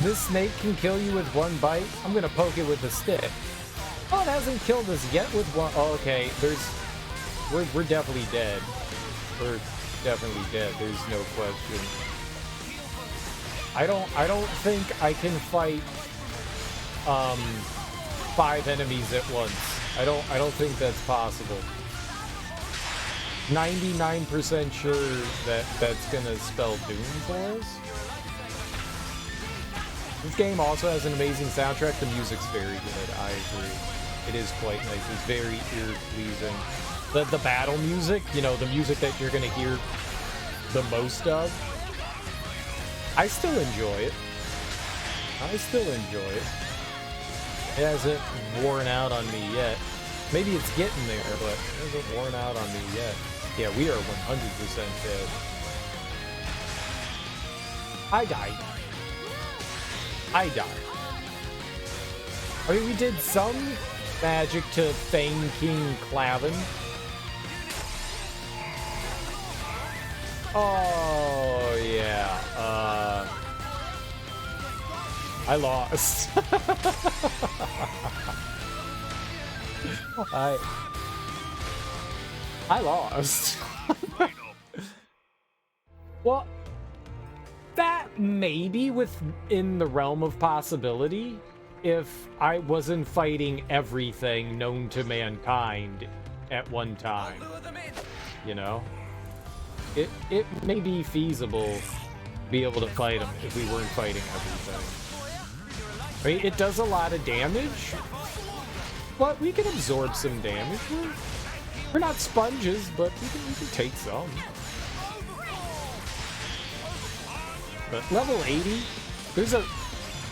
[SPEAKER 1] This snake can kill you with one bite. I'm gonna poke it with a stick. Oh, it hasn't killed us yet with one. Oh, okay, we're definitely dead. We're definitely dead. There's no question. I don't think I can fight 5 enemies at once. I don't think that's possible. 99% sure that's gonna spell doom for us. This game also has an amazing soundtrack. The music's very good. I agree. It is quite nice. It's very ear-pleasing. The battle music, you know, the music that you're gonna hear the most of, I still enjoy it. It hasn't worn out on me yet. Maybe it's getting there, but it hasn't worn out on me yet. Yeah, we are 100% dead. I died. I mean, we did some magic to Fang King Clavin. Oh, yeah. I lost. I lost. Well, that may be within the realm of possibility if I wasn't fighting everything known to mankind at one time. You know? It may be feasible to be able to fight them if we weren't fighting everything. I mean, it does a lot of damage, but we can absorb some damage. We're not sponges, but we can take some. But level 80,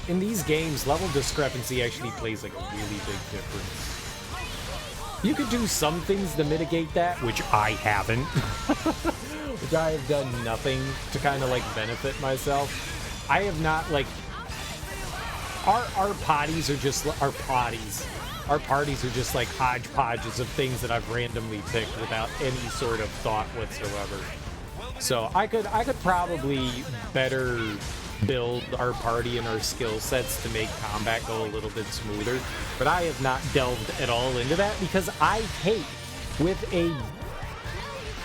[SPEAKER 1] in these games, level discrepancy actually plays like a really big difference. You could do some things to mitigate that, which I haven't. Which I have done nothing to kind of like benefit myself. I have not like, our parties are just like hodgepodges of things that I've randomly picked without any sort of thought whatsoever. So I could probably better build our party and our skill sets to make combat go a little bit smoother, but I have not delved at all into that because I hate with a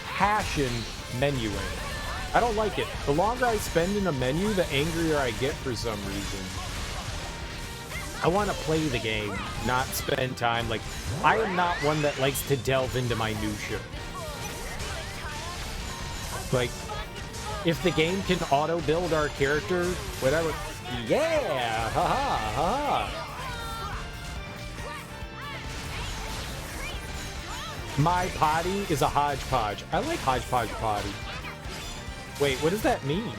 [SPEAKER 1] passion menuing. I don't like it. The longer I spend in a menu, the angrier I get for some reason. I want to play the game, not spend time. Like, I am not one that likes to delve into minutia. Like, if the game can auto-build our character, whatever. Yeah! Haha! Haha! My potty is a hodgepodge. I like hodgepodge potty. Wait, what does that mean?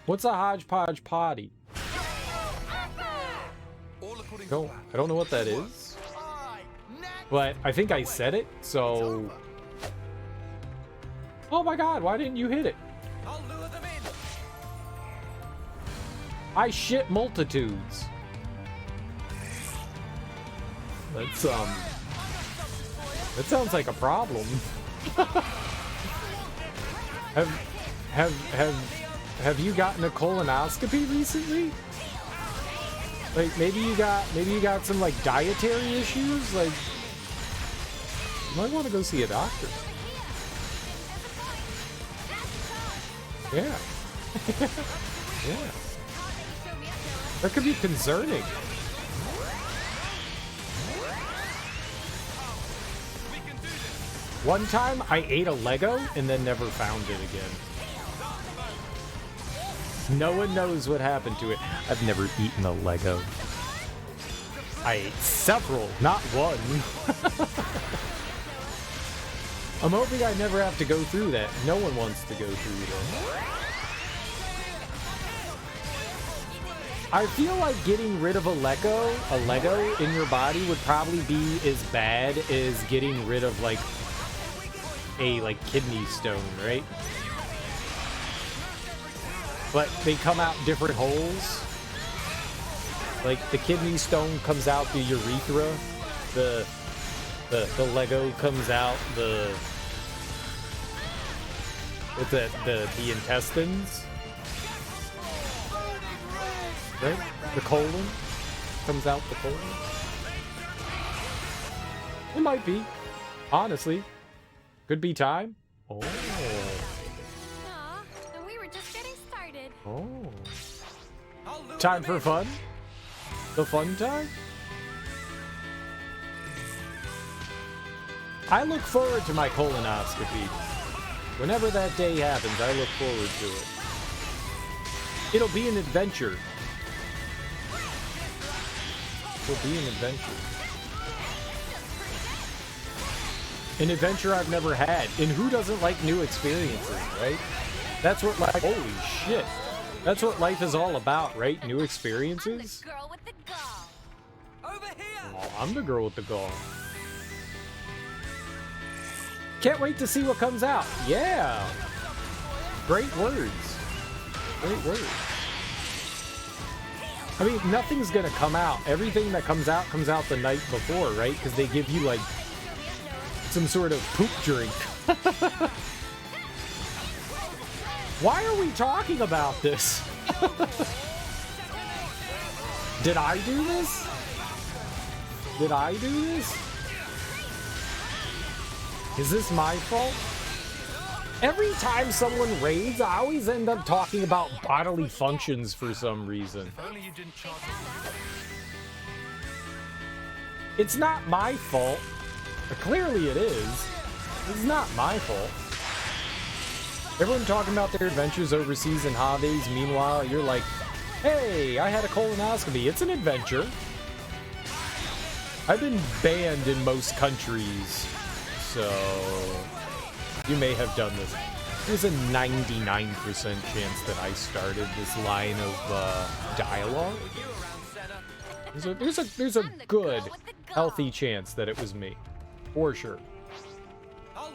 [SPEAKER 1] What's a hodgepodge potty? No, I don't know what that is. But I think I said it, so... Oh my god, why didn't you hit it? I shit multitudes. That's, that sounds like a problem. Have you gotten a colonoscopy recently? Like maybe you got some like dietary issues. Like you might want to go see a doctor. Yeah. Yeah. That could be concerning. One time I ate a Lego and then never found it again. No one knows what happened to it. I've never eaten a Lego. I ate several, not one. I'm hoping I never have to go through that. No one wants to go through that. I feel like getting rid of a Lego in your body would probably be as bad as getting rid of like a kidney stone, right? But they come out different holes. Like the kidney stone comes out the urethra, the Lego comes out the intestines, right? The colon comes out the colon. It might be, honestly, could be time. Oh.
[SPEAKER 3] And we were just getting started.
[SPEAKER 1] Oh. Time for fun? The fun time? I look forward to my colonoscopy. Whenever that day happens, I look forward to it. It'll be an adventure. It'll be an adventure. An adventure I've never had. And who doesn't like new experiences, right? That's what life... Holy shit. That's what life is all about, right? New experiences?
[SPEAKER 7] I'm the girl with the gall.
[SPEAKER 11] Over here!
[SPEAKER 1] Oh, I'm the girl with the gall. Can't wait to see what comes out. Yeah. Great words. Great words. I mean, nothing's gonna come out. Everything that comes out the night before, right? Because they give you, like, some sort of poop drink. Why are we talking about this? Did I do this? Did I do this? Is this my fault? Every time someone raids, I always end up talking about bodily functions for some reason. It's not my fault. Clearly it is. It's not my fault. Everyone talking about their adventures overseas in hobbies. Meanwhile, you're like, hey, I had a colonoscopy. It's an adventure. I've been banned in most countries, so you may have done this. There's a 99% chance that I started this line of dialogue. There's a good, healthy chance that it was me. For sure.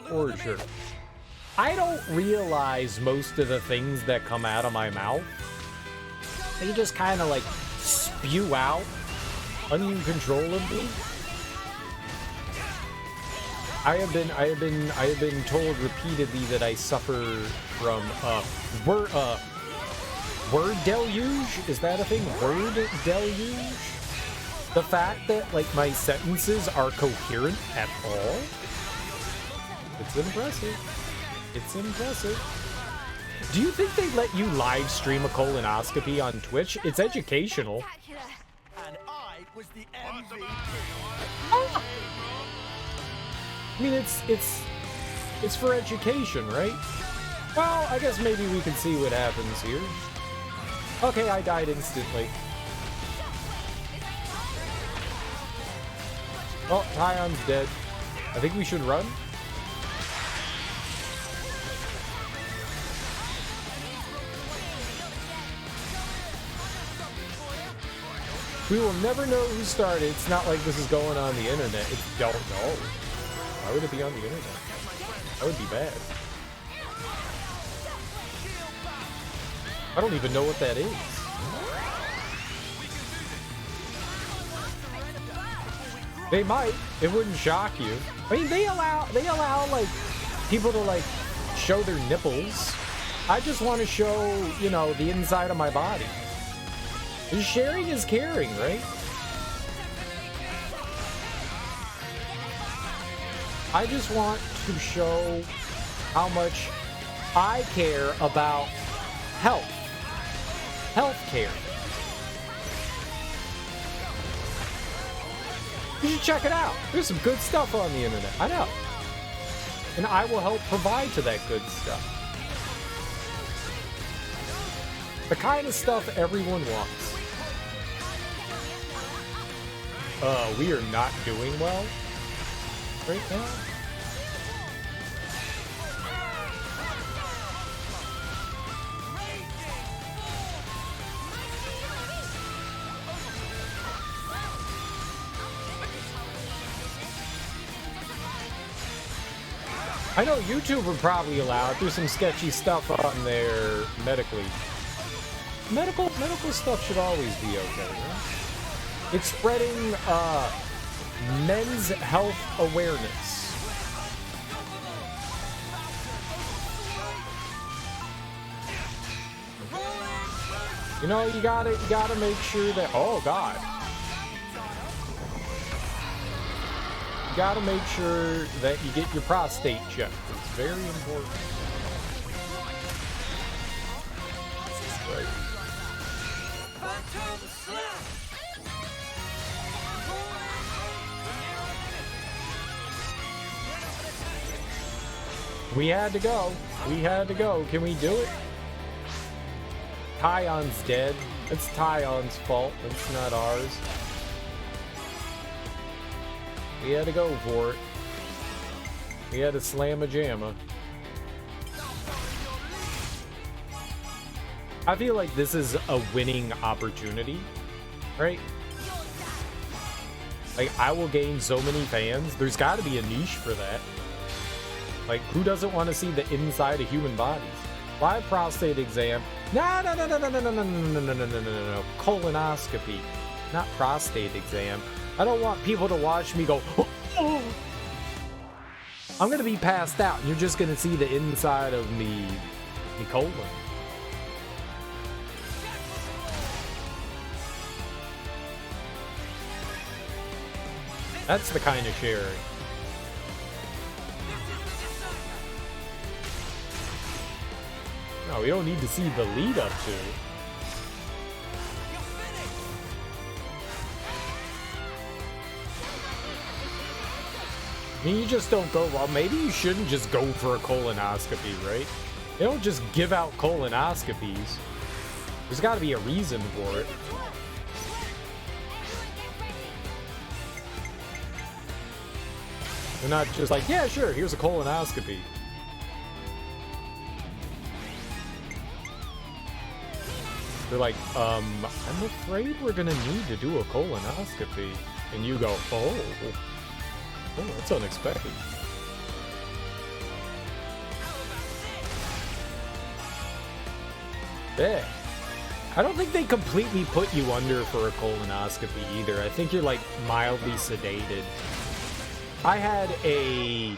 [SPEAKER 1] For sure. I don't realize most of the things that come out of my mouth. They just kind of like spew out uncontrollably. I have been told repeatedly that I suffer from word deluge. Is that a thing? Word deluge? The fact that like my sentences are coherent at all. It's impressive. It's impressive. Do you think they let you live stream a colonoscopy on Twitch? It's educational.
[SPEAKER 11] And I was the MVP.
[SPEAKER 1] I mean, it's It's for education, right? Well, I guess maybe we can see what happens here. Okay, I died instantly. Oh, Tion's dead. I think we should run. We will never know who started. It's not like this is going on the internet. It don't know. Why would it be on the internet? That would be bad. I don't even know what that is. They might. It wouldn't shock you. I mean, they allow like people to like show their nipples. I just want to show, you know, the inside of my body. Sharing is caring, right? I just want to show how much I care about health. Healthcare. You should check it out. There's some good stuff on the internet. I know. And I will help provide to that good stuff. The kind of stuff everyone wants. We are not doing well right now. I know YouTube would probably allow it. There's some sketchy stuff on there medically. Medical stuff should always be okay, right? It's spreading men's health awareness. You know, you gotta make sure that, oh God. You gotta make sure that you get your prostate checked. It's very important. Right. We had to go. We had to go. Can we do it? Tion's dead. It's Tion's fault. It's not ours. We had to go for it. We had to slam a jamma. I feel like this is a winning opportunity, right? Like, I will gain so many fans. There's got to be a niche for that. Like, who doesn't want to see the inside of human bodies? Why prostate exam? No. Colonoscopy, not prostate exam. I don't want people to watch me go, oh. I'm going to be passed out, and you're just going to see the inside of me colon. That's the kind of sharing. No, we don't need to see the lead up to. I mean, you just don't go, well, maybe you shouldn't just go for a colonoscopy, right? They don't just give out colonoscopies. There's got to be a reason for it. They're not just like, yeah, sure, here's a colonoscopy. They're like, I'm afraid we're gonna need to do a colonoscopy. And you go, oh, that's unexpected. Yeah. I don't think they completely put you under for a colonoscopy either. I think you're like mildly sedated. I had a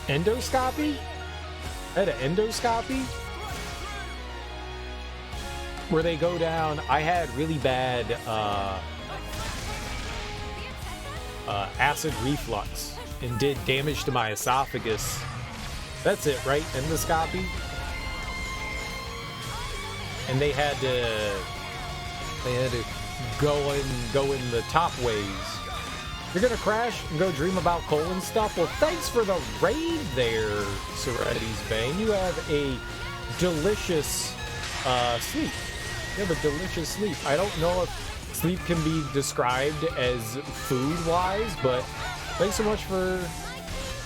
[SPEAKER 1] endoscopy. Where they go down. I had really bad acid reflux and did damage to my esophagus. That's it, right? Endoscopy. And they had to go in the top ways. You're gonna crash and go dream about colon stuff? Well, thanks for the raid there, Serenity's Bane. You have a delicious sleep. You have a delicious sleep. I don't know if sleep can be described as food-wise, but thanks so much for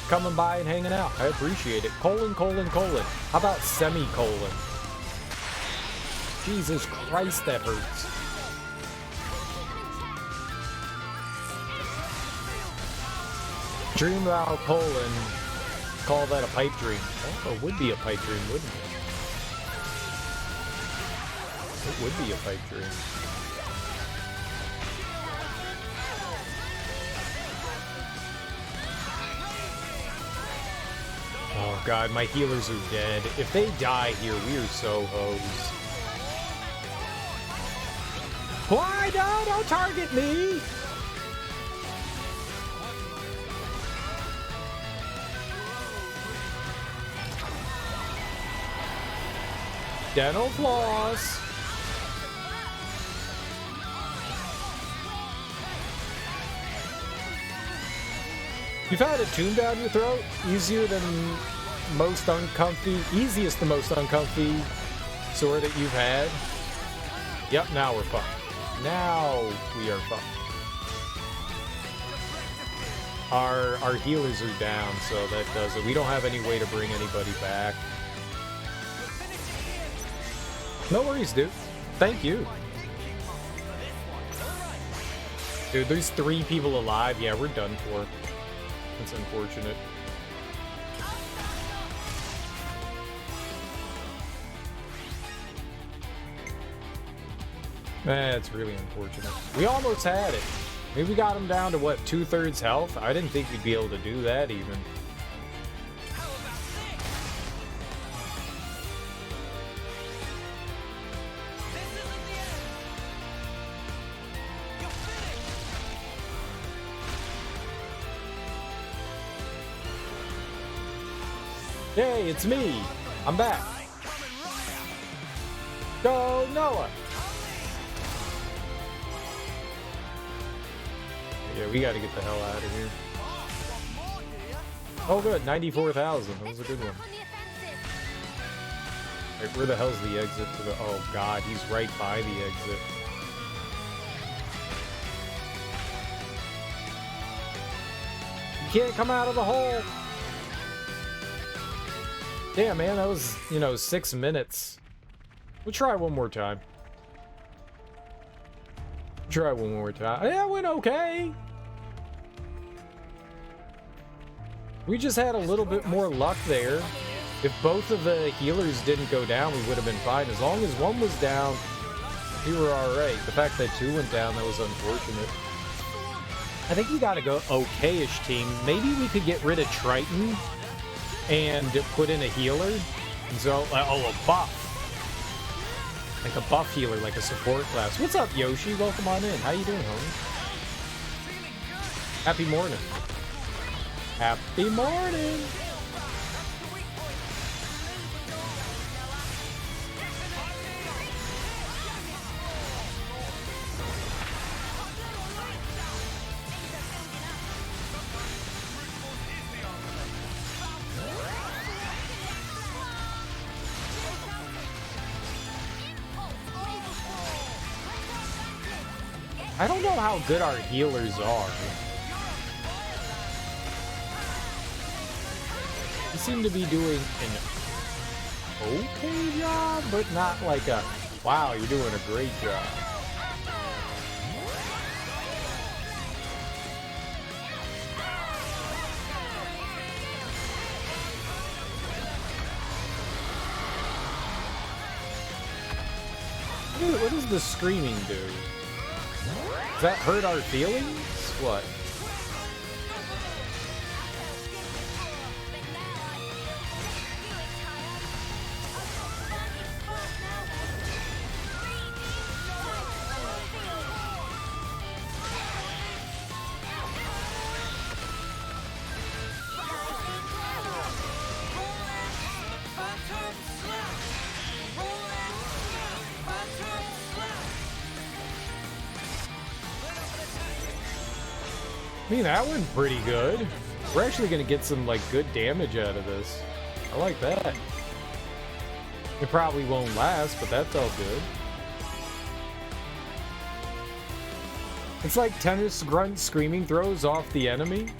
[SPEAKER 1] coming by and hanging out. I appreciate it. Colon. How about semicolon? Jesus Christ, that hurts. Dream about colon. Call that a pipe dream. Oh, it would be a pipe dream, wouldn't it? It would be a pipe dream. Oh god, my healers are dead. If they die here, we are so hosed. Why? No, don't target me! Dental floss. You've had a tune down your throat? Easier than most uncomfy, easiest to most uncomfy sword that you've had? Yep, now we're fucked. Now we are fucked. Our healers are down, so that does it. We don't have any way to bring anybody back. No worries, dude. Thank you. Dude, there's 3 people alive. Yeah, we're done for. That's unfortunate. That's really unfortunate. We almost had it. Maybe we got him down to, what, 2/3 health? I didn't think we'd be able to do that, even. Hey, it's me. I'm back. Go, Noah. Yeah, we gotta get the hell out of here. Oh, good. 94,000. That was a good one. Right, where the hell's the exit to the... Oh, God. He's right by the exit. You can't come out of the hole. Damn, man. That was, 6 minutes. We'll try one more time. Try one more time. Yeah, it went okay. We just had a little bit more luck there. If both of the healers didn't go down, we would have been fine. As long as one was down, we were alright. The fact that 2 went down, that was unfortunate. I think we gotta go okay-ish team. Maybe we could get rid of Triton and put in a healer. So, a buff. Like a buff healer, like a support class. What's up, Yoshi? Welcome on in. How you doing, homie? Happy morning. Happy morning. I don't know how good our healers are. They seem to be doing an okay job, but not like a, wow, you're doing a great job. What does the screaming do? Does that hurt our feelings? What? I mean, that went pretty good. We're actually gonna get some, like, good damage out of this. I like that. It probably won't last, but that felt good. It's like tennis grunt screaming throws off the enemy.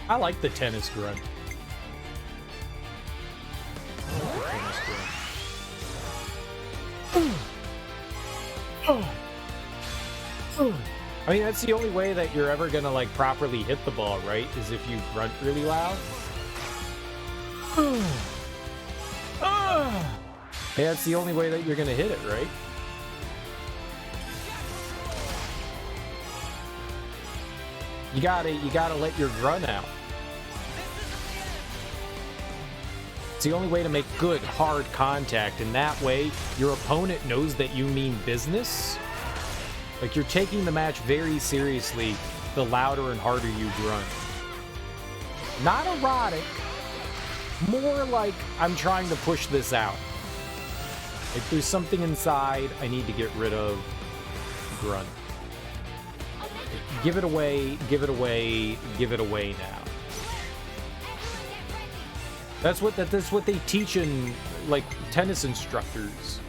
[SPEAKER 1] I like the tennis grunt. I mean, that's the only way that you're ever gonna, like, properly hit the ball, right? Is if you grunt really loud. Hey, that's the only way that you're gonna hit it, right? You gotta let your grunt out. It's the only way to make good, hard contact, and that way, your opponent knows that you mean business. Like, you're taking the match very seriously the louder and harder you grunt. Not erotic. More like, I'm trying to push this out. If there's something inside I need to get rid of, grunt. Give it away, give it away, give it away now. That's what they teach in, like, tennis instructors.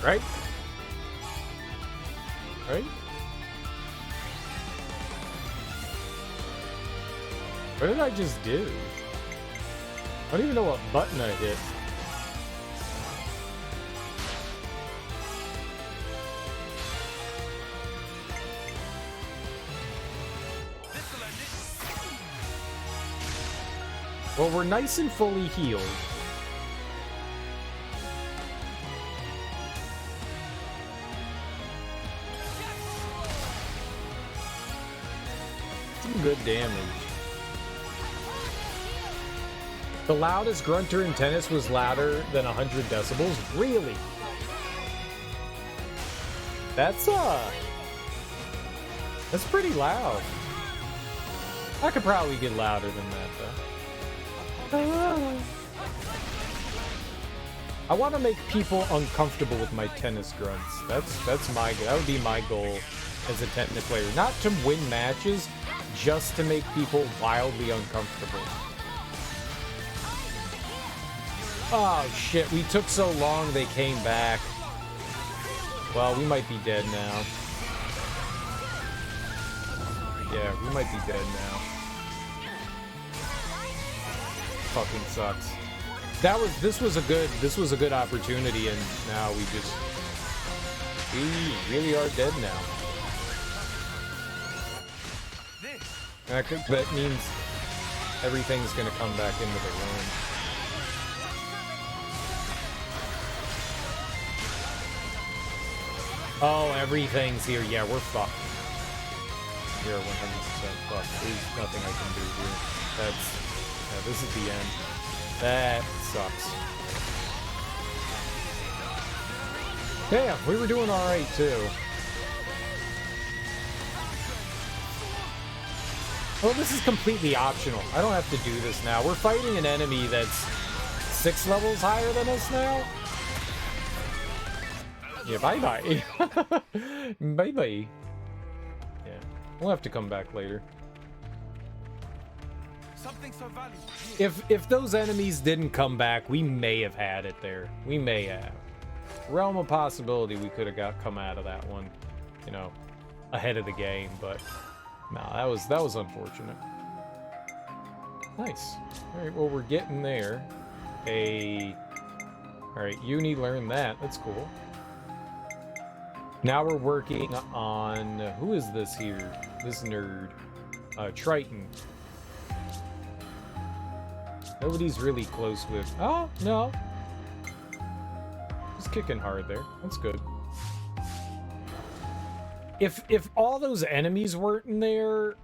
[SPEAKER 1] Right? Right? What did I just do? I don't even know what button I hit. Well, we're nice and fully healed. Some good damage. The loudest grunter in tennis was louder than 100 decibels? Really? That's pretty loud. I could probably get louder than that, though. I want to make people uncomfortable with my tennis grunts. That would be my goal as a tennis player. Not to win matches, just to make people wildly uncomfortable. Oh shit, we took so long they came back. Well, we might be dead now. Yeah, we might be dead now. Fucking sucks. This was a good opportunity, and now we really are dead now. That means everything's gonna come back into the room. Oh, everything's here. Yeah, we're fucked. We're 100% fucked. There's nothing I can do here. Yeah, this is the end. That sucks. Damn, we were doing alright, too. Well, this is completely optional. I don't have to do this now. We're fighting an enemy that's 6 levels higher than us now. Yeah, bye-bye. Bye-bye. Yeah, we'll have to come back later.
[SPEAKER 6] Something so valuable.
[SPEAKER 1] If those enemies didn't come back, we may have had it there. We may have. Realm of possibility we could have come out of that one, you know, ahead of the game, but no, that was unfortunate. Nice. All right, well, we're getting there. All right, Uni learned that. That's cool. Now we're working on, who is this here? This nerd. Triton. Nobody's really close with, oh, no. He's kicking hard there. That's good. If all those enemies weren't in there,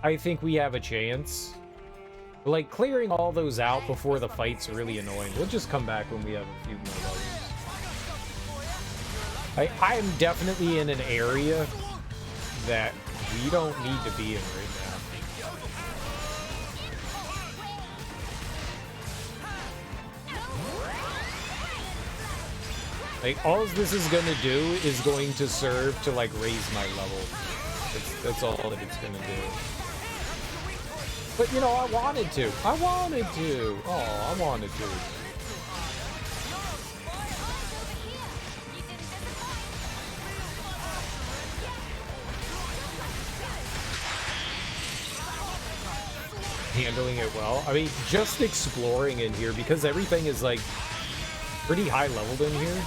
[SPEAKER 1] I think we have a chance. Like, clearing all those out before the fight's really annoying. We'll just come back when we have a few more levels. I am definitely in an area that we don't need to be in right now. Like, all this is gonna do is going to serve to, like, raise my level. That's all that it's gonna do. But, you know, I wanted to. I wanted to. Oh, I wanted to. Handling it well. I mean, just exploring in here, because everything is, like, pretty high leveled in here.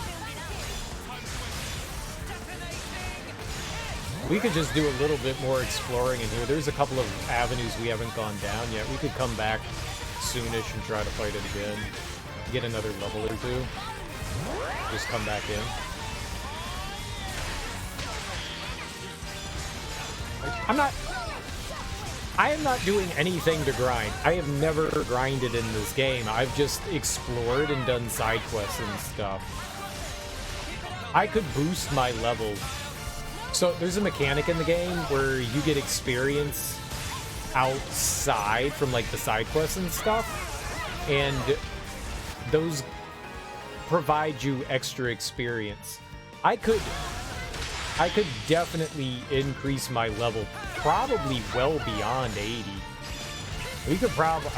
[SPEAKER 1] We could just do a little bit more exploring in here. There's a couple of avenues we haven't gone down yet. We could come back soonish and try to fight it again. Get another level or two. Just come back in. I am not doing anything to grind. I have never grinded in this game. I've just explored and done side quests and stuff. I could boost my level. So there's a mechanic in the game where you get experience outside from like the side quests and stuff, and those provide you extra experience. I could definitely increase my level, probably well beyond 80. We could probably,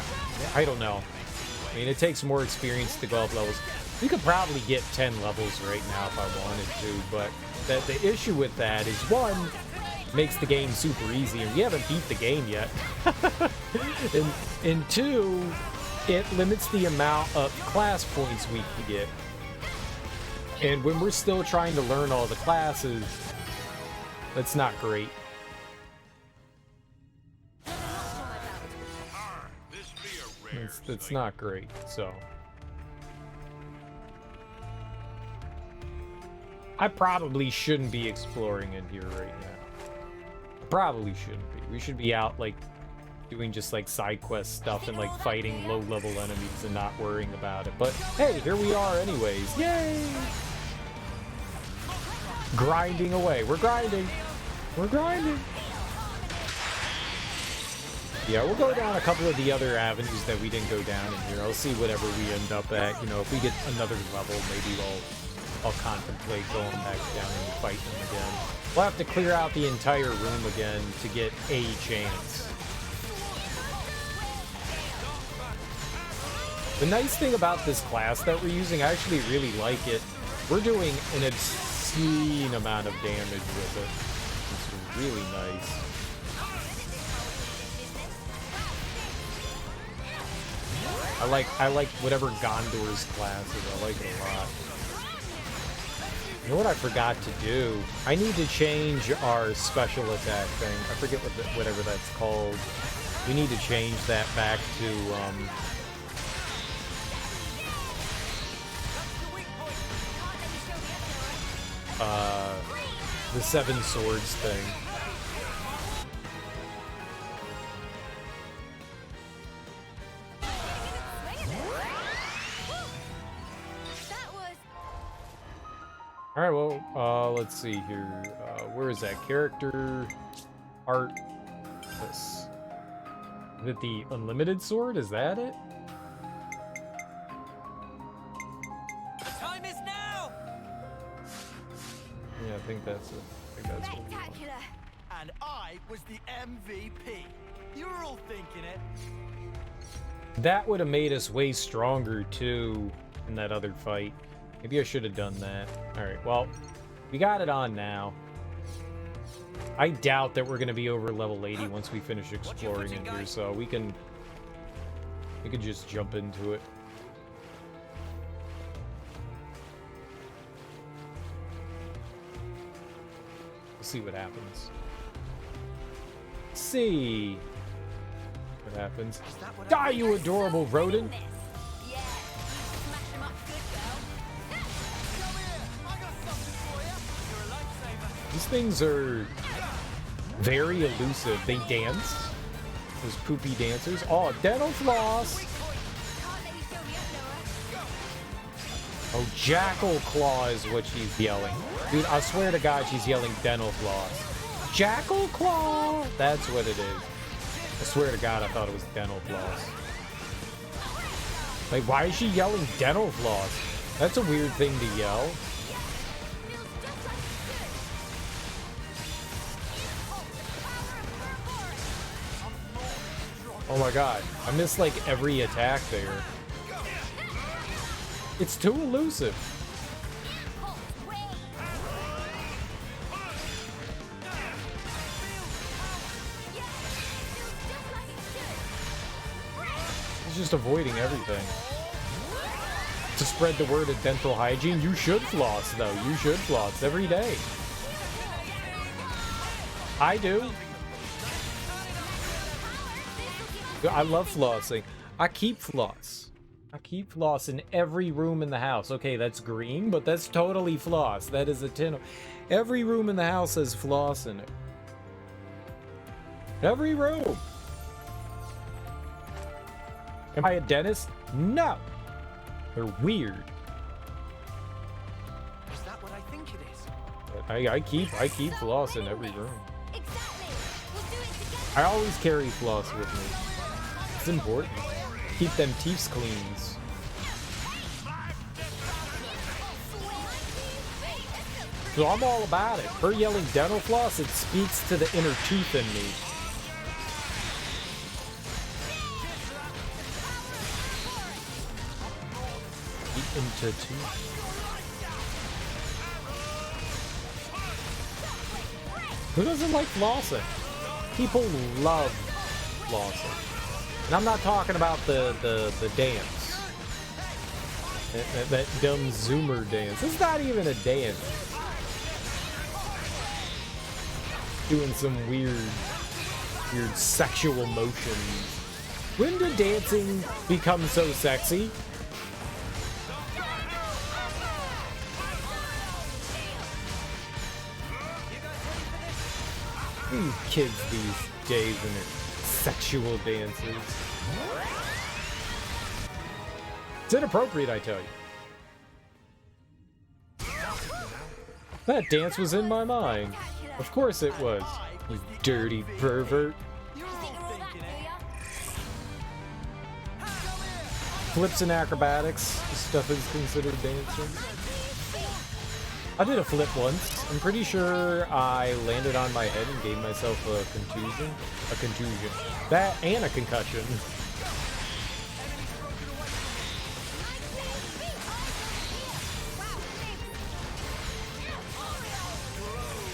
[SPEAKER 1] I don't know. I mean, it takes more experience to go up levels. We could probably get 10 levels right now if I wanted to, but the issue with that is, one, makes the game super easy, and we haven't beat the game yet. and two, it limits the amount of class points we can get. And when we're still trying to learn all the classes, that's not great. It's not great, so. I probably shouldn't be exploring in here right now. Probably shouldn't be. We should be out, like, doing just, like, side quest stuff and, like, fighting low-level enemies and not worrying about it. But, hey, here we are anyways. Yay! Grinding away. We're grinding. We're grinding. Yeah, we'll go down a couple of the other avenues that we didn't go down in here. I'll see whatever we end up at. You know, if we get another level, maybe I'll contemplate going back down and fighting them again. We'll have to clear out the entire room again to get a chance. The nice thing about this class that we're using, I actually really like it. We're doing an obscene amount of damage with it. It's really nice. I like whatever Gondor's class is. I like it a lot. You know what I forgot to do? I need to change our special attack thing. I forget whatever that's called. We need to change that back to the 7 swords thing. Alright, well, let's see here. Where is that? Character, art, this. Is it the unlimited sword? Is that it?
[SPEAKER 11] The time is now!
[SPEAKER 1] Yeah, I think that's it. I think that's what we want.
[SPEAKER 6] And I was the MVP. You were all thinking it.
[SPEAKER 1] That would have made us way stronger, too, in that other fight. Maybe I should have done that. Alright, well, we got it on now. I doubt that we're going to be over level 80 once we finish exploring in here, so we can just jump into it. We'll see what happens. See what happens. Die, you adorable rodent! These things are very elusive. They dance. Those poopy dancers. Oh, dental floss! Oh, Jackal Claw is what she's yelling. Dude, I swear to God, she's yelling dental floss. Jackal Claw! That's what it is. I swear to God, I thought it was dental floss. Like, why is she yelling dental floss? That's a weird thing to yell. Oh my god, I missed like every attack there. It's too elusive. It's just avoiding everything. To spread the word of dental hygiene, you should floss though. You should floss every day. I do. I love flossing. I keep floss. I keep floss in every room in the house. Okay, that's green, but that's totally floss. That is a tin. Every room in the house has floss in it. Every room. Am I a dentist? No. They're weird.
[SPEAKER 11] Is that what I think it is?
[SPEAKER 1] I keep floss in every room. I always carry floss with me. It's important. Keep them teeth cleans. So I'm all about it. Her yelling dental floss, it speaks to the inner tooth in me. The inner tooth. Who doesn't like flossing? People love flossing. And I'm not talking about the dance. That dumb zoomer dance. It's not even a dance. Doing some weird sexual motions. When did dancing become so sexy? These kids these days and their sexual dances. It's inappropriate, I tell you. That dance was in my mind. Of course it was, you dirty pervert. Flips and acrobatics, this stuff is considered dancing. I did a flip once. I'm pretty sure I landed on my head and gave myself a contusion. A contusion. That and a concussion.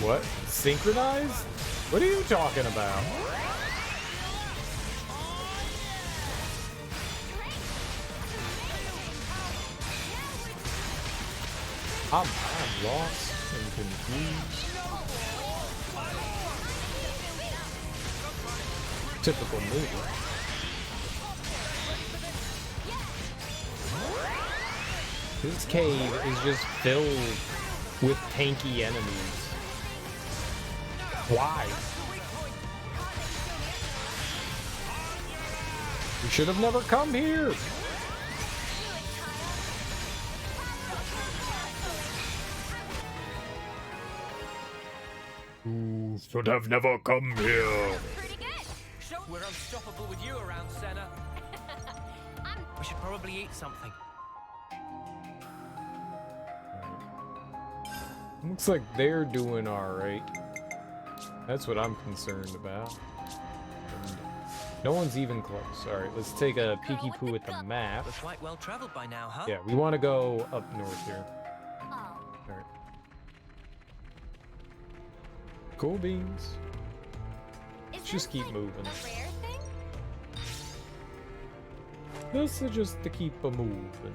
[SPEAKER 1] What? Synchronized? What are you talking about? I'm lost and confused. Typical movie. This cave is just filled with tanky enemies. Why? We should have never come here. You should have never come here.
[SPEAKER 11] We're unstoppable with you around, Senna. We should probably eat something.
[SPEAKER 1] Looks like they're doing alright. That's what I'm concerned about. And no one's even close. Alright, let's take a peeky poo at the map.
[SPEAKER 11] We're quite well traveled by now, huh?
[SPEAKER 1] Yeah, we want to go up north here. Alright. Cool beans. Let's just keep moving. This is just to keep a moving.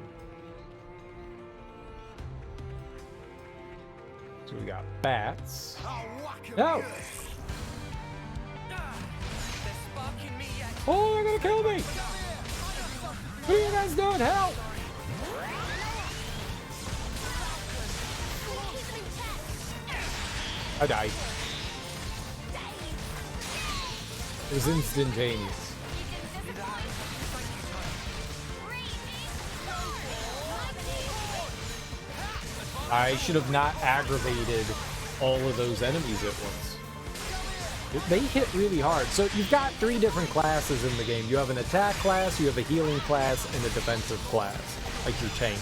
[SPEAKER 1] So we got bats. No! Oh, they're gonna kill me! What are you guys doing? Help! I died. It was instantaneous. I should have not aggravated all of those enemies at once. They hit really hard. So you've got 3 different classes in the game. You have an attack class, you have a healing class, and a defensive class, like your tank.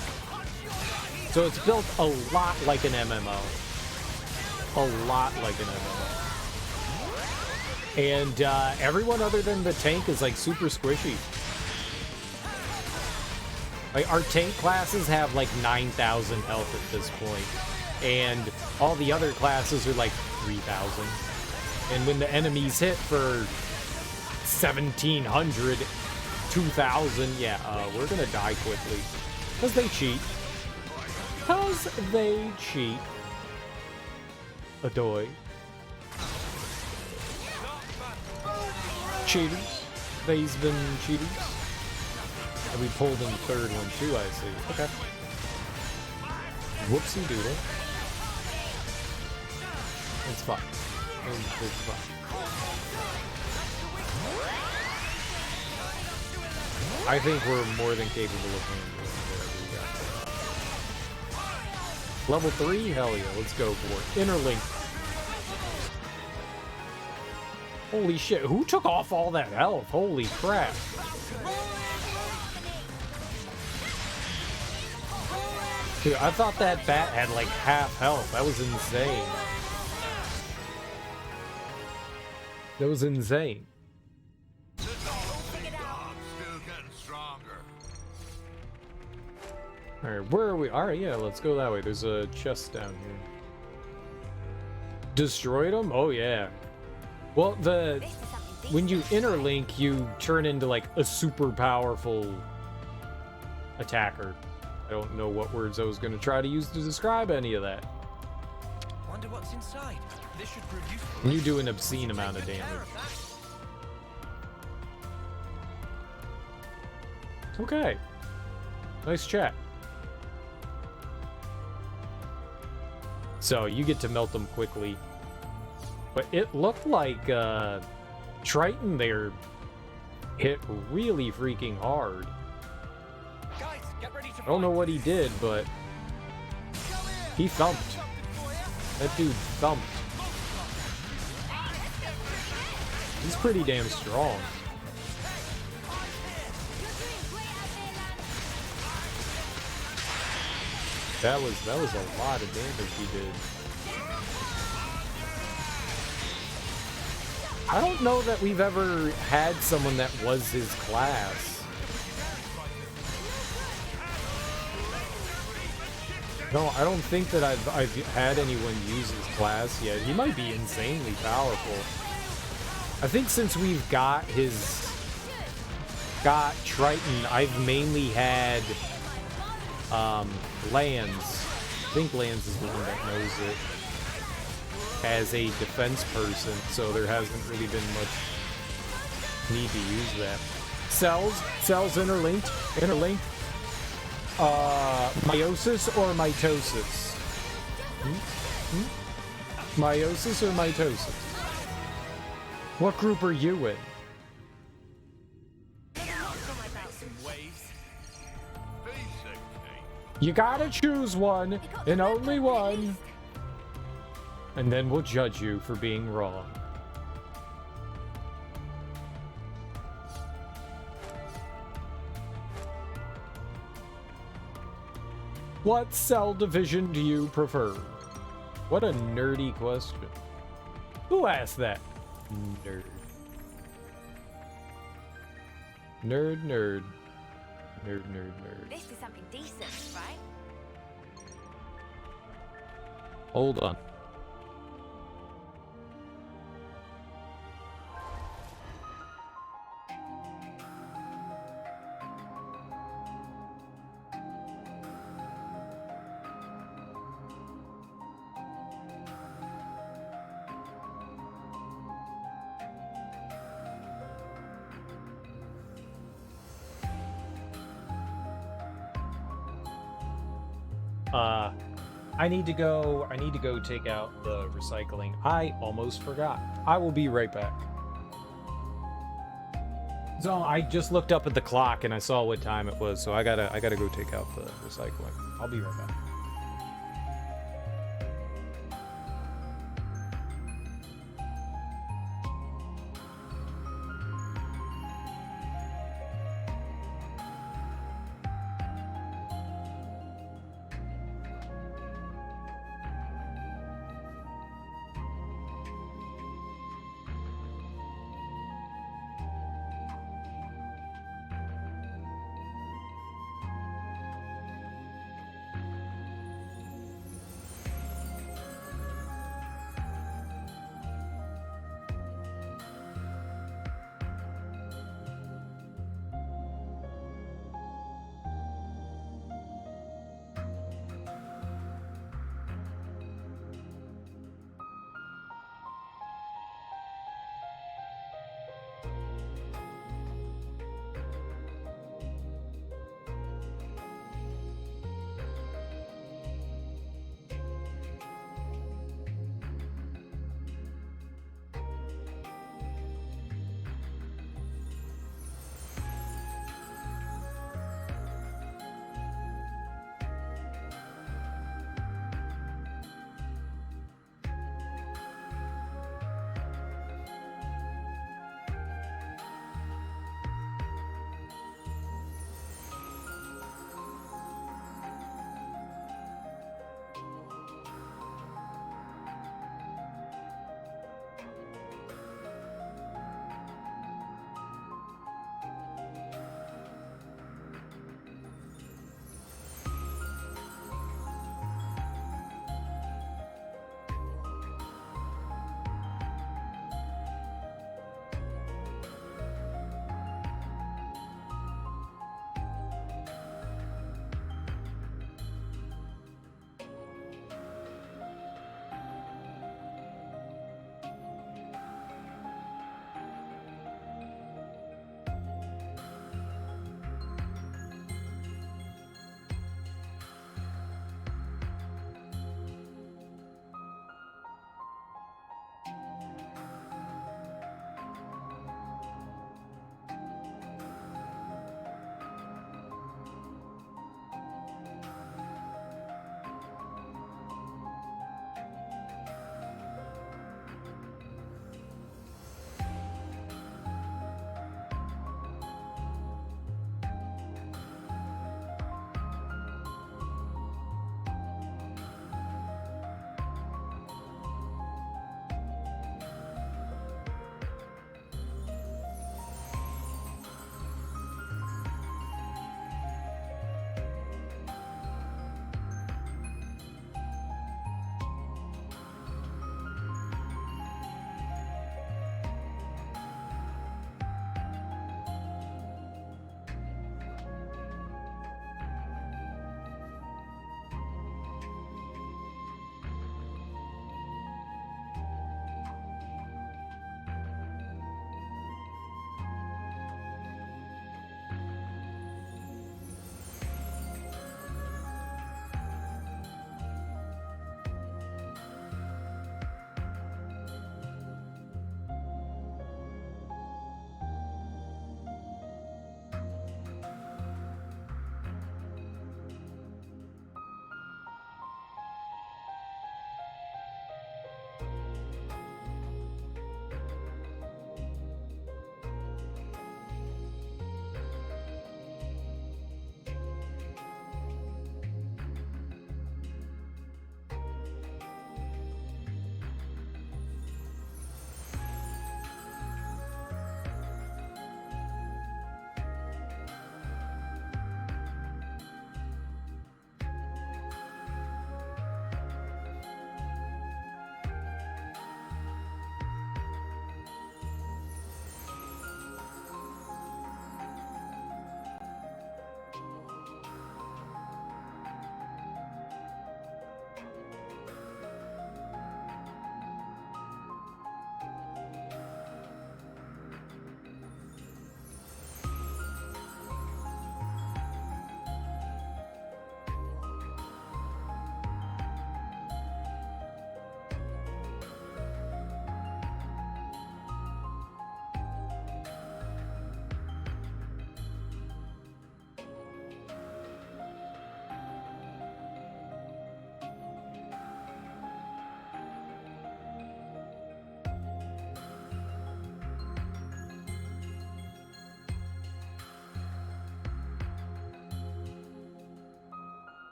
[SPEAKER 1] So it's built a lot like an MMO. A lot like an MMO. And everyone other than the tank is like super squishy. Like our tank classes have like 9,000 health at this point, and all the other classes are like 3,000. And when the enemies hit for 1,700, 2,000, yeah, we're gonna die quickly because they cheat. Because they cheat. Adoy. Cheaters. They's been cheaters. And we pulled in the third one too, I see. Okay. Whoopsie doodle. It's fine. It's fine. I think we're more than capable of handling whatever we got. Level 3? Hell yeah, let's go for it. Interlink. Holy shit, who took off all that health? Holy crap. Dude, I thought that bat had like half health. That was insane. That was insane. Alright, where are we? Alright, yeah, let's go that way. There's a chest down here. Destroyed them? Oh, yeah. Well, when you interlink, you turn into like a super powerful attacker. I don't know what words I was going to try to use to describe any of that.
[SPEAKER 11] Wonder what's inside. This should prove useful.
[SPEAKER 1] And you do an obscene amount of damage. Okay. Nice chat. So you get to melt them quickly. But it looked like Triton there hit really freaking hard. I don't know what he did, but he thumped. That dude thumped. He's pretty damn strong. That was a lot of damage he did. I don't know that we've ever had someone that was his class. No, I don't think that I've had anyone use his class yet. He might be insanely powerful. I think since we've got Triton, I've mainly had Lands. I think Lands is the one that knows it as a defense person, so there hasn't really been much need to use that. Cells interlinked. Meiosis or mitosis? Meiosis or mitosis? What group are you in? You gotta choose one, and only one. And then we'll judge you for being wrong. What cell division do you prefer? What a nerdy question. Who asked that? Nerd. Nerd.
[SPEAKER 7] This is something decent, right?
[SPEAKER 1] Hold on. I need to go take out the recycling. I almost forgot. I will be right back. So I just looked up at the clock and I saw what time it was, so I gotta go take out the recycling. I'll be right back.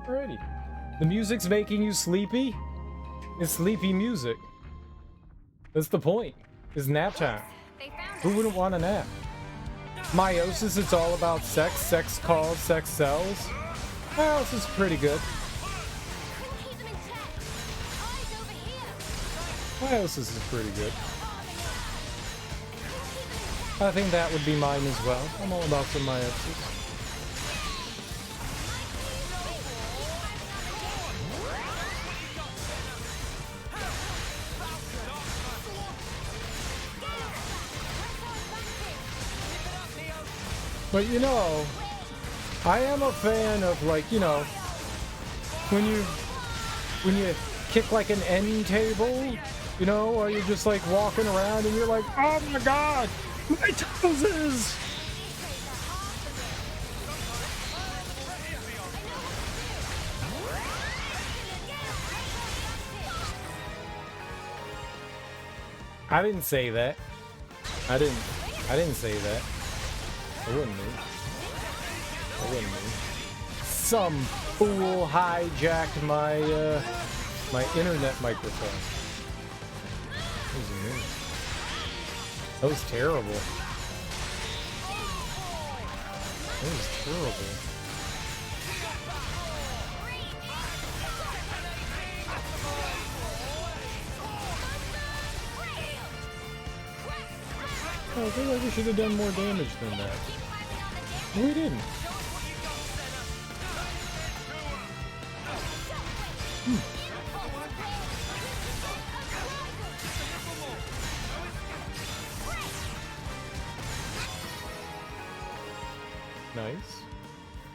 [SPEAKER 1] Alrighty. The music's making you sleepy? It's sleepy music. That's the point. It's nap time. Who wouldn't want a nap? Meiosis, it's all about sex. Sex calls, sex sells. Well, this is pretty good. Meiosis is pretty good. I think that would be mine as well. I'm all about some Meiosis. But you know, I am a fan of, like, you know, when you kick like an end table, you know, or you're just like walking around and you're like, oh my god, my toes! I didn't say that. I didn't say that. I wouldn't be. Some fool hijacked my my internet microphone. That was terrible. That was terrible. I feel like we should have done more damage than that. We didn't. Nice.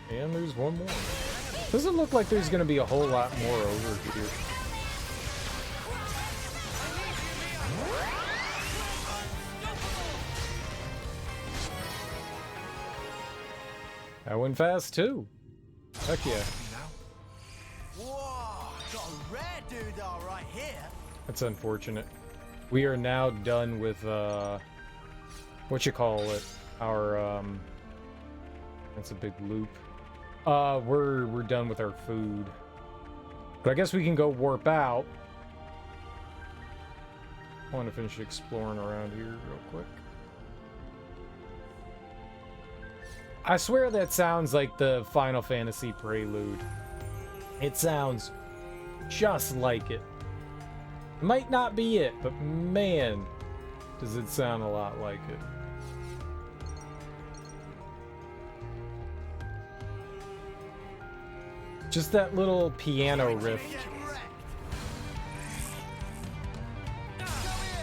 [SPEAKER 1] And there's one more. Doesn't look like there's gonna be a whole lot more over here. I went fast too. Heck yeah.
[SPEAKER 6] Whoa, got a rare dude all right here.
[SPEAKER 1] That's unfortunate. We are now done with what you call it? Our that's a big loop. We're done with our food. But I guess we can go warp out. I want to finish exploring around here real quick. I swear that sounds like the Final Fantasy prelude. It sounds just like it. Might not be it, but man, does it sound a lot like it. Just that little piano riff.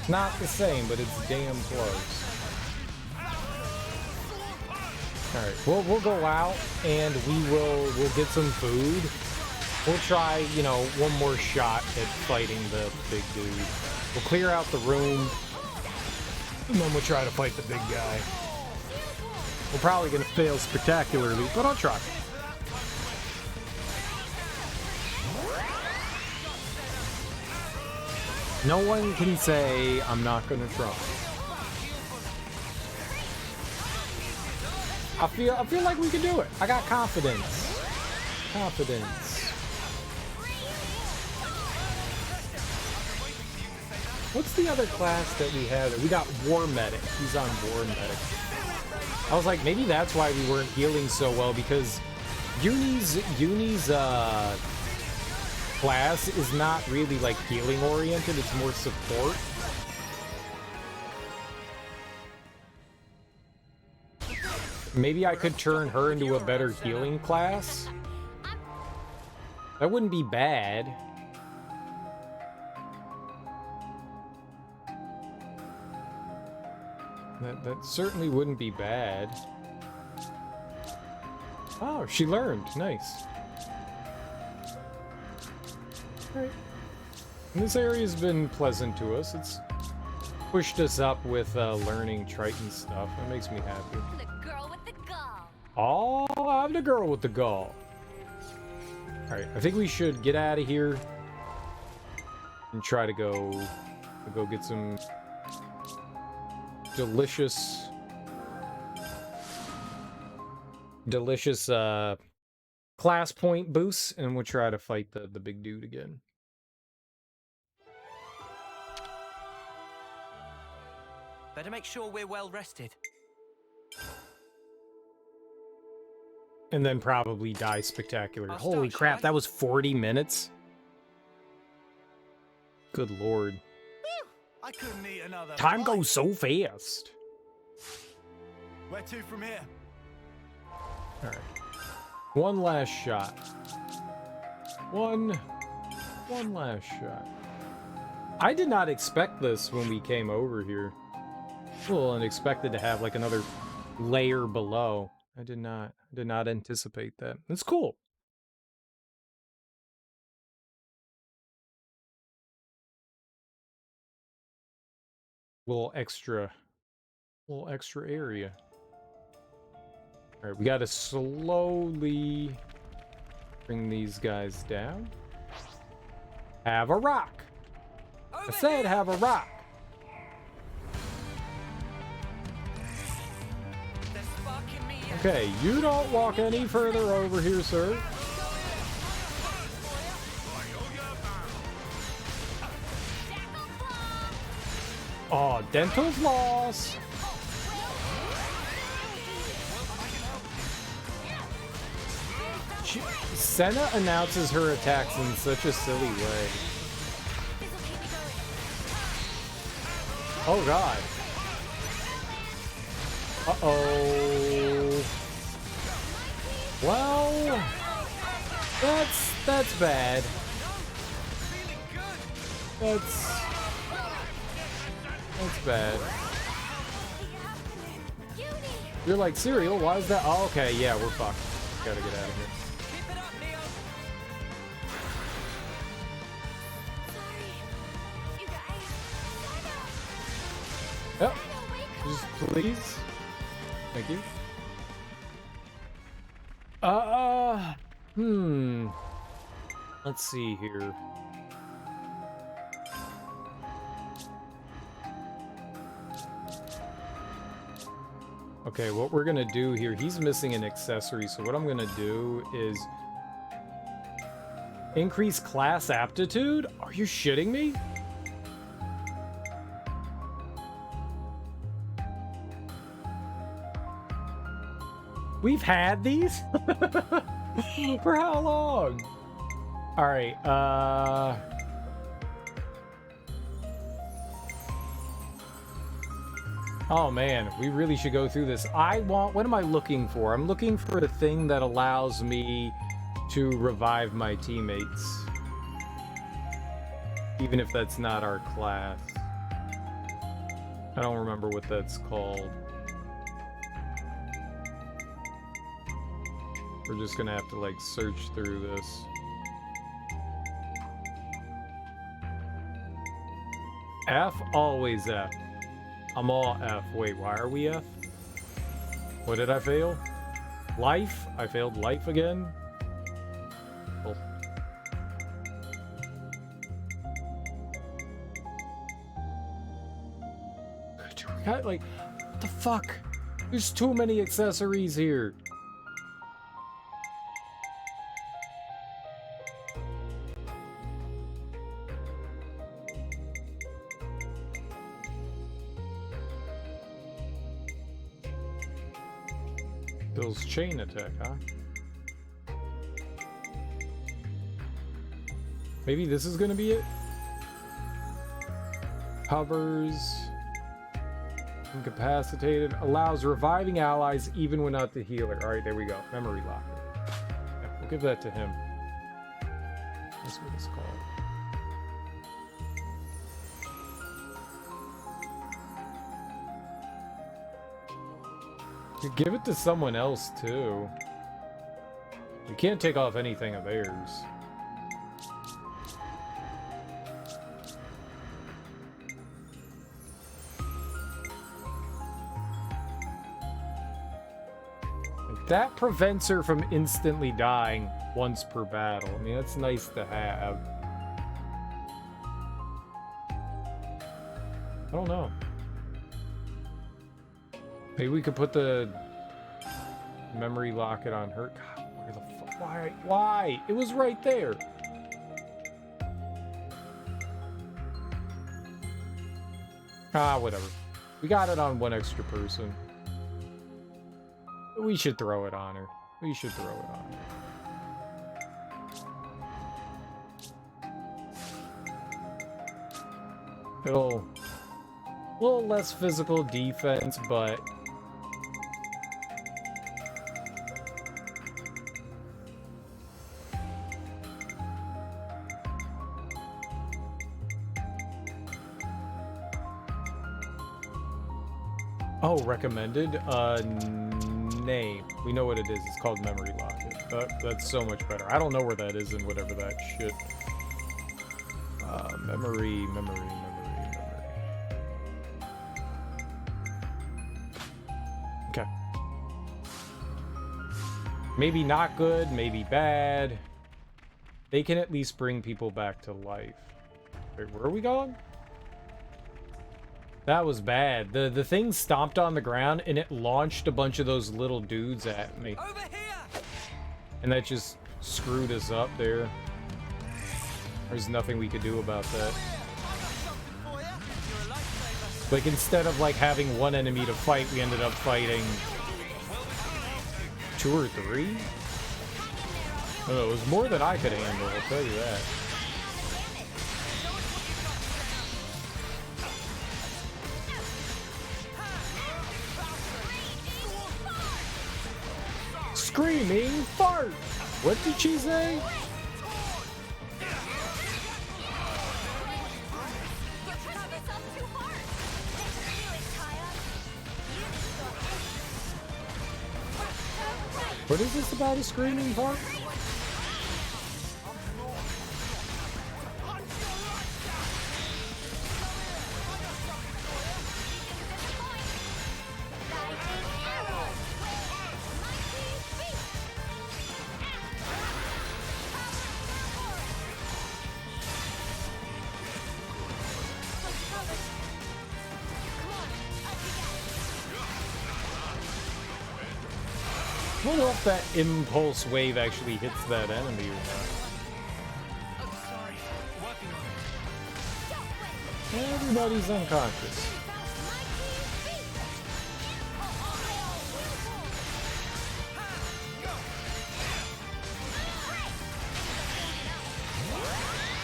[SPEAKER 1] Not the same, but it's damn close. Alright, we'll go out and we'll get some food. We'll try, you know, one more shot at fighting the big dude. We'll clear out the room, and then we'll try to fight the big guy. We're probably gonna fail spectacularly, but I'll try. No one can say I'm not gonna try. I feel like we can do it. I got confidence. Confidence. What's the other class that we had? We got War Medic. He's on War Medic. I was like, maybe that's why we weren't healing so well, because Uni's class is not really like healing oriented. It's more support. Maybe I could turn her into a better healing class. That wouldn't be bad. That certainly wouldn't be bad. Oh, she learned. Nice. Alright. And this area's been pleasant to us. It's pushed us up with learning Triton stuff. That makes me happy.
[SPEAKER 7] The girl with the gall.
[SPEAKER 1] Oh, I'm the girl with the gall. Alright, I think we should get out of here and try to go get some delicious class point boosts, and we'll try to fight the big dude again.
[SPEAKER 2] Better make sure we're well rested.
[SPEAKER 1] And then probably die spectacular.
[SPEAKER 2] I'll
[SPEAKER 1] Holy
[SPEAKER 2] start,
[SPEAKER 1] crap,
[SPEAKER 2] shall I?
[SPEAKER 1] that was 40 minutes? Good lord.
[SPEAKER 6] I couldn't eat another
[SPEAKER 1] Time
[SPEAKER 6] bite.
[SPEAKER 1] goes so fast.
[SPEAKER 6] Where to from here?
[SPEAKER 1] Alright. One last shot. One last shot. I did not expect this when we came over here. A little unexpected to have like another layer below. I did not anticipate that. It's cool. Little extra area. All right, we got to slowly bring these guys down. Have a rock. I said have a rock. Okay, you don't walk any further over here, sir. Oh, dental floss. Senna announces her attacks in such a silly way. Oh god. Uh-oh. Well, that's bad. That's bad. You're like, cereal, why is that? Oh, okay, yeah, we're fucked. Gotta get out of here. Yep. Just please. Thank you. Let's see here. Okay, what we're gonna do here, he's missing an accessory, so what I'm gonna do is increase class aptitude? Are you shitting me? We've had these? For how long? Alright, oh man, we really should go through this. What am I looking for? I'm looking for the thing that allows me to revive my teammates. Even if that's not our class. I don't remember what that's called. We're just gonna have to like search through this. F? Always F. I'm all F. Wait, why are we F? What did I fail? Life? I failed life again? Oh. We got like, what the fuck? There's too many accessories here. Bill's chain attack, huh? Maybe this is gonna be it? Hovers. Incapacitated. Allows reviving allies even when not the healer. Alright, there we go. Memory locker. Yeah, we'll give that to him. That's what it's called. You give it to someone else too. You can't take off anything of theirs. Like, that prevents her from instantly dying once per battle. I mean, that's nice to have. I don't know. Maybe we could put the memory locket on her. God, where the fuck? Why? Why? It was right there. Ah, whatever. We got it on one extra person. We should throw it on her. We should throw it on her. A little less physical defense, but... Oh, recommended? Name. We know what it is. It's called Memory Locket. That's so much better. I don't know where that is in whatever that shit. Memory. Okay. Maybe not good, maybe bad. They can at least bring people back to life. Wait, where are we going? That was bad. The thing stomped on the ground and it launched a bunch of those little dudes at me.
[SPEAKER 11] Over here!
[SPEAKER 1] And that just screwed us up there. There's nothing we could do about that. Like, instead of like having one enemy to fight, we ended up fighting 2 or 3? Oh, it was more than I could handle, I'll tell you that. Screaming fart! What did she say? What is this about a screaming fart? I don't know if that impulse wave actually hits that enemy or not. Everybody's unconscious.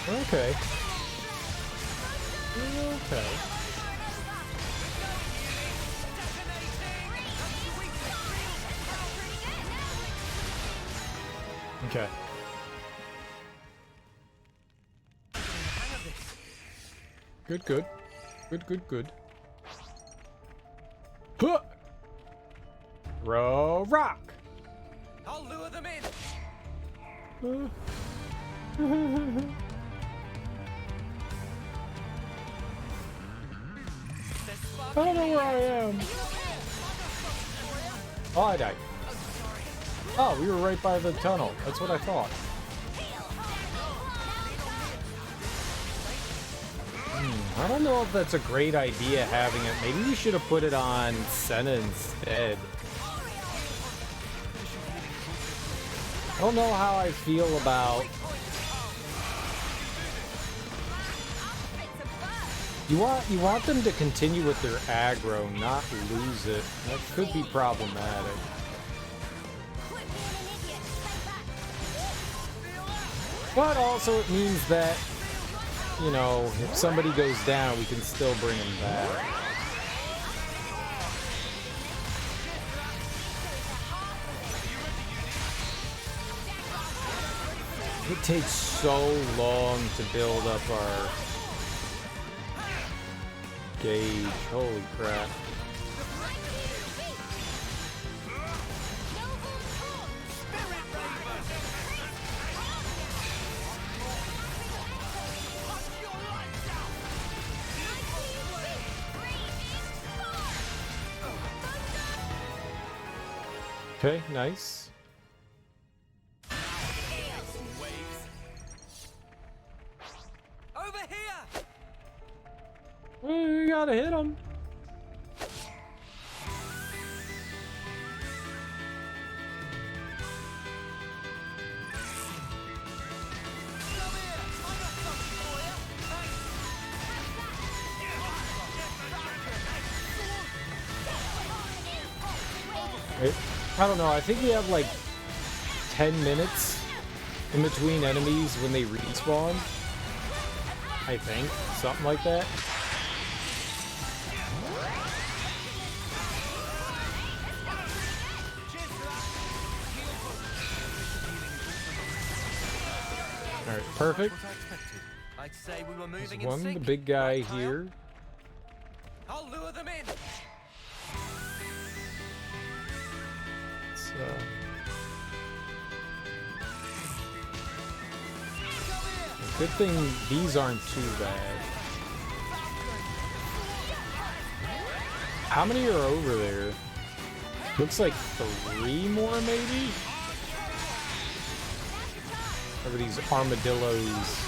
[SPEAKER 1] Okay. Okay. Okay. Good, good. Good, good, good. Huh! Throw rock!
[SPEAKER 11] I'll lure them in!
[SPEAKER 1] I don't know where I am. Oh, I died. Oh, we were right by the tunnel. That's what I thought. I don't know if that's a great idea having it. Maybe we should have put it on Senna instead. I don't know how I feel about... You want them to continue with their aggro, not lose it. That could be problematic. But also it means that, you know, if somebody goes down, we can still bring them back. It takes so long to build up our gauge. Holy crap. Okay, nice.
[SPEAKER 11] Over here!
[SPEAKER 1] You gotta hit him. I don't know, I think we have like 10 minutes in between enemies when they respawn. I think, something like that. Alright, perfect.
[SPEAKER 11] I'd say we were moving
[SPEAKER 1] There's one,
[SPEAKER 11] in sync.
[SPEAKER 1] the big guy
[SPEAKER 11] Right, Kyle?
[SPEAKER 1] here.
[SPEAKER 11] I'll lure them in.
[SPEAKER 1] It's, good thing these aren't too bad. How many are over there? Looks like 3 more, maybe? Over these armadillos.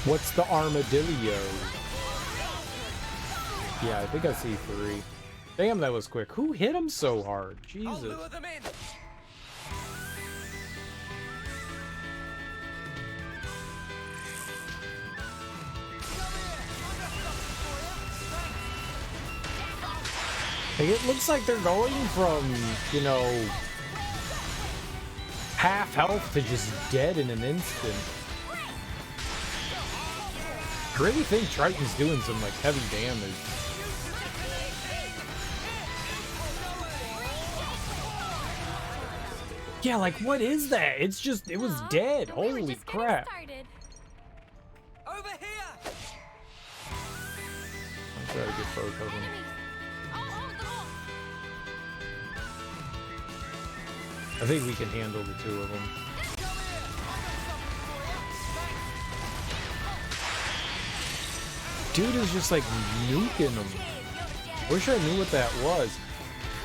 [SPEAKER 1] What's the armadillo? Yeah, I think I see 3. Damn, that was quick. Who hit him so hard? Jesus.
[SPEAKER 11] I'll lure them in.
[SPEAKER 1] It looks like they're going from, you know, half health to just dead in an instant. I really think Triton's doing some, like, heavy damage. Yeah, like, what is that? It's just, it was dead. Holy crap.
[SPEAKER 11] Over here.
[SPEAKER 1] I'll try to get both of them. I think we can handle the 2 of them. Dude is just like nuking them. Wish I knew what that was.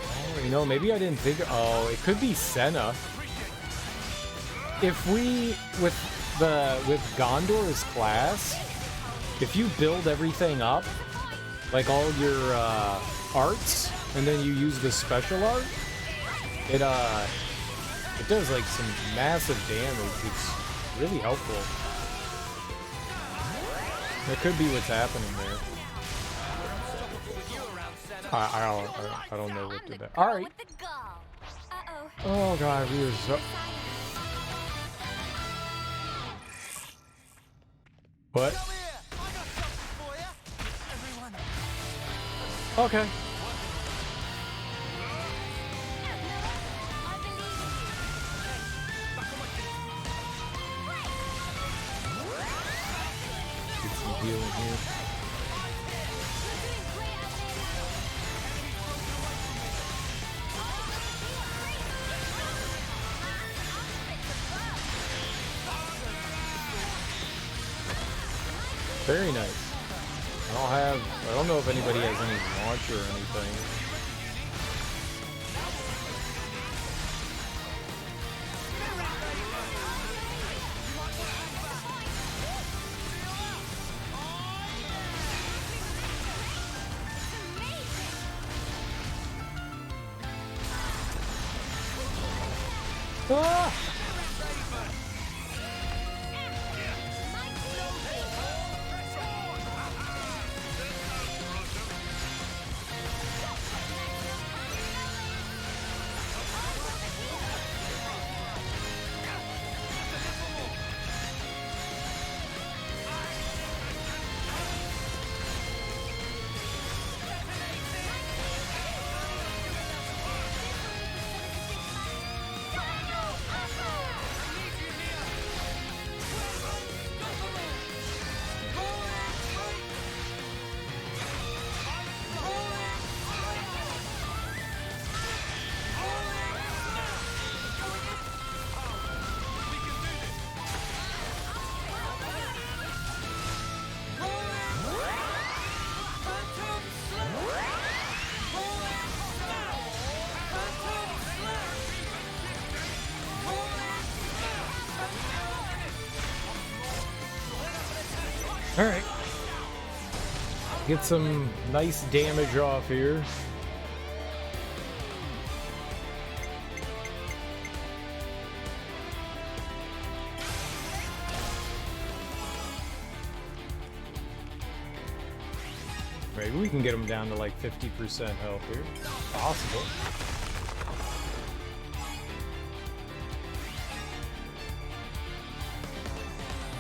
[SPEAKER 1] Oh, you know, maybe I didn't think. Oh, it could be Senna. If we with Gondor's class, if you build everything up, like all your arts, and then you use the special art, it does like some massive damage. It's really helpful. That could be what's happening there. I don't know what did that. All right. Oh god, we are so. What? Okay. Healing here. Very nice. I don't know if anybody has any launch or anything. Ah! All right. Get some nice damage off here. Maybe we can get them down to like 50% health here. Possible.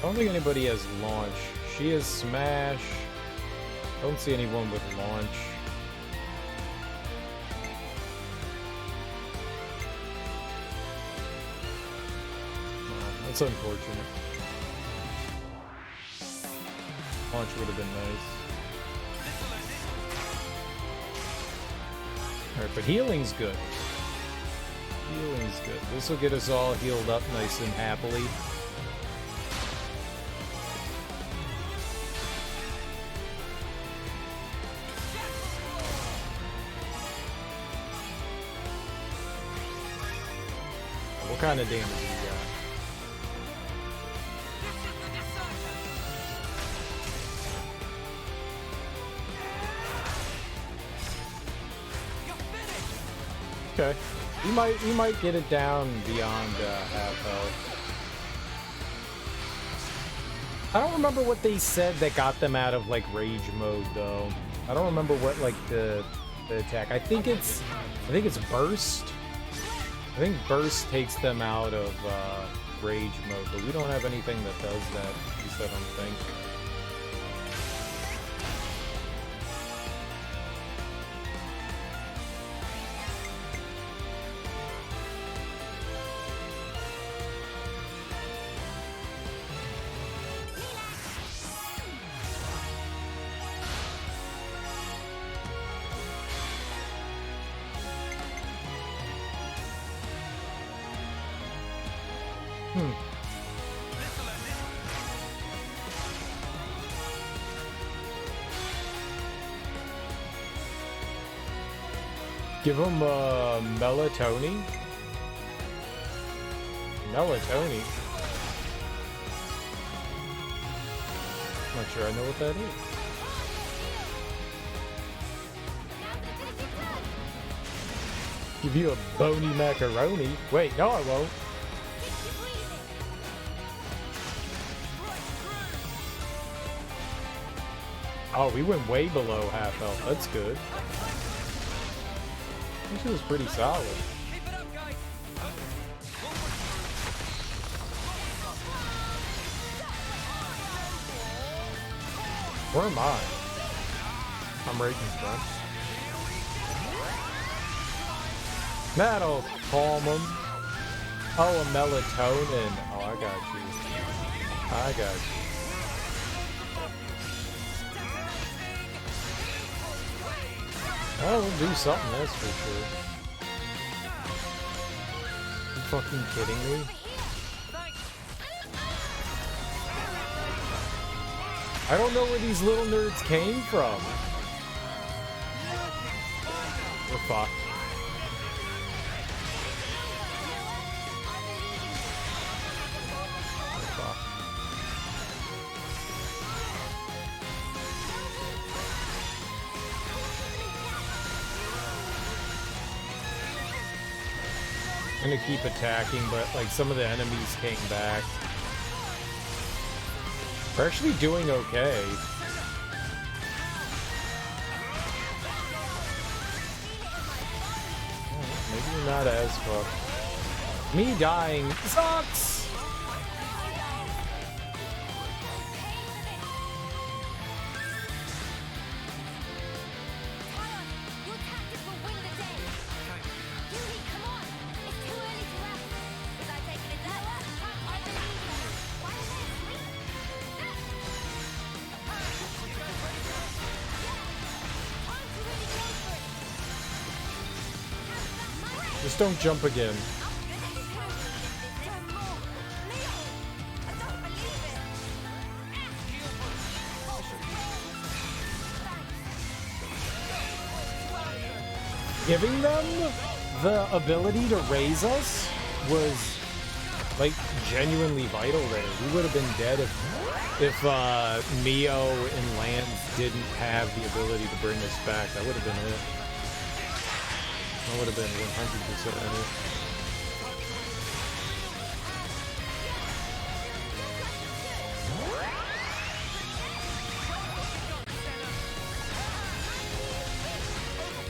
[SPEAKER 1] I don't think anybody has launch. She has smash. Don't see anyone with launch. That's unfortunate. Launch would have been nice. Alright, but healing's good. Healing's good. This will get us all healed up nice and happily. What kind of damage do you got? Okay. You might get it down beyond half health. I don't remember what they said that got them out of like rage mode though. I don't remember what like the attack. I think it's burst. I think burst takes them out of rage mode, but we don't have anything that does that. At least I don't think. Give him melatonin. Melatonin. Not sure I know what that is. Give you a bony macaroni. Wait, no I won't. Oh, we went way below half health. That's good. This was pretty solid. Where am I? I'm right in front. That'll calm him. Oh, a melatonin. Oh, I got you. I got you. Oh, we'll do something, that's for sure. You fucking kidding me? I don't know where these little nerds came from. We're fucked. I'm gonna keep attacking, but like some of the enemies came back. We're actually doing okay. Maybe we're not as fucked. Me dying sucks! Just don't jump again. Giving them the ability to raise us was like genuinely vital there. We would have been dead if Mio and Lance didn't have the ability to bring us back. That would have been it. That would have been 100% it.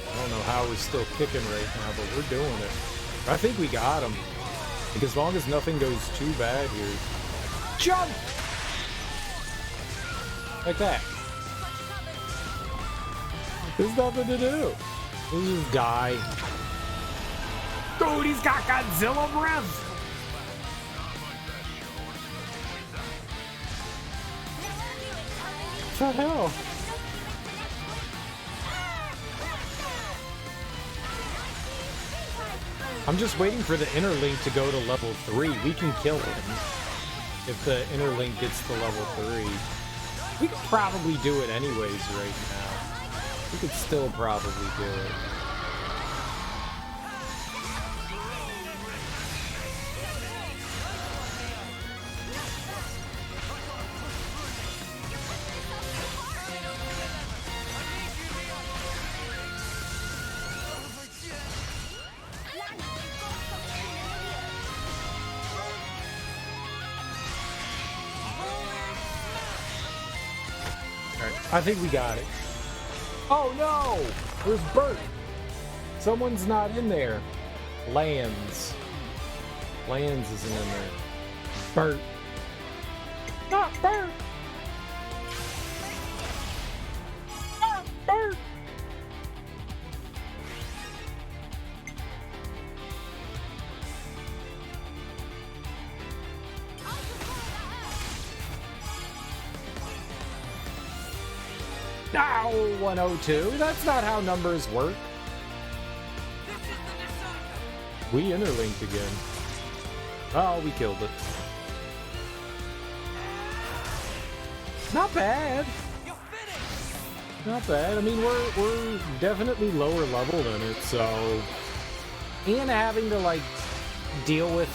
[SPEAKER 1] I don't know how we're still kicking right now, but we're doing it. I think we got him. Like, as long as nothing goes too bad here. Jump! Like that. There's nothing to do. We'll just die. Dude, he's got Godzilla breath! What the hell? I'm just waiting for the interlink to go to level 3. We can kill him if the interlink gets to level 3. We could probably do it anyways right now. We could still probably do it. I think we got it. Oh no! There's Bert! Someone's not in there. Lands. Lands isn't in there. Bert. Not Bert! Not Bert! Ow, 102. That's not how numbers work. We interlinked again. Oh, we killed it. Not bad. Not bad. I mean, we're definitely lower level than it, so... And having to, like, deal with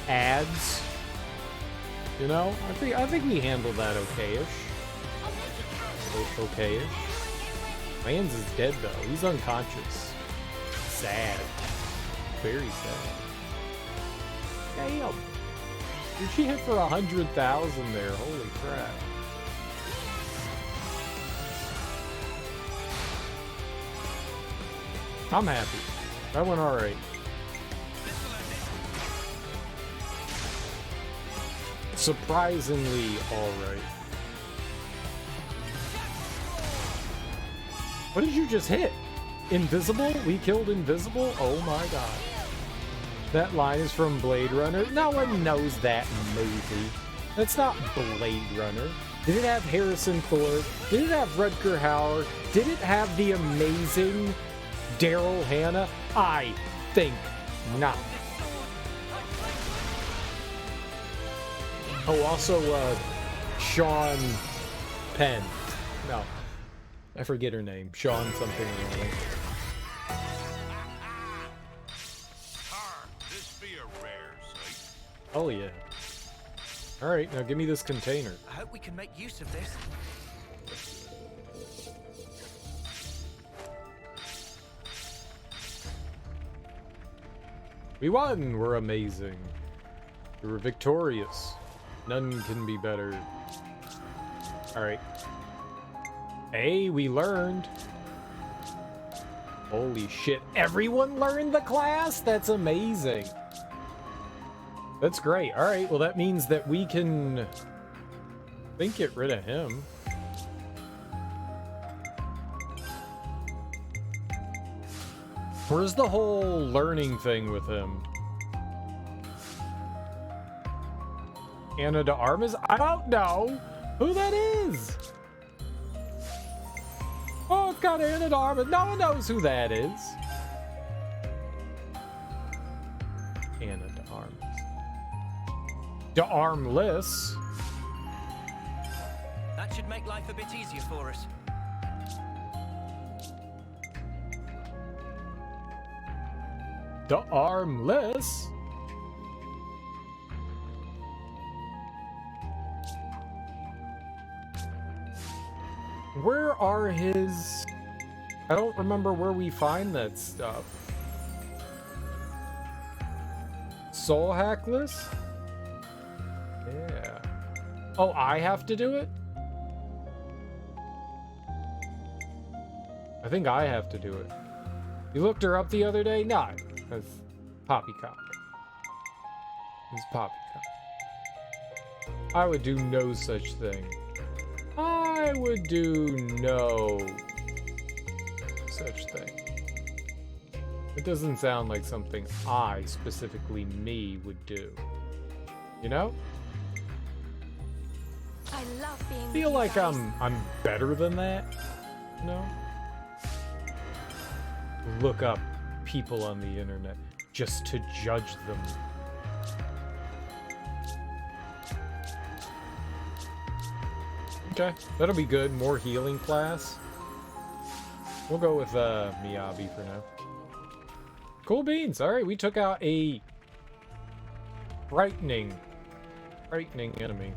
[SPEAKER 1] ads, you know? I think we handled that okay-ish. Okay-ish. Mans is dead though. He's unconscious. Sad. Very sad. Damn. Did she hit for 100,000 there? Holy crap. I'm happy. That went alright. Surprisingly alright. What did you just hit? Invisible? We killed Invisible? Oh my god. That line is from Blade Runner. No one knows that movie. That's not Blade Runner. Did it have Harrison Ford? Did it have Rutger Hauer? Did it have the amazing Daryl Hannah? I think not. Oh, also, Sean Penn. No. I forget her name. Sean something or other.
[SPEAKER 10] This be a rare sight.
[SPEAKER 1] Oh yeah. Alright, now give me this container.
[SPEAKER 12] I hope we can make use of this.
[SPEAKER 1] We won! We're amazing. We were victorious. None can be better. Alright. Hey, we learned. Holy shit. Everyone learned the class? That's amazing. That's great. Alright, well that means that we can... I think get rid of him. Where's the whole learning thing with him? Anna de Armas? I don't know who that is. Oh, it's got Anna de Armas. No one knows who that is. Anna de Armas. De Armless.
[SPEAKER 11] That should make life a bit easier for us.
[SPEAKER 1] De Armless? Where are his... I don't remember where we find that stuff. Soul Hackless? Yeah. Oh, I have to do it? I think I have to do it. You looked her up the other day? No, that's poppycock. It's poppycock. I would do no such thing. I I would do no such thing. It doesn't sound like something I, specifically me, would do. You know?
[SPEAKER 13] I love being
[SPEAKER 1] I feel like I'm better than that. You know? Look up people on the internet just to judge them. Okay, that'll be good. More healing class. We'll go with Miyabi for now. Cool beans. All right, we took out a frightening enemy.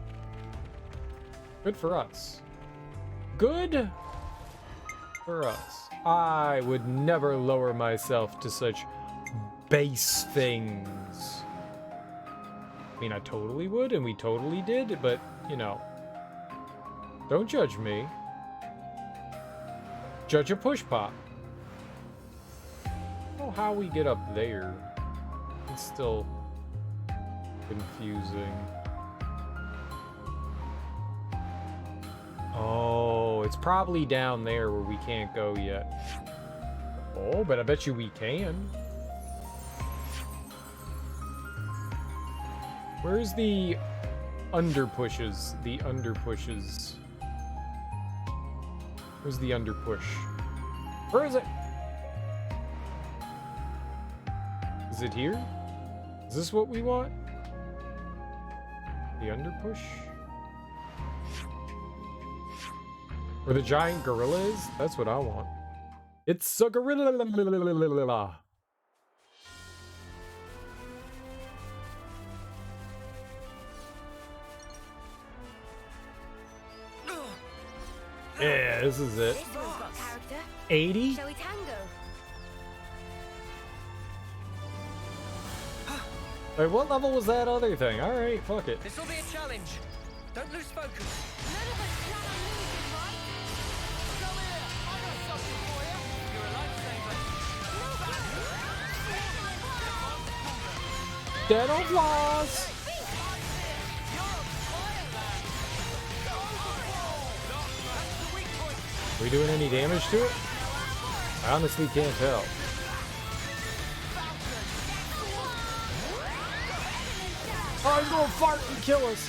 [SPEAKER 1] Good for us. Good for us. I would never lower myself to such base things. I mean, I totally would, and we totally did, but, you know, don't judge me. Judge a push pop. I don't know how we get up there. It's still confusing. Oh, it's probably down there where we can't go yet. Oh, but I bet you we can. Where's the under pushes? The under pushes. Where's the under push? Where is it? Is it here? Is this what we want? The under push? Where the giant gorilla is? That's what I want. It's a gorilla. Yeah, this is it. 80?
[SPEAKER 7] Shall we tango?
[SPEAKER 1] Wait, what level was that other thing? Alright, fuck it.
[SPEAKER 11] This will be a challenge. Don't lose focus.
[SPEAKER 7] None of us plan on losing, right?
[SPEAKER 11] Come here. I got something for you. You're a lifesaver.
[SPEAKER 1] Dental floss! Are we doing any damage to it? I honestly can't tell. Oh, he's gonna fart and kill us.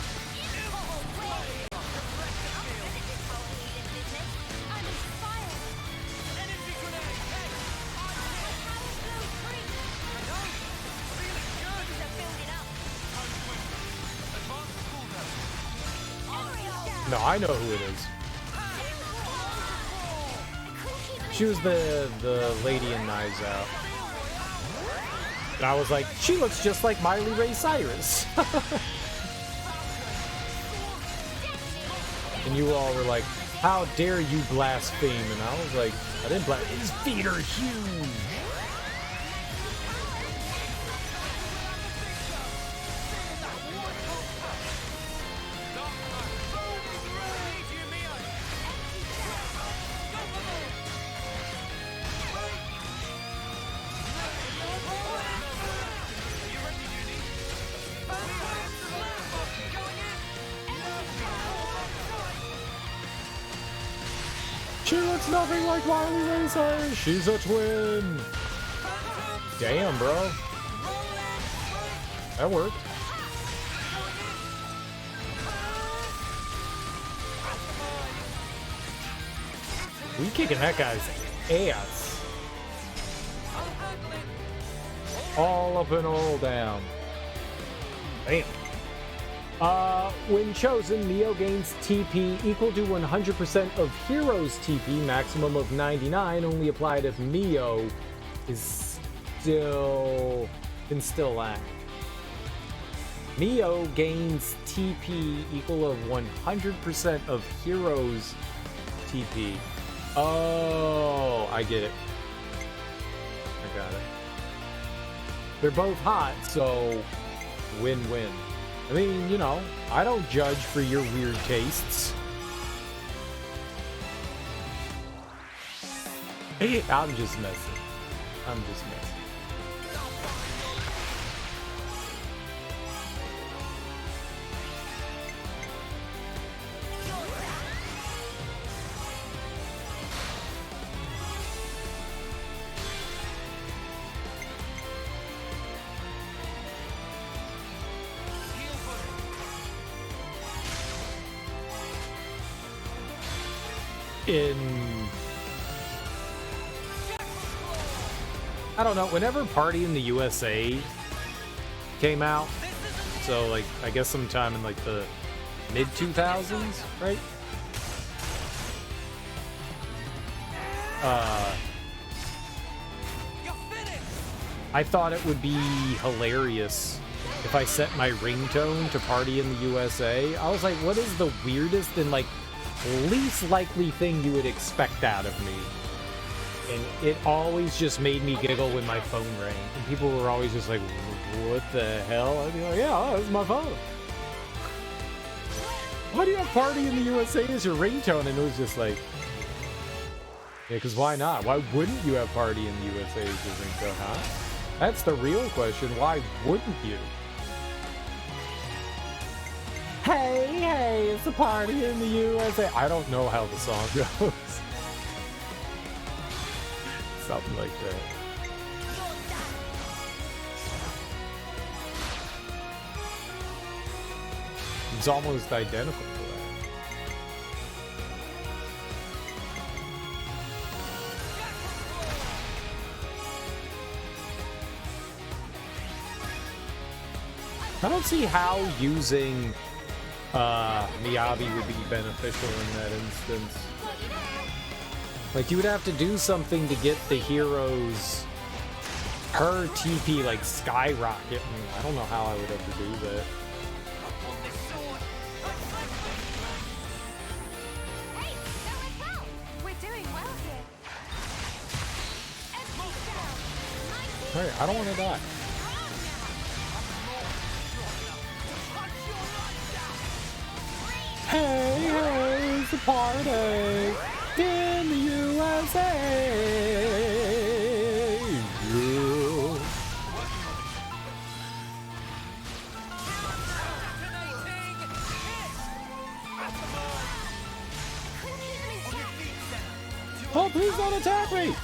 [SPEAKER 1] No, I know who it is. She was the lady in Knives Out. And I was like, she looks just like Miley Ray Cyrus. And you all were like, how dare you blaspheme? And I was like, I didn't blaspheme. His feet are huge. She looks nothing like Miley Ray Cyrus. She's a twin. Damn, bro. That worked. We kicking that guy's ass. All up and all down. Damn. When chosen, Neo gains TP equal to 100% of Hero's TP, maximum of 99, only applied if Neo is can still act. Neo gains TP equal of 100% of Hero's TP. Oh, I get it. I got it. They're both hot, so win-win. I mean, you know, I don't judge for your weird tastes. I'm just messing. I'm just messing. in... I don't know, whenever Party in the USA came out, so like, I guess sometime in like the mid-2000s, right? I thought it would be hilarious if I set my ringtone to Party in the USA. I was like, what is the weirdest and like least likely thing you would expect out of me? And it always just made me giggle when my phone rang. And people were always just like, what the hell? I'd be like, yeah, that's my phone. Why do you have Party in the USA as your ringtone? And it was just like, yeah, because why not? Why wouldn't you have Party in the USA as your ringtone, huh? That's the real question. Why wouldn't you? Hey, hey, it's a party in the USA. I don't know how the song goes. Something like that. It's almost identical to that. I don't see how using Miyabi would be beneficial in that instance. Like, you would have to do something to get the heroes, her TP, like, skyrocket. I don't know how I would ever do that. Alright, I don't want to die. Hey, hey, it's a party in the USA. Yeah. Oh, please don't attack me!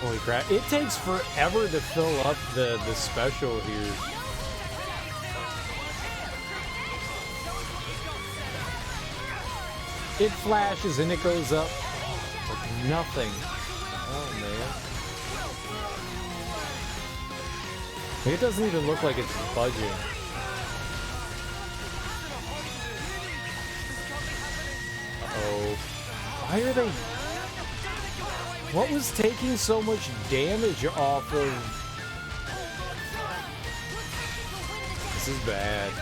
[SPEAKER 1] Holy crap. It takes forever to fill up the special here. It flashes and it goes up like nothing. Oh, man. It doesn't even look like it's budging. Uh-oh. Why are they... What was taking so much damage off of... This is bad.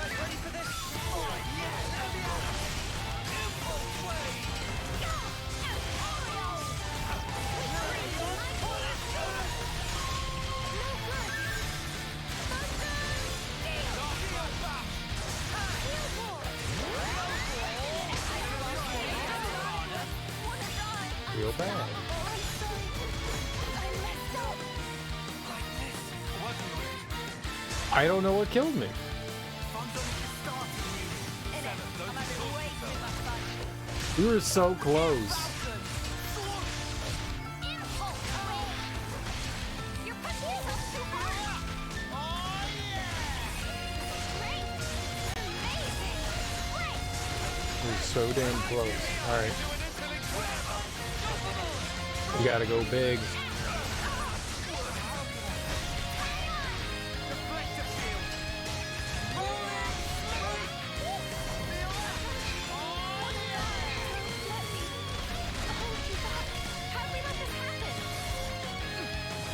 [SPEAKER 1] Real bad. I don't know what killed me. We were so close. We're so damn close. Alright. We gotta go big.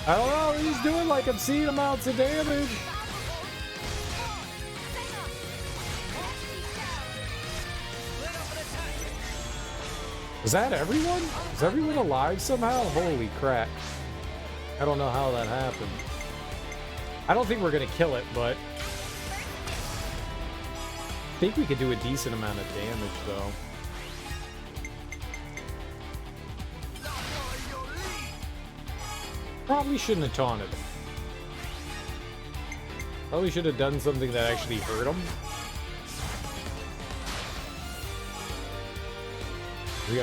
[SPEAKER 1] I don't know, he's doing like obscene amounts of damage. Is that everyone? Is everyone alive somehow? Holy crap. I don't know how that happened. I don't think we're gonna kill it, but I think we could do a decent amount of damage though. Probably shouldn't have taunted him. Probably should have done something that actually hurt him. We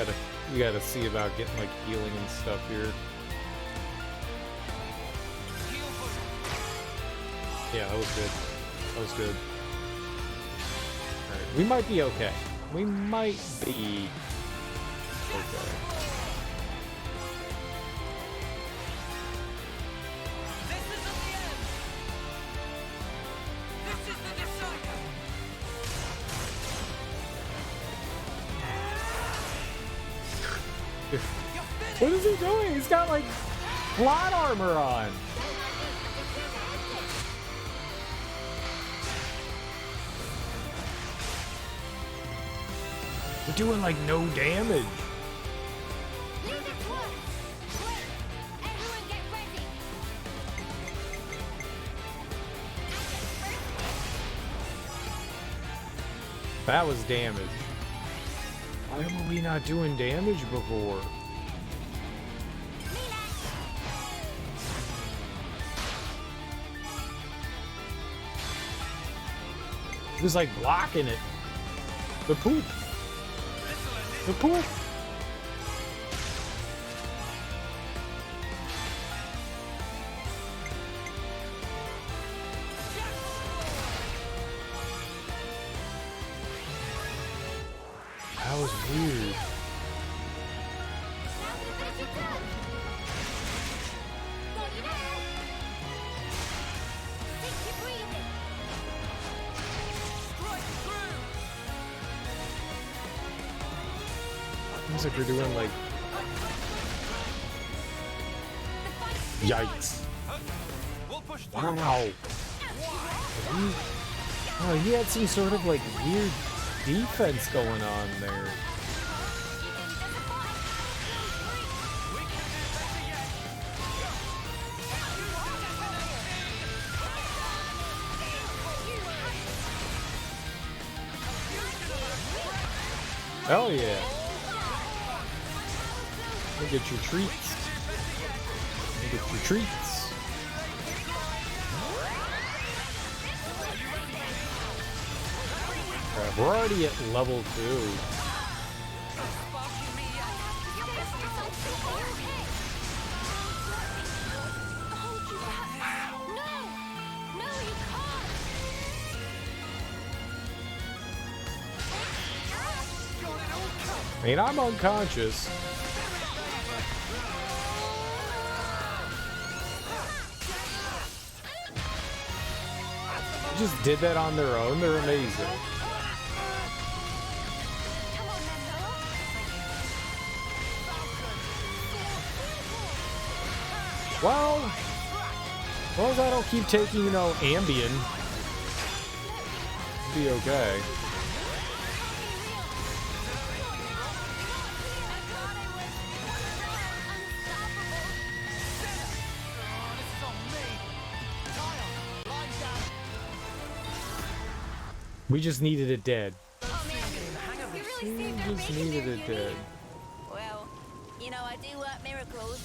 [SPEAKER 1] gotta see about getting like healing and stuff here. Yeah, that was good. That was good. Alright, we might be okay. We might be okay. What is he doing? He's got like plot armor on. We're doing like no damage. That was damage. Why were we not doing damage before? It was like blocking it. The poop. The poop. That was weird. Seems like we're doing like... Yikes. Wow. Oh, he had some sort of like weird defense going on there. Hell yeah. Look at your treats. Look at your treats. Alright, we're already at level 2. I mean, I'm unconscious. They just did that on their own. They're amazing. Well, as long as I don't keep taking, you know, Ambien, it'll be okay. We just needed it dead. We just needed it dead.
[SPEAKER 5] Well, you know, I do work miracles.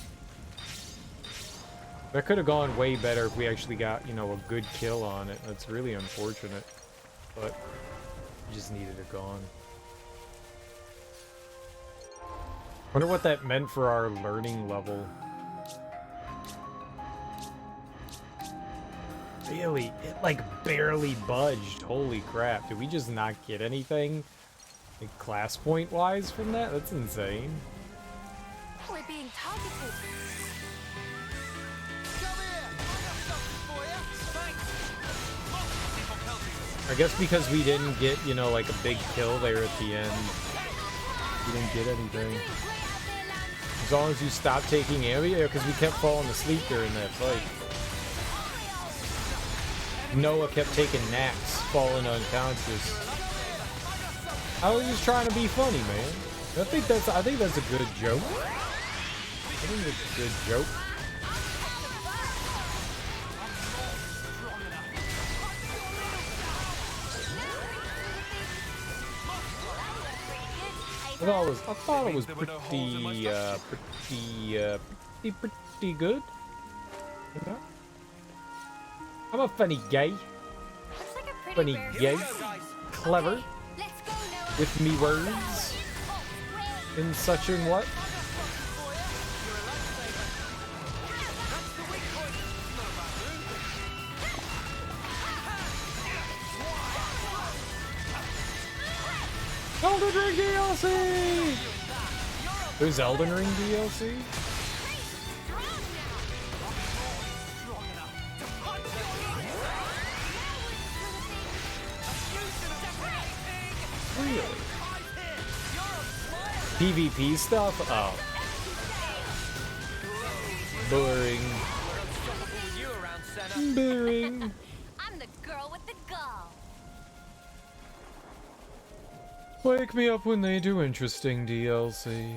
[SPEAKER 1] That could have gone way better if we actually got, you know, a good kill on it. That's really unfortunate. But we just needed it gone. Wonder what that meant for our learning level. Really? It like barely budged. Holy crap. Did we just not get anything like class point wise from that? That's insane.
[SPEAKER 7] We're being targeted.
[SPEAKER 1] I guess because we didn't get, you know, like a big kill there at the end. We didn't get anything. As long as you stop taking Ambien, because we kept falling asleep during that fight. Noah kept taking naps, falling unconscious. I was just trying to be funny, man. I think that's a good joke. I think it's a good joke. I thought it was pretty good. You know? I'm a funny guy. Funny guy. Clever. With me words. In such and what? Elden Ring DLC! There's Elden Ring DLC? Really? PvP stuff? Oh. Boring. Boring.
[SPEAKER 7] I'm the girl with the gall.
[SPEAKER 1] Wake me up when they do interesting DLC.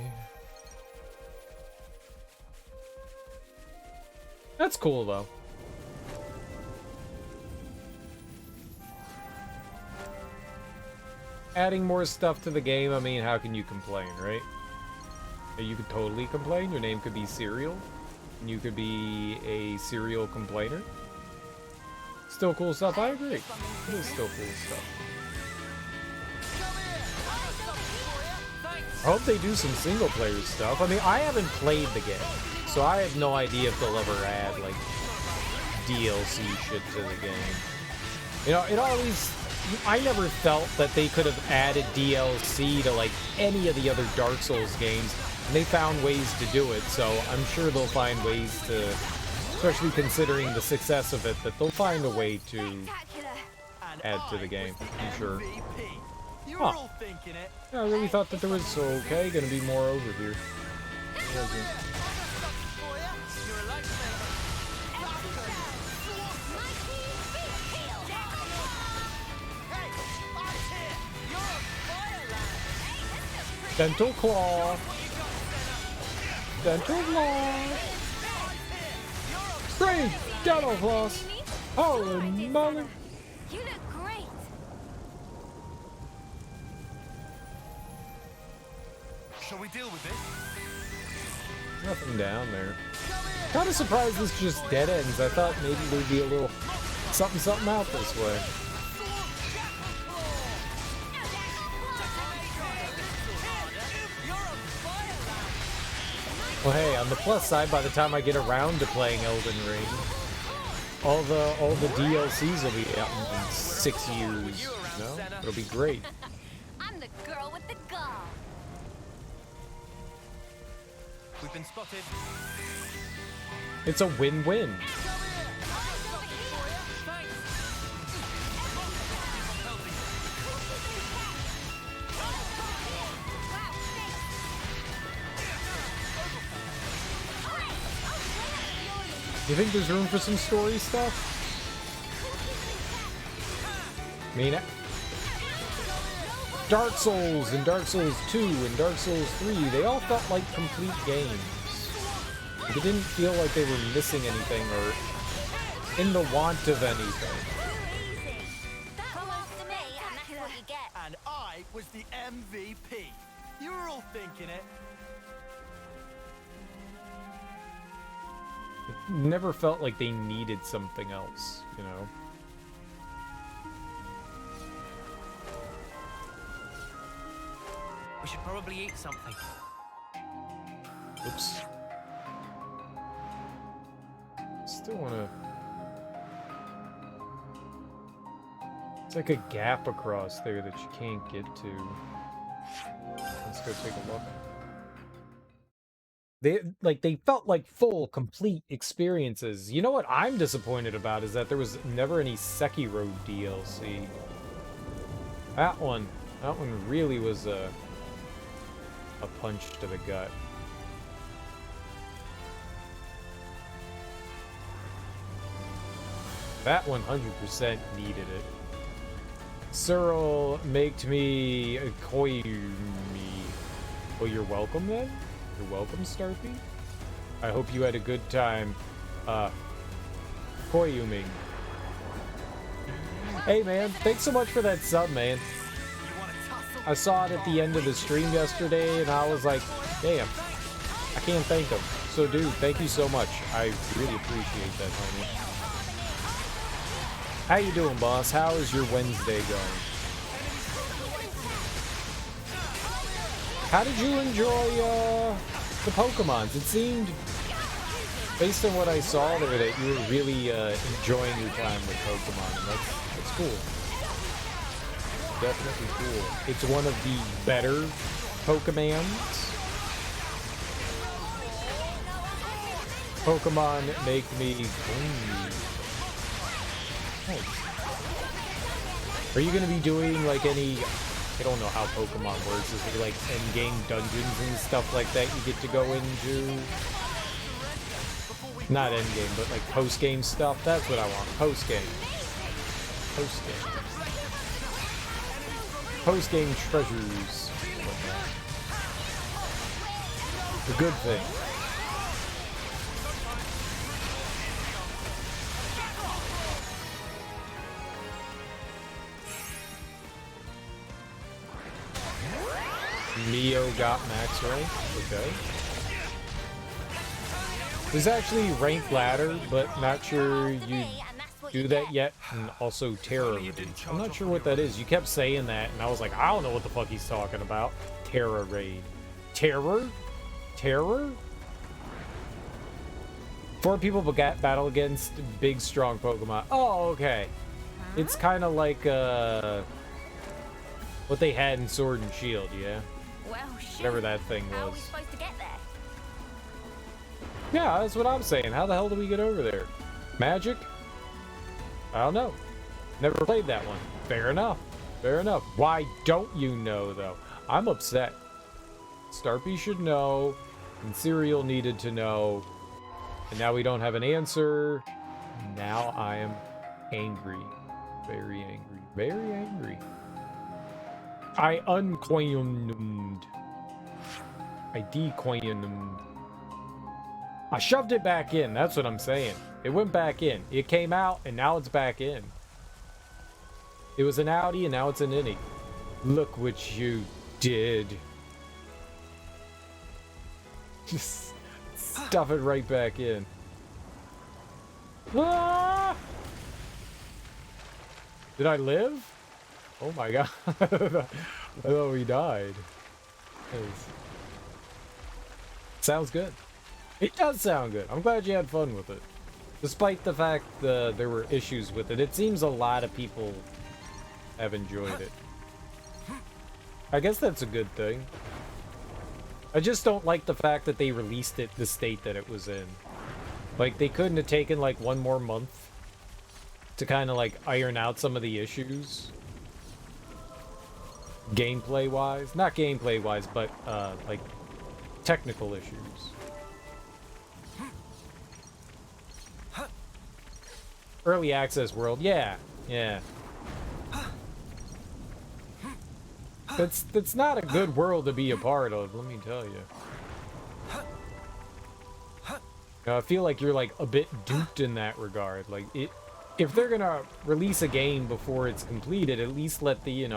[SPEAKER 1] That's cool though. Adding more stuff to the game, I mean, how can you complain, right? You could totally complain. Your name could be Serial. And you could be a serial complainer. Still cool stuff, I agree. It is still cool stuff. I hope they do some single player stuff. I mean, I haven't played the game, so I have no idea if they'll ever add, like, DLC shit to the game. You know, it always... I never felt that they could have added DLC to, like, any of the other Dark Souls games, and they found ways to do it, so I'm sure they'll find ways to, especially considering the success of it, that they'll find a way to add to the game, I'm sure. Huh. Yeah, I really thought that there was, okay, gonna be more over here. Dental Claw. Dental Floss. Great! Dental Floss. Holy moly.
[SPEAKER 7] You look great.
[SPEAKER 6] Shall we deal with this?
[SPEAKER 1] Nothing down there. Kind of surprised this just dead ends. I thought maybe there'd be a little something out this way. Well, hey, on the plus side, by the time I get around to playing Elden Ring, all the DLCs will be out in 6 years. You know? It'll be great.
[SPEAKER 7] I'm the girl with the gall.
[SPEAKER 11] We've been spotted.
[SPEAKER 1] It's a win-win. You think there's room for some story stuff? I mean, Dark Souls and Dark Souls 2 and Dark Souls 3, they all felt like complete games. They didn't feel like they were missing anything or in the want of anything.
[SPEAKER 7] That belongs to me, and that's what you get.
[SPEAKER 6] And I was the MVP. You were all thinking it.
[SPEAKER 1] It never felt like they needed something else, you know?
[SPEAKER 11] We should probably eat something.
[SPEAKER 1] Oops. Still wanna... It's like a gap across there that you can't get to. Let's go take a look. They felt like full, complete experiences. You know what I'm disappointed about is that there was never any Sekiro DLC. That one really was a punch to the gut. That 100% needed it. Cyril maked me koi me. Well, you're welcome then? You're welcome, Starpy. I hope you had a good time, koyuming. Hey man, thanks so much for that sub, man. I saw it at the end of the stream yesterday, and I was like, damn, I can't thank him. So dude, thank you so much. I really appreciate that, homie. How you doing, boss? How is your Wednesday going? How did you enjoy the Pokemons? It seemed, based on what I saw there, that you were really enjoying your time with Pokemon. And that's cool. definitely cool. It's one of the better Pokemons. Pokemon make me nice. Are you gonna be doing like any, I don't know how Pokemon works, is there like endgame dungeons and stuff like that you get to go into? Not endgame, but like post-game stuff? That's what I want. Post-game. Post-game. Post-game treasures. A good thing. Mio got max rank. Okay. There's actually rank ladder, but not sure you do that yet. And also Terra Raid. I'm not sure what that is. You kept saying that, and I was like, I don't know what the fuck he's talking about. Terra Raid. Terror? Terror? 4 people battle against big, strong Pokemon. Oh, okay. It's kind of like what they had in Sword and Shield, yeah?
[SPEAKER 7] Well,
[SPEAKER 1] whatever that thing
[SPEAKER 7] how are we
[SPEAKER 1] was.
[SPEAKER 7] supposed to get there?
[SPEAKER 1] Yeah, that's what I'm saying. How the hell do we get over there? Magic? I don't know. Never played that one. Fair enough. Fair enough. Why don't you know, though? I'm upset. Starpy should know, and Serial needed to know, and now we don't have an answer. Now I am angry. Very angry. Very angry. I uncoined. I decoined. I shoved it back in. That's what I'm saying. It went back in. It came out, and now it's back in. It was an outie, and now it's an innie. Look what you did. Just stuff it right back in. Ah! Did I live? Oh my god. I thought we died. Sounds good. It does sound good. I'm glad you had fun with it. Despite the fact there were issues with it, it seems a lot of people have enjoyed it. I guess that's a good thing. I just don't like the fact that they released it the state that it was in. Like, they couldn't have taken like one more month to kind of like iron out some of the issues. Gameplay wise. Not gameplay wise, but like technical issues. Early access world, yeah. That's not a good world to be a part of, let me tell you. I feel like you're like a bit duped in that regard. Like, if they're gonna release a game before it's completed, at least let the,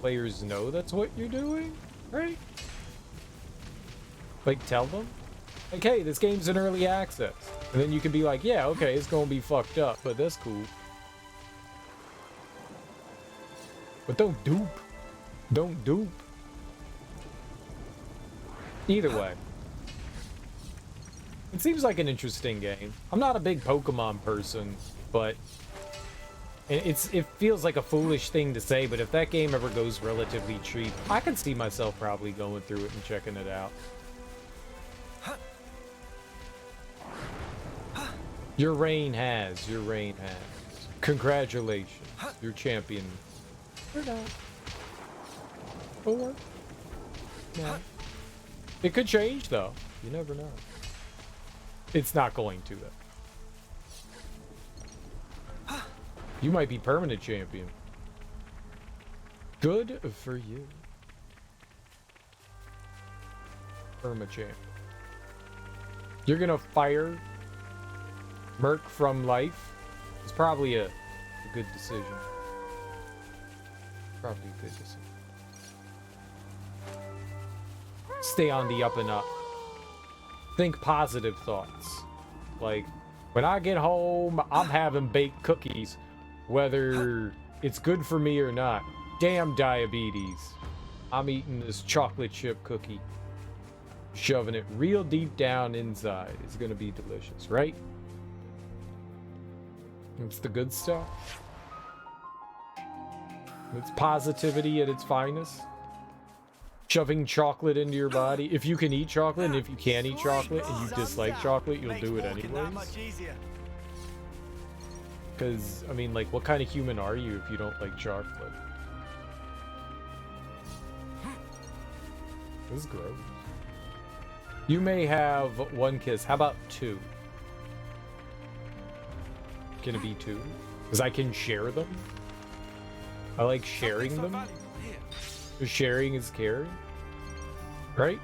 [SPEAKER 1] players know that's what you're doing, right? Like, tell them, like, hey, this game's in early access. And then you can be like, yeah, okay, it's gonna be fucked up, but that's cool. But don't dupe. Don't dupe. Either way. It seems like an interesting game. I'm not a big Pokemon person, but it feels like a foolish thing to say, but if that game ever goes relatively cheap, I can see myself probably going through it and checking it out. Your reign has. Congratulations. You're champion. Or not. Or no. It could change, though. You never know. It's not going to, though. You might be permanent champion. Good for you. Perma champ. You're gonna fire Merc from life. It's probably a good decision. Probably a good decision. Stay on the up and up. Think positive thoughts. Like, when I get home, I'm having baked cookies, whether it's good for me or not. Damn diabetes. I'm eating this chocolate chip cookie. Shoving it real deep down inside. It's gonna be delicious, right? It's the good stuff. It's positivity at its finest. Shoving chocolate into your body. If you can eat chocolate, and if you can't eat chocolate, and you dislike chocolate, you'll do it anyways. Because, I mean, like, what kind of human are you if you don't like chocolate? This is gross. You may have one kiss. How about two? Can it be two? Because I can share them. I like sharing them. Sharing is caring. Right?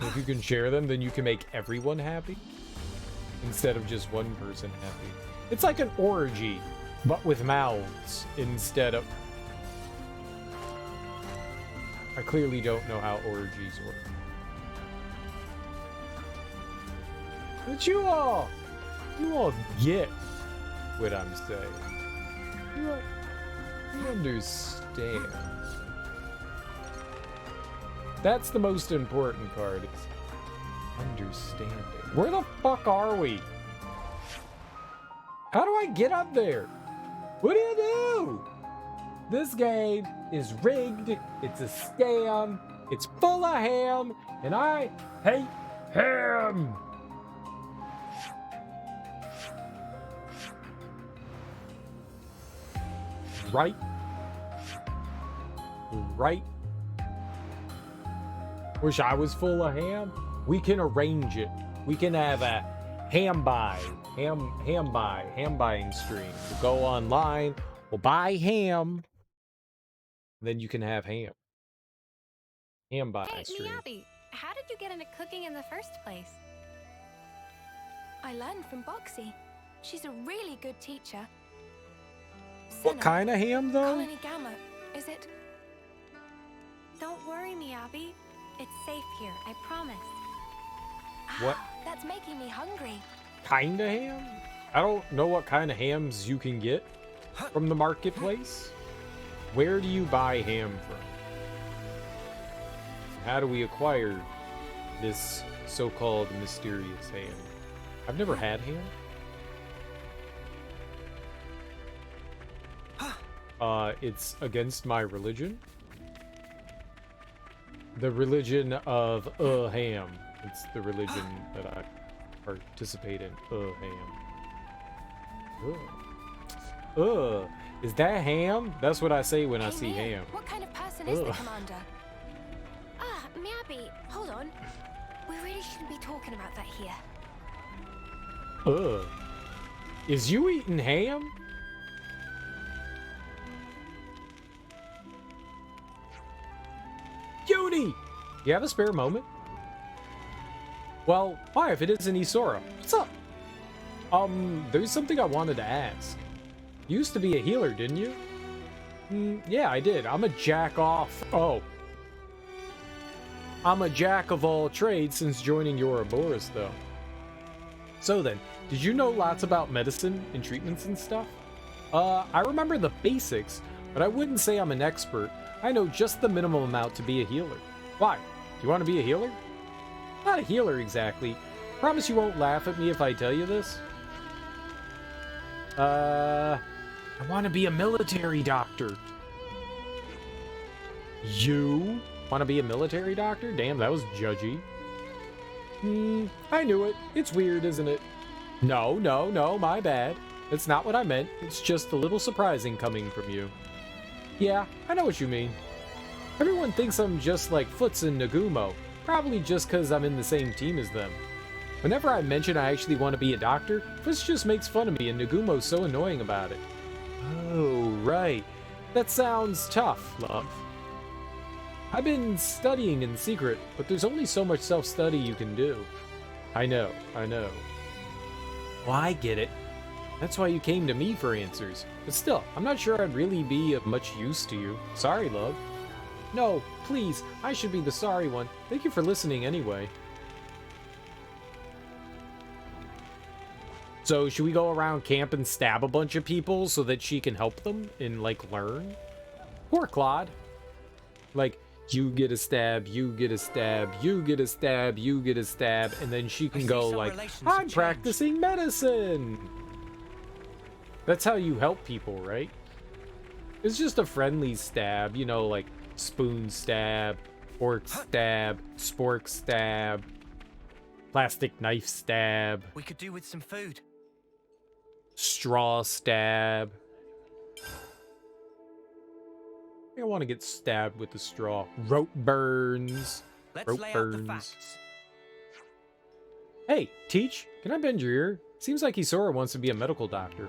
[SPEAKER 1] If you can share them, then you can make everyone happy. Instead of just one person happy. It's like an orgy, but with mouths instead of... I clearly don't know how orgies work. But you all get what I'm saying. You understand. That's the most important part, is understanding. Where the fuck are we? How do I get up there? What do you do? This game is rigged. It's a scam. It's full of ham. And I hate ham. Right? Right? Wish I was full of ham. We can arrange it. We can have a ham buying stream. We'll go online. We'll buy ham. Then you can have ham. Ham buying stream.
[SPEAKER 3] Hey, Miyabi, how did you get into cooking in the first place?
[SPEAKER 15] I learned from Boxy. She's a really good teacher.
[SPEAKER 1] What kind of ham, though?
[SPEAKER 15] Colony Gamma, is it?
[SPEAKER 3] Don't worry, Miyabi. It's safe here, I promise.
[SPEAKER 1] What?
[SPEAKER 15] That's making me hungry.
[SPEAKER 1] Kind of ham? I don't know what kind of hams you can get from the marketplace. Where do you buy ham from? How do we acquire this so-called mysterious ham? I've never had ham. It's against my religion. The religion of ham. It's the religion that I participate in. Ham. Is that ham? That's what I say when I see ham.
[SPEAKER 15] What kind of person is the commander?
[SPEAKER 3] Miyabi, hold on. We really shouldn't be talking about that here.
[SPEAKER 1] Is you eating ham? Cutie! You have a spare moment? Well, why if it isn't Isora? What's up? There's something I wanted to ask. You used to be a healer, didn't you? Yeah, I did. I'm a jack of all trades since joining Ouroboros, though. So then, did you know lots about medicine and treatments and stuff? I remember the basics, but I wouldn't say I'm an expert. I know just the minimum amount to be a healer. Why? Do you want to be a healer? Not a healer, exactly. Promise you won't laugh at me if I tell you this? I want to be a military doctor. You want to be a military doctor? Damn, that was judgy. I knew it. It's weird, isn't it? No, my bad. That's not what I meant. It's just a little surprising coming from you. Yeah, I know what you mean. Everyone thinks I'm just like Foots and Nagumo, probably just because I'm in the same team as them. Whenever I mention I actually want to be a doctor, Foots just makes fun of me and Nagumo's so annoying about it. Oh, right. That sounds tough, love. I've been studying in secret, but there's only so much self-study you can do. I know. Well, I get it. That's why you came to me for answers. But still, I'm not sure I'd really be of much use to you. Sorry, love. No, please, I should be the sorry one. Thank you for listening anyway. So, should we go around camp and stab a bunch of people so that she can help them and, like, learn? Poor Claude. Like, you get a stab, you get a stab, you get a stab, you get a stab, and then she can go like, I'm practicing medicine! That's how you help people, right? It's just a friendly stab, you know, like spoon stab, fork stab, spork stab, plastic knife stab,
[SPEAKER 6] We could do with some food.
[SPEAKER 1] straw stab. I want to get stabbed with the straw. Rope burns.
[SPEAKER 6] Let's
[SPEAKER 1] Rope
[SPEAKER 6] lay out
[SPEAKER 1] burns.
[SPEAKER 6] the facts.
[SPEAKER 1] Hey, Teach, can I bend your ear? Seems like Isora wants to be a medical doctor.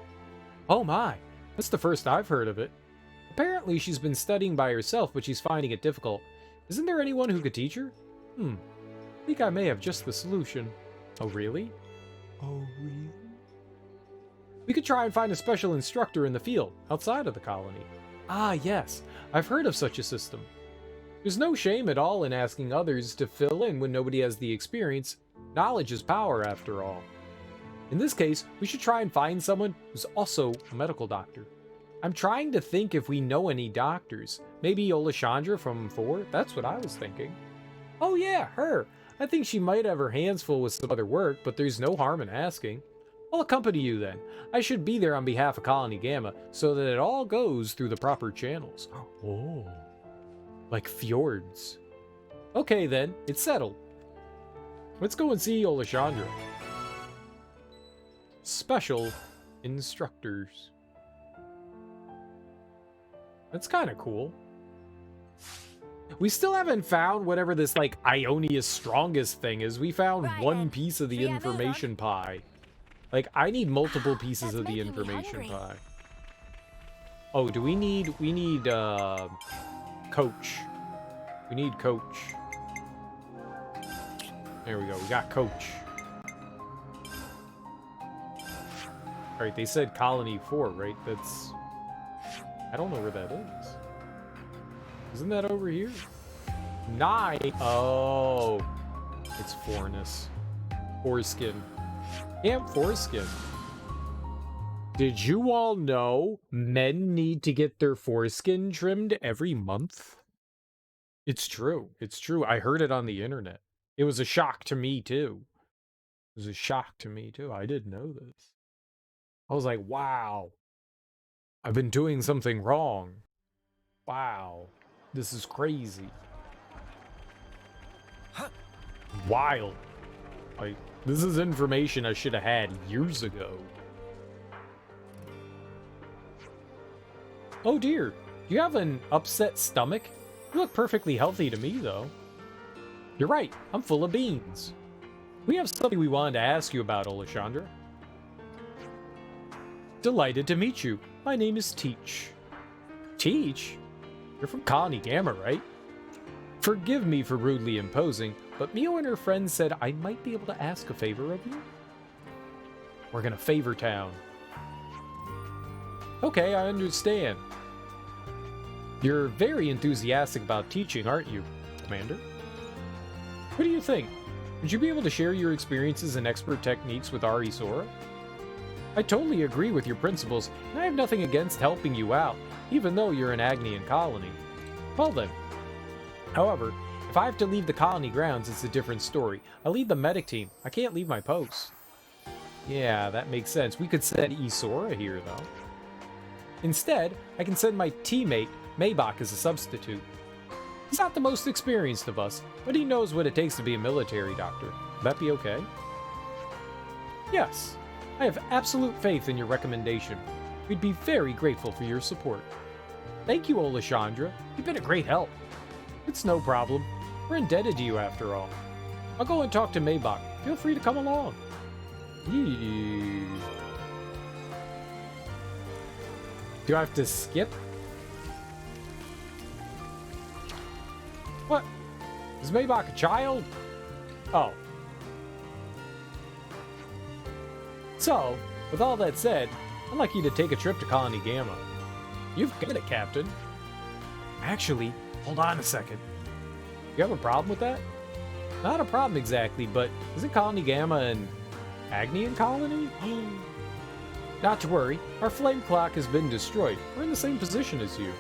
[SPEAKER 1] Oh my, that's the first I've heard of it. Apparently she's been studying by herself, but she's finding it difficult. Isn't there anyone who could teach her? I think I may have just the solution. Oh really? Oh really? We could try and find a special instructor in the field, outside of the colony. Ah yes, I've heard of such a system. There's no shame at all in asking others to fill in when nobody has the experience. Knowledge is power, after all. In this case, we should try and find someone who's also a medical doctor. I'm trying to think if we know any doctors. Maybe Olashandra from 4? That's what I was thinking. Oh yeah, her! I think she might have her hands full with some other work, but there's no harm in asking. I'll accompany you then. I should be there on behalf of Colony Gamma, so that it all goes through the proper channels. Oh. Like fjords. Okay then, it's settled. Let's go and see Olashandra. Special instructors. That's kind of cool. We still haven't found whatever this, like, Ionia's strongest thing is. We found one piece of the information pie. Like, I need multiple pieces of the information pie. Oh, do we need, Coach. We need Coach. There we go, we got Coach. Alright, they said Colony 4, right? That's... I don't know where that is. Isn't that over here? 9! Oh! It's Foreness. Foreskin. Camp Foreskin. Did you all know men need to get their foreskin trimmed every month? It's true. It's true. I heard it on the internet. It was a shock to me, too. It was a shock to me, too. I didn't know this. I was like, wow. I've been doing something wrong. Wow. This is crazy. Wild. Like, this is information I should have had years ago. Oh dear. Do you have an upset stomach? You look perfectly healthy to me, though. You're right. I'm full of beans. We have something we wanted to ask you about, Olashandra. Delighted to meet you. My name is Teach. Teach? You're from Colony Gamma, right? Forgive me for rudely imposing, but Mio and her friends said I might be able to ask a favor of you. We're gonna favor town. Okay, I understand. You're very enthusiastic about teaching, aren't you, Commander? What do you think? Would you be able to share your experiences and expert techniques with our Isora? I totally agree with your principles, and I have nothing against helping you out, even though you're an Agnian colony. Well then. However, if I have to leave the colony grounds, it's a different story. I lead the medic team. I can't leave my post. Yeah, that makes sense. We could send Isora here, though. Instead, I can send my teammate, Maybach, as a substitute. He's not the most experienced of us, but he knows what it takes to be a military doctor. Would that be okay? Yes. I have absolute faith in your recommendation. We'd be very grateful for your support. Thank you, Olashandra. You've been a great help. It's no problem. We're indebted to you after all. I'll go and talk to Maybach. Feel free to come along. Yee. Do I have to skip? What? Is Maybach a child? Oh. So, with all that said, I'd like you to take a trip to Colony Gamma. You've got it, Captain. Actually, hold on a second. You have a problem with that? Not a problem exactly, but isn't Colony Gamma an Agnian colony? Not to worry, our flame clock has been destroyed. We're in the same position as you.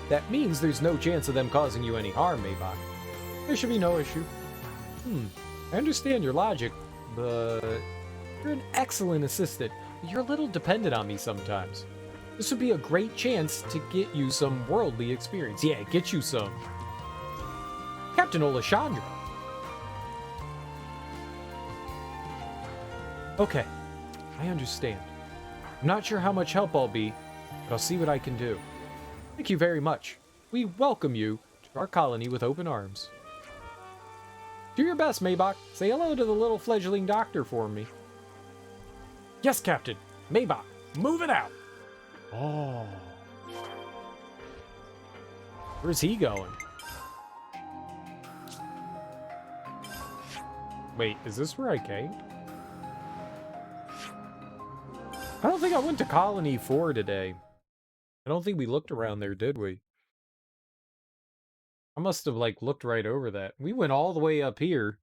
[SPEAKER 1] That means there's no chance of them causing you any harm, Maybach. There should be no issue. I understand your logic, but you're an excellent assistant. You're a little dependent on me sometimes. This would be a great chance to get you some worldly experience. Yeah, get you some. Captain Olashandra. Okay, I understand. I'm not sure how much help I'll be, but I'll see what I can do. Thank you very much. We welcome you to our colony with open arms. Do your best, Maybach. Say hello to the little fledgling doctor for me. Yes, Captain. Maybach, move it out. Oh. Where's he going? Wait, is this where I came? I don't think I went to Colony 4 today. I don't think we looked around there, did we? I must have, like, looked right over that. We went all the way up here.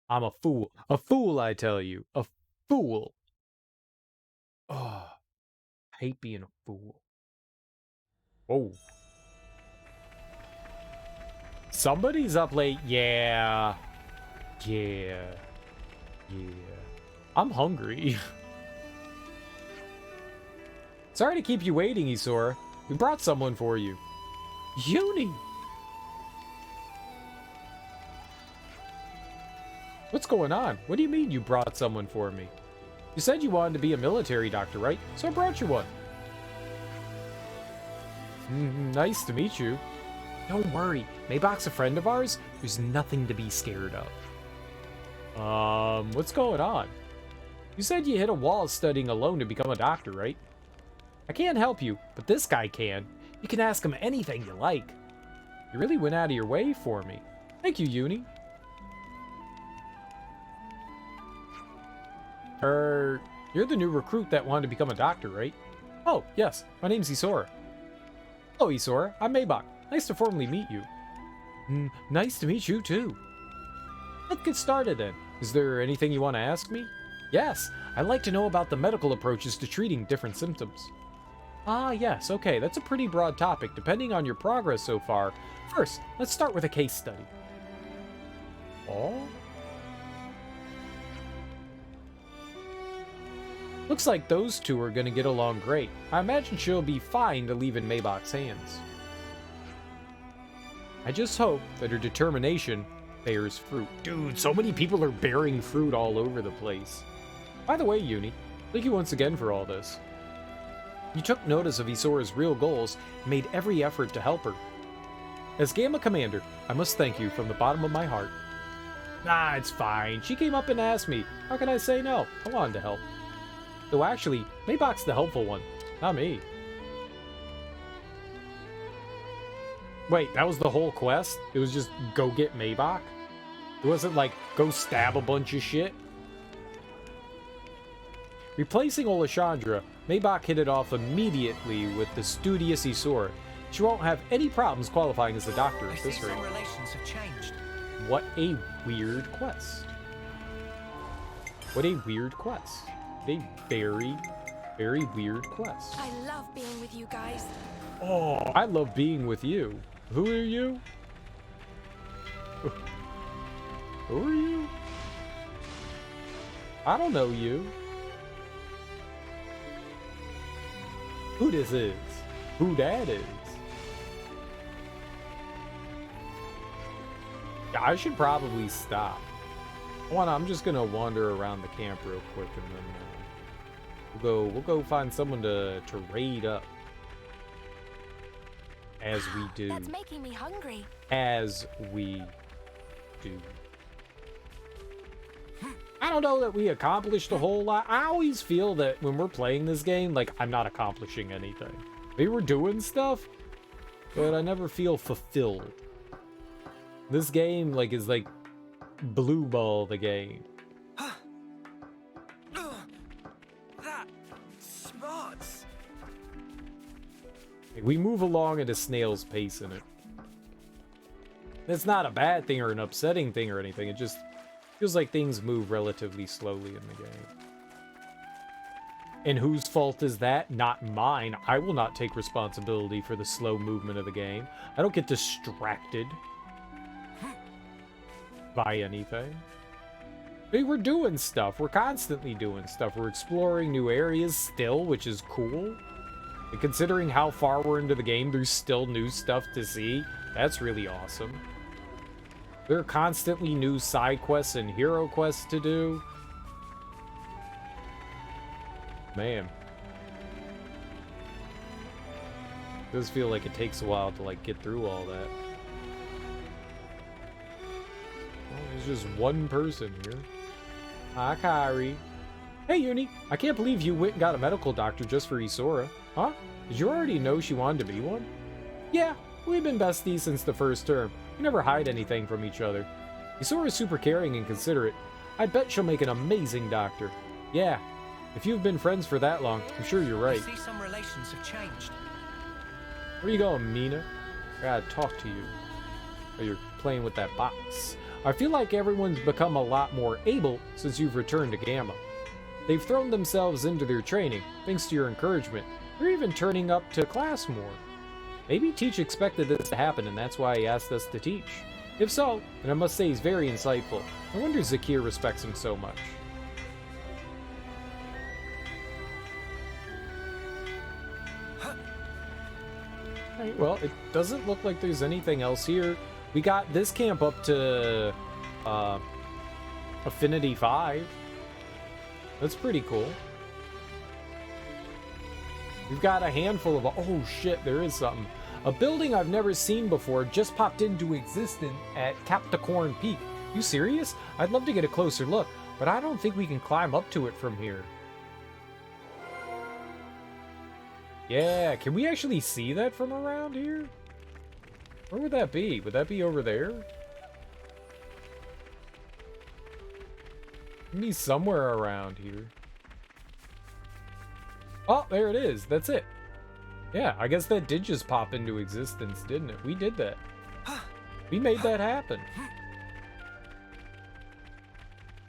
[SPEAKER 1] I'm a fool. A fool, I tell you. A fool. Oh, I hate being a fool. Oh. Somebody's up late. Yeah. Yeah. Yeah. I'm hungry. Sorry to keep you waiting, Isora. We brought someone for you. Uni! What's going on? What do you mean you brought someone for me? You said you wanted to be a military doctor, right? So I brought you one. Nice to meet you. Don't worry. Maybach's a friend of ours. There's nothing to be scared of. What's going on? You said you hit a wall studying alone to become a doctor, right? I can't help you, but this guy can. You can ask him anything you like. You really went out of your way for me. Thank you, Uni. You're the new recruit that wanted to become a doctor, right? Oh, yes. My name's Isora. Hello, Isora. I'm Maybach. Nice to formally meet you. Nice to meet you, too. Let's get started, then. Is there anything you want to ask me? Yes. I'd like to know about the medical approaches to treating different symptoms. Ah, yes. Okay, that's a pretty broad topic, depending on your progress so far. First, let's start with a case study. Oh? Looks like those two are gonna get along great. I imagine she'll be fine to leave in Maybach's hands. I just hope that her determination bears fruit. Dude, so many people are bearing fruit all over the place. By the way, Uni, thank you once again for all this. You took notice of Isora's real goals and made every effort to help her. As Gamma Commander, I must thank you from the bottom of my heart. Nah, it's fine. She came up and asked me. How can I say no? I wanted to help. Though actually, Maybach's the helpful one, not me. Wait, that was the whole quest? It was just go get Maybach? It wasn't like, go stab a bunch of shit? Replacing Olashandra, Maybach hit it off immediately with the studious Isora. She won't have any problems qualifying as a doctor at this rate.
[SPEAKER 11] Relations have changed.
[SPEAKER 1] What a weird quest. What a weird quest. A very, very weird quest.
[SPEAKER 15] I love being with you guys.
[SPEAKER 1] Oh, I love being with you. Who are you? Who are you? I don't know you. Who this is? Who that is? Yeah, I should probably stop. I'm just gonna wander around the camp real quick and then we'll go find someone to raid up. As we do.
[SPEAKER 15] That's making me hungry.
[SPEAKER 1] As we do. I don't know that we accomplished a whole lot. I always feel that when we're playing this game, like, I'm not accomplishing anything. We were doing stuff, but I never feel fulfilled. This game, like, is like Blue Ball the game.
[SPEAKER 11] That smarts.
[SPEAKER 1] We move along at a snail's pace in it. It's not a bad thing or an upsetting thing or anything. It just feels like things move relatively slowly in the game. And whose fault is that? Not mine. I will not take responsibility for the slow movement of the game. I don't get distracted by anything. I mean, we're doing stuff. We're constantly doing stuff. We're exploring new areas still, which is cool. And considering how far we're into the game, there's still new stuff to see. That's really awesome. There are constantly new side quests and hero quests to do. Man. It does feel like it takes a while to, like, get through all that. Well, there's just one person here. Hi, Kyrie. Hey, Uni. I can't believe you went and got a medical doctor just for Isora. Huh? Did you already know she wanted to be one? Yeah, we've been besties since the first term. We never hide anything from each other. Isora's super caring and considerate. I bet she'll make an amazing doctor. Yeah, if you've been friends for that long, I'm sure you're right.
[SPEAKER 11] I see some relations have changed.
[SPEAKER 1] Where you going, Mina? I gotta talk to you. Oh, you're playing with that box. I feel like everyone's become a lot more able since you've returned to Gamma. They've thrown themselves into their training, thanks to your encouragement. They're even turning up to class more. Maybe Teach expected this to happen and that's why he asked us to teach. If so, then I must say he's very insightful. No wonder Zakir respects him so much. Alright, well, it doesn't look like there's anything else here. We got this camp up to Affinity 5. That's pretty cool. We've got a handful of... Oh shit, there is something. A building I've never seen before just popped into existence at Capricorn Peak. You serious? I'd love to get a closer look, but I don't think we can climb up to it from here. Yeah, can we actually see that from around here? Where would that be? Would that be over there? It'd be somewhere around here. Oh, there it is. That's it. Yeah, I guess that did just pop into existence, didn't it? We did that. We made that happen.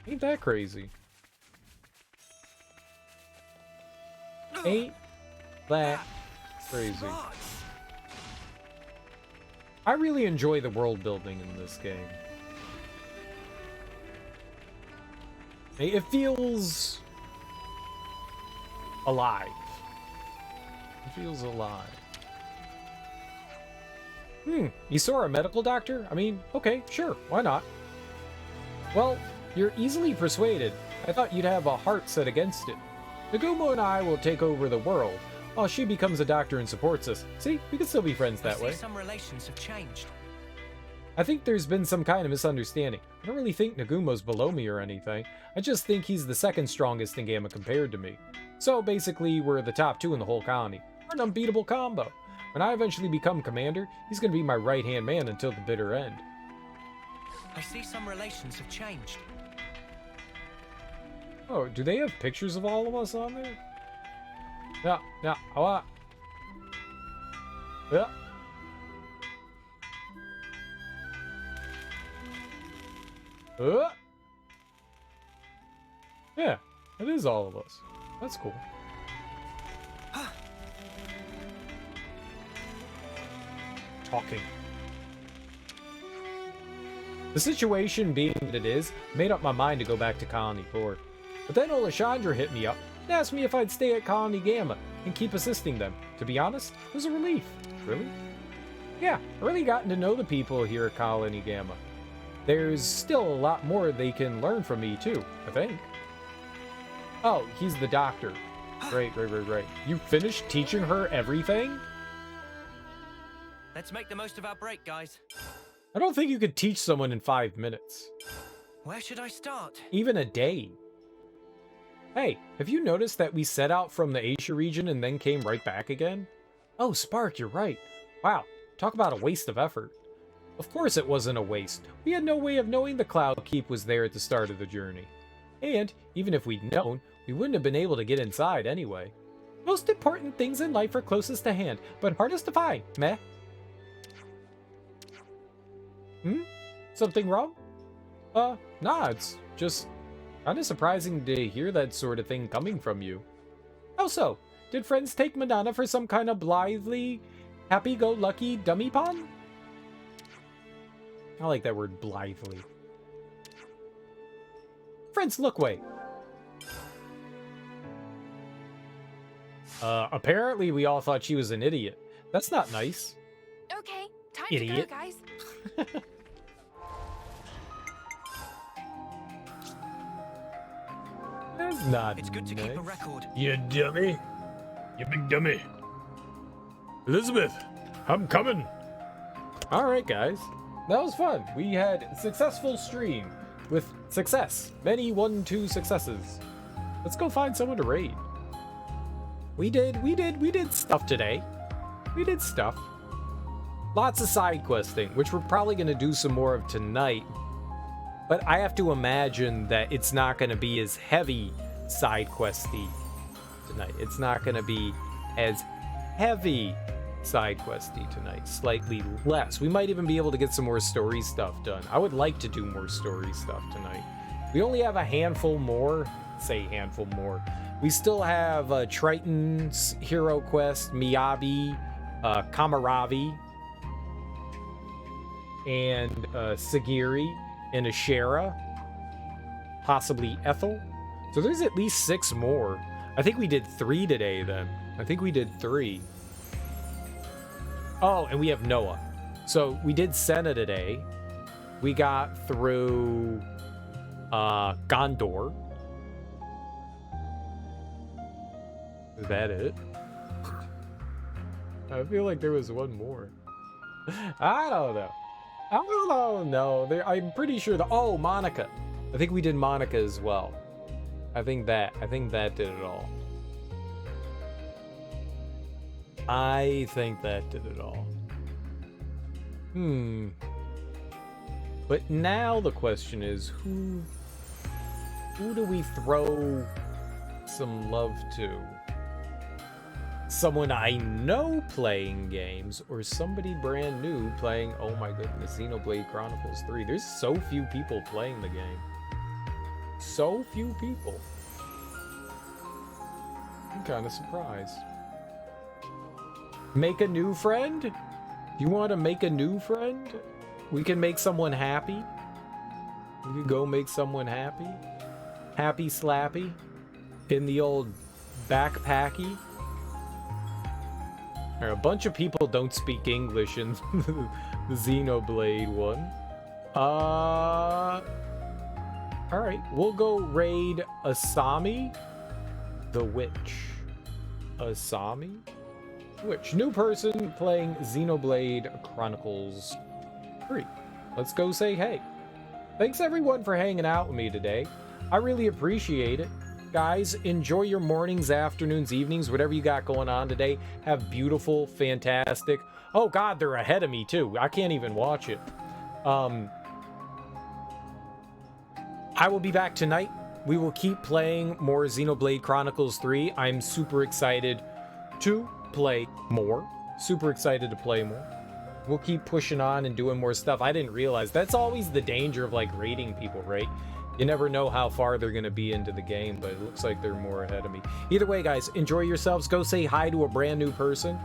[SPEAKER 1] Ain't that crazy? Ain't that crazy? I really enjoy the world building in this game. It feels alive. It feels alive. You saw a medical doctor? I mean, okay, sure, why not? Well, you're easily persuaded. I thought you'd have a heart set against it. Nagumo and I will take over the world, while she becomes a doctor and supports us. See, we can still be friends that way.
[SPEAKER 11] Some relations have changed.
[SPEAKER 1] I think there's been some kind of misunderstanding. I don't really think Nagumo's below me or anything. I just think he's the second strongest in Gamma compared to me. So basically, we're the top two in the whole colony. We're an unbeatable combo. When I eventually become commander, he's going to be my right-hand man until the bitter end.
[SPEAKER 11] I see some relations have changed.
[SPEAKER 1] Oh, do they have pictures of all of us on there? Yeah, how Yeah. Yeah, it is all of us. That's cool. Talking. The situation being that it is, made up my mind to go back to Colony 4. But then Olashandra hit me up and asked me if I'd stay at Colony Gamma and keep assisting them. To be honest, it was a relief. Really? Yeah, I really gotten to know the people here at Colony Gamma. There's still a lot more they can learn from me too, I think. Oh, he's the doctor. Right. You finished teaching her everything?
[SPEAKER 11] Let's make the most of our break, guys.
[SPEAKER 1] I don't think you could teach someone in 5 minutes.
[SPEAKER 11] Where should I start?
[SPEAKER 1] Even a day. Hey, have you noticed that we set out from the Asia region and then came right back again? Oh, Spark, you're right. Wow, talk about a waste of effort. Of course it wasn't a waste. We had no way of knowing the Cloud Keep was there at the start of the journey. And, even if we'd known, we wouldn't have been able to get inside anyway. Most important things in life are closest to hand, but hardest to find, meh? Something wrong? Nah, it's just kind of surprising to hear that sort of thing coming from you. How so? Did friends take Madonna for some kind of blithely, happy-go-lucky dummy pun? I like that word, blithely. Friends, look way. Apparently we all thought she was an idiot. That's not nice.
[SPEAKER 15] Okay, time
[SPEAKER 1] Idiot.
[SPEAKER 15] to go, guys.
[SPEAKER 1] That's not
[SPEAKER 2] It's good to keep a record.
[SPEAKER 1] You dummy. You big dummy. Elizabeth, I'm coming. All right, guys. That was fun. We had a successful stream with success. Many 1-2 successes. Let's go find someone to raid. We did stuff today. We did stuff. Lots of side questing, which we're probably going to do some more of tonight. But I have to imagine that it's not going to be as heavy side questy tonight. It's not going to be as heavy side questy tonight. Slightly less. We might even be able to get some more story stuff done. I would like to do more story stuff tonight. We only have a handful more. Say handful more. We still have Triton's Hero Quest, Miyabi, Kamaravi, and Sagiri, and Ashera, possibly Ethel. So there's at least 6 more. I think we did 3 today then. I think we did 3. Oh, and we have Noah. So we did Senna today. We got through Gondor. Is that it? I feel like there was one more. I don't know. I don't know. I'm pretty sure oh, Monica. I think we did Monica as well. I think that did it all. I think that did it all. But now the question is, who do we throw some love to? Someone I know playing games, or somebody brand new playing, oh my goodness, Xenoblade Chronicles 3. There's so few people playing the game. So few people. I'm kind of surprised. Make a new friend? You want to make a new friend? We can make someone happy. We could go make someone happy. Happy slappy. In the old backpacky. A bunch of people don't speak English in the Xenoblade one. Alright, we'll go raid Asami the Witch. Asami? Witch. New person playing Xenoblade Chronicles 3. Let's go say hey. Thanks everyone for hanging out with me today. I really appreciate it. Guys, enjoy your mornings, afternoons, evenings, whatever you got going on today. Have beautiful, fantastic... Oh god, they're ahead of me too. I can't even watch it. I will be back tonight. We will keep playing more Xenoblade Chronicles 3. I'm super excited to play more. Super excited to play more. We'll keep pushing on and doing more stuff. I didn't realize. That's always the danger of like raiding people, right? You never know how far they're going to be into the game, but it looks like they're more ahead of me. Either way, guys, enjoy yourselves. Go say hi to a brand new person.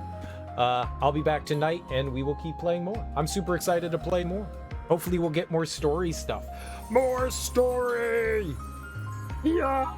[SPEAKER 1] I'll be back tonight, and we will keep playing more. I'm super excited to play more. Hopefully, we'll get more story stuff. More story! Yeah!